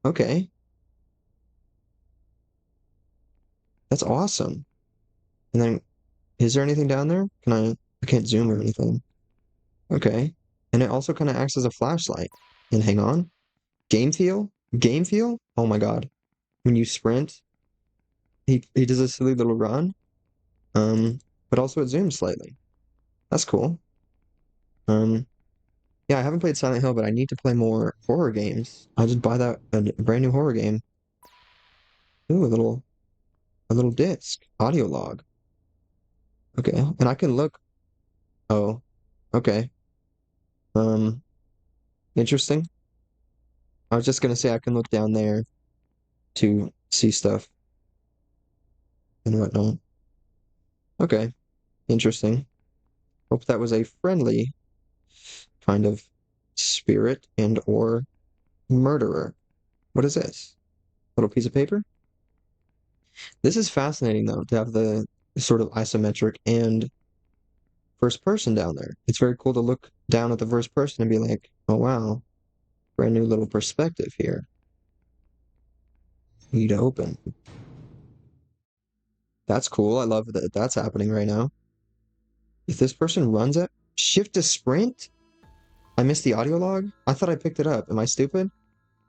Okay, that's awesome. And then, is there anything down there? I can't zoom or anything. Okay. And it also kind of acts as a flashlight. And hang on. Game feel? Game feel? Oh my God. When you sprint, he does a silly little run. Um, but also it zooms slightly. That's cool. Um, yeah, I haven't played Silent Hill, but I need to play more horror games. I'll just buy that a brand new horror game. Ooh, a little disc, audio log. Okay, and I can look. Oh, okay. Um, interesting. I was just gonna say I can look down there to see stuff and whatnot. Okay, interesting. Hope that was a friendly kind of spirit and or murderer. What is this? Little piece of paper? This is fascinating though, to have the sort of isometric and first person down there. It's very cool to look down at the first person and be like, oh wow, brand new little perspective here. Need to open. That's cool. I love that that's happening right now. If this person runs it, shift to sprint? I missed the audio log? I thought I picked it up. Am I stupid?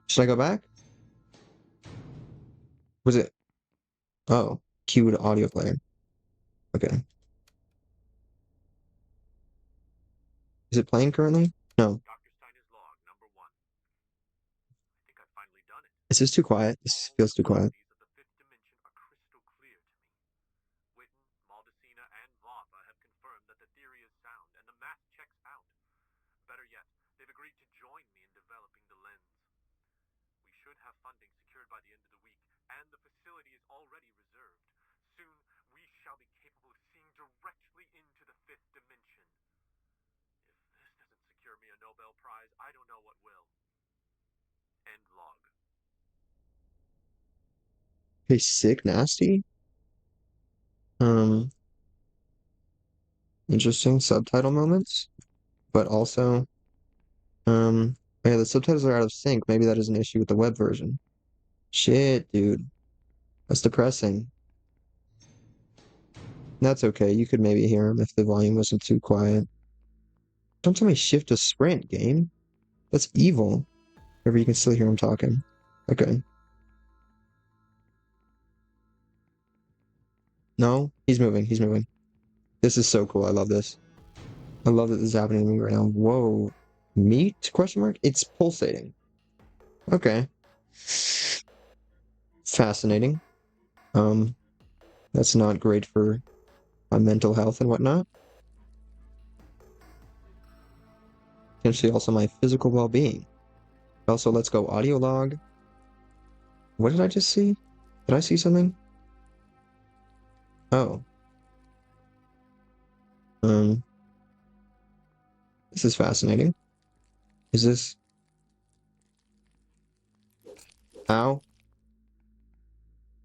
Should I go back? Was it? Oh, queued audio player. Okay. Is it playing currently? No. Dr. Steiner's log, number 1. I think I've finally done it. This is too quiet. This feels too quiet. All of the fifth dimension are crystal clear to me. Witten, Maldacena, and Vava have confirmed that the theory is sound and the math checks out. Better yet, they've agreed to join me in developing the lens. We should have funding secured by the end of the week, and the facility is already reserved. Soon, we shall be capable of seeing directly into the fifth dimension. If this doesn't secure me a Nobel Prize, I don't know what will. End log. Hey, sick, nasty. Um, Interesting subtitle moments, but also, yeah, the subtitles are out of sync. Maybe that is an issue with the web version. Shit, dude. That's depressing. That's okay. You could maybe hear him if the volume wasn't too quiet. Don't tell me shift to sprint, game. That's evil. However, you can still hear him talking. Okay. No, he's moving. He's moving. This is so cool. I love this. I love that this is happening to me right now. Whoa. Meat? Question mark? It's pulsating. Okay. Fascinating. That's not great for my mental health and whatnot. Potentially also my physical well-being. Also, let's go audio log. What did I just see? Did I see something? Oh. Um, this is fascinating. Is this... Ow.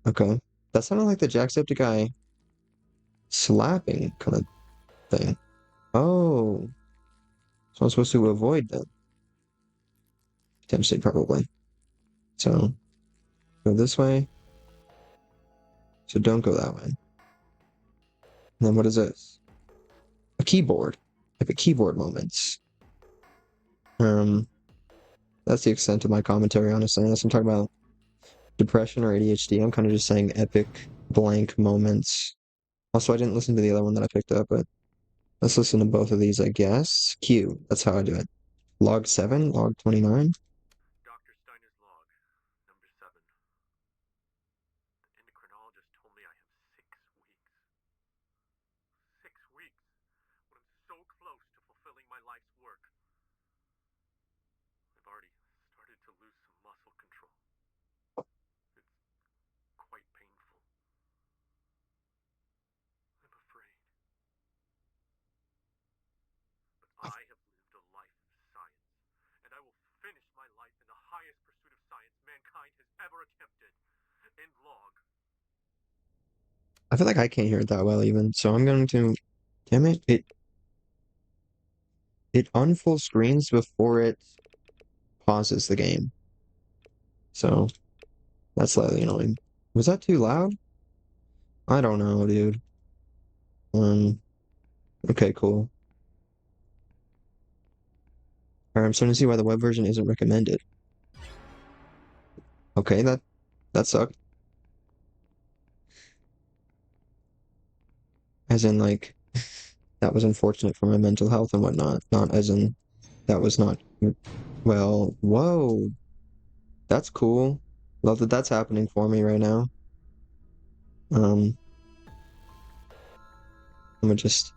Okay. That sounded like the Jacksepticeye slapping kind of thing. Oh. So I'm supposed to avoid them. Potentially, probably. So, go this way. So don't go that way. And then what is this? A keyboard. Epic keyboard moments. That's the extent of my commentary, honestly. Unless I'm talking about depression or ADHD, I'm kind of just saying epic blank moments. Also, I didn't listen to the other one that I picked up, but let's listen to both of these, I guess. Q. That's how I do it. Log 7, log 29. Dr. Steiner's log, number 7. The endocrinologist told me I have 6 weeks. 6 weeks? When I'm so close to fulfilling my life's work. I've already started to lose some muscle control. It's quite painful. I'm afraid. But I have lived a life of science, and I will finish my life in the highest pursuit of science mankind has ever attempted. End log. I feel like I can't hear it that well even, so I'm going to... Damn it, it unfull screens before it pauses the game. So, that's slightly annoying. Was that too loud? I don't know, dude. Okay, cool. Alright, I'm starting to see why the web version isn't recommended. Okay, that sucked. As in, like, that was unfortunate for my mental health and whatnot. Not as in, that was not, well, whoa. That's cool. Love that that's happening for me right now. I'm gonna just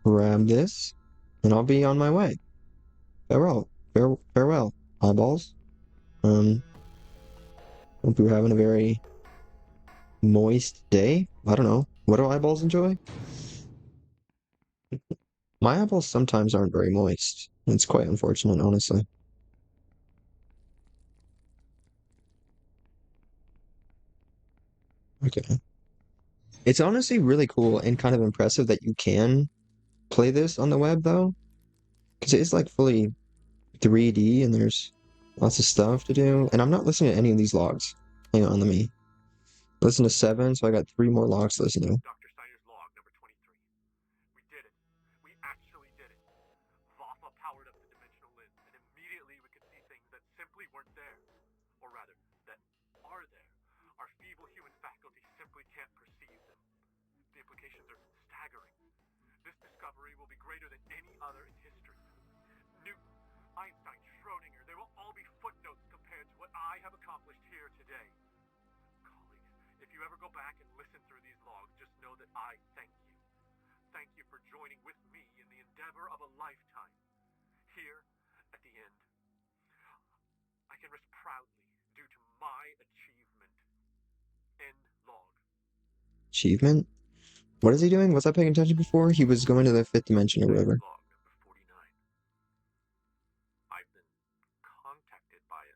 grab this, and I'll be on my way. Farewell. Farewell, eyeballs. Um, Hope you're having a very moist day. I don't know. What do eyeballs enjoy? My eyeballs sometimes aren't very moist. It's quite unfortunate, honestly. Okay. It's honestly really cool and kind of impressive that you can play this on the web, though, because it is like fully 3D and there's lots of stuff to do. And I'm not listening to any of these logs. Hang on, let me listen to 7, so I got 3 more logs to listen to. Dr. Steiner's log, number 23. We did it. We actually did it. Vafa powered up the dimensional lens, and immediately we could see things that simply weren't there. Or rather, that are there. Our feeble human faculty simply can't perceive them. The implications are staggering. This discovery will be greater than any other in history. Newton, Einstein, Schrodinger, they will all be footnotes compared to what I have accomplished here today. Colleagues, if you ever go back and listen through these logs, just know that I thank you. Thank you for joining with me in the endeavor of a lifetime. Here, at the end, I can rest proudly due to my achievement. End log. Achievement? What is he doing? Was I paying attention before? He was going to the 5th dimension or whatever. Log number 49. I've been contacted by a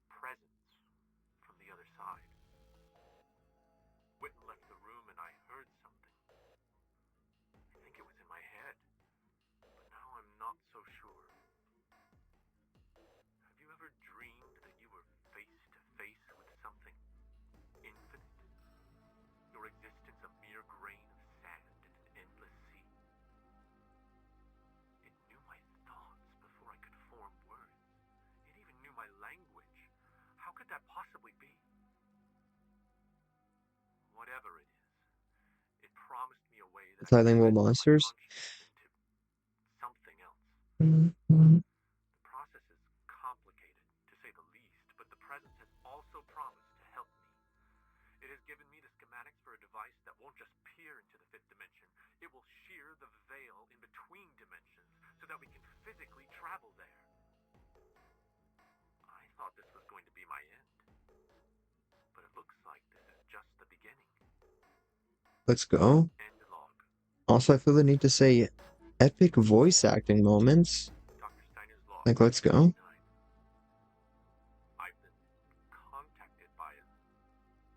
presence from the other side. Witten left the room and I heard something. I think it was in my head, but now I'm not so sure. Have you ever dreamed that you were face to face with something infinite? Your existence a mere grain of that possibly be? Whatever it is, it promised me a way that I could Multilingual transfer my monsters. consciousness into something else. Mm-hmm. The process is complicated, to say the least, but the presence has also promised to help me. It has given me the schematics for a device that won't just peer into the fifth dimension, it will shear the veil in between dimensions so that we can physically travel there. I thought this was going to be my end, but it looks like this is just the beginning. Let's go. End log. Also, I feel the need to say epic voice acting moments. Dr. Steiner's log. Like, let's go. I've been contacted by a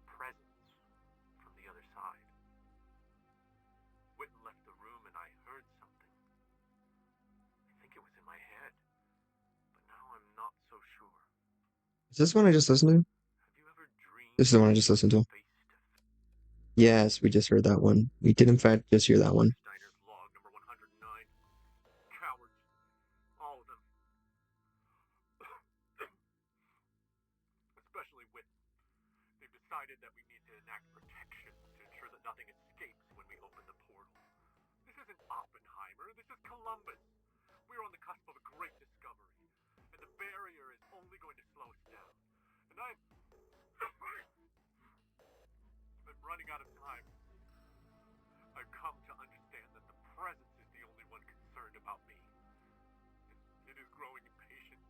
presence from the other side. Witten left the room and I heard something. I think it was in my head, but now I'm not so sure. Is this one I just listened to? Have you ever dreamed? This is the one I just listened to. Yes, we just heard that one. We did, in fact, just hear that one. Steiner's log number 109. Cowards. All of them. Especially Witten. They've decided that we need to enact protection to ensure that nothing escapes when we open the portal. This isn't Oppenheimer, this is Columbus. We're on the cusp of a great discovery, and the barrier is only going to slow us down. And I'm running out of time. I've come to understand that the presence is the only one concerned about me. It is growing impatient.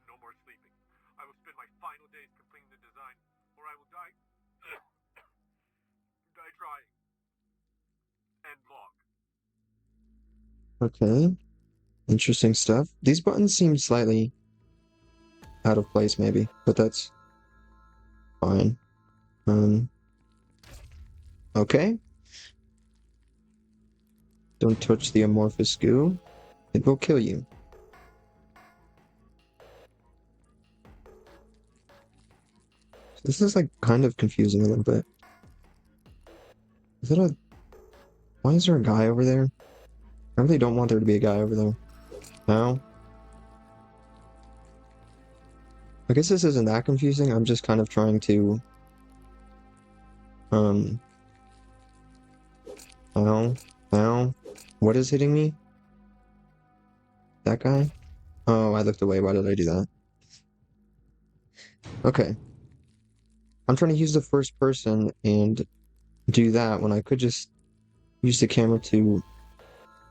No more sleeping. I will spend my final days completing the design, or I will die. Die trying. End log. Okay. Interesting stuff. These buttons seem slightly out of place, maybe, but that's fine. Okay. Don't touch the amorphous goo. It will kill you. This is like kind of confusing a little bit. Is it a... Why is there a guy over there? I really don't want there to be a guy over there. No? I guess this isn't that confusing. I'm just kind of trying to... Ow. Ow. What is hitting me? That guy? Oh, I looked away. Why did I do that? Okay. I'm trying to use the first person and do that when I could just use the camera to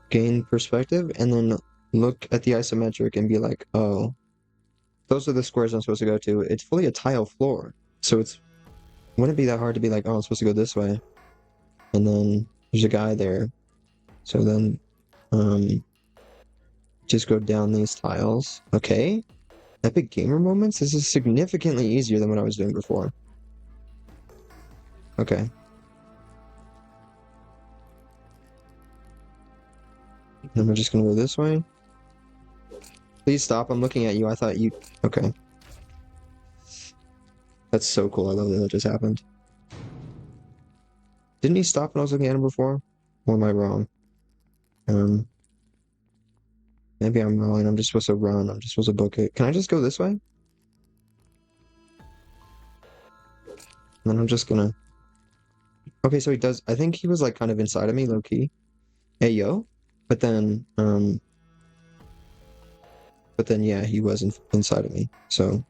gain perspective and then look at the isometric and be like, oh, those are the squares I'm supposed to go to. It's fully a tile floor. So it's wouldn't be that hard to be like, oh, I'm supposed to go this way. And then there's a guy there. So then just go down these tiles. Okay. Epic gamer moments? This is significantly easier than what I was doing before. Okay. And we're just gonna go this way. Please stop, I'm looking at you. I thought you... Okay. That's so cool, I love that just happened. Didn't he stop when I was looking at him before? Or am I wrong? Maybe I'm wrong, I'm just supposed to run, I'm just supposed to book it. Can I just go this way? And then I'm just gonna... Okay, so he does... I think he was like kind of inside of me, low-key. Hey, yo? But then, yeah, he wasn't inside of me, so...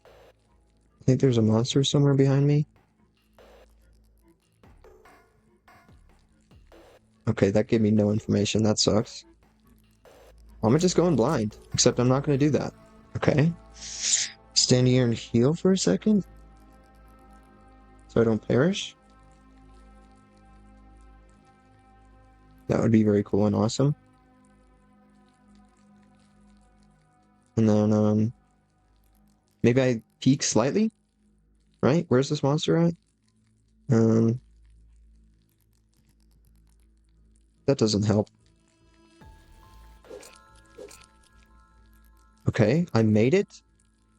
I think there's a monster somewhere behind me. Okay, that gave me no information. That sucks. I'm gonna just go in blind. Except I'm not gonna do that. Okay. Stand here and heal for a second. So I don't perish. That would be very cool and awesome. And then, maybe I peek slightly? Right? Where's this monster at? That doesn't help. Okay, I made it.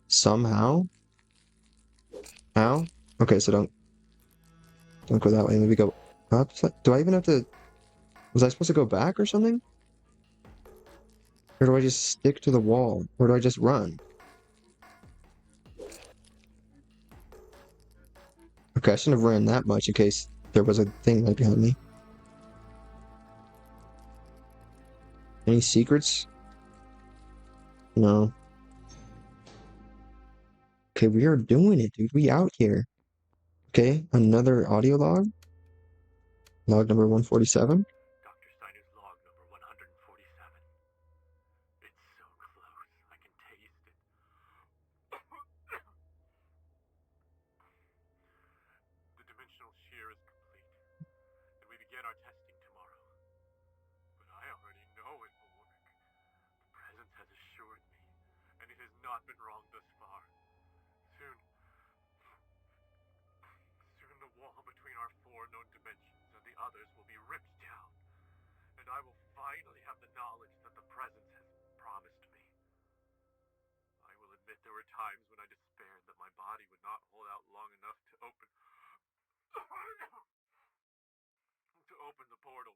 Somehow. Ow. Okay, so don't go that way. Maybe go up. Do I even have to... Was I supposed to go back or something? Or do I just stick to the wall? Or do I just run? Okay, I shouldn't have ran that much in case there was a thing right behind me. Any secrets? No. Okay, we are doing it, dude. We out here. Okay, another audio log. Log number 147. Dr. Steiner's log number 147. It's so close, I can taste it. The dimensional shear is complete, and we begin our testing tomorrow. But I already know it will work. The presence has assured me, and it has not been wrong thus far. Soon, soon the wall between our 4 known dimensions and the others will be ripped down, and I will finally have the knowledge that the presence has promised me. I will admit there were times when I despaired that my body would not hold out long enough to open the portal.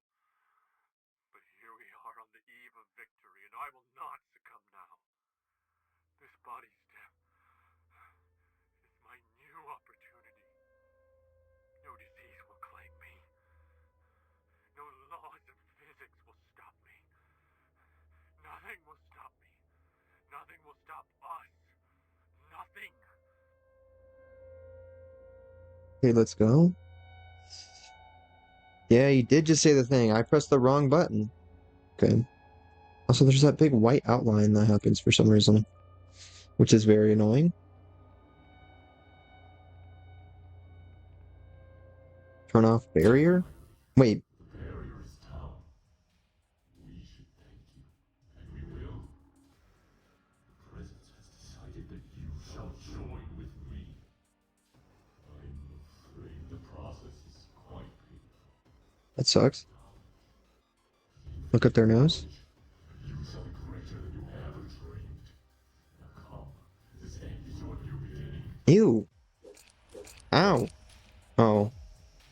But here we are on the eve of victory, and I will not succumb now. This body's death is my new opportunity. No disease will claim me. No laws of physics will stop me. Nothing will stop me. Nothing will stop us. Nothing. Okay, let's go. Yeah, you did just say the thing. I pressed the wrong button. Okay. Also, there's that big white outline that happens for some reason, which is very annoying. Turn off barrier? Wait. The barrier is down. We should thank you, and we will. The presence has decided that you shall join with me. I'm afraid the process is quite painful. That sucks. Look up their nose. You shall be greater than you ever dreamed. Now come, this end is your new beginning. Ew. Ow. Oh.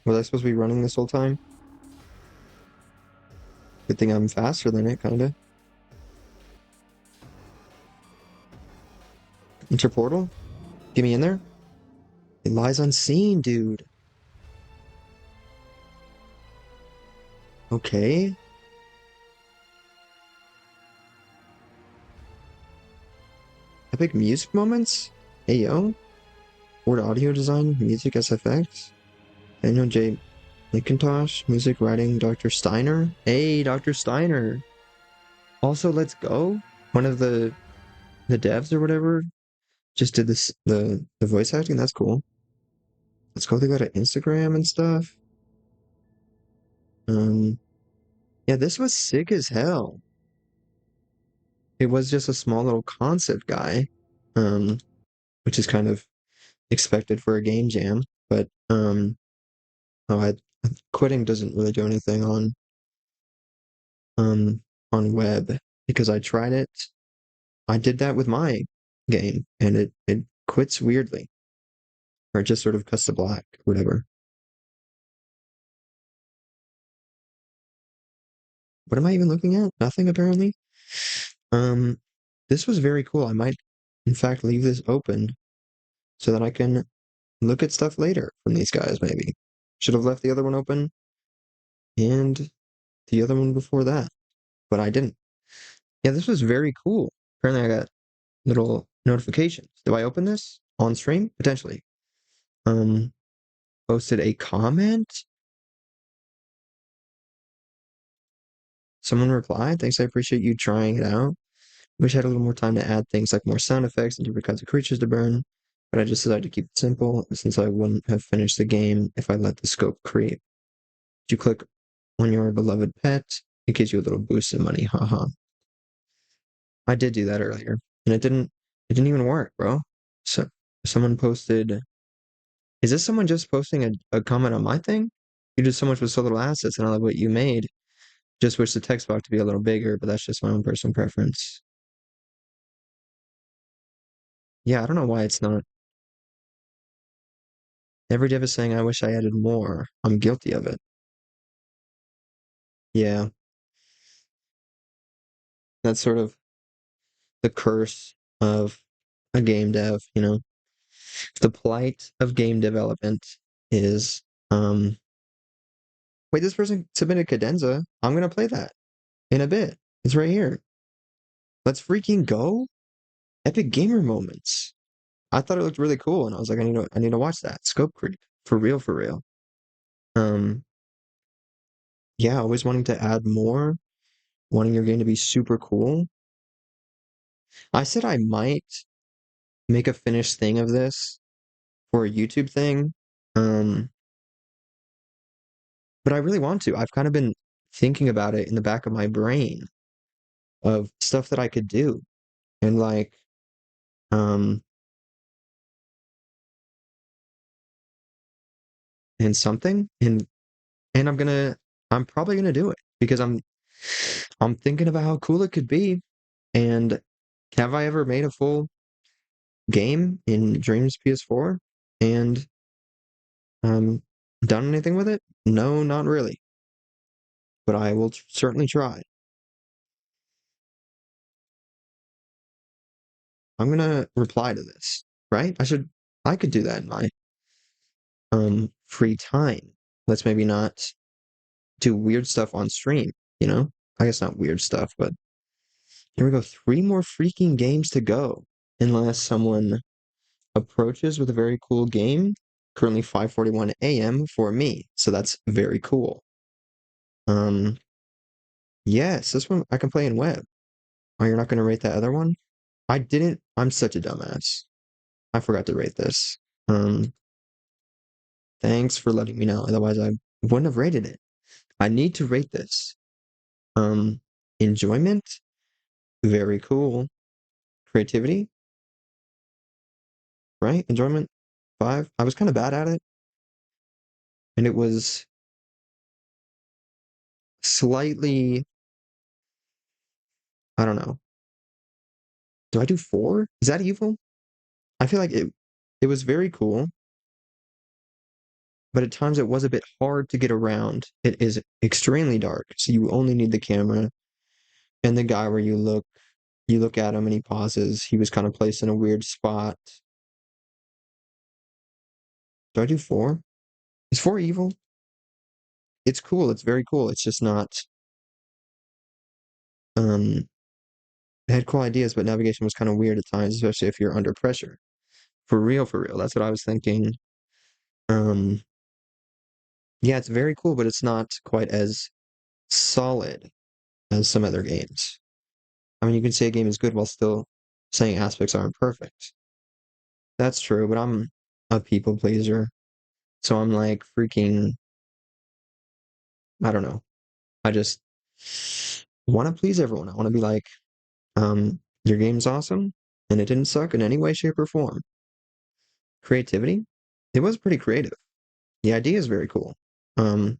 Was I supposed to be running this whole time? Good thing I'm faster than it, kinda. Enter portal? Get me in there? It lies unseen, dude. Okay. Epic music moments? Hey, yo. Word audio design, music SFX. Daniel J. McIntosh, music writing, Dr. Steiner. Hey, Dr. Steiner. Also, let's go. One of the devs or whatever just did this the voice acting. That's cool. Let's go. They got an Instagram and stuff. Yeah, this was sick as hell. It was just a small little concept guy, which is kind of expected for a game jam. But oh, quitting doesn't really do anything on web because I tried it. I did that with my game, and it quits weirdly, or it just sort of cuts to black, whatever. What am I even looking at? Nothing apparently. This was very cool. I might, in fact, leave this open so that I can look at stuff later from these guys, maybe. Should have left the other one open and the other one before that, but I didn't. Yeah, this was very cool. Apparently, I got little notifications. Do I open this on stream? Potentially. Um, Posted a comment. Someone replied, "Thanks, I appreciate you trying it out. Wish I had a little more time to add things like more sound effects and different kinds of creatures to burn, but I just decided to keep it simple since I wouldn't have finished the game if I let the scope creep. You click on your beloved pet, it gives you a little boost in money, haha." I did do that earlier, and it didn't even work, bro. So someone posted, is this someone just posting a comment on my thing? You did so much with so little assets, and I love what you made. Just wish the text box to be a little bigger, but that's just my own personal preference. Yeah, I don't know why it's not. Every dev is saying I wish I added more. I'm guilty of it. Yeah. That's sort of the curse of a game dev, you know. The plight of game development is wait, this person submitted cadenza. I'm gonna play that in a bit. It's right here. Let's freaking go. Epic gamer moments. I thought it looked really cool, and I was like, I need to watch that. Scope creep. For real, for real. Um, yeah, always wanting to add more, wanting your game to be super cool. I said I might make a finished thing of this for a YouTube thing. Um, but I really want to. I've kind of been thinking about it in the back of my brain of stuff that I could do. And like, um, and something. And I'm probably gonna do it because I'm thinking about how cool it could be. And have I ever made a full game in Dreams PS4 and um done anything with it? No, not really. But I will certainly try. I'm gonna reply to this, right? I could do that in my free time. Let's maybe not do weird stuff on stream, you know? I guess not weird stuff, but here we go. 3 more freaking games to go. Unless someone approaches with a very cool game. Currently 5:41 a.m. for me, so that's very cool. Um, yes, this one I can play in web. Oh, you're not gonna rate that other one? I didn't. I'm such a dumbass. I forgot to rate this. Um, thanks for letting me know. Otherwise, I wouldn't have rated it. I need to rate this. Um, enjoyment, very cool. Creativity, right? Enjoyment, 5. I was kind of bad at it, and it was slightly. I don't know. Do I do 4? Is that evil? I feel like it was very cool, but at times it was a bit hard to get around. It is extremely dark, so you only need the camera and the guy where you look at him and he pauses. He was kind of placed in a weird spot. Do I do 4? Is 4 evil? It's cool, it's very cool. It's just not um it had cool ideas, but navigation was kind of weird at times, especially if you're under pressure. For real, for real. That's what I was thinking. Um yeah, it's very cool, but it's not quite as solid as some other games. I mean, you can say a game is good while still saying aspects aren't perfect. That's true, but I'm a people pleaser. So I'm like freaking, I don't know. I just want to please everyone. I want to be like, your game's awesome and it didn't suck in any way, shape, or form. Creativity, it was pretty creative. The idea is very cool. Um,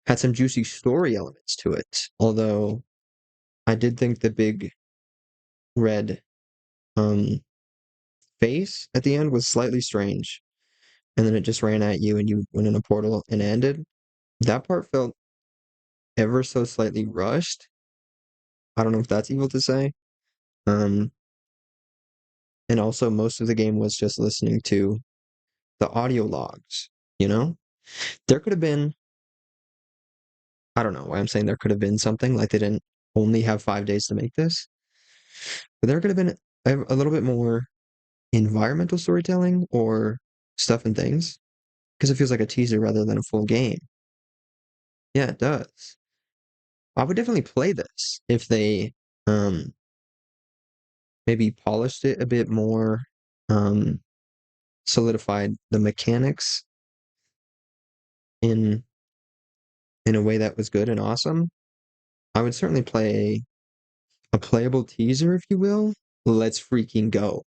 had some juicy story elements to it. Although I did think the big red um face at the end was slightly strange. And then it just ran at you and you went in a portal and ended. That part felt ever so slightly rushed. I don't know if that's evil to say. Um, and also most of the game was just listening to the audio logs, you know? There could have been, I don't know why I'm saying there could have been something like they didn't only have 5 days to make this, but there could have been a little bit more environmental storytelling or stuff and things because it feels like a teaser rather than a full game. Yeah, it does. I would definitely play this if they um maybe polished it a bit more, um solidified the mechanics in in a way that was good and awesome. I would certainly play a playable teaser, if you will. Let's freaking go.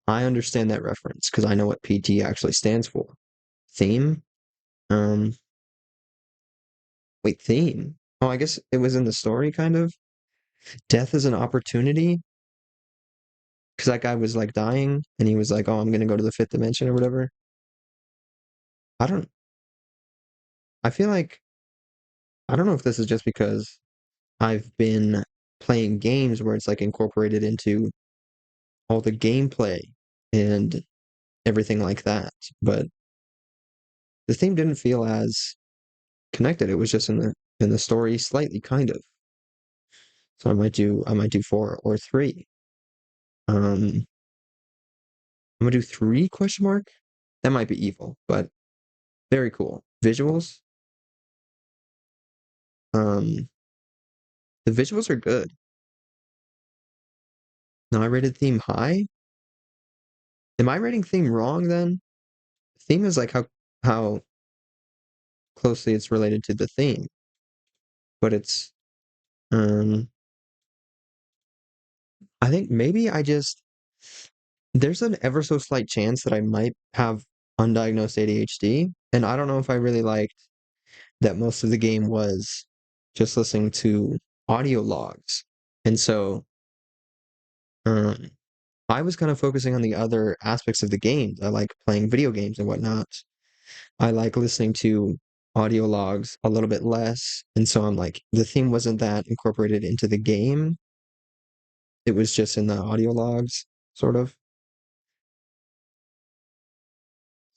I understand that reference because I know what PT actually stands for. Theme? Um, wait, theme? Oh, I guess it was in the story, kind of. Death is an opportunity because that guy was like dying and he was like, oh, I'm gonna go to the fifth dimension or whatever. I don't, I feel like, I don't know if this is just because I've been playing games where it's like incorporated into all the gameplay and everything like that. But the theme didn't feel as connected. It was just in the story slightly kind of. So I might do 4 or 3. I'm gonna do 3 question mark. That might be evil, but very cool. Visuals. Um the visuals are good. Now I rated theme high. Am I rating theme wrong then? Theme is like how closely it's related to the theme. But it's um I think maybe there's an ever so slight chance that I might have undiagnosed ADHD, and I don't know if I really liked that most of the game was just listening to audio logs. And so um I was kind of focusing on the other aspects of the game. I like playing video games and whatnot. I like listening to audio logs a little bit less. And so I'm like, the theme wasn't that incorporated into the game. It was just in the audio logs, sort of.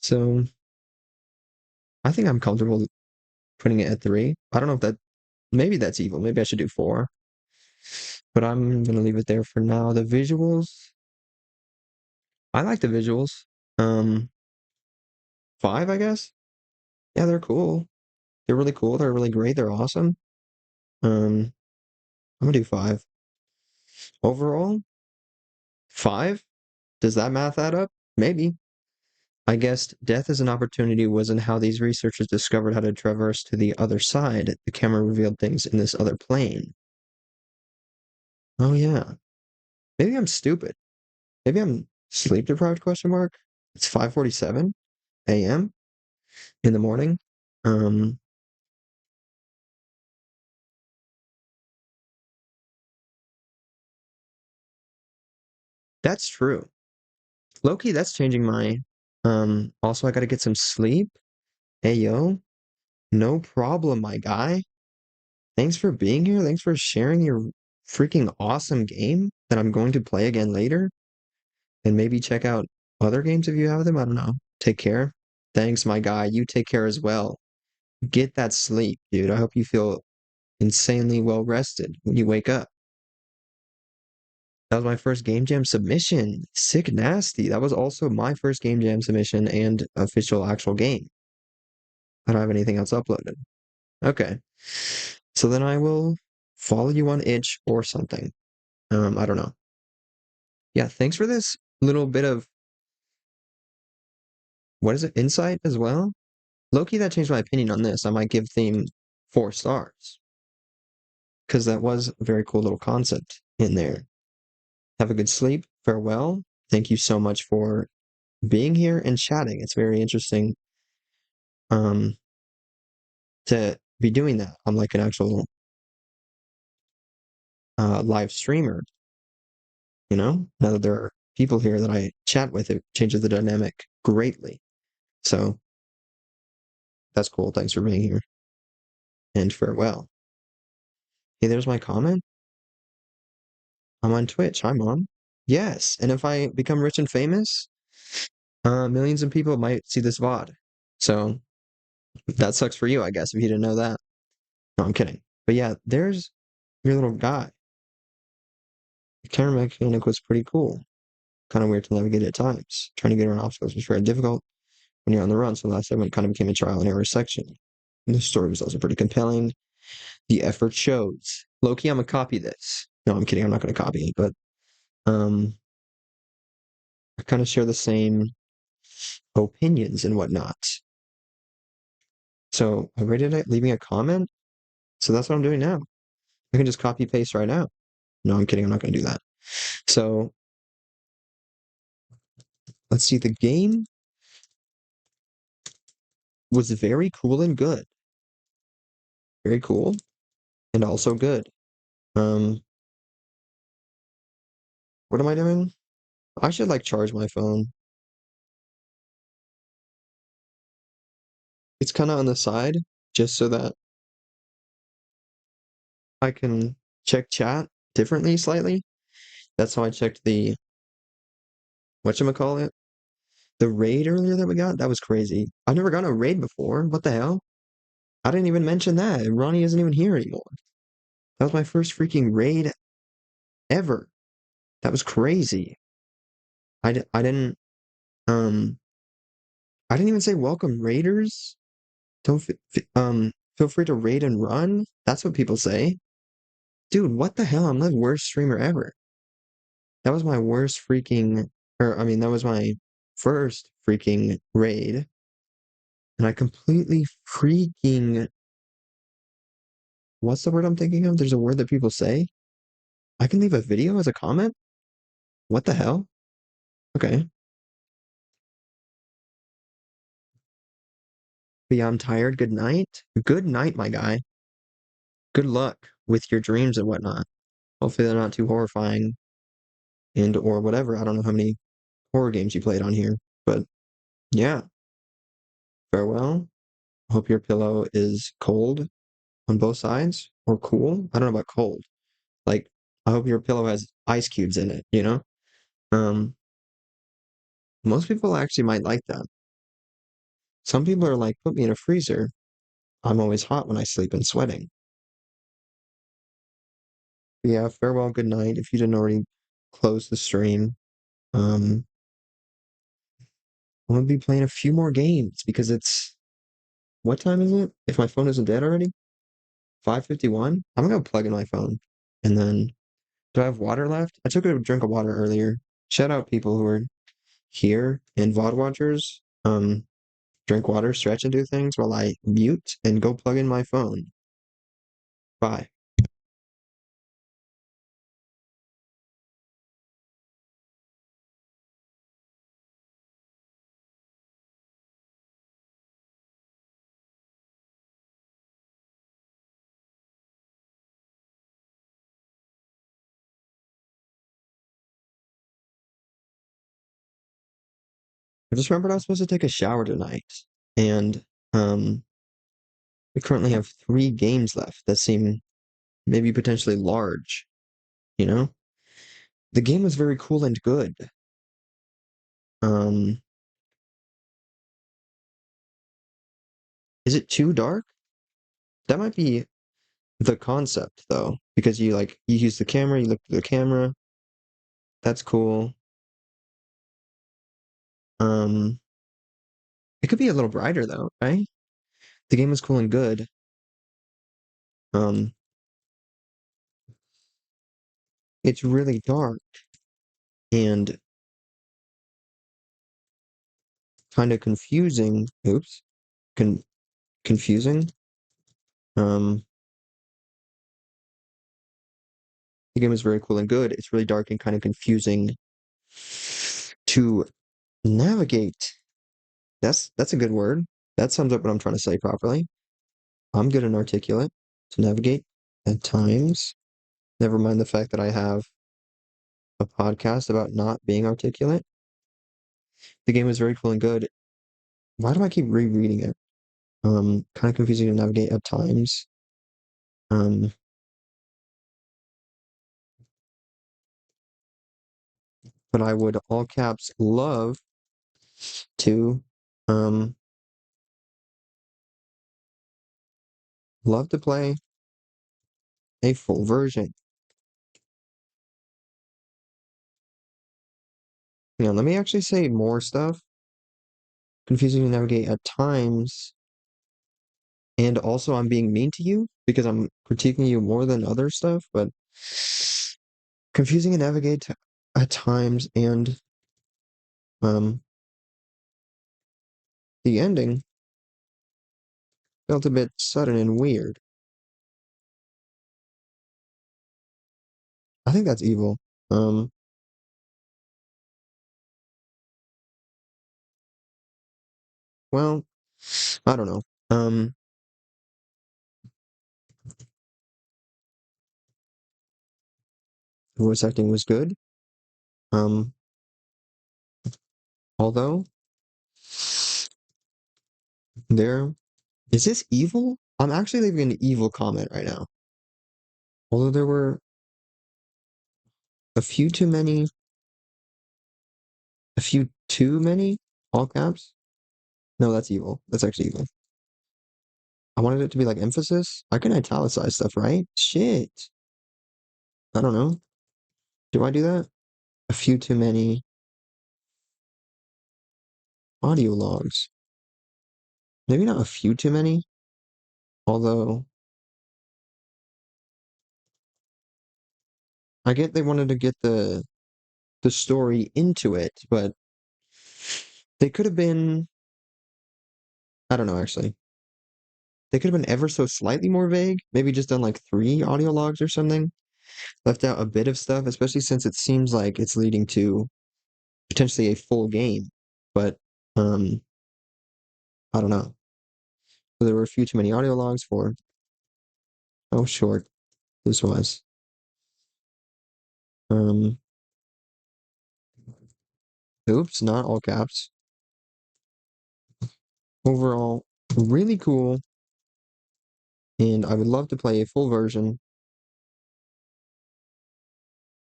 So I think I'm comfortable putting it at 3. I don't know if maybe that's evil. Maybe I should do 4. But I'm gonna leave it there for now. The visuals, I like the visuals. Um, 5, I guess. Yeah, they're cool. They're really cool. They're really great. They're awesome. Um, I'm gonna do 5. Overall, 5? Does that math add up? Maybe. I guessed death as an opportunity was in how these researchers discovered how to traverse to the other side. The camera revealed things in this other plane. Oh yeah. Maybe I'm stupid. Maybe I'm sleep deprived question mark. It's 5:47 a.m. in the morning. Um, that's true. Loki, that's changing my also I gotta get some sleep. Hey yo, no problem, my guy. Thanks for being here. Thanks for sharing your freaking awesome game that I'm going to play again later. And maybe check out other games if you have them. I don't know. Take care. Thanks, my guy. You take care as well. Get that sleep, dude. I hope you feel insanely well rested when you wake up. That was my first Game Jam submission. Sick nasty. That was also my first Game Jam submission and official actual game. I don't have anything else uploaded. Okay. So then I will follow you on Itch or something. I don't know. Yeah, thanks for this little bit of what is it? Insight as well? Loki, that changed my opinion on this. I might give theme 4 stars. Because that was a very cool little concept in there. Have a good sleep. Farewell. Thank you so much for being here and chatting. It's very interesting um to be doing that. I'm like an actual live streamer, you know? Now that there are people here that I chat with, it changes the dynamic greatly. So that's cool. Thanks for being here. And farewell. Hey, there's my comment. I'm on Twitch. Hi, Mom. Yes, and if I become rich and famous, millions of people might see this VOD. So that sucks for you, I guess, if you didn't know that. No, I'm kidding. But yeah, there's your little guy. The camera mechanic was pretty cool. Kind of weird to navigate at times. Trying to get around obstacles was very difficult when you're on the run, so the last segment kind of became a trial and error section. And the story was also pretty compelling. The effort shows. Loki, I'm gonna copy this. No, I'm kidding. I'm not gonna copy it, but um, I kind of share the same opinions and whatnot. So I rated it leaving a comment. So that's what I'm doing now. I can just copy paste right now. No, I'm kidding. I'm not going to do that. So let's see. The game was very cool and good. Very cool and also good. Um, what am I doing? I should like charge my phone. It's kind of on the side just so that I can check chat differently slightly. That's how I checked the whatchamacallit, the raid earlier that we got. That was crazy. I've never gotten a raid before. What the hell? I didn't even mention that. Ronnie isn't even here anymore. That was my first freaking raid ever. That was crazy. I didn't um I didn't even say welcome raiders. Don't feel free to raid and run. That's what people say. Dude, what the hell? I'm the worst streamer ever. That was my worst freaking, or I mean, that was my first freaking raid, and I completely freaking, what's the word I'm thinking of? There's a word that people say. I can leave a video as a comment? What the hell? Okay. But yeah, I'm tired. Good night. Good night, my guy. Good luck with your dreams and whatnot. Hopefully they're not too horrifying and or whatever. I don't know how many horror games you played on here, but yeah, farewell. Hope your pillow is cold on both sides or cool. I don't know about cold. Like, I hope your pillow has ice cubes in it, you know? Um, most people actually might like that. Some people are like, put me in a freezer. I'm always hot when I sleep and sweating. But yeah, farewell, good night. If you didn't already close the stream, um, I'm gonna be playing a few more games because it's what time is it? If my phone isn't dead already? 5:51? I'm gonna go plug in my phone. And then do I have water left? I took a drink of water earlier. Shout out people who are here and VOD watchers. Drink water, stretch, and do things while I mute and go plug in my phone. Bye. I just remembered I was supposed to take a shower tonight, and um, we currently have 3 games left that seem maybe potentially large, you know? The game was very cool and good. Um, is it too dark? That might be the concept though, because you use the camera, you look through the camera. That's cool. Um, it could be a little brighter though, right? The game was cool and good. Um, it's really dark and kind of confusing. Oops, con confusing. Um, the game is very cool and good. It's really dark and kind of confusing to navigate. That's a good word. That sums up what I'm trying to say properly. I'm good and articulate to navigate at times. Never mind the fact that I have a podcast about not being articulate. The game is very cool and good. Why do I keep rereading it? Kind of confusing to navigate at times. Um, but I would all caps love to um love to play a full version. Let me actually say more stuff. Confusing to navigate at times, and also I'm being mean to you because I'm critiquing you more than other stuff, but confusing to navigate at times, and um the ending felt a bit sudden and weird. I think that's evil. Um, well, I don't know. Voice acting was good. Um, although there is this evil? I'm actually leaving an evil comment right now. Although there were A few too many. A few too many? All caps? No, that's evil. That's actually evil. I wanted it to be like emphasis. I can italicize stuff, right? Shit. I don't know. Do I do that? A few too many audio logs. Maybe not a few too many. Although I get they wanted to get the story into it, but they could have been, I don't know actually. They could have been ever so slightly more vague. Maybe just done like 3 audio logs or something. Left out a bit of stuff, especially since it seems like it's leading to potentially a full game. But um I don't know. So there were a few too many audio logs for how short this was. Um Oops, not all caps. Overall, really cool. And I would love to play a full version.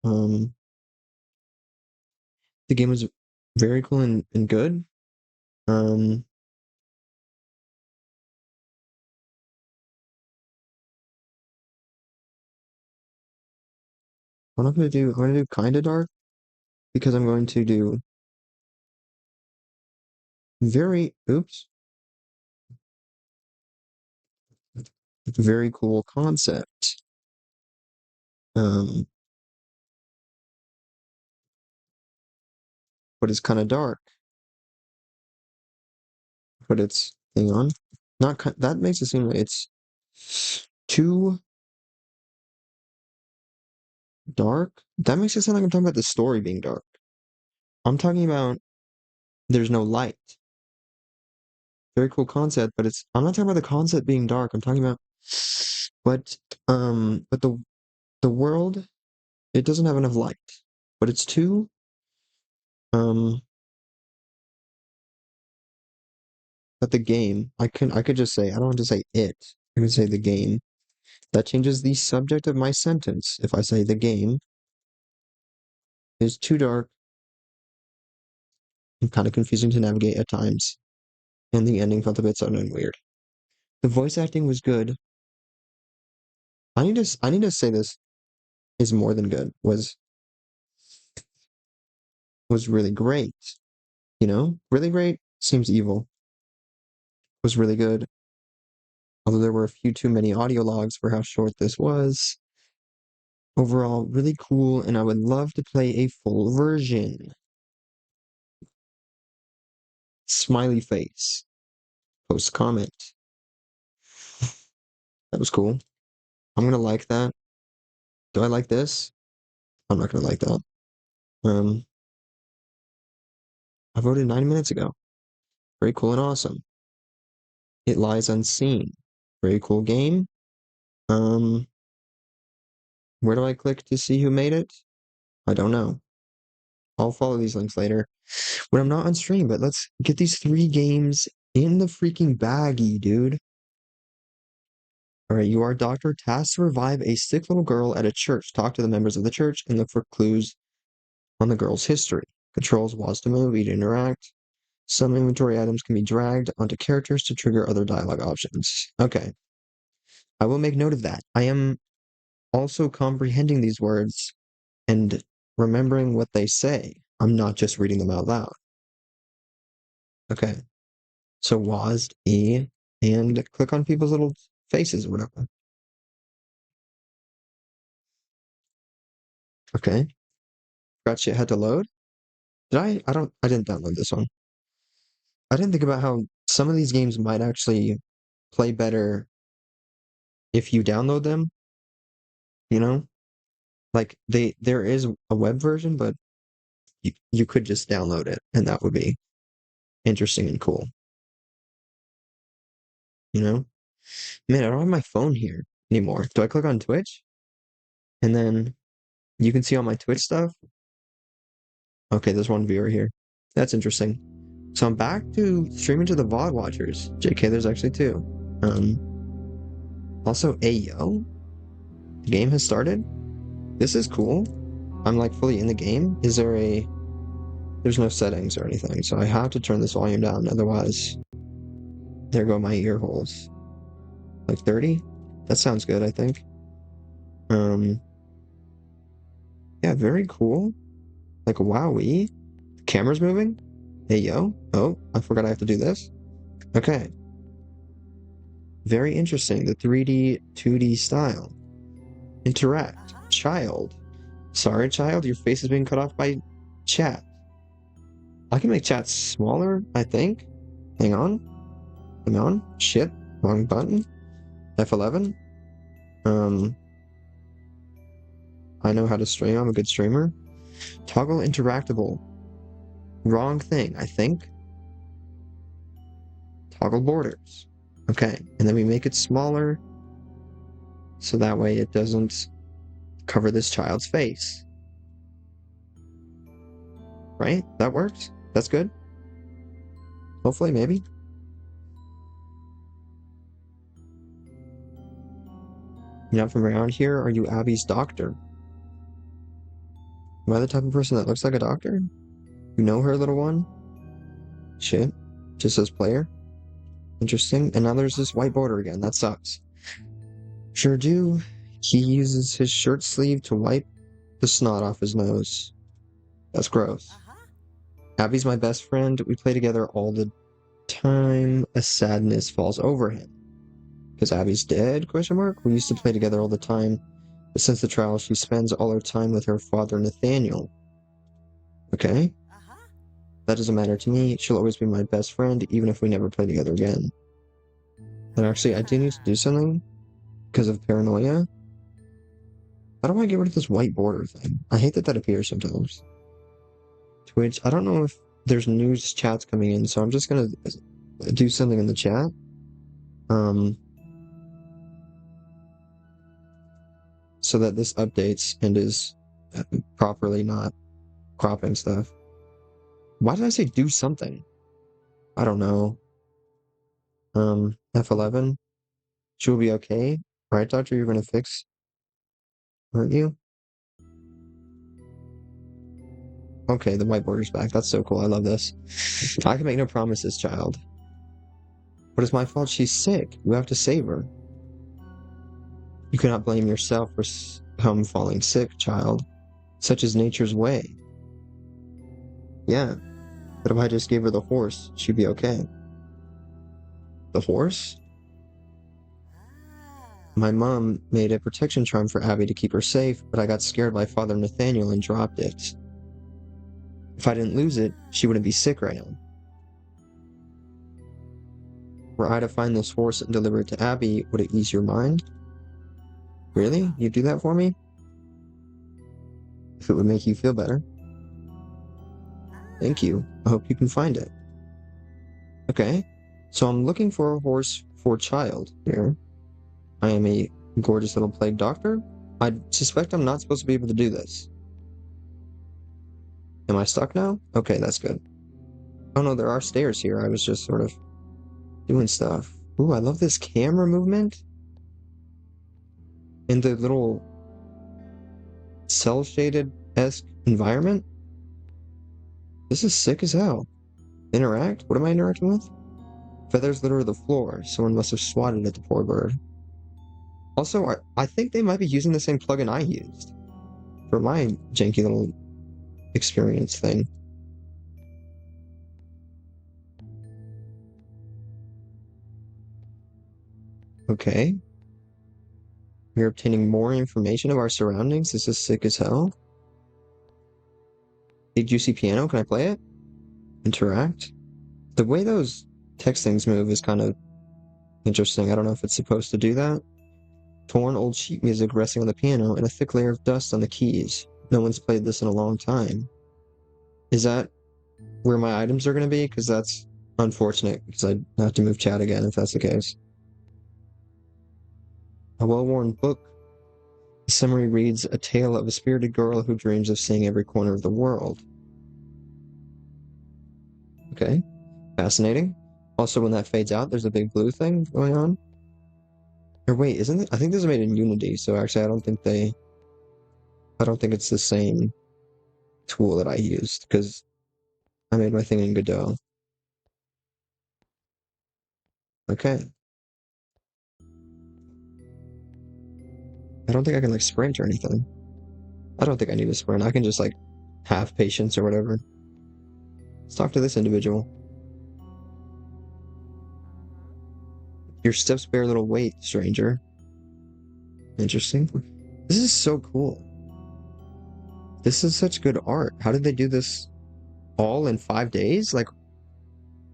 Um the game was very cool and good. Um I'm gonna do kinda dark because I'm going to do oops, very cool concept. Um but it's kinda dark. But it's hang on. Not that makes it seem like it's too dark. That makes it sound like I'm talking about the story being dark. I'm talking about there's no light. Very cool concept, but I'm not talking about the concept being dark. I'm talking about but but the world it doesn't have enough light. But it's too um but the game I could just say I don't want to say it. I could say the game. That changes the subject of my sentence. If I say the game is too dark and kind of confusing to navigate at times, and the ending felt a bit sudden and weird. The voice acting was good. I need to say this is more than good. Was really great. You know, really great seems evil. Was really good. Although there were a few too many audio logs for how short this was. Overall, really cool, and I would love to play a full version. Smiley face. Post comment. That was cool. I'm gonna like that. Do I like this? I'm not gonna like that. Um, I voted 9 minutes ago. Very cool and awesome. It lies unseen. Very cool game. Um, where do I click to see who made it? I don't know. I'll follow these links later when I'm not on stream, but let's get these 3 games in the freaking baggie, dude. All right, you are a doctor tasked to revive a sick little girl at a church. Talk to the members of the church and look for clues on the girl's history. Controls WASD to move, E to interact. Some inventory items can be dragged onto characters to trigger other dialogue options. Okay. I will make note of that. I am also comprehending these words and remembering what they say. I'm not just reading them out loud. Okay. So WASD, E, and click on people's little faces or whatever. Okay. Forgot shit had to load. Did I didn't download this one. I didn't think about how some of these games might actually play better if you download them, you know? Like there is a web version, but you could just download it and that would be interesting and cool, you know? Man, I don't have my phone here anymore. Do I click on Twitch? And then you can see all my Twitch stuff? Okay, there's one viewer here. That's interesting. So I'm back to streaming to the VOD watchers. JK, there's actually 2. Um, also, Ayo, the game has started. This is cool. I'm like fully in the game. Is there a... There's no settings or anything, so I have to turn this volume down, otherwise there go my ear holes. Like 30? That sounds good, I think. Yeah, very cool. Like, wowee. The camera's moving? Hey, yo. Oh, I forgot I have to do this. Okay. Very interesting. The 3D, 2D style. Interact. Child. Sorry, child, your face is being cut off by chat. I can make chat smaller, I think. Hang on. Hang on. Shit. Wrong button. F11. I know how to stream. I'm a good streamer. Toggle interactable. Wrong thing, I think. Toggle borders. Okay, and then we make it smaller so that way it doesn't cover this child's face. Right? That works? That's good? Hopefully, maybe. You're not from around here? Are you Abby's doctor? Am I the type of person that looks like a doctor? You know her, little one? Shit. Just says player? Interesting. And now there's this white border again. That sucks. Sure do. He uses his shirt sleeve to wipe the snot off his nose. That's gross. Abby's my best friend. We play together all the time. A sadness falls over him. Because Abby's dead? Question mark. We used to play together all the time. But since the trial, she spends all her time with her father, Nathaniel. Okay. That doesn't matter to me. She'll always be my best friend, even if we never play together again. And actually, I do need to do something because of paranoia. How do I get rid of this white border thing? I hate that that appears sometimes. Twitch, I don't know if there's news chats coming in, so I'm just gonna do something in the chat. So that this updates and is properly not cropping stuff. Why did I say do something? I don't know. F11. She will be okay. Right, doctor? You're gonna fix, aren't you? Okay, the white border's back. That's so cool. I love this. I can make no promises, child. But it's my fault she's sick. You have to save her. You cannot blame yourself for some falling sick, child. Such is nature's way. Yeah. But if I just gave her the horse, she'd be okay. The horse? My mom made a protection charm for Abby to keep her safe, but I got scared by Father Nathaniel and dropped it. If I didn't lose it, she wouldn't be sick right now. Were I to find this horse and deliver it to Abby, would it ease your mind? Really? You'd do that for me? If it would make you feel better. Thank you. I hope you can find it. Okay. So I'm looking for a horse for child here. I am a gorgeous little plague doctor. I suspect I'm not supposed to be able to do this. Am I stuck now? Okay, that's good. Oh no, there are stairs here. I was just sort of doing stuff. Ooh, I love this camera movement. In the little cel-shaded-esque environment. This is sick as hell. Interact? What am I interacting with? Feathers litter the floor. Someone must have swatted at the poor bird. Also, I think they might be using the same plugin I used for my janky little experience thing. Okay. We're obtaining more information of our surroundings. This is sick as hell. A juicy piano. Can I play it? Interact. The way those text things move is kind of interesting. I don't know if it's supposed to do that. Torn old sheet music resting on the piano and a thick layer of dust on the keys. No one's played this in a long time. Is that where my items are going to be? Because that's unfortunate, because I have to move chat again if that's the case. A well-worn book. The summary reads, a tale of a spirited girl who dreams of seeing every corner of the world. Okay. Fascinating. Also, when that fades out, there's a big blue thing going on. Or wait, isn't it? I think this is made in Unity, so actually I don't think they I don't think it's the same tool that I used, because I made my thing in Godot. Okay. I don't think I can, like, sprint or anything. I don't think I need to sprint. I can just, like, have patience or whatever. Let's talk to this individual. Your steps bear little weight, stranger. Interesting. This is so cool. This is such good art. How did they do this all in 5 days? Like,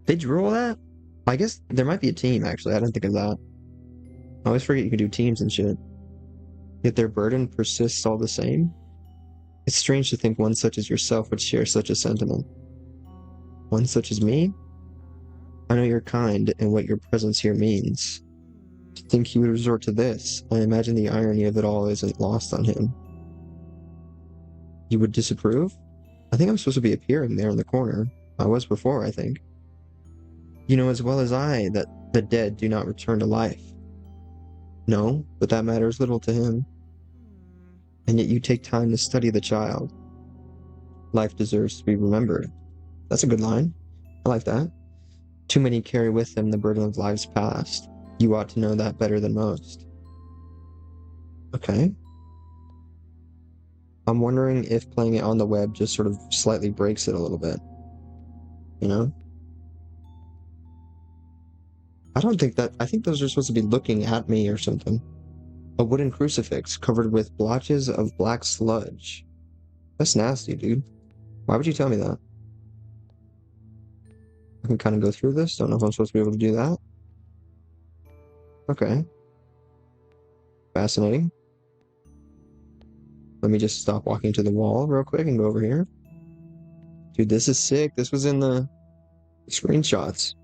they drew all that? I guess there might be a team, actually. I didn't think of that. I always forget you can do teams and shit. Yet their burden persists all the same? It's strange to think one such as yourself would share such a sentiment. One such as me? I know you're kind and what your presence here means. To think he would resort to this, I imagine the irony of it all isn't lost on him. You would disapprove? I think I'm supposed to be appearing there in the corner. I was before, I think. You know as well as I that the dead do not return to life. No, but that matters little to him. And yet you take time to study the child. Life deserves to be remembered. That's a good line. I like that. Too many carry with them the burden of lives past. You ought to know that better than most. Okay. I'm wondering if playing it on the web just sort of slightly breaks it a little bit. You know? I don't think that... I think those are supposed to be looking at me or something. A wooden crucifix covered with blotches of black sludge. That's nasty, dude. Why would you tell me that? I can kind of go through this. Don't know if I'm supposed to be able to do that. Okay. Fascinating. Let me just stop walking to the wall real quick and go over here. Dude, this is sick. This was in the screenshots.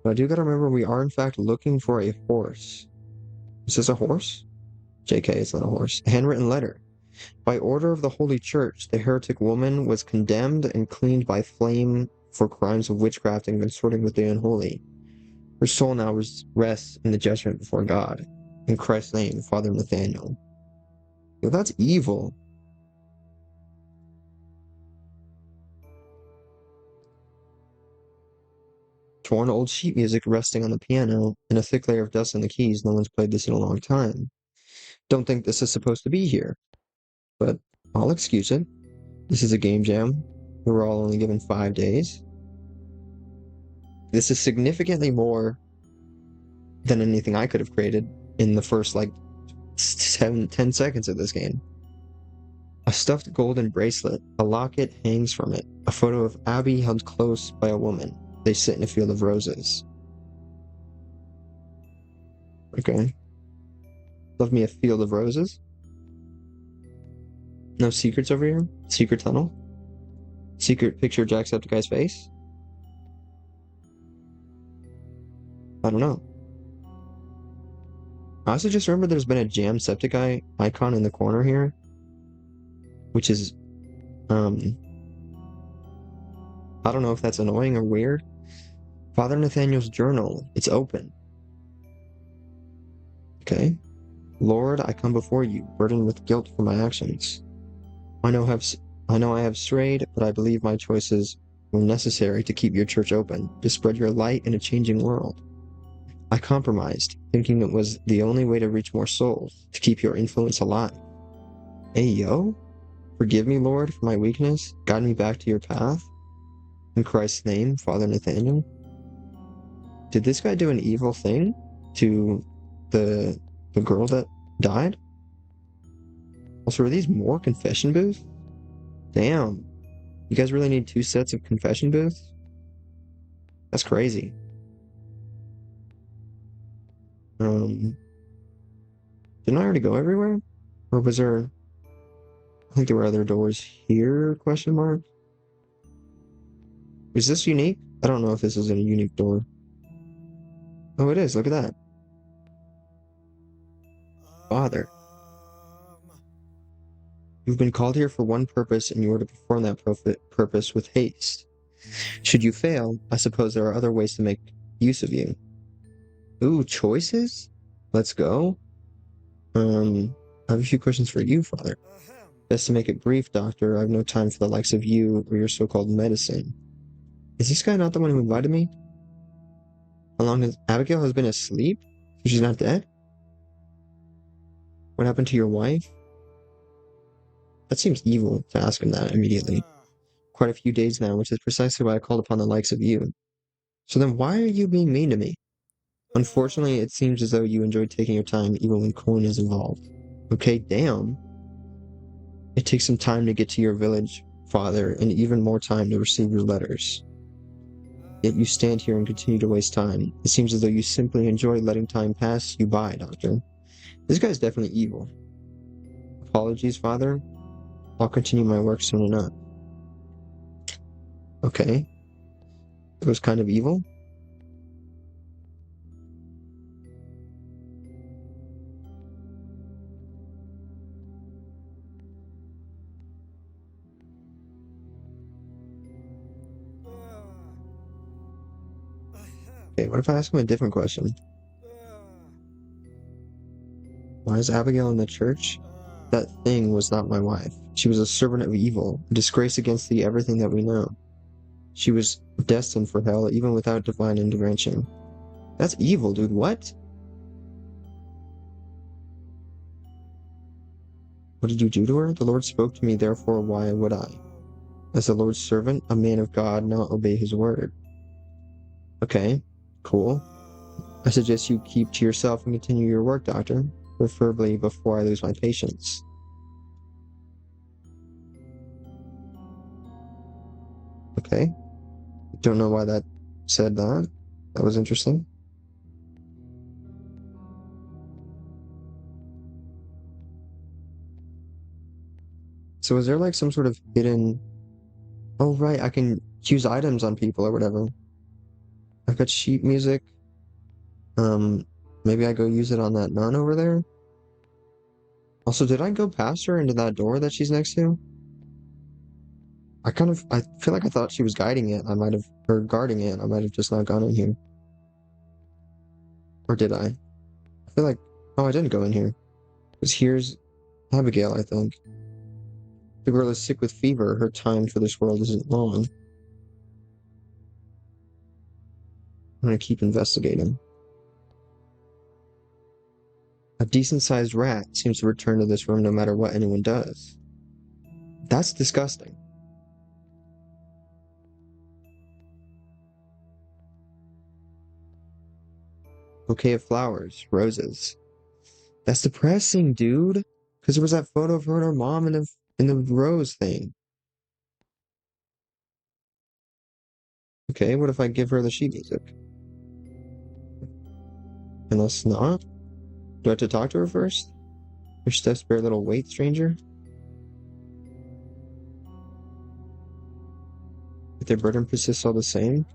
But I do gotta remember we are in fact looking for a horse. Is this a horse? JK, it's not a horse. A handwritten letter. By order of the Holy Church, the heretic woman was condemned and cleaned by flame for crimes of witchcraft and consorting with the unholy. Her soul now rests in the judgment before God. In Christ's name, Father Nathaniel. Yo, that's evil. Torn old sheet music resting on the piano, and a thick layer of dust on the keys. No one's played this in a long time. Don't think this is supposed to be here, but I'll excuse it. This is a game jam. We're all only given 5 days. This is significantly more than anything I could have created in the first, like, 10 seconds of this game. A stuffed golden bracelet. A locket hangs from it. A photo of Abby held close by a woman. They sit in a field of roses. Okay. Love me a field of roses. No secrets over here? Secret tunnel? Secret picture of Jacksepticeye's face? I don't know. I also just remember there's been a Jamsepticeye icon in the corner here, which is, I don't know if that's annoying or weird. Father Nathaniel's journal. It's open. Okay. Lord, I come before you, burdened with guilt for my actions. I know I have strayed, but I believe my choices were necessary to keep your church open, to spread your light in a changing world. I compromised, thinking it was the only way to reach more souls, to keep your influence alive. Hey, yo? Forgive me, Lord, for my weakness. Guide me back to your path. In Christ's name, Father Nathaniel. Did this guy do an evil thing to the girl that died? Also, are these more confession booths? Damn. You guys really need 2 sets of confession booths? That's crazy. Didn't I already go everywhere? Or was there... I think there were other doors here, question mark? Is this unique? I don't know if this is a unique door. Oh, it is. Look at that. Father. You've been called here for one purpose, and you are to perform that purpose with haste. Should you fail, I suppose there are other ways to make use of you. Ooh, choices? Let's go. I have a few questions for you, Father. Best to make it brief, Doctor. I have no time for the likes of you or your so-called medicine. Is this guy not the one who invited me? How long has Abigail has been asleep? She's not dead? What happened to your wife? That seems evil to ask him that immediately. Quite a few days now, which is precisely why I called upon the likes of you. So then why are you being mean to me? Unfortunately, it seems as though you enjoy taking your time even when coin is involved. Okay, damn. It takes some time to get to your village, Father, and even more time to receive your letters. Yet you stand here and continue to waste time. It seems as though you simply enjoy letting time pass you by, Doctor. This guy's definitely evil. Apologies, Father. I'll continue my work soon enough. Okay. It was kind of evil. Okay, what if I ask him a different question? Why is Abigail in the church? That thing was not my wife. She was a servant of evil, a disgrace against the everything that we know. She was destined for hell even without divine intervention. That's evil, dude. What? What did you do to her? The Lord spoke to me, therefore why would I? As the Lord's servant, a man of God, not obey his word. Okay, cool. I suggest you keep to yourself and continue your work, Doctor, preferably before I lose my patience. Okay. Don't know why that said that. That was interesting. So is there like some sort of hidden... Oh, right, I can choose items on people or whatever. I've got sheet music. Um, maybe I go use it on that nun over there? Also, did I go past her into that door that she's next to? I feel like I thought she was guiding it. I might have, or guarding it. I might have just not gone in here. Or did I? I feel like, oh, I didn't go in here. Because here's Abigail, I think. The girl is sick with fever. Her time for this world isn't long. I'm gonna keep investigating. A decent-sized rat seems to return to this room no matter what anyone does. That's disgusting. Bouquet of flowers, roses. That's depressing, dude. Because there was that photo of her and her mom in the rose thing. Okay, what if I give her the sheet music? Unless not? Do I have to talk to her first? Your steps bear little weight, stranger? If their burden persists all the same?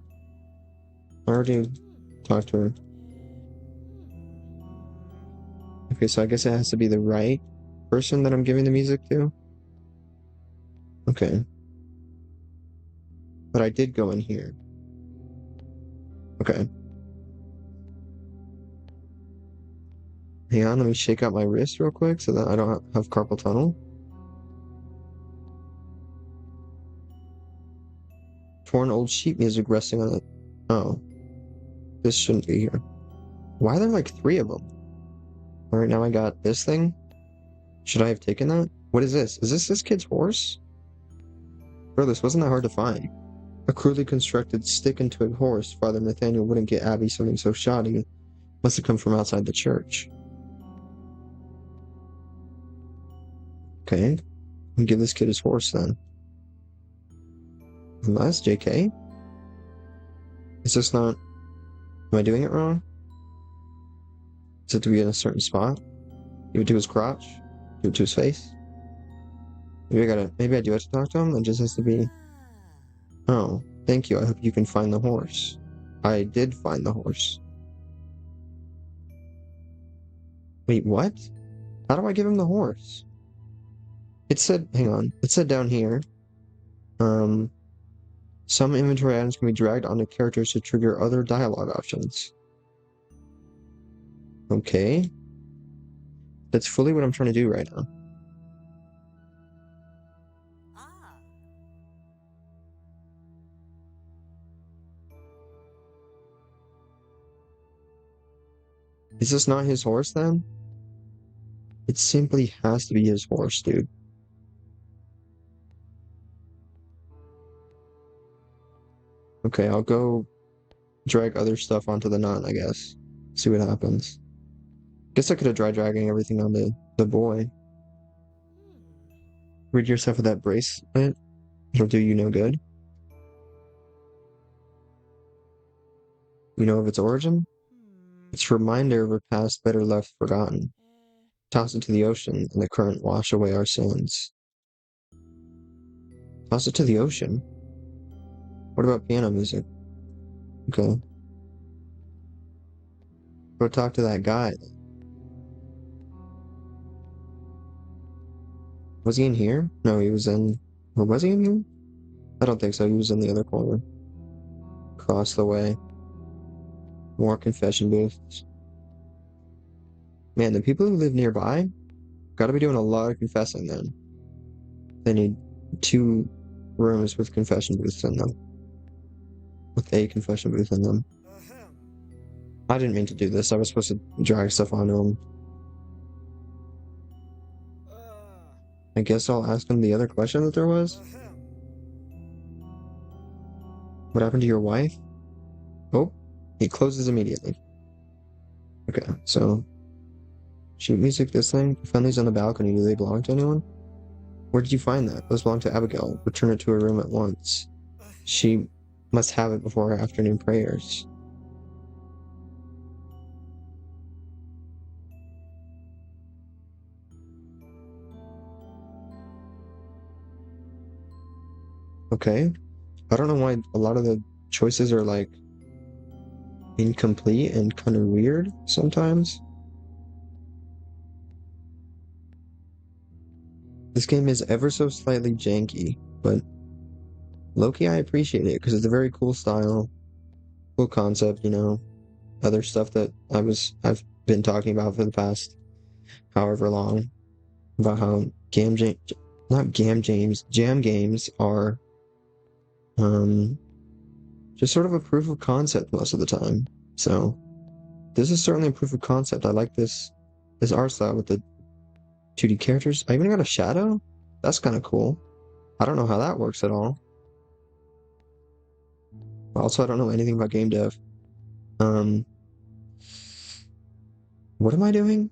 I already talked to her. Okay, so I guess it has to be the right person that I'm giving the music to? Okay. But I did go in here. Okay. Hang on, let me shake out my wrist real quick so that I don't have carpal tunnel. Torn old sheet music resting on it. Oh. This shouldn't be here. Why are there like 3 of them? Alright, now I got this thing. Should I have taken that? What is this? Is this kid's horse? Bro, this wasn't that hard to find. A crudely constructed stick and twig horse. Father Nathaniel wouldn't get Abby something so shoddy. Must have come from outside the church. Okay. I'll give this kid his horse then. Unless, JK? Is this not... Am I doing it wrong? Is it to be in a certain spot? Give it to his crotch? Give it to his face? Maybe I do have to talk to him? It just has to be... Oh, thank you. I hope you can find the horse. I did find the horse. Wait, what? How do I give him the horse? It said, hang on. It said down here, some inventory items can be dragged onto characters to trigger other dialogue options. Okay. That's fully what I'm trying to do right now. Is this not his horse then? It simply has to be his horse, dude. Okay, I'll go drag other stuff onto the nun, I guess. See what happens. Guess I could have tried dragging everything on the boy. Rid yourself of that bracelet. It'll do you no good. You know of its origin? It's a reminder of a past better left forgotten. Toss it to the ocean, and the current wash away our sins. Toss it to the ocean? What about piano music? Okay. Go talk to that guy. Was he in here? No, he was in... Or was he in here? I don't think so. He was in the other corner. Across the way. More confession booths. Man, the people who live nearby gotta be doing a lot of confessing then. They need 2 rooms with confession booths in them. With a confession booth in them. I didn't mean to do this. I was supposed to drag stuff onto him. I guess I'll ask him the other question that there was. What happened to your wife? Oh, he closes immediately. Okay, so sheet music, this thing. I found these on the balcony. Do they belong to anyone? Where did you find that? Those belong to Abigail. Return it to her room at once. She must have it before her afternoon prayers. Okay. I don't know why a lot of the choices are like incomplete and kind of weird sometimes. This game is ever so slightly janky, but low-key I appreciate it because it's a very cool style, cool concept, you know, other stuff that I've been talking about for the past however long about how jam games are just sort of a proof of concept most of the time. So this is certainly a proof of concept. I like this art style with the 2D characters. I even got a shadow? That's kind of cool. I don't know how that works at all. Also, I don't know anything about game dev. What am I doing?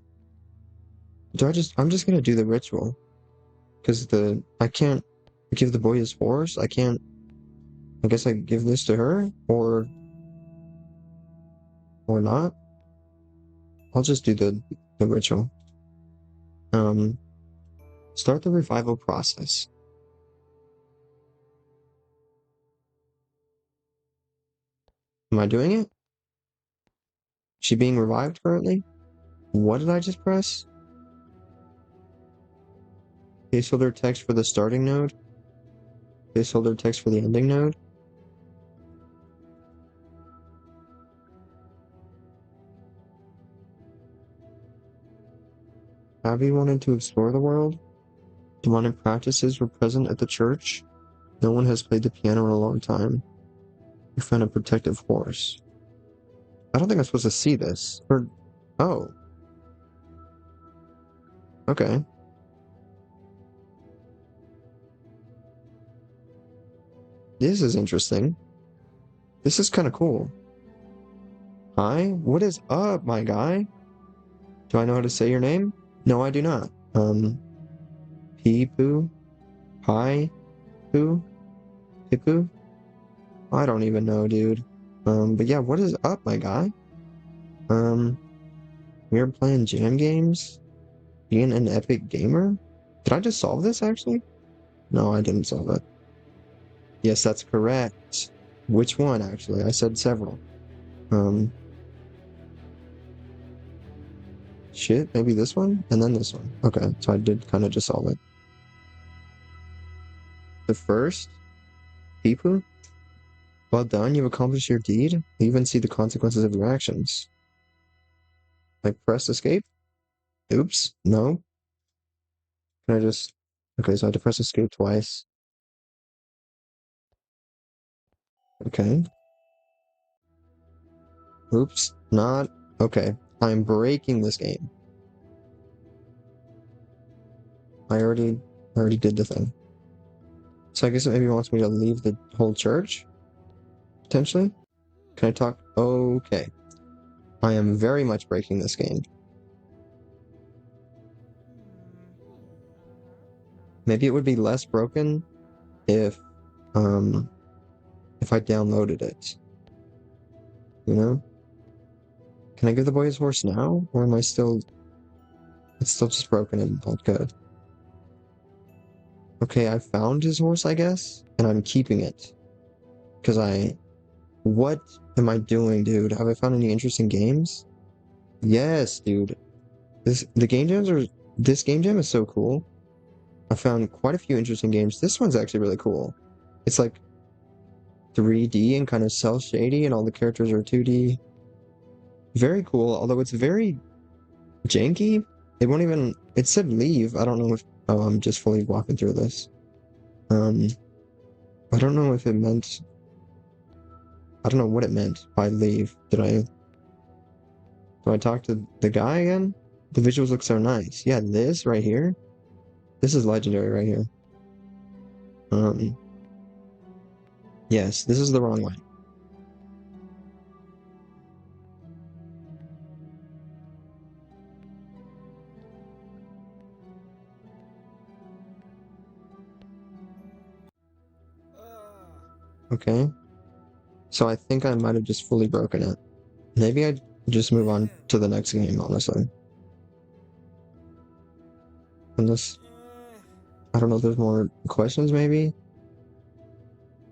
I'm just gonna do the ritual. Because I can't give the boy his horse. I guess I give this to her, or not. I'll just do the ritual. Start the revival process. Am I doing it? She being revived currently? What did I just press? Placeholder text for the starting node? Placeholder text for the ending node? Abby wanted to explore the world? Demonic practices were present at the church? No one has played the piano in a long time. You found a protective horse. I don't think I'm supposed to see this. Oh. Okay. This is interesting. This is kind of cool. Hi, what is up, my guy? Do I know how to say your name? No, I do not. Pee-poo? Hi? Poo? Pee-poo? I don't even know, dude. But yeah, what is up, my guy? We're playing jam games? Being an epic gamer? Did I just solve this, actually? No, I didn't solve it. Yes, that's correct. Which one, actually? I said several. Shit, maybe this one? And then this one. Okay, so I did kind of just solve it. The first? Pipu? Well done, you've accomplished your deed. You even see the consequences of your actions. Like press escape? Oops, no. Can I just... Okay, so I have to press escape twice. Okay. Oops, not... Okay, I'm breaking this game. I already did the thing. So I guess it maybe wants me to leave the whole church? Potentially? Can I talk? Okay. I am very much breaking this game. Maybe it would be less broken if, um, if I downloaded it. You know? Can I give the boy his horse now? Or am I still... It's still just broken and not good. Okay, I found his horse, I guess, and I'm keeping it. Because What am I doing, dude? Have I found any interesting games? Yes, dude. The game jams are... This game jam is so cool. I found quite a few interesting games. This one's actually really cool. It's like 3D and kind of cel-shady, and all the characters are 2D. Very cool, although it's very janky. It won't even... It said leave. I don't know if... Oh, I'm just fully walking through this. Um, I don't know if it meant... I don't know what it meant by leave. Do I talk to the guy again? The visuals look so nice. Yeah, this right here. This is legendary right here. Um, yes, this is the wrong way. Okay. So I think I might have just fully broken it. Maybe I'd just move on to the next game, honestly. Unless, I don't know if there's more questions, maybe?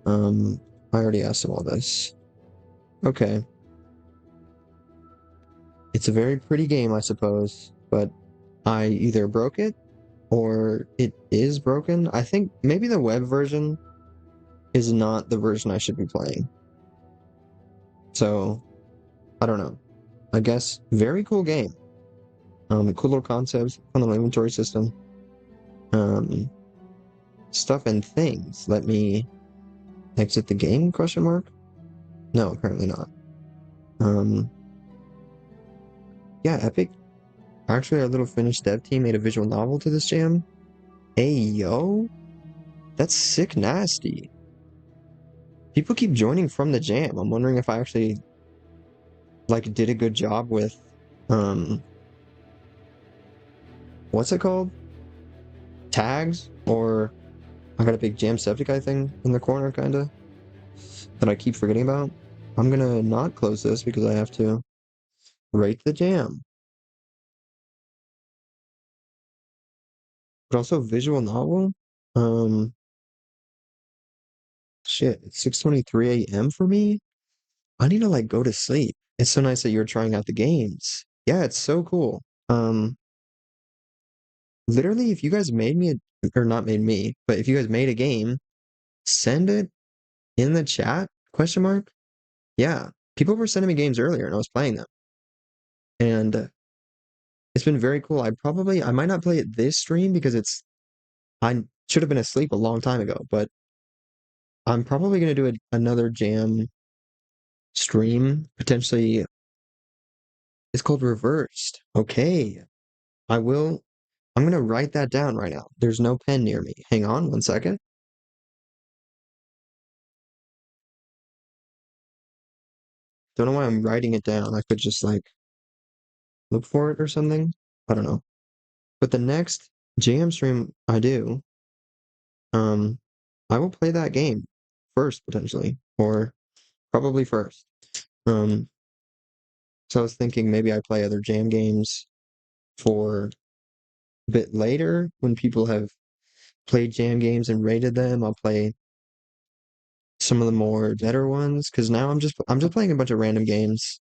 I already asked him all this. Okay. It's a very pretty game, I suppose, but I either broke it or it is broken. I think maybe the web version is not the version I should be playing. So, I don't know. I guess very cool game. Cool little concepts, fun little inventory system. Stuff and things. Let me exit the game, question mark? No, apparently not. Yeah, Epic. Actually, our little Finnish dev team made a visual novel to this jam. Hey, yo. That's sick nasty. People keep joining from the jam. I'm wondering if I actually, like, did a good job with, what's it called? Tags? Or I got a big Jamsepticeye thing in the corner, kinda, that I keep forgetting about. I'm gonna not close this because I have to rate the jam. But also visual novel? Um, shit, it's 6:23 a.m. for me? I need to, like, go to sleep. It's so nice that you're trying out the games. Yeah, it's so cool. Literally, if you guys made me or not made me, but if you guys made a game, send it in the chat, question mark? Yeah. People were sending me games earlier and I was playing them. And it's been very cool. I might not play it this stream because I should have been asleep a long time ago, but I'm probably going to do another jam stream, potentially. It's called Reversed. Okay. I will. I'm going to write that down right now. There's no pen near me. Hang on 1 second. Don't know why I'm writing it down. I could just like look for it or something. I don't know. But the next jam stream I do, um, I will play that game first potentially, or probably first. Um, so I was thinking maybe I play other jam games for a bit later when people have played jam games and rated them. I'll play some of the more better ones because now I'm just playing a bunch of random games.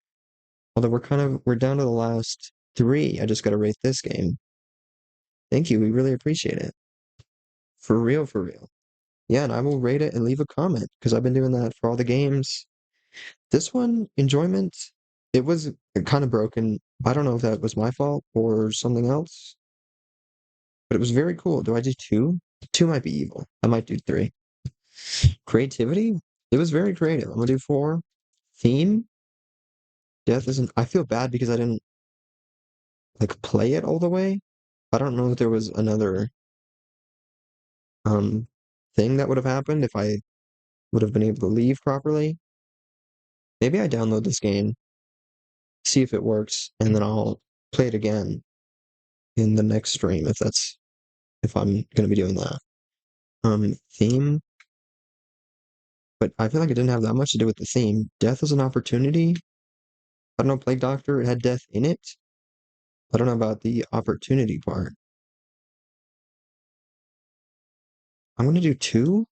Although we're down to the last three. I just got to rate this game. Thank you. We really appreciate it. For real, for real. Yeah, and I will rate it and leave a comment because I've been doing that for all the games. This one, enjoyment, it was kind of broken. I don't know if that was my fault or something else, but it was very cool. Do I do two? Two might be evil. I might do three. Creativity? It was very creative. I'm gonna do four. Theme? Death isn't. I feel bad because I didn't like play it all the way. I don't know if there was another um thing that would have happened if I would have been able to leave properly. Maybe I download this game, see if it works, and then I'll play it again in the next stream if I'm gonna be doing that. Theme, but I feel like it didn't have that much to do with the theme. Death is an opportunity. I don't know, Plague Doctor, it had death in it. I don't know about the opportunity part. I'm gonna do two.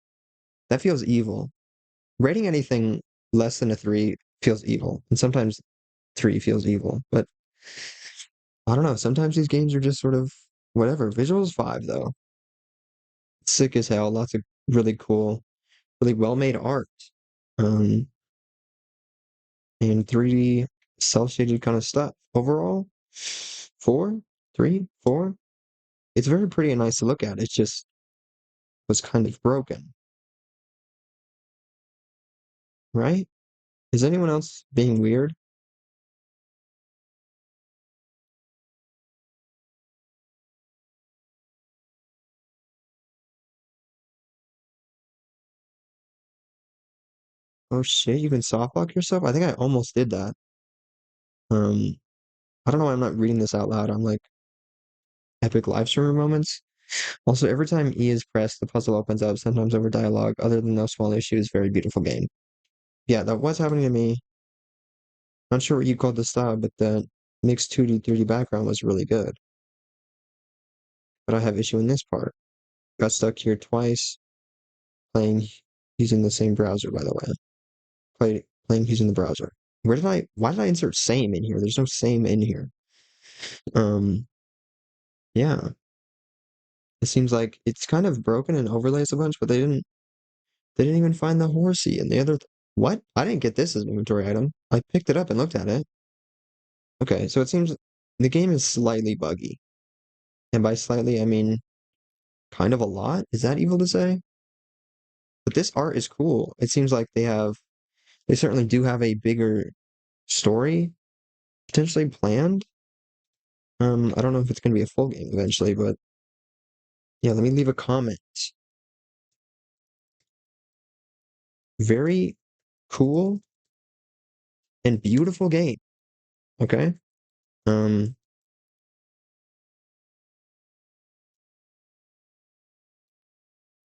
That feels evil. Rating anything less than a three feels evil, and sometimes three feels evil. But I don't know. Sometimes these games are just sort of whatever. Visuals five though, sick as hell. Lots of really cool, really well made art, um, and 3D cel shaded kind of stuff. Overall, four, three, four. It's very pretty and nice to look at. It just was kind of broken, right? Is anyone else being weird? Oh shit, you can softlock yourself? I think I almost did that. Um, I don't know why I'm not reading this out loud. I'm like epic live streamer moments. Also, every time E is pressed, the puzzle opens up, sometimes over dialogue. Other than those small issues, very beautiful game. Yeah, that was happening to me. Not sure what you called the style, but the mixed 2D, 3D background was really good. But I have issue in this part. Got stuck here twice, playing using the same browser, by the way. Playing using the browser. Why did I insert same in here? There's no same in here. Um, yeah. It seems like it's kind of broken and overlays a bunch, but they didn't even find the horsey and the other what? I didn't get this as an inventory item. I picked it up and looked at it. Okay, so it seems the game is slightly buggy. And by slightly, I mean kind of a lot. Is that evil to say? But this art is cool. It seems like they certainly do have a bigger story potentially planned. I don't know if it's gonna be a full game eventually, but yeah, let me leave a comment. Very cool and beautiful game. Okay. Um,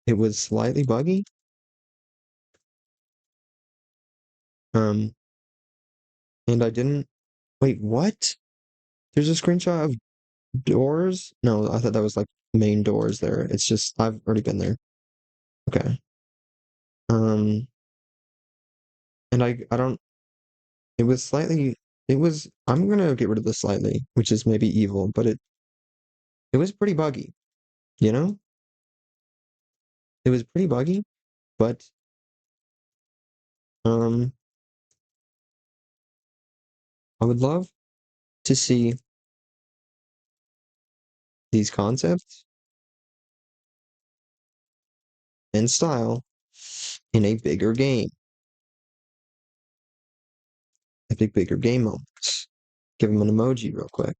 it was slightly buggy. Um, and I didn't wait, what? There's a screenshot of doors? No, I thought that was like main doors there. It's just I've already been there. Okay. Um, and I don't it was slightly it was I'm gonna get rid of the slightly, which is maybe evil, but it was pretty buggy, you know? It was pretty buggy, but um I would love to see these concepts and style in a bigger game. Epic bigger game moments. Give him an emoji real quick.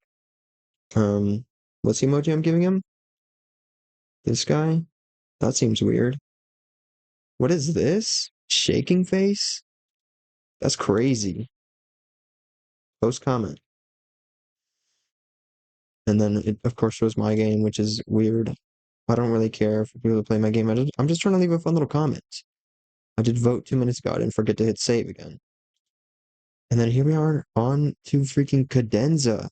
Um, what's the emoji I'm giving him? This guy? That seems weird. What is this? Shaking face? That's crazy. Post comment. And then it, of course, shows my game, which is weird. I don't really care for people to play my game. I'm just trying to leave a fun little comment. I did vote 2 minutes ago. I didn't forget to hit save again. And then here we are on to freaking Cadenza.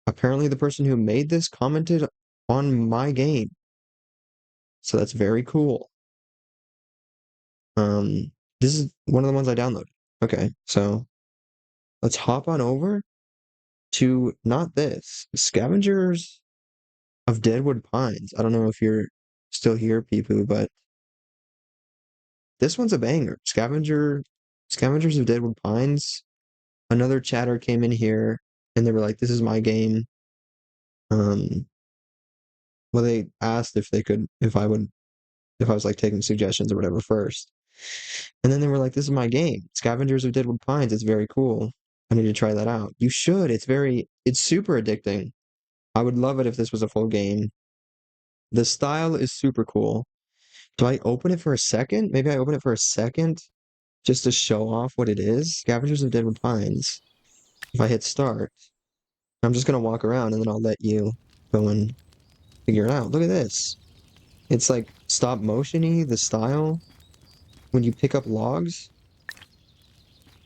Apparently, the person who made this commented on my game. So that's very cool. This is one of the ones I downloaded. Okay, so let's hop on over to not this. Scavengers of Deadwood Pines. I don't know if you're still here, Peepoo, but this one's a banger. Scavengers of Deadwood Pines. another chatter came in here and they were like, "This is my game." Um, well, they asked if they could, if I was like taking suggestions or whatever first, and then they were like, "This is my game, Scavengers of Deadwood Pines. It's very cool. I need to try that out. You should. It's super addicting. I would love it if this was a full game. The style is super cool. Do I open it for a second? Maybe I open it for a second just to show off what it is. Scavengers of Deadwood Pines. If I hit start, I'm just gonna walk around and then I'll let you go and figure it out. Look at this. It's like stop motion-y, the style. When you pick up logs,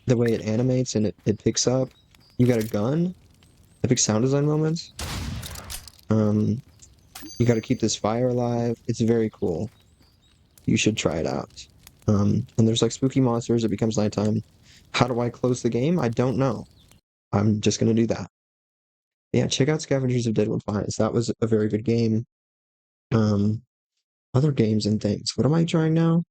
the way it animates and it picks up. You got a gun, epic sound design moments. Um, you got to keep this fire alive. It's very cool. You should try it out. And there's like spooky monsters. It becomes nighttime. How do I close the game? I don't know. I'm just gonna do that. Yeah, check out Scavengers of Deadwood Pines. That was a very good game. Um, other games and things. What am I trying now?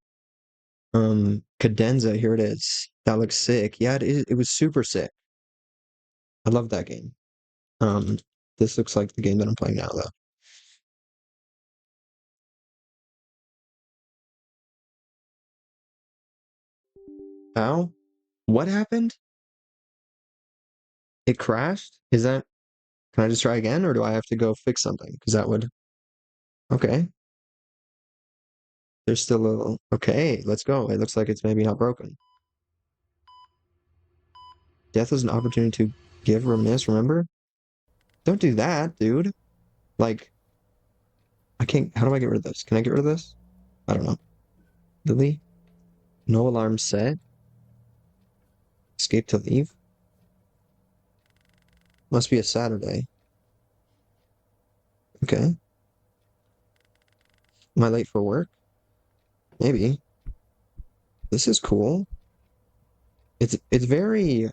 Cadenza, here it is. That looks sick. Yeah, it was super sick. I love that game. Um, this looks like the game that I'm playing now, though. Ow? What happened? It crashed? Is that, can I just try again, or do I have to go fix something? Because that would, okay. There's still a little, okay, let's go. It looks like it's maybe not broken. Death is an opportunity to give, reminisce, remember? Don't do that, dude. Like, I can't, how do I get rid of this? Can I get rid of this? I don't know. Lily? No alarm set? Escape to leave? Must be a Saturday. Okay. Am I late for work? Maybe. This is cool. It's very,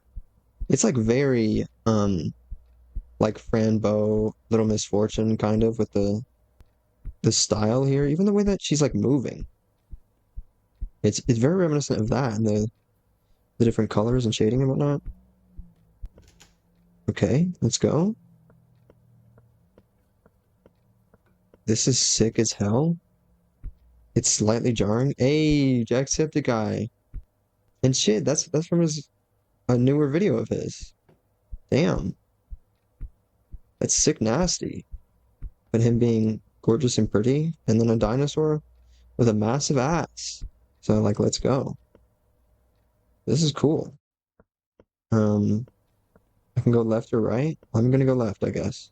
it's like very, like Frambo, Little Misfortune kind of with the style here, even the way that she's like moving. It's very reminiscent of that and the different colors and shading and whatnot. Okay, let's go. This is sick as hell. It's slightly jarring. Hey, Jacksepticeye. And shit, that's from his a newer video of his. Damn. That's sick nasty. But him being gorgeous and pretty, and then a dinosaur with a massive ass. So like let's go. This is cool. Um I can go left or right. I'm gonna go left, I guess.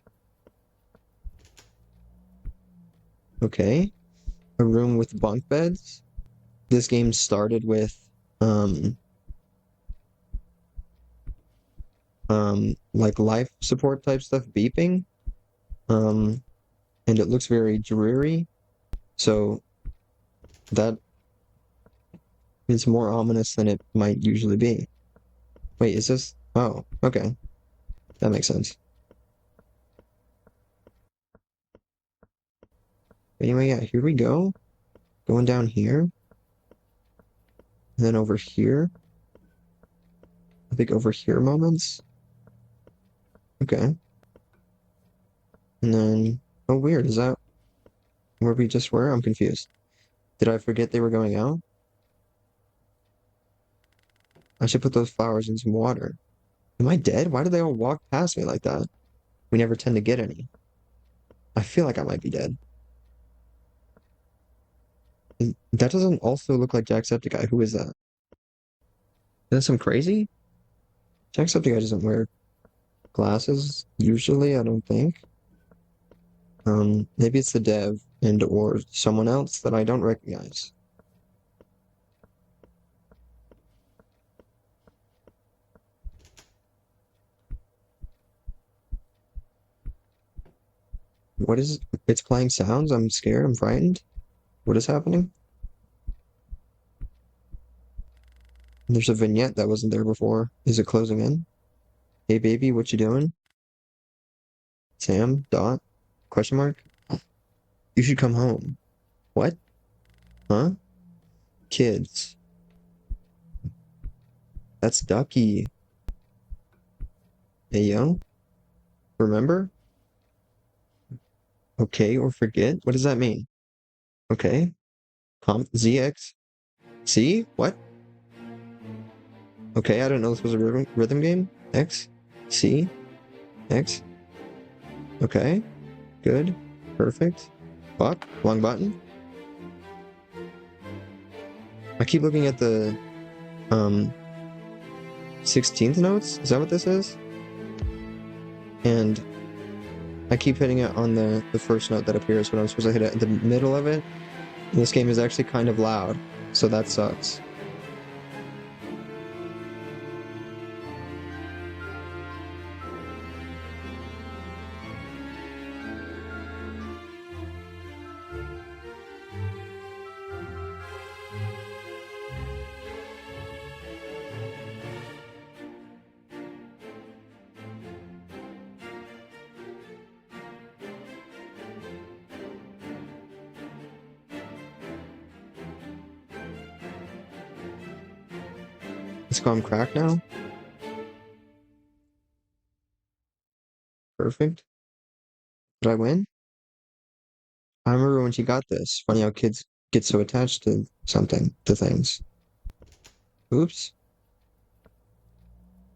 Okay. A room with bunk beds. This game started with um like life support type stuff beeping. Um and it looks very dreary. So that is more ominous than it might usually be. Wait, is this? Oh, okay. That makes sense. Anyway, yeah, here we go. Going down here. And then over here. I think over here moments. Okay. And then, oh, weird. Is that where we just were? I'm confused. Did I forget they were going out? I should put those flowers in some water. Am I dead? Why do they all walk past me like that? We never tend to get any. I feel like I might be dead. That doesn't also look like Jacksepticeye. Who is that? Is that some crazy? Jacksepticeye doesn't wear glasses usually, I don't think. Maybe it's the dev and or someone else that I don't recognize. What is it's playing sounds? I'm scared, I'm frightened. What is happening? There's a vignette that wasn't there before. Is it closing in? Hey baby, what you doing? Sam? Dot? Question mark? You should come home. What? Huh? Kids. That's Ducky. Hey, yo. Remember? Okay or forget? What does that mean? Okay. ZX. C? What? Okay, I didn't know this was a rhythm game. X. C. X. Okay. Good. Perfect. Fuck. Wrong button. I keep looking at the 16th notes. Is that what this is? And I keep hitting it on the first note that appears, but I'm supposed to hit it at the middle of it. And this game is actually kind of loud, so that sucks. It's gone crack now. Perfect. Did I win? I remember when she got this. Funny how kids get so attached to something, to things. Oops.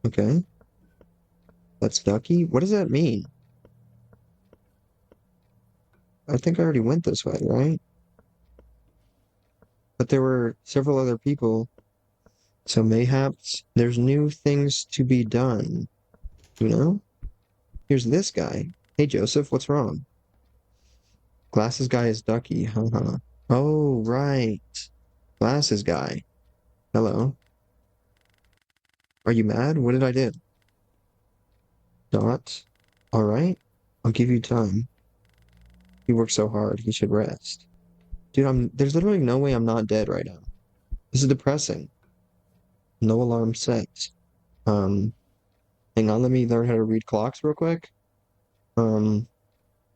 Okay. That's Ducky. What does that mean? I think I already went this way, right? But there were several other people, so mayhaps there's new things to be done. You know? Here's this guy. Hey, Joseph, what's wrong? Glasses guy is Ducky. Haha. Oh, right. Glasses guy. Hello. Are you mad? What did I do? Not. All right. I'll give you time. He worked so hard. He should rest. Dude, there's literally no way I'm not dead right now. This is depressing. No alarm set. Um, hang on, let me learn how to read clocks real quick. Um,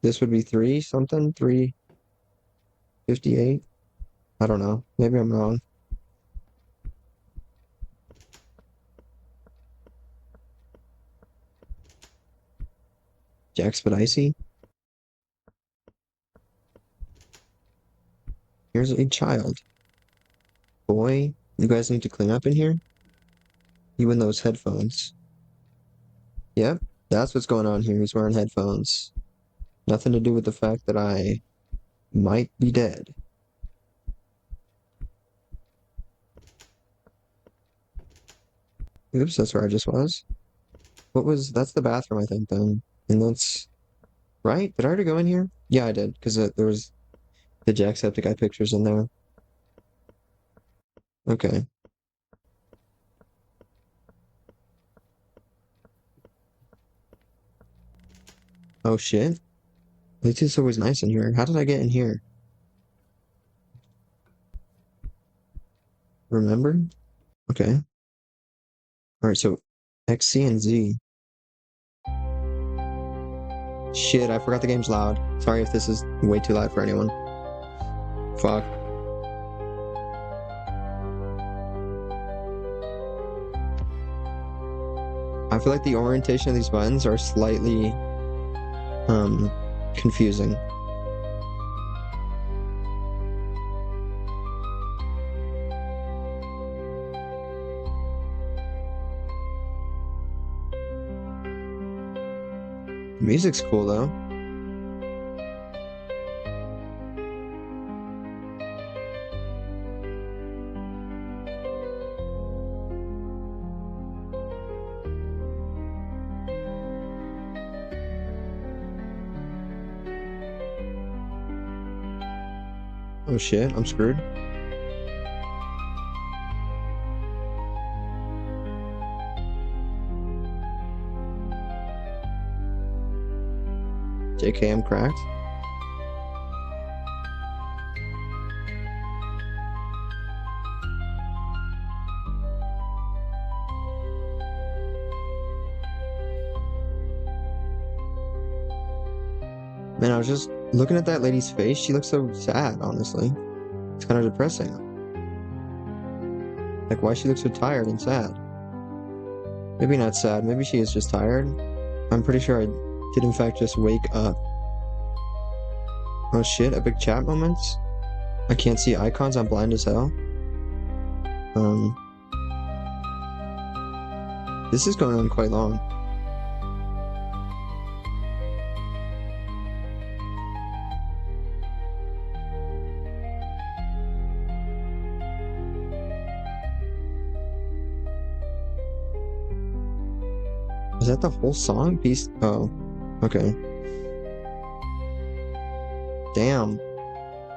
this would be 3 something, 3:58. I don't know. Maybe I'm wrong. Jamsepticeye. Here's a child. Boy, you guys need to clean up in here. You in those headphones. Yep, that's what's going on here. He's wearing headphones. Nothing to do with the fact that I might be dead. Oops, that's where I just was. That's the bathroom, I think, then. And that's, right? Did I already go in here? Yeah, I did, because there was the Jacksepticeye pictures in there. Okay. Oh, shit. At least it's always nice in here. How did I get in here? Remember? Okay. Alright, so X, C, and Z. Shit, I forgot the game's loud. Sorry if this is way too loud for anyone. Fuck. I feel like the orientation of these buttons are slightly, confusing. Music's cool, though. Oh shit, I'm screwed. JK, I'm cracked. Man, I was just looking at that lady's face. She looks so sad, honestly. It's kind of depressing. Like, why she looks so tired and sad. Maybe not sad. Maybe she is just tired. I'm pretty sure I did in fact just wake up. Oh shit, epic chat moments? I can't see icons, I'm blind as hell. Um, this is going on quite long. Is that the whole song? Peace. Oh, okay. Damn.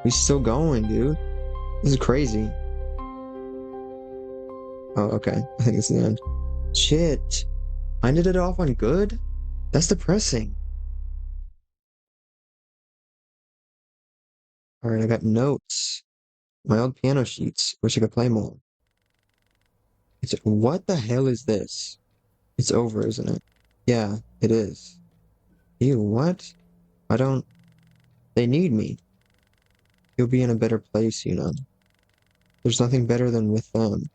We still going, dude. This is crazy. Oh, okay. I think it's the end. Shit. I ended it off on good? That's depressing. Alright, I got notes. My old piano sheets. Wish I could play more. It's what the hell is this? It's over, isn't it? Yeah, it is. Ew, what? I don't. They need me. You'll be in a better place, you know. There's nothing better than with them.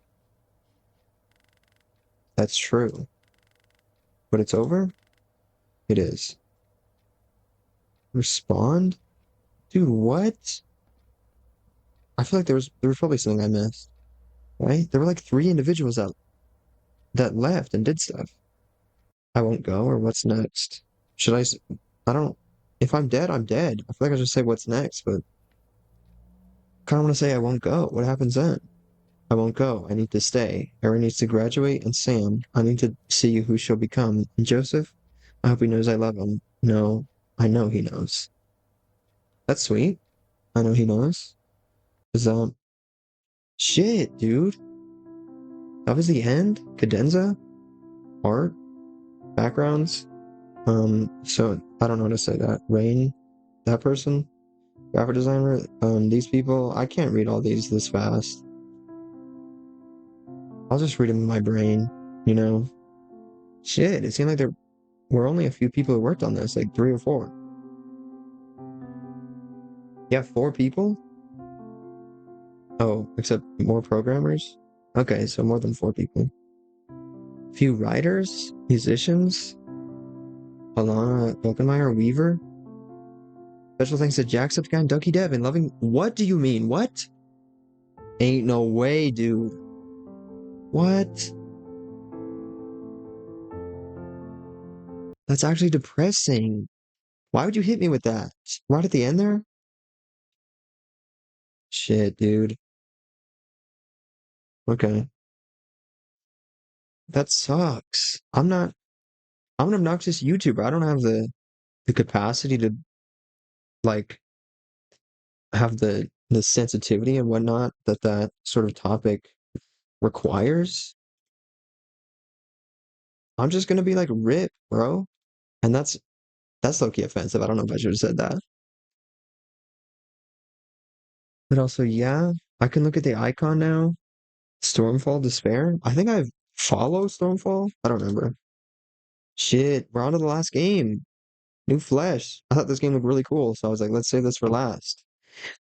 That's true. But it's over? It is. Respond? Dude, what? I feel like there was probably something I missed. Right? There were like 3 individuals that left and did stuff. I won't go, or what's next? Should I don't. If I'm dead, I'm dead. I feel like I should say what's next, but kind of want to say I won't go. What happens then? I won't go. I need to stay. Erin needs to graduate, and Sam, I need to see who she'll become. And Joseph, I hope he knows I love him. No, I know he knows. That's sweet. I know he knows. Is shit, dude. That was the end? Cadenza? Art? Backgrounds? So I don't know how to say that. Rain? That person? Graphic designer? These people? I can't read all these this fast. I'll just read them in my brain, you know? Shit, it seemed like there were only a few people who worked on this, like 3 or 4. Yeah, 4 people? Oh, except more programmers? Okay, so more than 4 people. Few writers? Musicians? Alana Falkenmeyer, Weaver? Special thanks to Jacksepticeye and Ducky Dev and loving. What do you mean? What? Ain't no way, dude. What? That's actually depressing. Why would you hit me with that? Right at the end there? Shit, dude. Okay. That sucks. I'm an obnoxious YouTuber. I don't have the capacity to like have the sensitivity and whatnot that sort of topic requires. I'm just gonna be like rip, bro. And that's low-key offensive. I don't know if I should have said that. But also, yeah, I can look at the icon now. Stormfall Despair. I think I follow Stormfall. I don't remember. Shit, we're on to the last game. New Flesh. I thought this game looked really cool, so I was like, let's save this for last.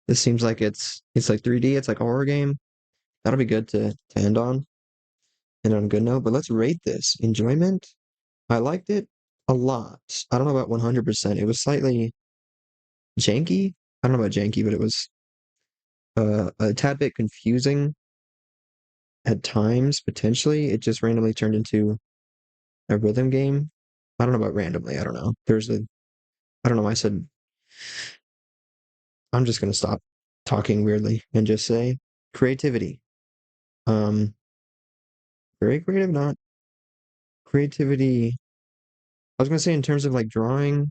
This seems like it's like 3D, it's like a horror game. That'll be good to end on. And on a good note, but let's rate this. Enjoyment. I liked it a lot. I don't know about 100%. It was slightly janky. I don't know about janky, but it was a tad bit confusing at times, potentially. It just randomly turned into a rhythm game. I don't know about randomly. I don't know. I don't know. I said, I'm just going to stop talking weirdly and just say creativity. Um, very creative, not creativity. I was going to say in terms of like drawing,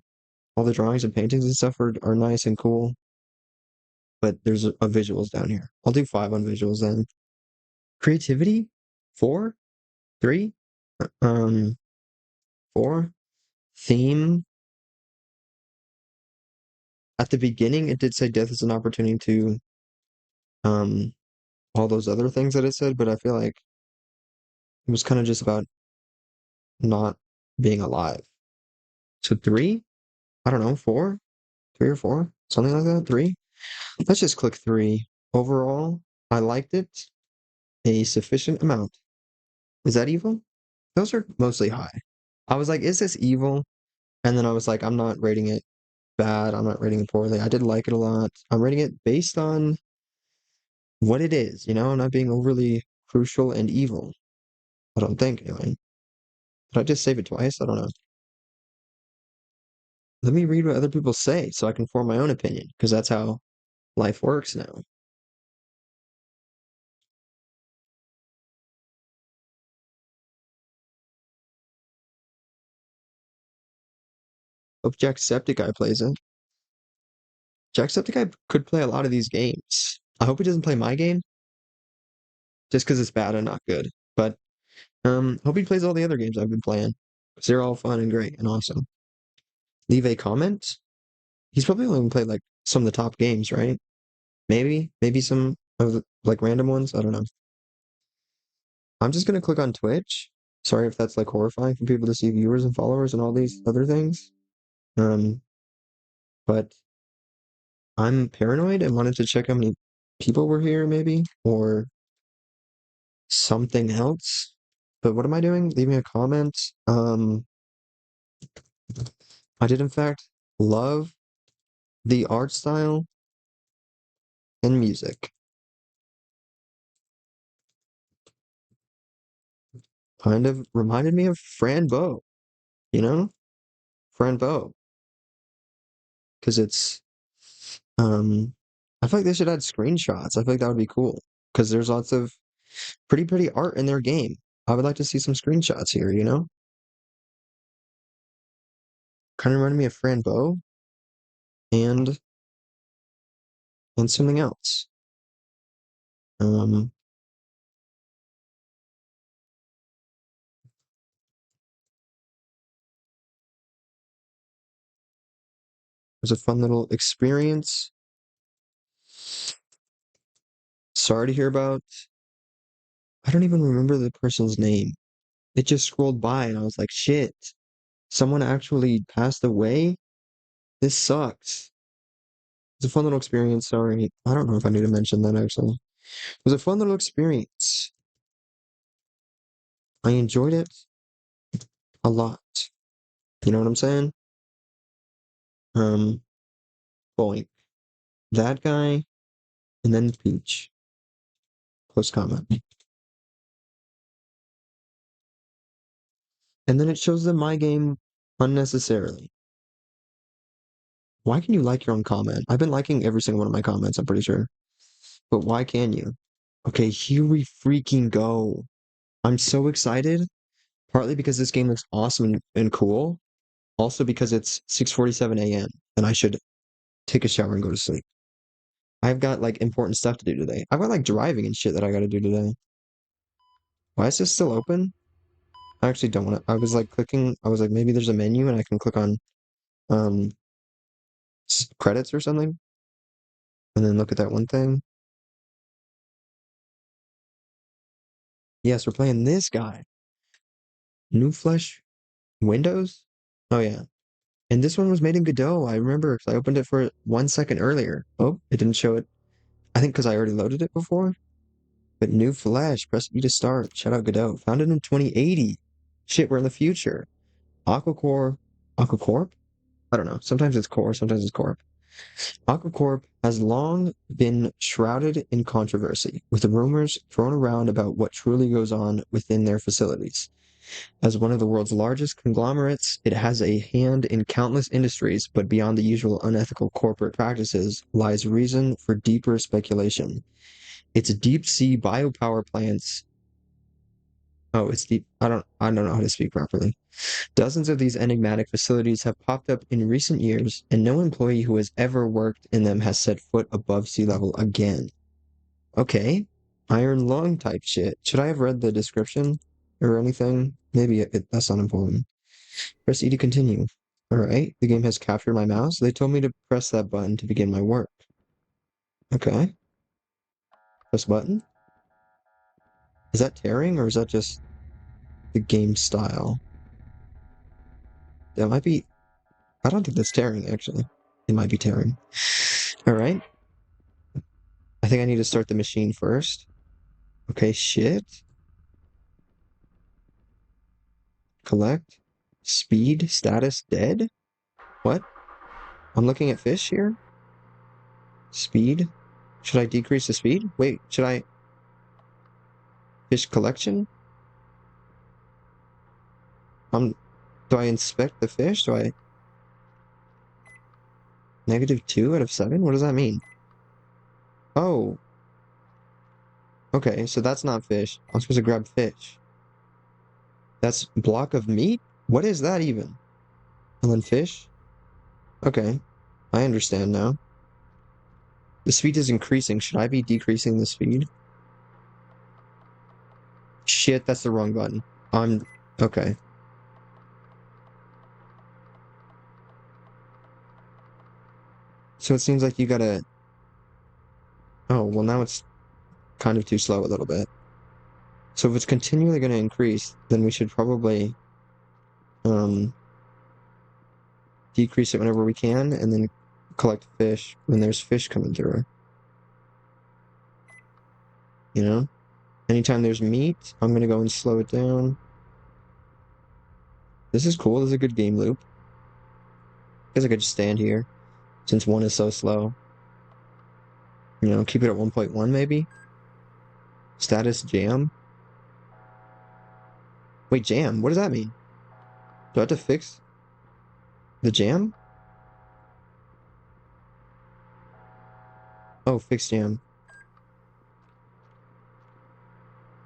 all the drawings and paintings and stuff are nice and cool, but there's a visuals down here. I'll do 5 on visuals then. Creativity, 4, 3, um, 4. Theme. At the beginning, it did say death is an opportunity to um all those other things that it said, but I feel like it was kind of just about not being alive. So 3, I don't know, 4, 3 or 4, something like that. 3. Let's just click 3. Overall, I liked it a sufficient amount. Is that evil? Those are mostly high. I was like, is this evil? And then I was like, I'm not rating it bad. I'm not rating it poorly. I did like it a lot. I'm rating it based on what it is, not being overly crucial and evil. I don't think, anyway. Did I just save it twice? I don't know. Let me read what other people say so I can form my own opinion, because that's how life works now. Hope Jacksepticeye plays it. Jacksepticeye could play a lot of these games. I hope he doesn't play my game, just because it's bad and not good. But hope he plays all the other games I've been playing, because they're all fun and great and awesome. Leave a comment. He's probably only played like some of the top games, right? Maybe some of the like random ones. I don't know. I'm just gonna click on Twitch. Sorry if that's like horrifying for people to see viewers and followers and all these other things. Um, but I'm paranoid and wanted to check how many people were here, maybe, or something else. But what am I doing? Leaving a comment. I did in fact love the art style and music. Kind of reminded me of Fran Bow, you know? Fran Bow. Because I feel like they should add screenshots. I feel like that would be cool. Because there's lots of pretty art in their game. I would like to see some screenshots here, Kind of reminded me of Fran Bow and something else. Um, it was a fun little experience. Sorry to hear about. I don't even remember the person's name. It just scrolled by and I was like, shit, someone actually passed away? This sucks. It's a fun little experience. Sorry. I don't know if I need to mention that actually. It was a fun little experience. I enjoyed it a lot. You know what I'm saying? Um, Boink. That guy, and then Peach. Post comment. And then it shows them my game unnecessarily. Why can you like your own comment? I've been liking every single one of my comments, I'm pretty sure. But why can you? Okay, here we freaking go. I'm so excited, partly because this game looks awesome and cool, also because it's 6:47 a.m. and I should take a shower and go to sleep. I've got like important stuff to do today. I've got like driving and shit that I gotta do today. Why is this still open? I actually don't want to. I was like clicking, I was like, maybe there's a menu and I can click on um credits or something and then look at that one thing. Yes, we're playing this guy. New Flesh Windows? Oh yeah. And this one was made in Godot. I remember 'cause I opened it for 1 second earlier. Oh, it didn't show it. I think because I already loaded it before. But New Flesh, press E to start. Shout out Godot. Founded in 2080. Shit, we're in the future. Aquacore. Aquacorp? I don't know. Sometimes it's Core, sometimes it's Corp. Aquacorp has long been shrouded in controversy, with rumors thrown around about what truly goes on within their facilities. As one of the world's largest conglomerates, it has a hand in countless industries, but beyond the usual unethical corporate practices lies reason for deeper speculation. Its deep sea biopower plants. Oh, it's deep. I don't know how to speak properly. Dozens of these enigmatic facilities have popped up in recent years, and no employee who has ever worked in them has set foot above sea level again. Okay. Iron lung type shit. Should I have read the description or anything? Maybe that's not important. Press E to continue. Alright, the game has captured my mouse. They told me to press that button to begin my work. Okay. Press button? Is that tearing or is that just the game style? That might be. I don't think that's tearing, actually. It might be tearing. Alright. I think I need to start the machine first. Okay, shit. collect, speed, status, dead? What? I'm looking at fish here? Speed? Should I decrease the speed? Wait, should I... Fish collection? Do I inspect the fish? Do I... -2 out of 7? What does that mean? Oh. Okay, so that's not fish. I'm supposed to grab fish. That's block of meat? What is that even? And then fish? Okay, I understand now. The speed is increasing. Should I be decreasing the speed? Shit, that's the wrong button. Okay. So it seems like you gotta... Oh, well now it's kind of too slow a little bit. So if it's continually gonna increase, then we should probably decrease it whenever we can, and then collect fish when there's fish coming through. You know? Anytime there's meat, I'm gonna go and slow it down. This is cool. This is a good game loop. I guess I could just stand here, since 1 is so slow. You know, keep it at 1.1 maybe? Status jam? Wait, jam? What does that mean? Do I have to fix the jam? Oh, fix jam.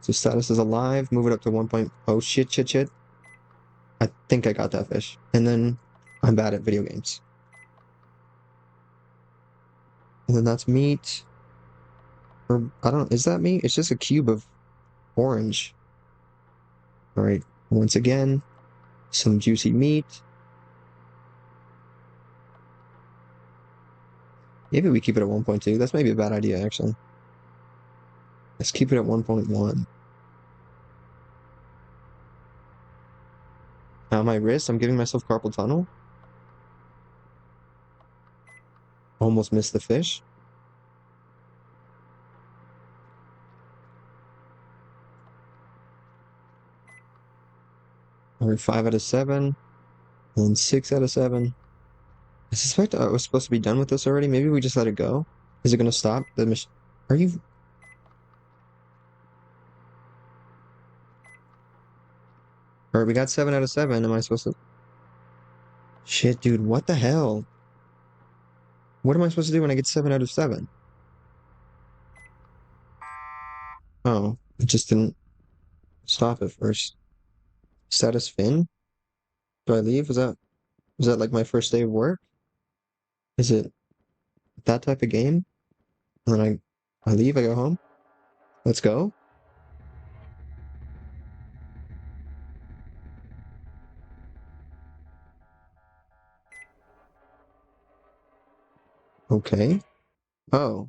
So status is alive. Move it up to 1. Oh, shit. I think I got that fish. And then I'm bad at video games. And then that's meat. Or, I don't... Is that meat? It's just a cube of orange. Alright. Once again, some juicy meat. Maybe we keep it at 1.2. That's maybe a bad idea, actually. Let's keep it at 1.1. Now my wrist, I'm giving myself carpal tunnel. Almost missed the fish. Alright, 5 out of 7. And 6 out of 7. I suspect I was supposed to be done with this already. Maybe we just let it go. Is it going to stop the machine? Are you... Alright, we got 7 out of 7. Am I supposed to... Shit, dude, what the hell? What am I supposed to do when I get 7 out of 7? Oh, it just didn't stop at first. Status fin? Do I leave? Was that like my first day of work? Is it that type of game? And then I leave, I go home? Let's go? Okay. Oh.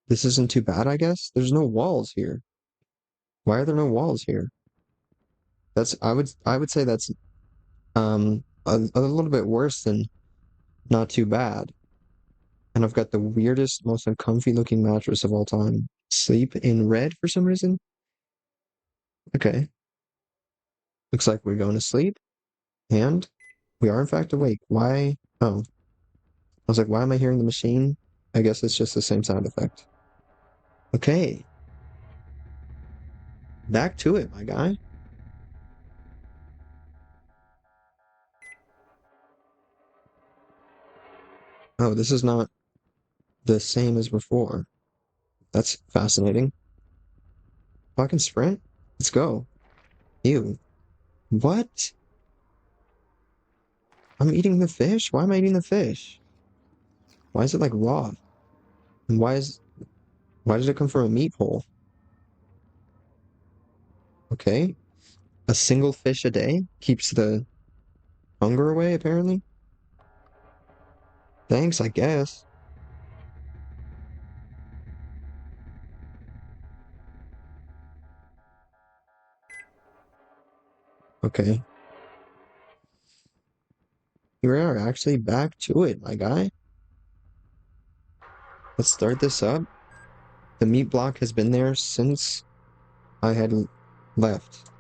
This isn't too bad, I guess? There's no walls here. Why are there no walls here? I would say that's a little bit worse than not too bad. And I've got the weirdest, most uncomfy looking mattress of all time. Sleep in red for some reason? Okay. Looks like we're going to sleep. And we are in fact awake. Why? Oh. I was like, why am I hearing the machine? I guess it's just the same sound effect. Okay. Back to it, my guy. Oh, this is not the same as before. That's fascinating. Oh, I can sprint? Let's go. Ew. What? I'm eating the fish? Why am I eating the fish? Why is it like raw? And why did it come from a meat hole? Okay. A single fish a day keeps the hunger away, apparently. Thanks, I guess. Okay. We are actually back to it, my guy. Let's start this up. The meat block has been there since I had left.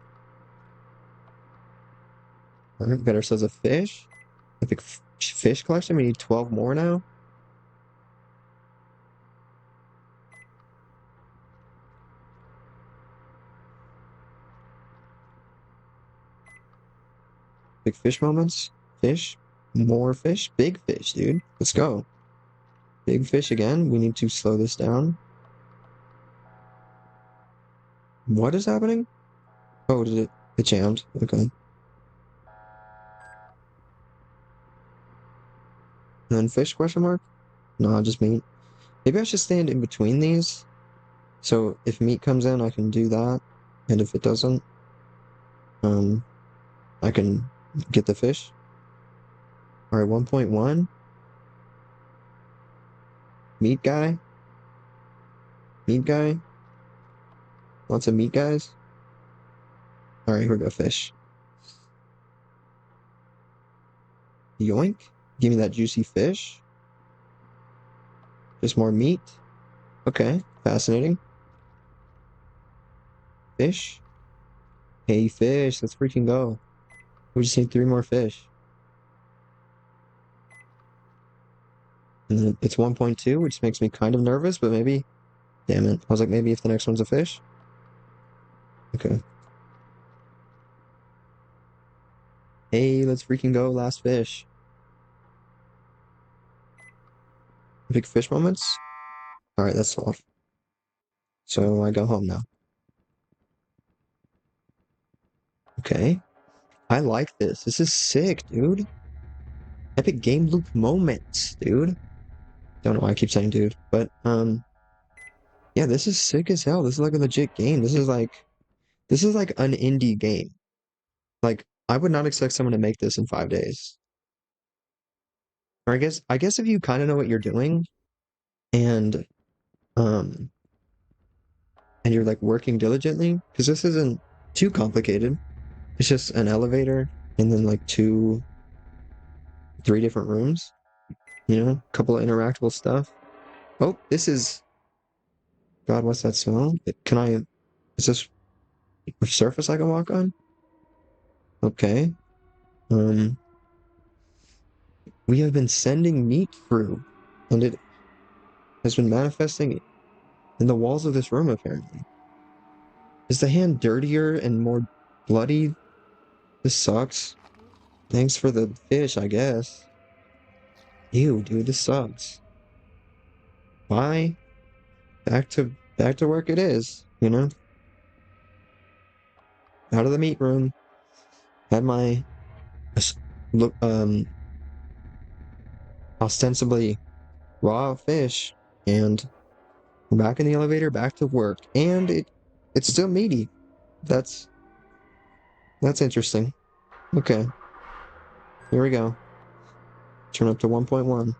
Alright, better says a fish. Epic fish collection. We need 12 more now. Big fish moments. Fish. More fish. Big fish, dude. Let's go. Big fish again. We need to slow this down. What is happening? Oh, it jammed. Okay. And then fish question mark? No, just meat. Maybe I should stand in between these. So if meat comes in, I can do that. And if it doesn't, I can get the fish. Alright, 1.1. Meat guy. Meat guy. Lots of meat guys. Alright, here we go, fish. Yoink. Give me that juicy fish. Just more meat. Okay, fascinating. Fish. Hey, fish, let's freaking go. We just need 3 more fish. And then it's 1.2, which makes me kind of nervous, but maybe... Damn it. I was like, maybe if the next one's a fish? Okay. Hey, let's freaking go, last fish. Big fish moments? Alright, that's all. So I go home now. Okay. I like this. This is sick, dude. Epic game loop moments, dude. Don't know why I keep saying dude, but yeah, this is sick as hell. This is like a legit game. This is like an indie game. Like I would not expect someone to make this in 5 days. Or I guess if you kind of know what you're doing and um and you're like working diligently, because this isn't too complicated. It's just an elevator and then like 3 different rooms, you know, a couple of interactable stuff. Oh, this is God, what's that smell? Is this a surface I can walk on? Okay. Um, we have been sending meat through, and it has been manifesting in the walls of this room, apparently. Is the hand dirtier and more bloody? This sucks. Thanks for the fish, I guess. Ew, dude, this sucks. Bye. Back to work it is, you know? Out of the meat room. Had my look ostensibly raw fish, and back in the elevator, back to work. And it's still meaty. That's interesting. Okay. Here we go. Turn up to 1.1.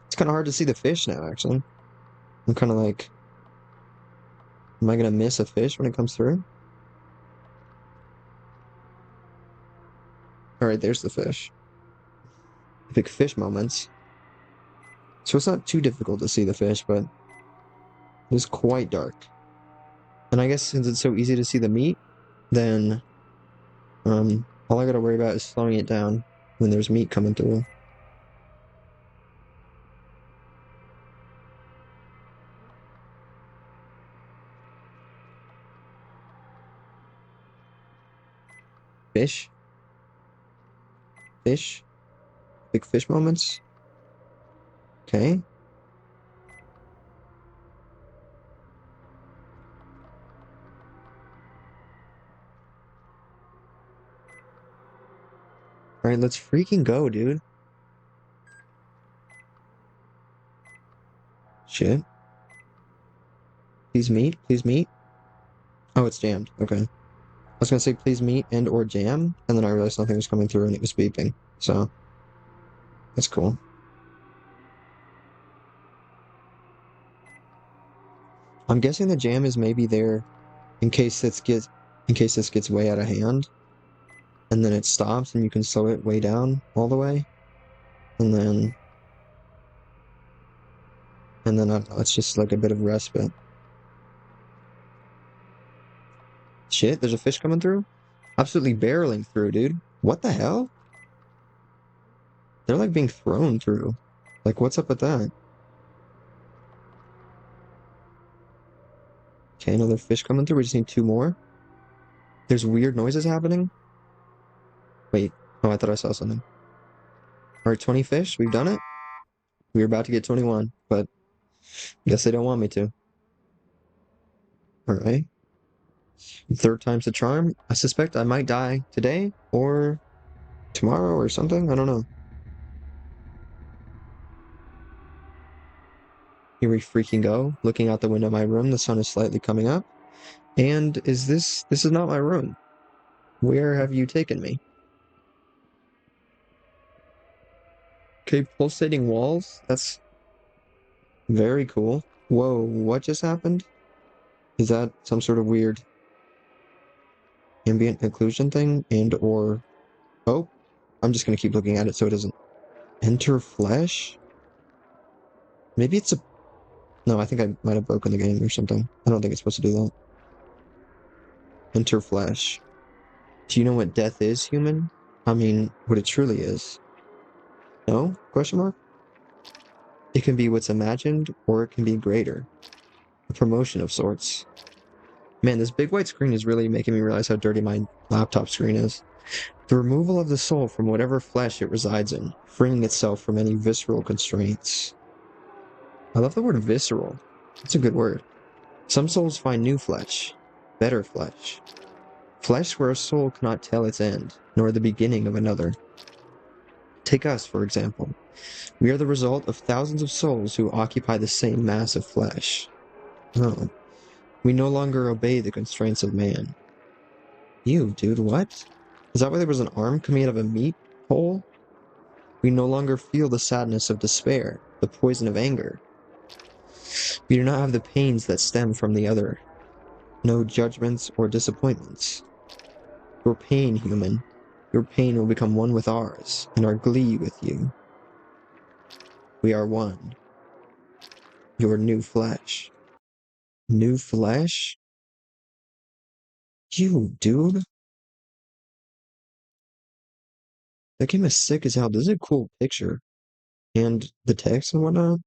It's kind of hard to see the fish now, actually. I'm kind of like, am I going to miss a fish when it comes through? Alright, there's the fish. Big fish moments. So it's not too difficult to see the fish, but it's quite dark. And I guess since it's so easy to see the meat, then all I gotta worry about is slowing it down when there's meat coming through. Fish. Fish. Big fish moments. Okay. Alright, let's freaking go, dude. Shit. Please meet. Please meet. Oh, it's jammed. Okay. I was gonna say please meet and or jam, and then I realized something was coming through and it was beeping. So that's cool. I'm guessing the jam is maybe there in case this gets way out of hand, and then it stops and you can slow it way down all the way, and then it's just like a bit of respite. Shit, there's a fish coming through? Absolutely barreling through, dude. What the hell? They're like being thrown through. Like, what's up with that? Okay, another fish coming through. We just need 2 more. There's weird noises happening. Wait. Oh, I thought I saw something. All right, 20 fish. We've done it. We were about to get 21, but guess they don't want me to. All right. 3rd time's the charm. I suspect I might die today or tomorrow or something. I don't know. Here we freaking go. Looking out the window of my room, the sun is slightly coming up. And this is not my room. Where have you taken me? Okay, pulsating walls. That's very cool. Whoa, what just happened? Is that some sort of weird ambient occlusion thing? And or oh, I'm just gonna keep looking at it so it doesn't enter flesh? Maybe it's a no, I think I might have broken the game or something. I don't think it's supposed to do that. Enter flesh. Do you know what death is, human? I mean, what it truly is. No? Question mark? It can be what's imagined, or it can be greater. A promotion of sorts. Man, this big white screen is really making me realize how dirty my laptop screen is. The removal of the soul from whatever flesh it resides in, freeing itself from any visceral constraints. I love the word visceral. It's a good word. Some souls find new flesh, better flesh. Flesh where a soul cannot tell its end, nor the beginning of another. Take us, for example. We are the result of thousands of souls who occupy the same mass of flesh. Oh. We no longer obey the constraints of man. You, dude, what? Is that why there was an arm coming out of a meat hole? We no longer feel the sadness of despair, the poison of anger. We do not have the pains that stem from the other. No judgments or disappointments. Your pain, human. Your pain will become one with ours, and our glee with you. We are one. Your new flesh. New flesh? You, dude. That game is sick as hell. This is a cool picture. And the text and whatnot.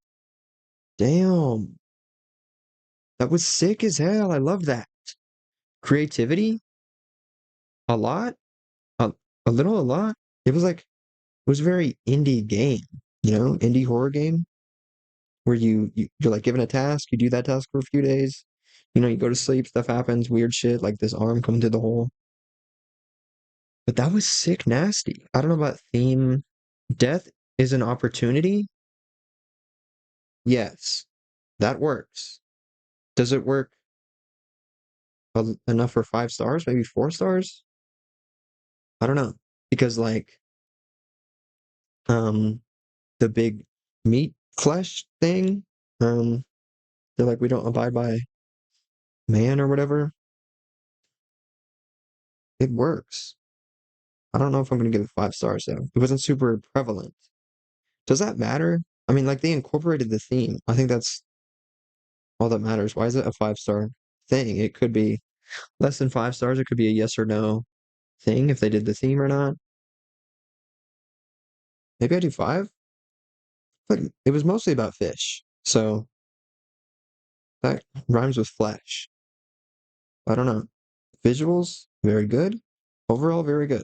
Damn. That was sick as hell. I love that. Creativity? A lot? A, a little, a lot? It was like, it was a very indie game, indie horror game where you're like given a task, you do that task for a few days. You go to sleep, stuff happens, weird shit, like this arm coming through the hole. But that was sick nasty. I don't know about theme. Death is an opportunity. Yes, that works. Does it work enough for 5 stars? Maybe 4 stars? I don't know. Because like um the big meat flesh thing, they're like we don't abide by man or whatever. It works. I don't know if I'm gonna give it 5 stars though. It wasn't super prevalent. Does that matter? I mean, like they incorporated the theme. I think that's all that matters. Why is it a 5 star thing? It could be less than 5 stars. It could be a yes or no thing if they did the theme or not. Maybe I do 5, but it was mostly about fish. So that rhymes with flesh. I don't know. Visuals, very good. Overall, very good.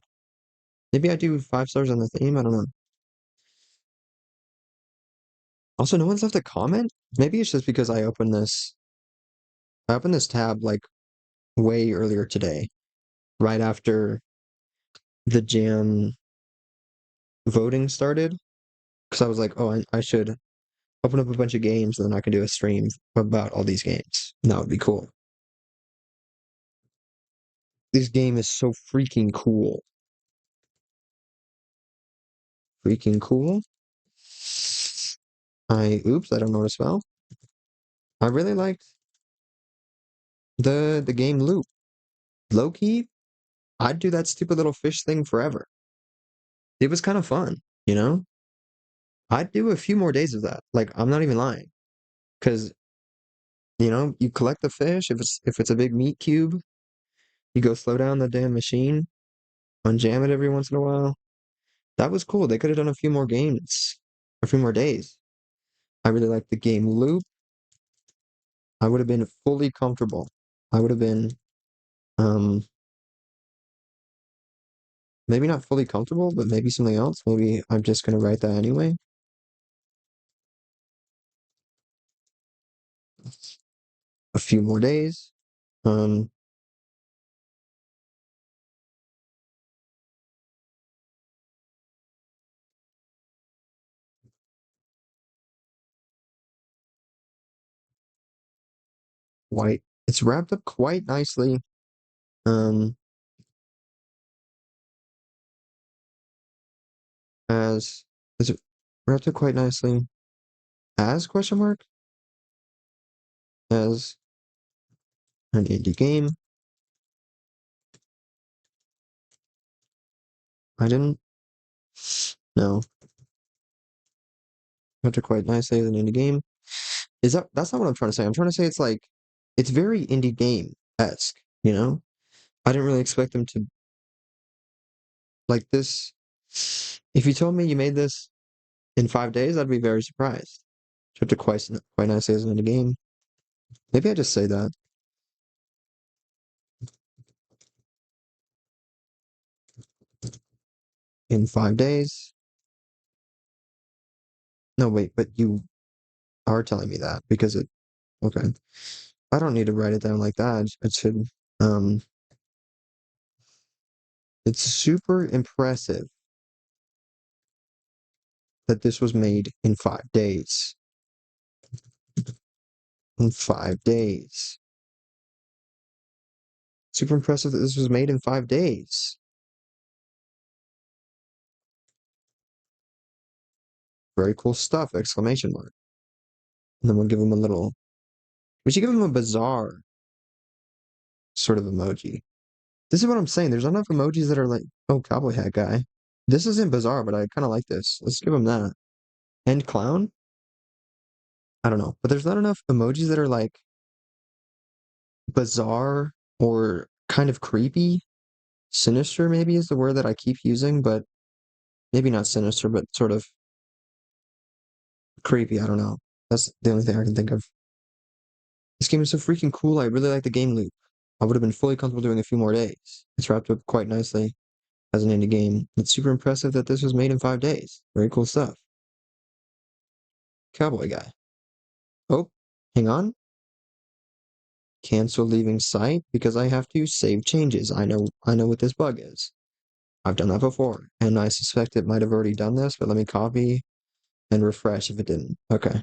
Maybe I do 5 stars on the theme. I don't know. Also, no one's left a comment. Maybe it's just because I opened this. I opened this tab like way earlier today, right after the jam voting started. Because I was like, oh, I should open up a bunch of games, and then I can do a stream about all these games. And that would be cool. This game is so freaking cool. Freaking cool. Oops, I don't know how to spell. I really liked the game loop. Low key, I'd do that stupid little fish thing forever. It was kind of fun, you know? I'd do a few more days of that. Like, I'm not even lying. Because, you collect the fish if it's a big meat cube, You go slow down the damn machine, unjam it every once in a while. That was cool. They could have done a few more games, a few more days. I really liked the game loop. I would have been fully comfortable. I would have been, um, maybe not fully comfortable, but maybe something else. Maybe I'm just gonna write that anyway. A few more days. Um, White. It's wrapped up quite nicely. Um, as is it wrapped up quite nicely? As question mark? As an indie game. I didn't. No, wrapped up quite nicely as an indie game. That's not what I'm trying to say. I'm trying to say it's like it's very indie game-esque, you know? I didn't really expect them to like this. If you told me you made this in 5 days, I'd be very surprised. Wrapped up quite nicely as an indie game. Maybe I just say that in 5 days. No, wait, but you are telling me that because it. Okay, I don't need to write it down like that. It should. Um, it's super impressive that this was made in 5 days. In 5 days. Super impressive that this was made in 5 days. Very cool stuff! Exclamation mark. And then we'll give him a little. We should give him a bizarre sort of emoji. This is what I'm saying. There's enough emojis that are like, oh, cowboy hat guy. This isn't bizarre, but I kind of like this. Let's give him that. And clown? I don't know. But there's not enough emojis that are like bizarre or kind of creepy. Sinister, maybe, is the word that I keep using, but maybe not sinister, but sort of creepy. I don't know. That's the only thing I can think of. This game is so freaking cool. I really like the game loop. I would have been fully comfortable doing a few more days. It's wrapped up quite nicely as an indie game. It's super impressive that this was made in 5 days. Very cool stuff. Cowboy guy. Oh, hang on. Cancel leaving site because I have to save changes. I know what this bug is. I've done that before, and I suspect it might have already done this, but let me copy and refresh if it didn't. Okay.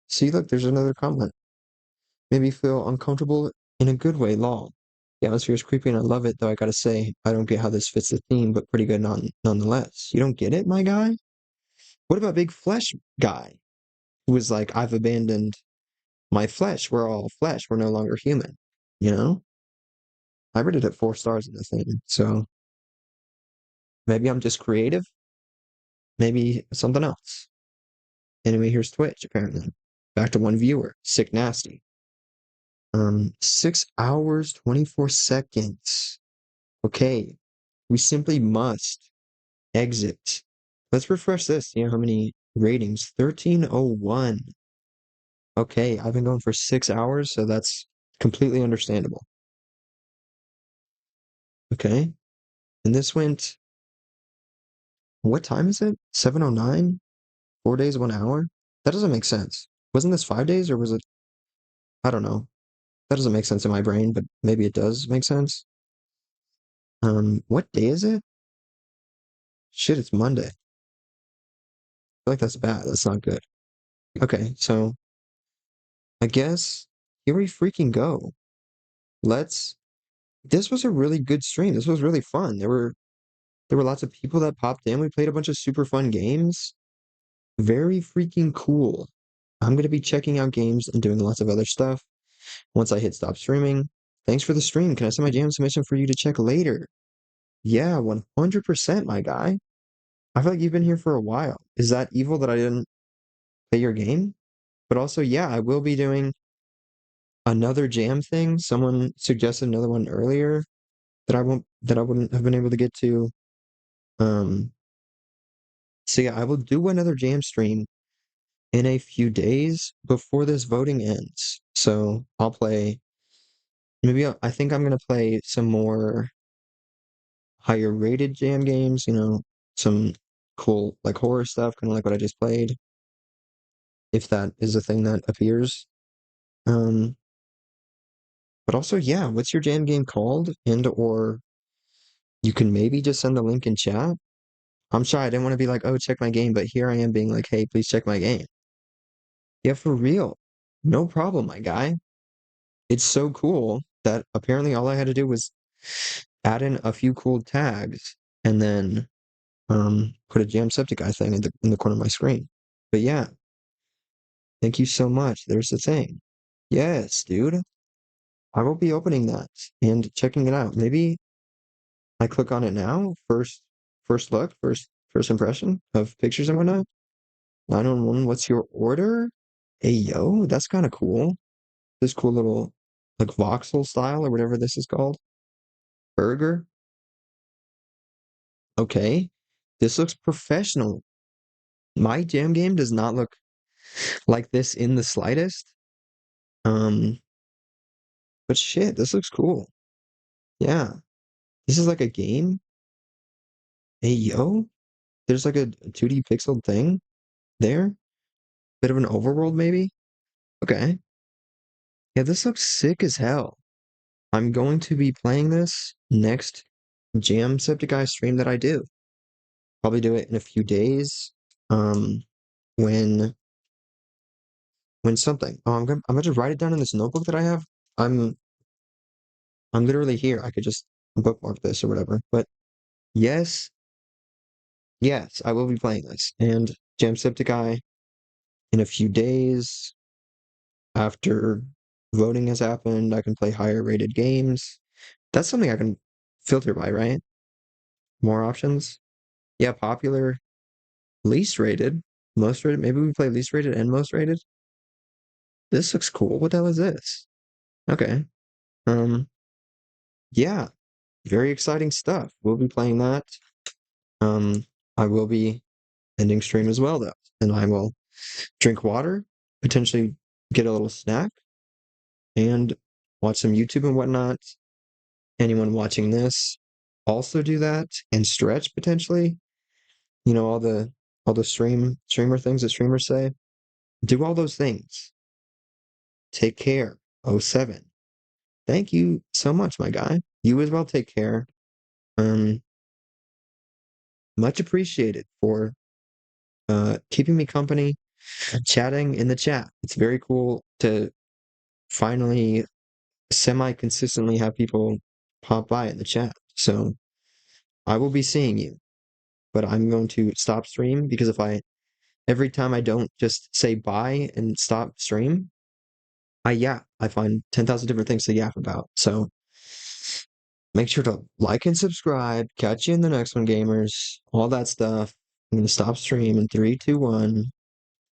See, look, there's another comment. Made me feel uncomfortable in a good way, lol. The atmosphere is creepy and I love it, though I gotta say, I don't get how this fits the theme, but pretty good nonetheless. You don't get it, my guy? What about Big Flesh Guy, who was like, I've abandoned my flesh. We're all flesh. We're no longer human. You know? I rated it 4 stars in the thing, so maybe I'm just creative. Maybe something else. Anyway, here's Twitch, apparently. Back to one viewer. Sick nasty. 6 hours, 24 seconds. Okay. We simply must exit. Let's refresh this. See how many ratings. 1301. Okay, I've been going for 6 hours, so that's completely understandable. Okay. And this went, what time is it? 7:09? 4 days, 1 hour? That doesn't make sense. Wasn't this 5 days or was it? I don't know. That doesn't make sense in my brain, but maybe it does make sense. What day is it? Shit, it's Monday. I feel like that's bad. That's not good. Okay, so I guess here we freaking go. Let's. This was a really good stream. This was really fun. There were lots of people that popped in. We played a bunch of super fun games. Very freaking cool. I'm gonna be checking out games and doing lots of other stuff once I hit stop streaming. Thanks for the stream. Can I send my jam submission for you to check later? Yeah, 100%, my guy. I feel like you've been here for a while. Is that evil that I didn't play your game? But also, yeah, I will be doing another jam thing. Someone suggested another one earlier that I wouldn't have been able to get to. Um, so yeah, I will do another jam stream in a few days before this voting ends. So I'll play. I think I'm gonna play some more higher rated jam games. Some cool like horror stuff, kind of like what I just played. If that is a thing that appears. Um, but also, yeah, what's your jam game called? And or you can maybe just send the link in chat. I'm shy. I didn't want to be like, oh, check my game, but here I am being like, hey, please check my game. Yeah, for real. No problem, my guy. It's so cool that apparently all I had to do was add in a few cool tags and then put a Jamsepticeye thing in the corner of my screen. But yeah, thank you so much. There's the thing. Yes, dude. I will be opening that and checking it out. Maybe I click on it now. First look, first impression of pictures and whatnot. 911, what's your order? Hey yo, that's kind of cool. This cool little like voxel style or whatever this is called. Burger. Okay. This looks professional. My jam game does not look like this in the slightest. Um, but shit, this looks cool. Yeah. This is like a game. Hey yo, there's like a 2D pixel thing there. Bit of an overworld maybe. Okay. Yeah, this looks sick as hell. I'm going to be playing this next Jamsepticeye stream that I do. Probably do it in a few days. Um, when something. Oh, I'm gonna just write it down in this notebook that I have. I'm I'm literally here. I could just bookmark this or whatever. But yes, yes, I will be playing this. And Jamsepticeye in a few days after voting has happened, I can play higher rated games. That's something I can filter by, right? More options. Yeah, popular, least rated, most rated. Maybe we play least rated and most rated. This looks cool. What the hell is this? Okay. Um, yeah, very exciting stuff. We'll be playing that. Um, I will be ending stream as well though, and I will drink water, potentially get a little snack, and watch some YouTube and whatnot. Anyone watching this also do that and stretch potentially. All the streamer things that streamers say. Do all those things. Take care. Oh 07. Thank you so much, my guy. You as well take care. Um, much appreciated for keeping me company, chatting in the chat. It's very cool to finally semi-consistently have people pop by in the chat. So I will be seeing you, but I'm going to stop stream because if I every time I don't just say bye and stop stream, I find 10,000 different things to yap about. So make sure to like and subscribe. Catch you in the next one, gamers. All that stuff. I'm gonna stop stream in 3, 2, 1.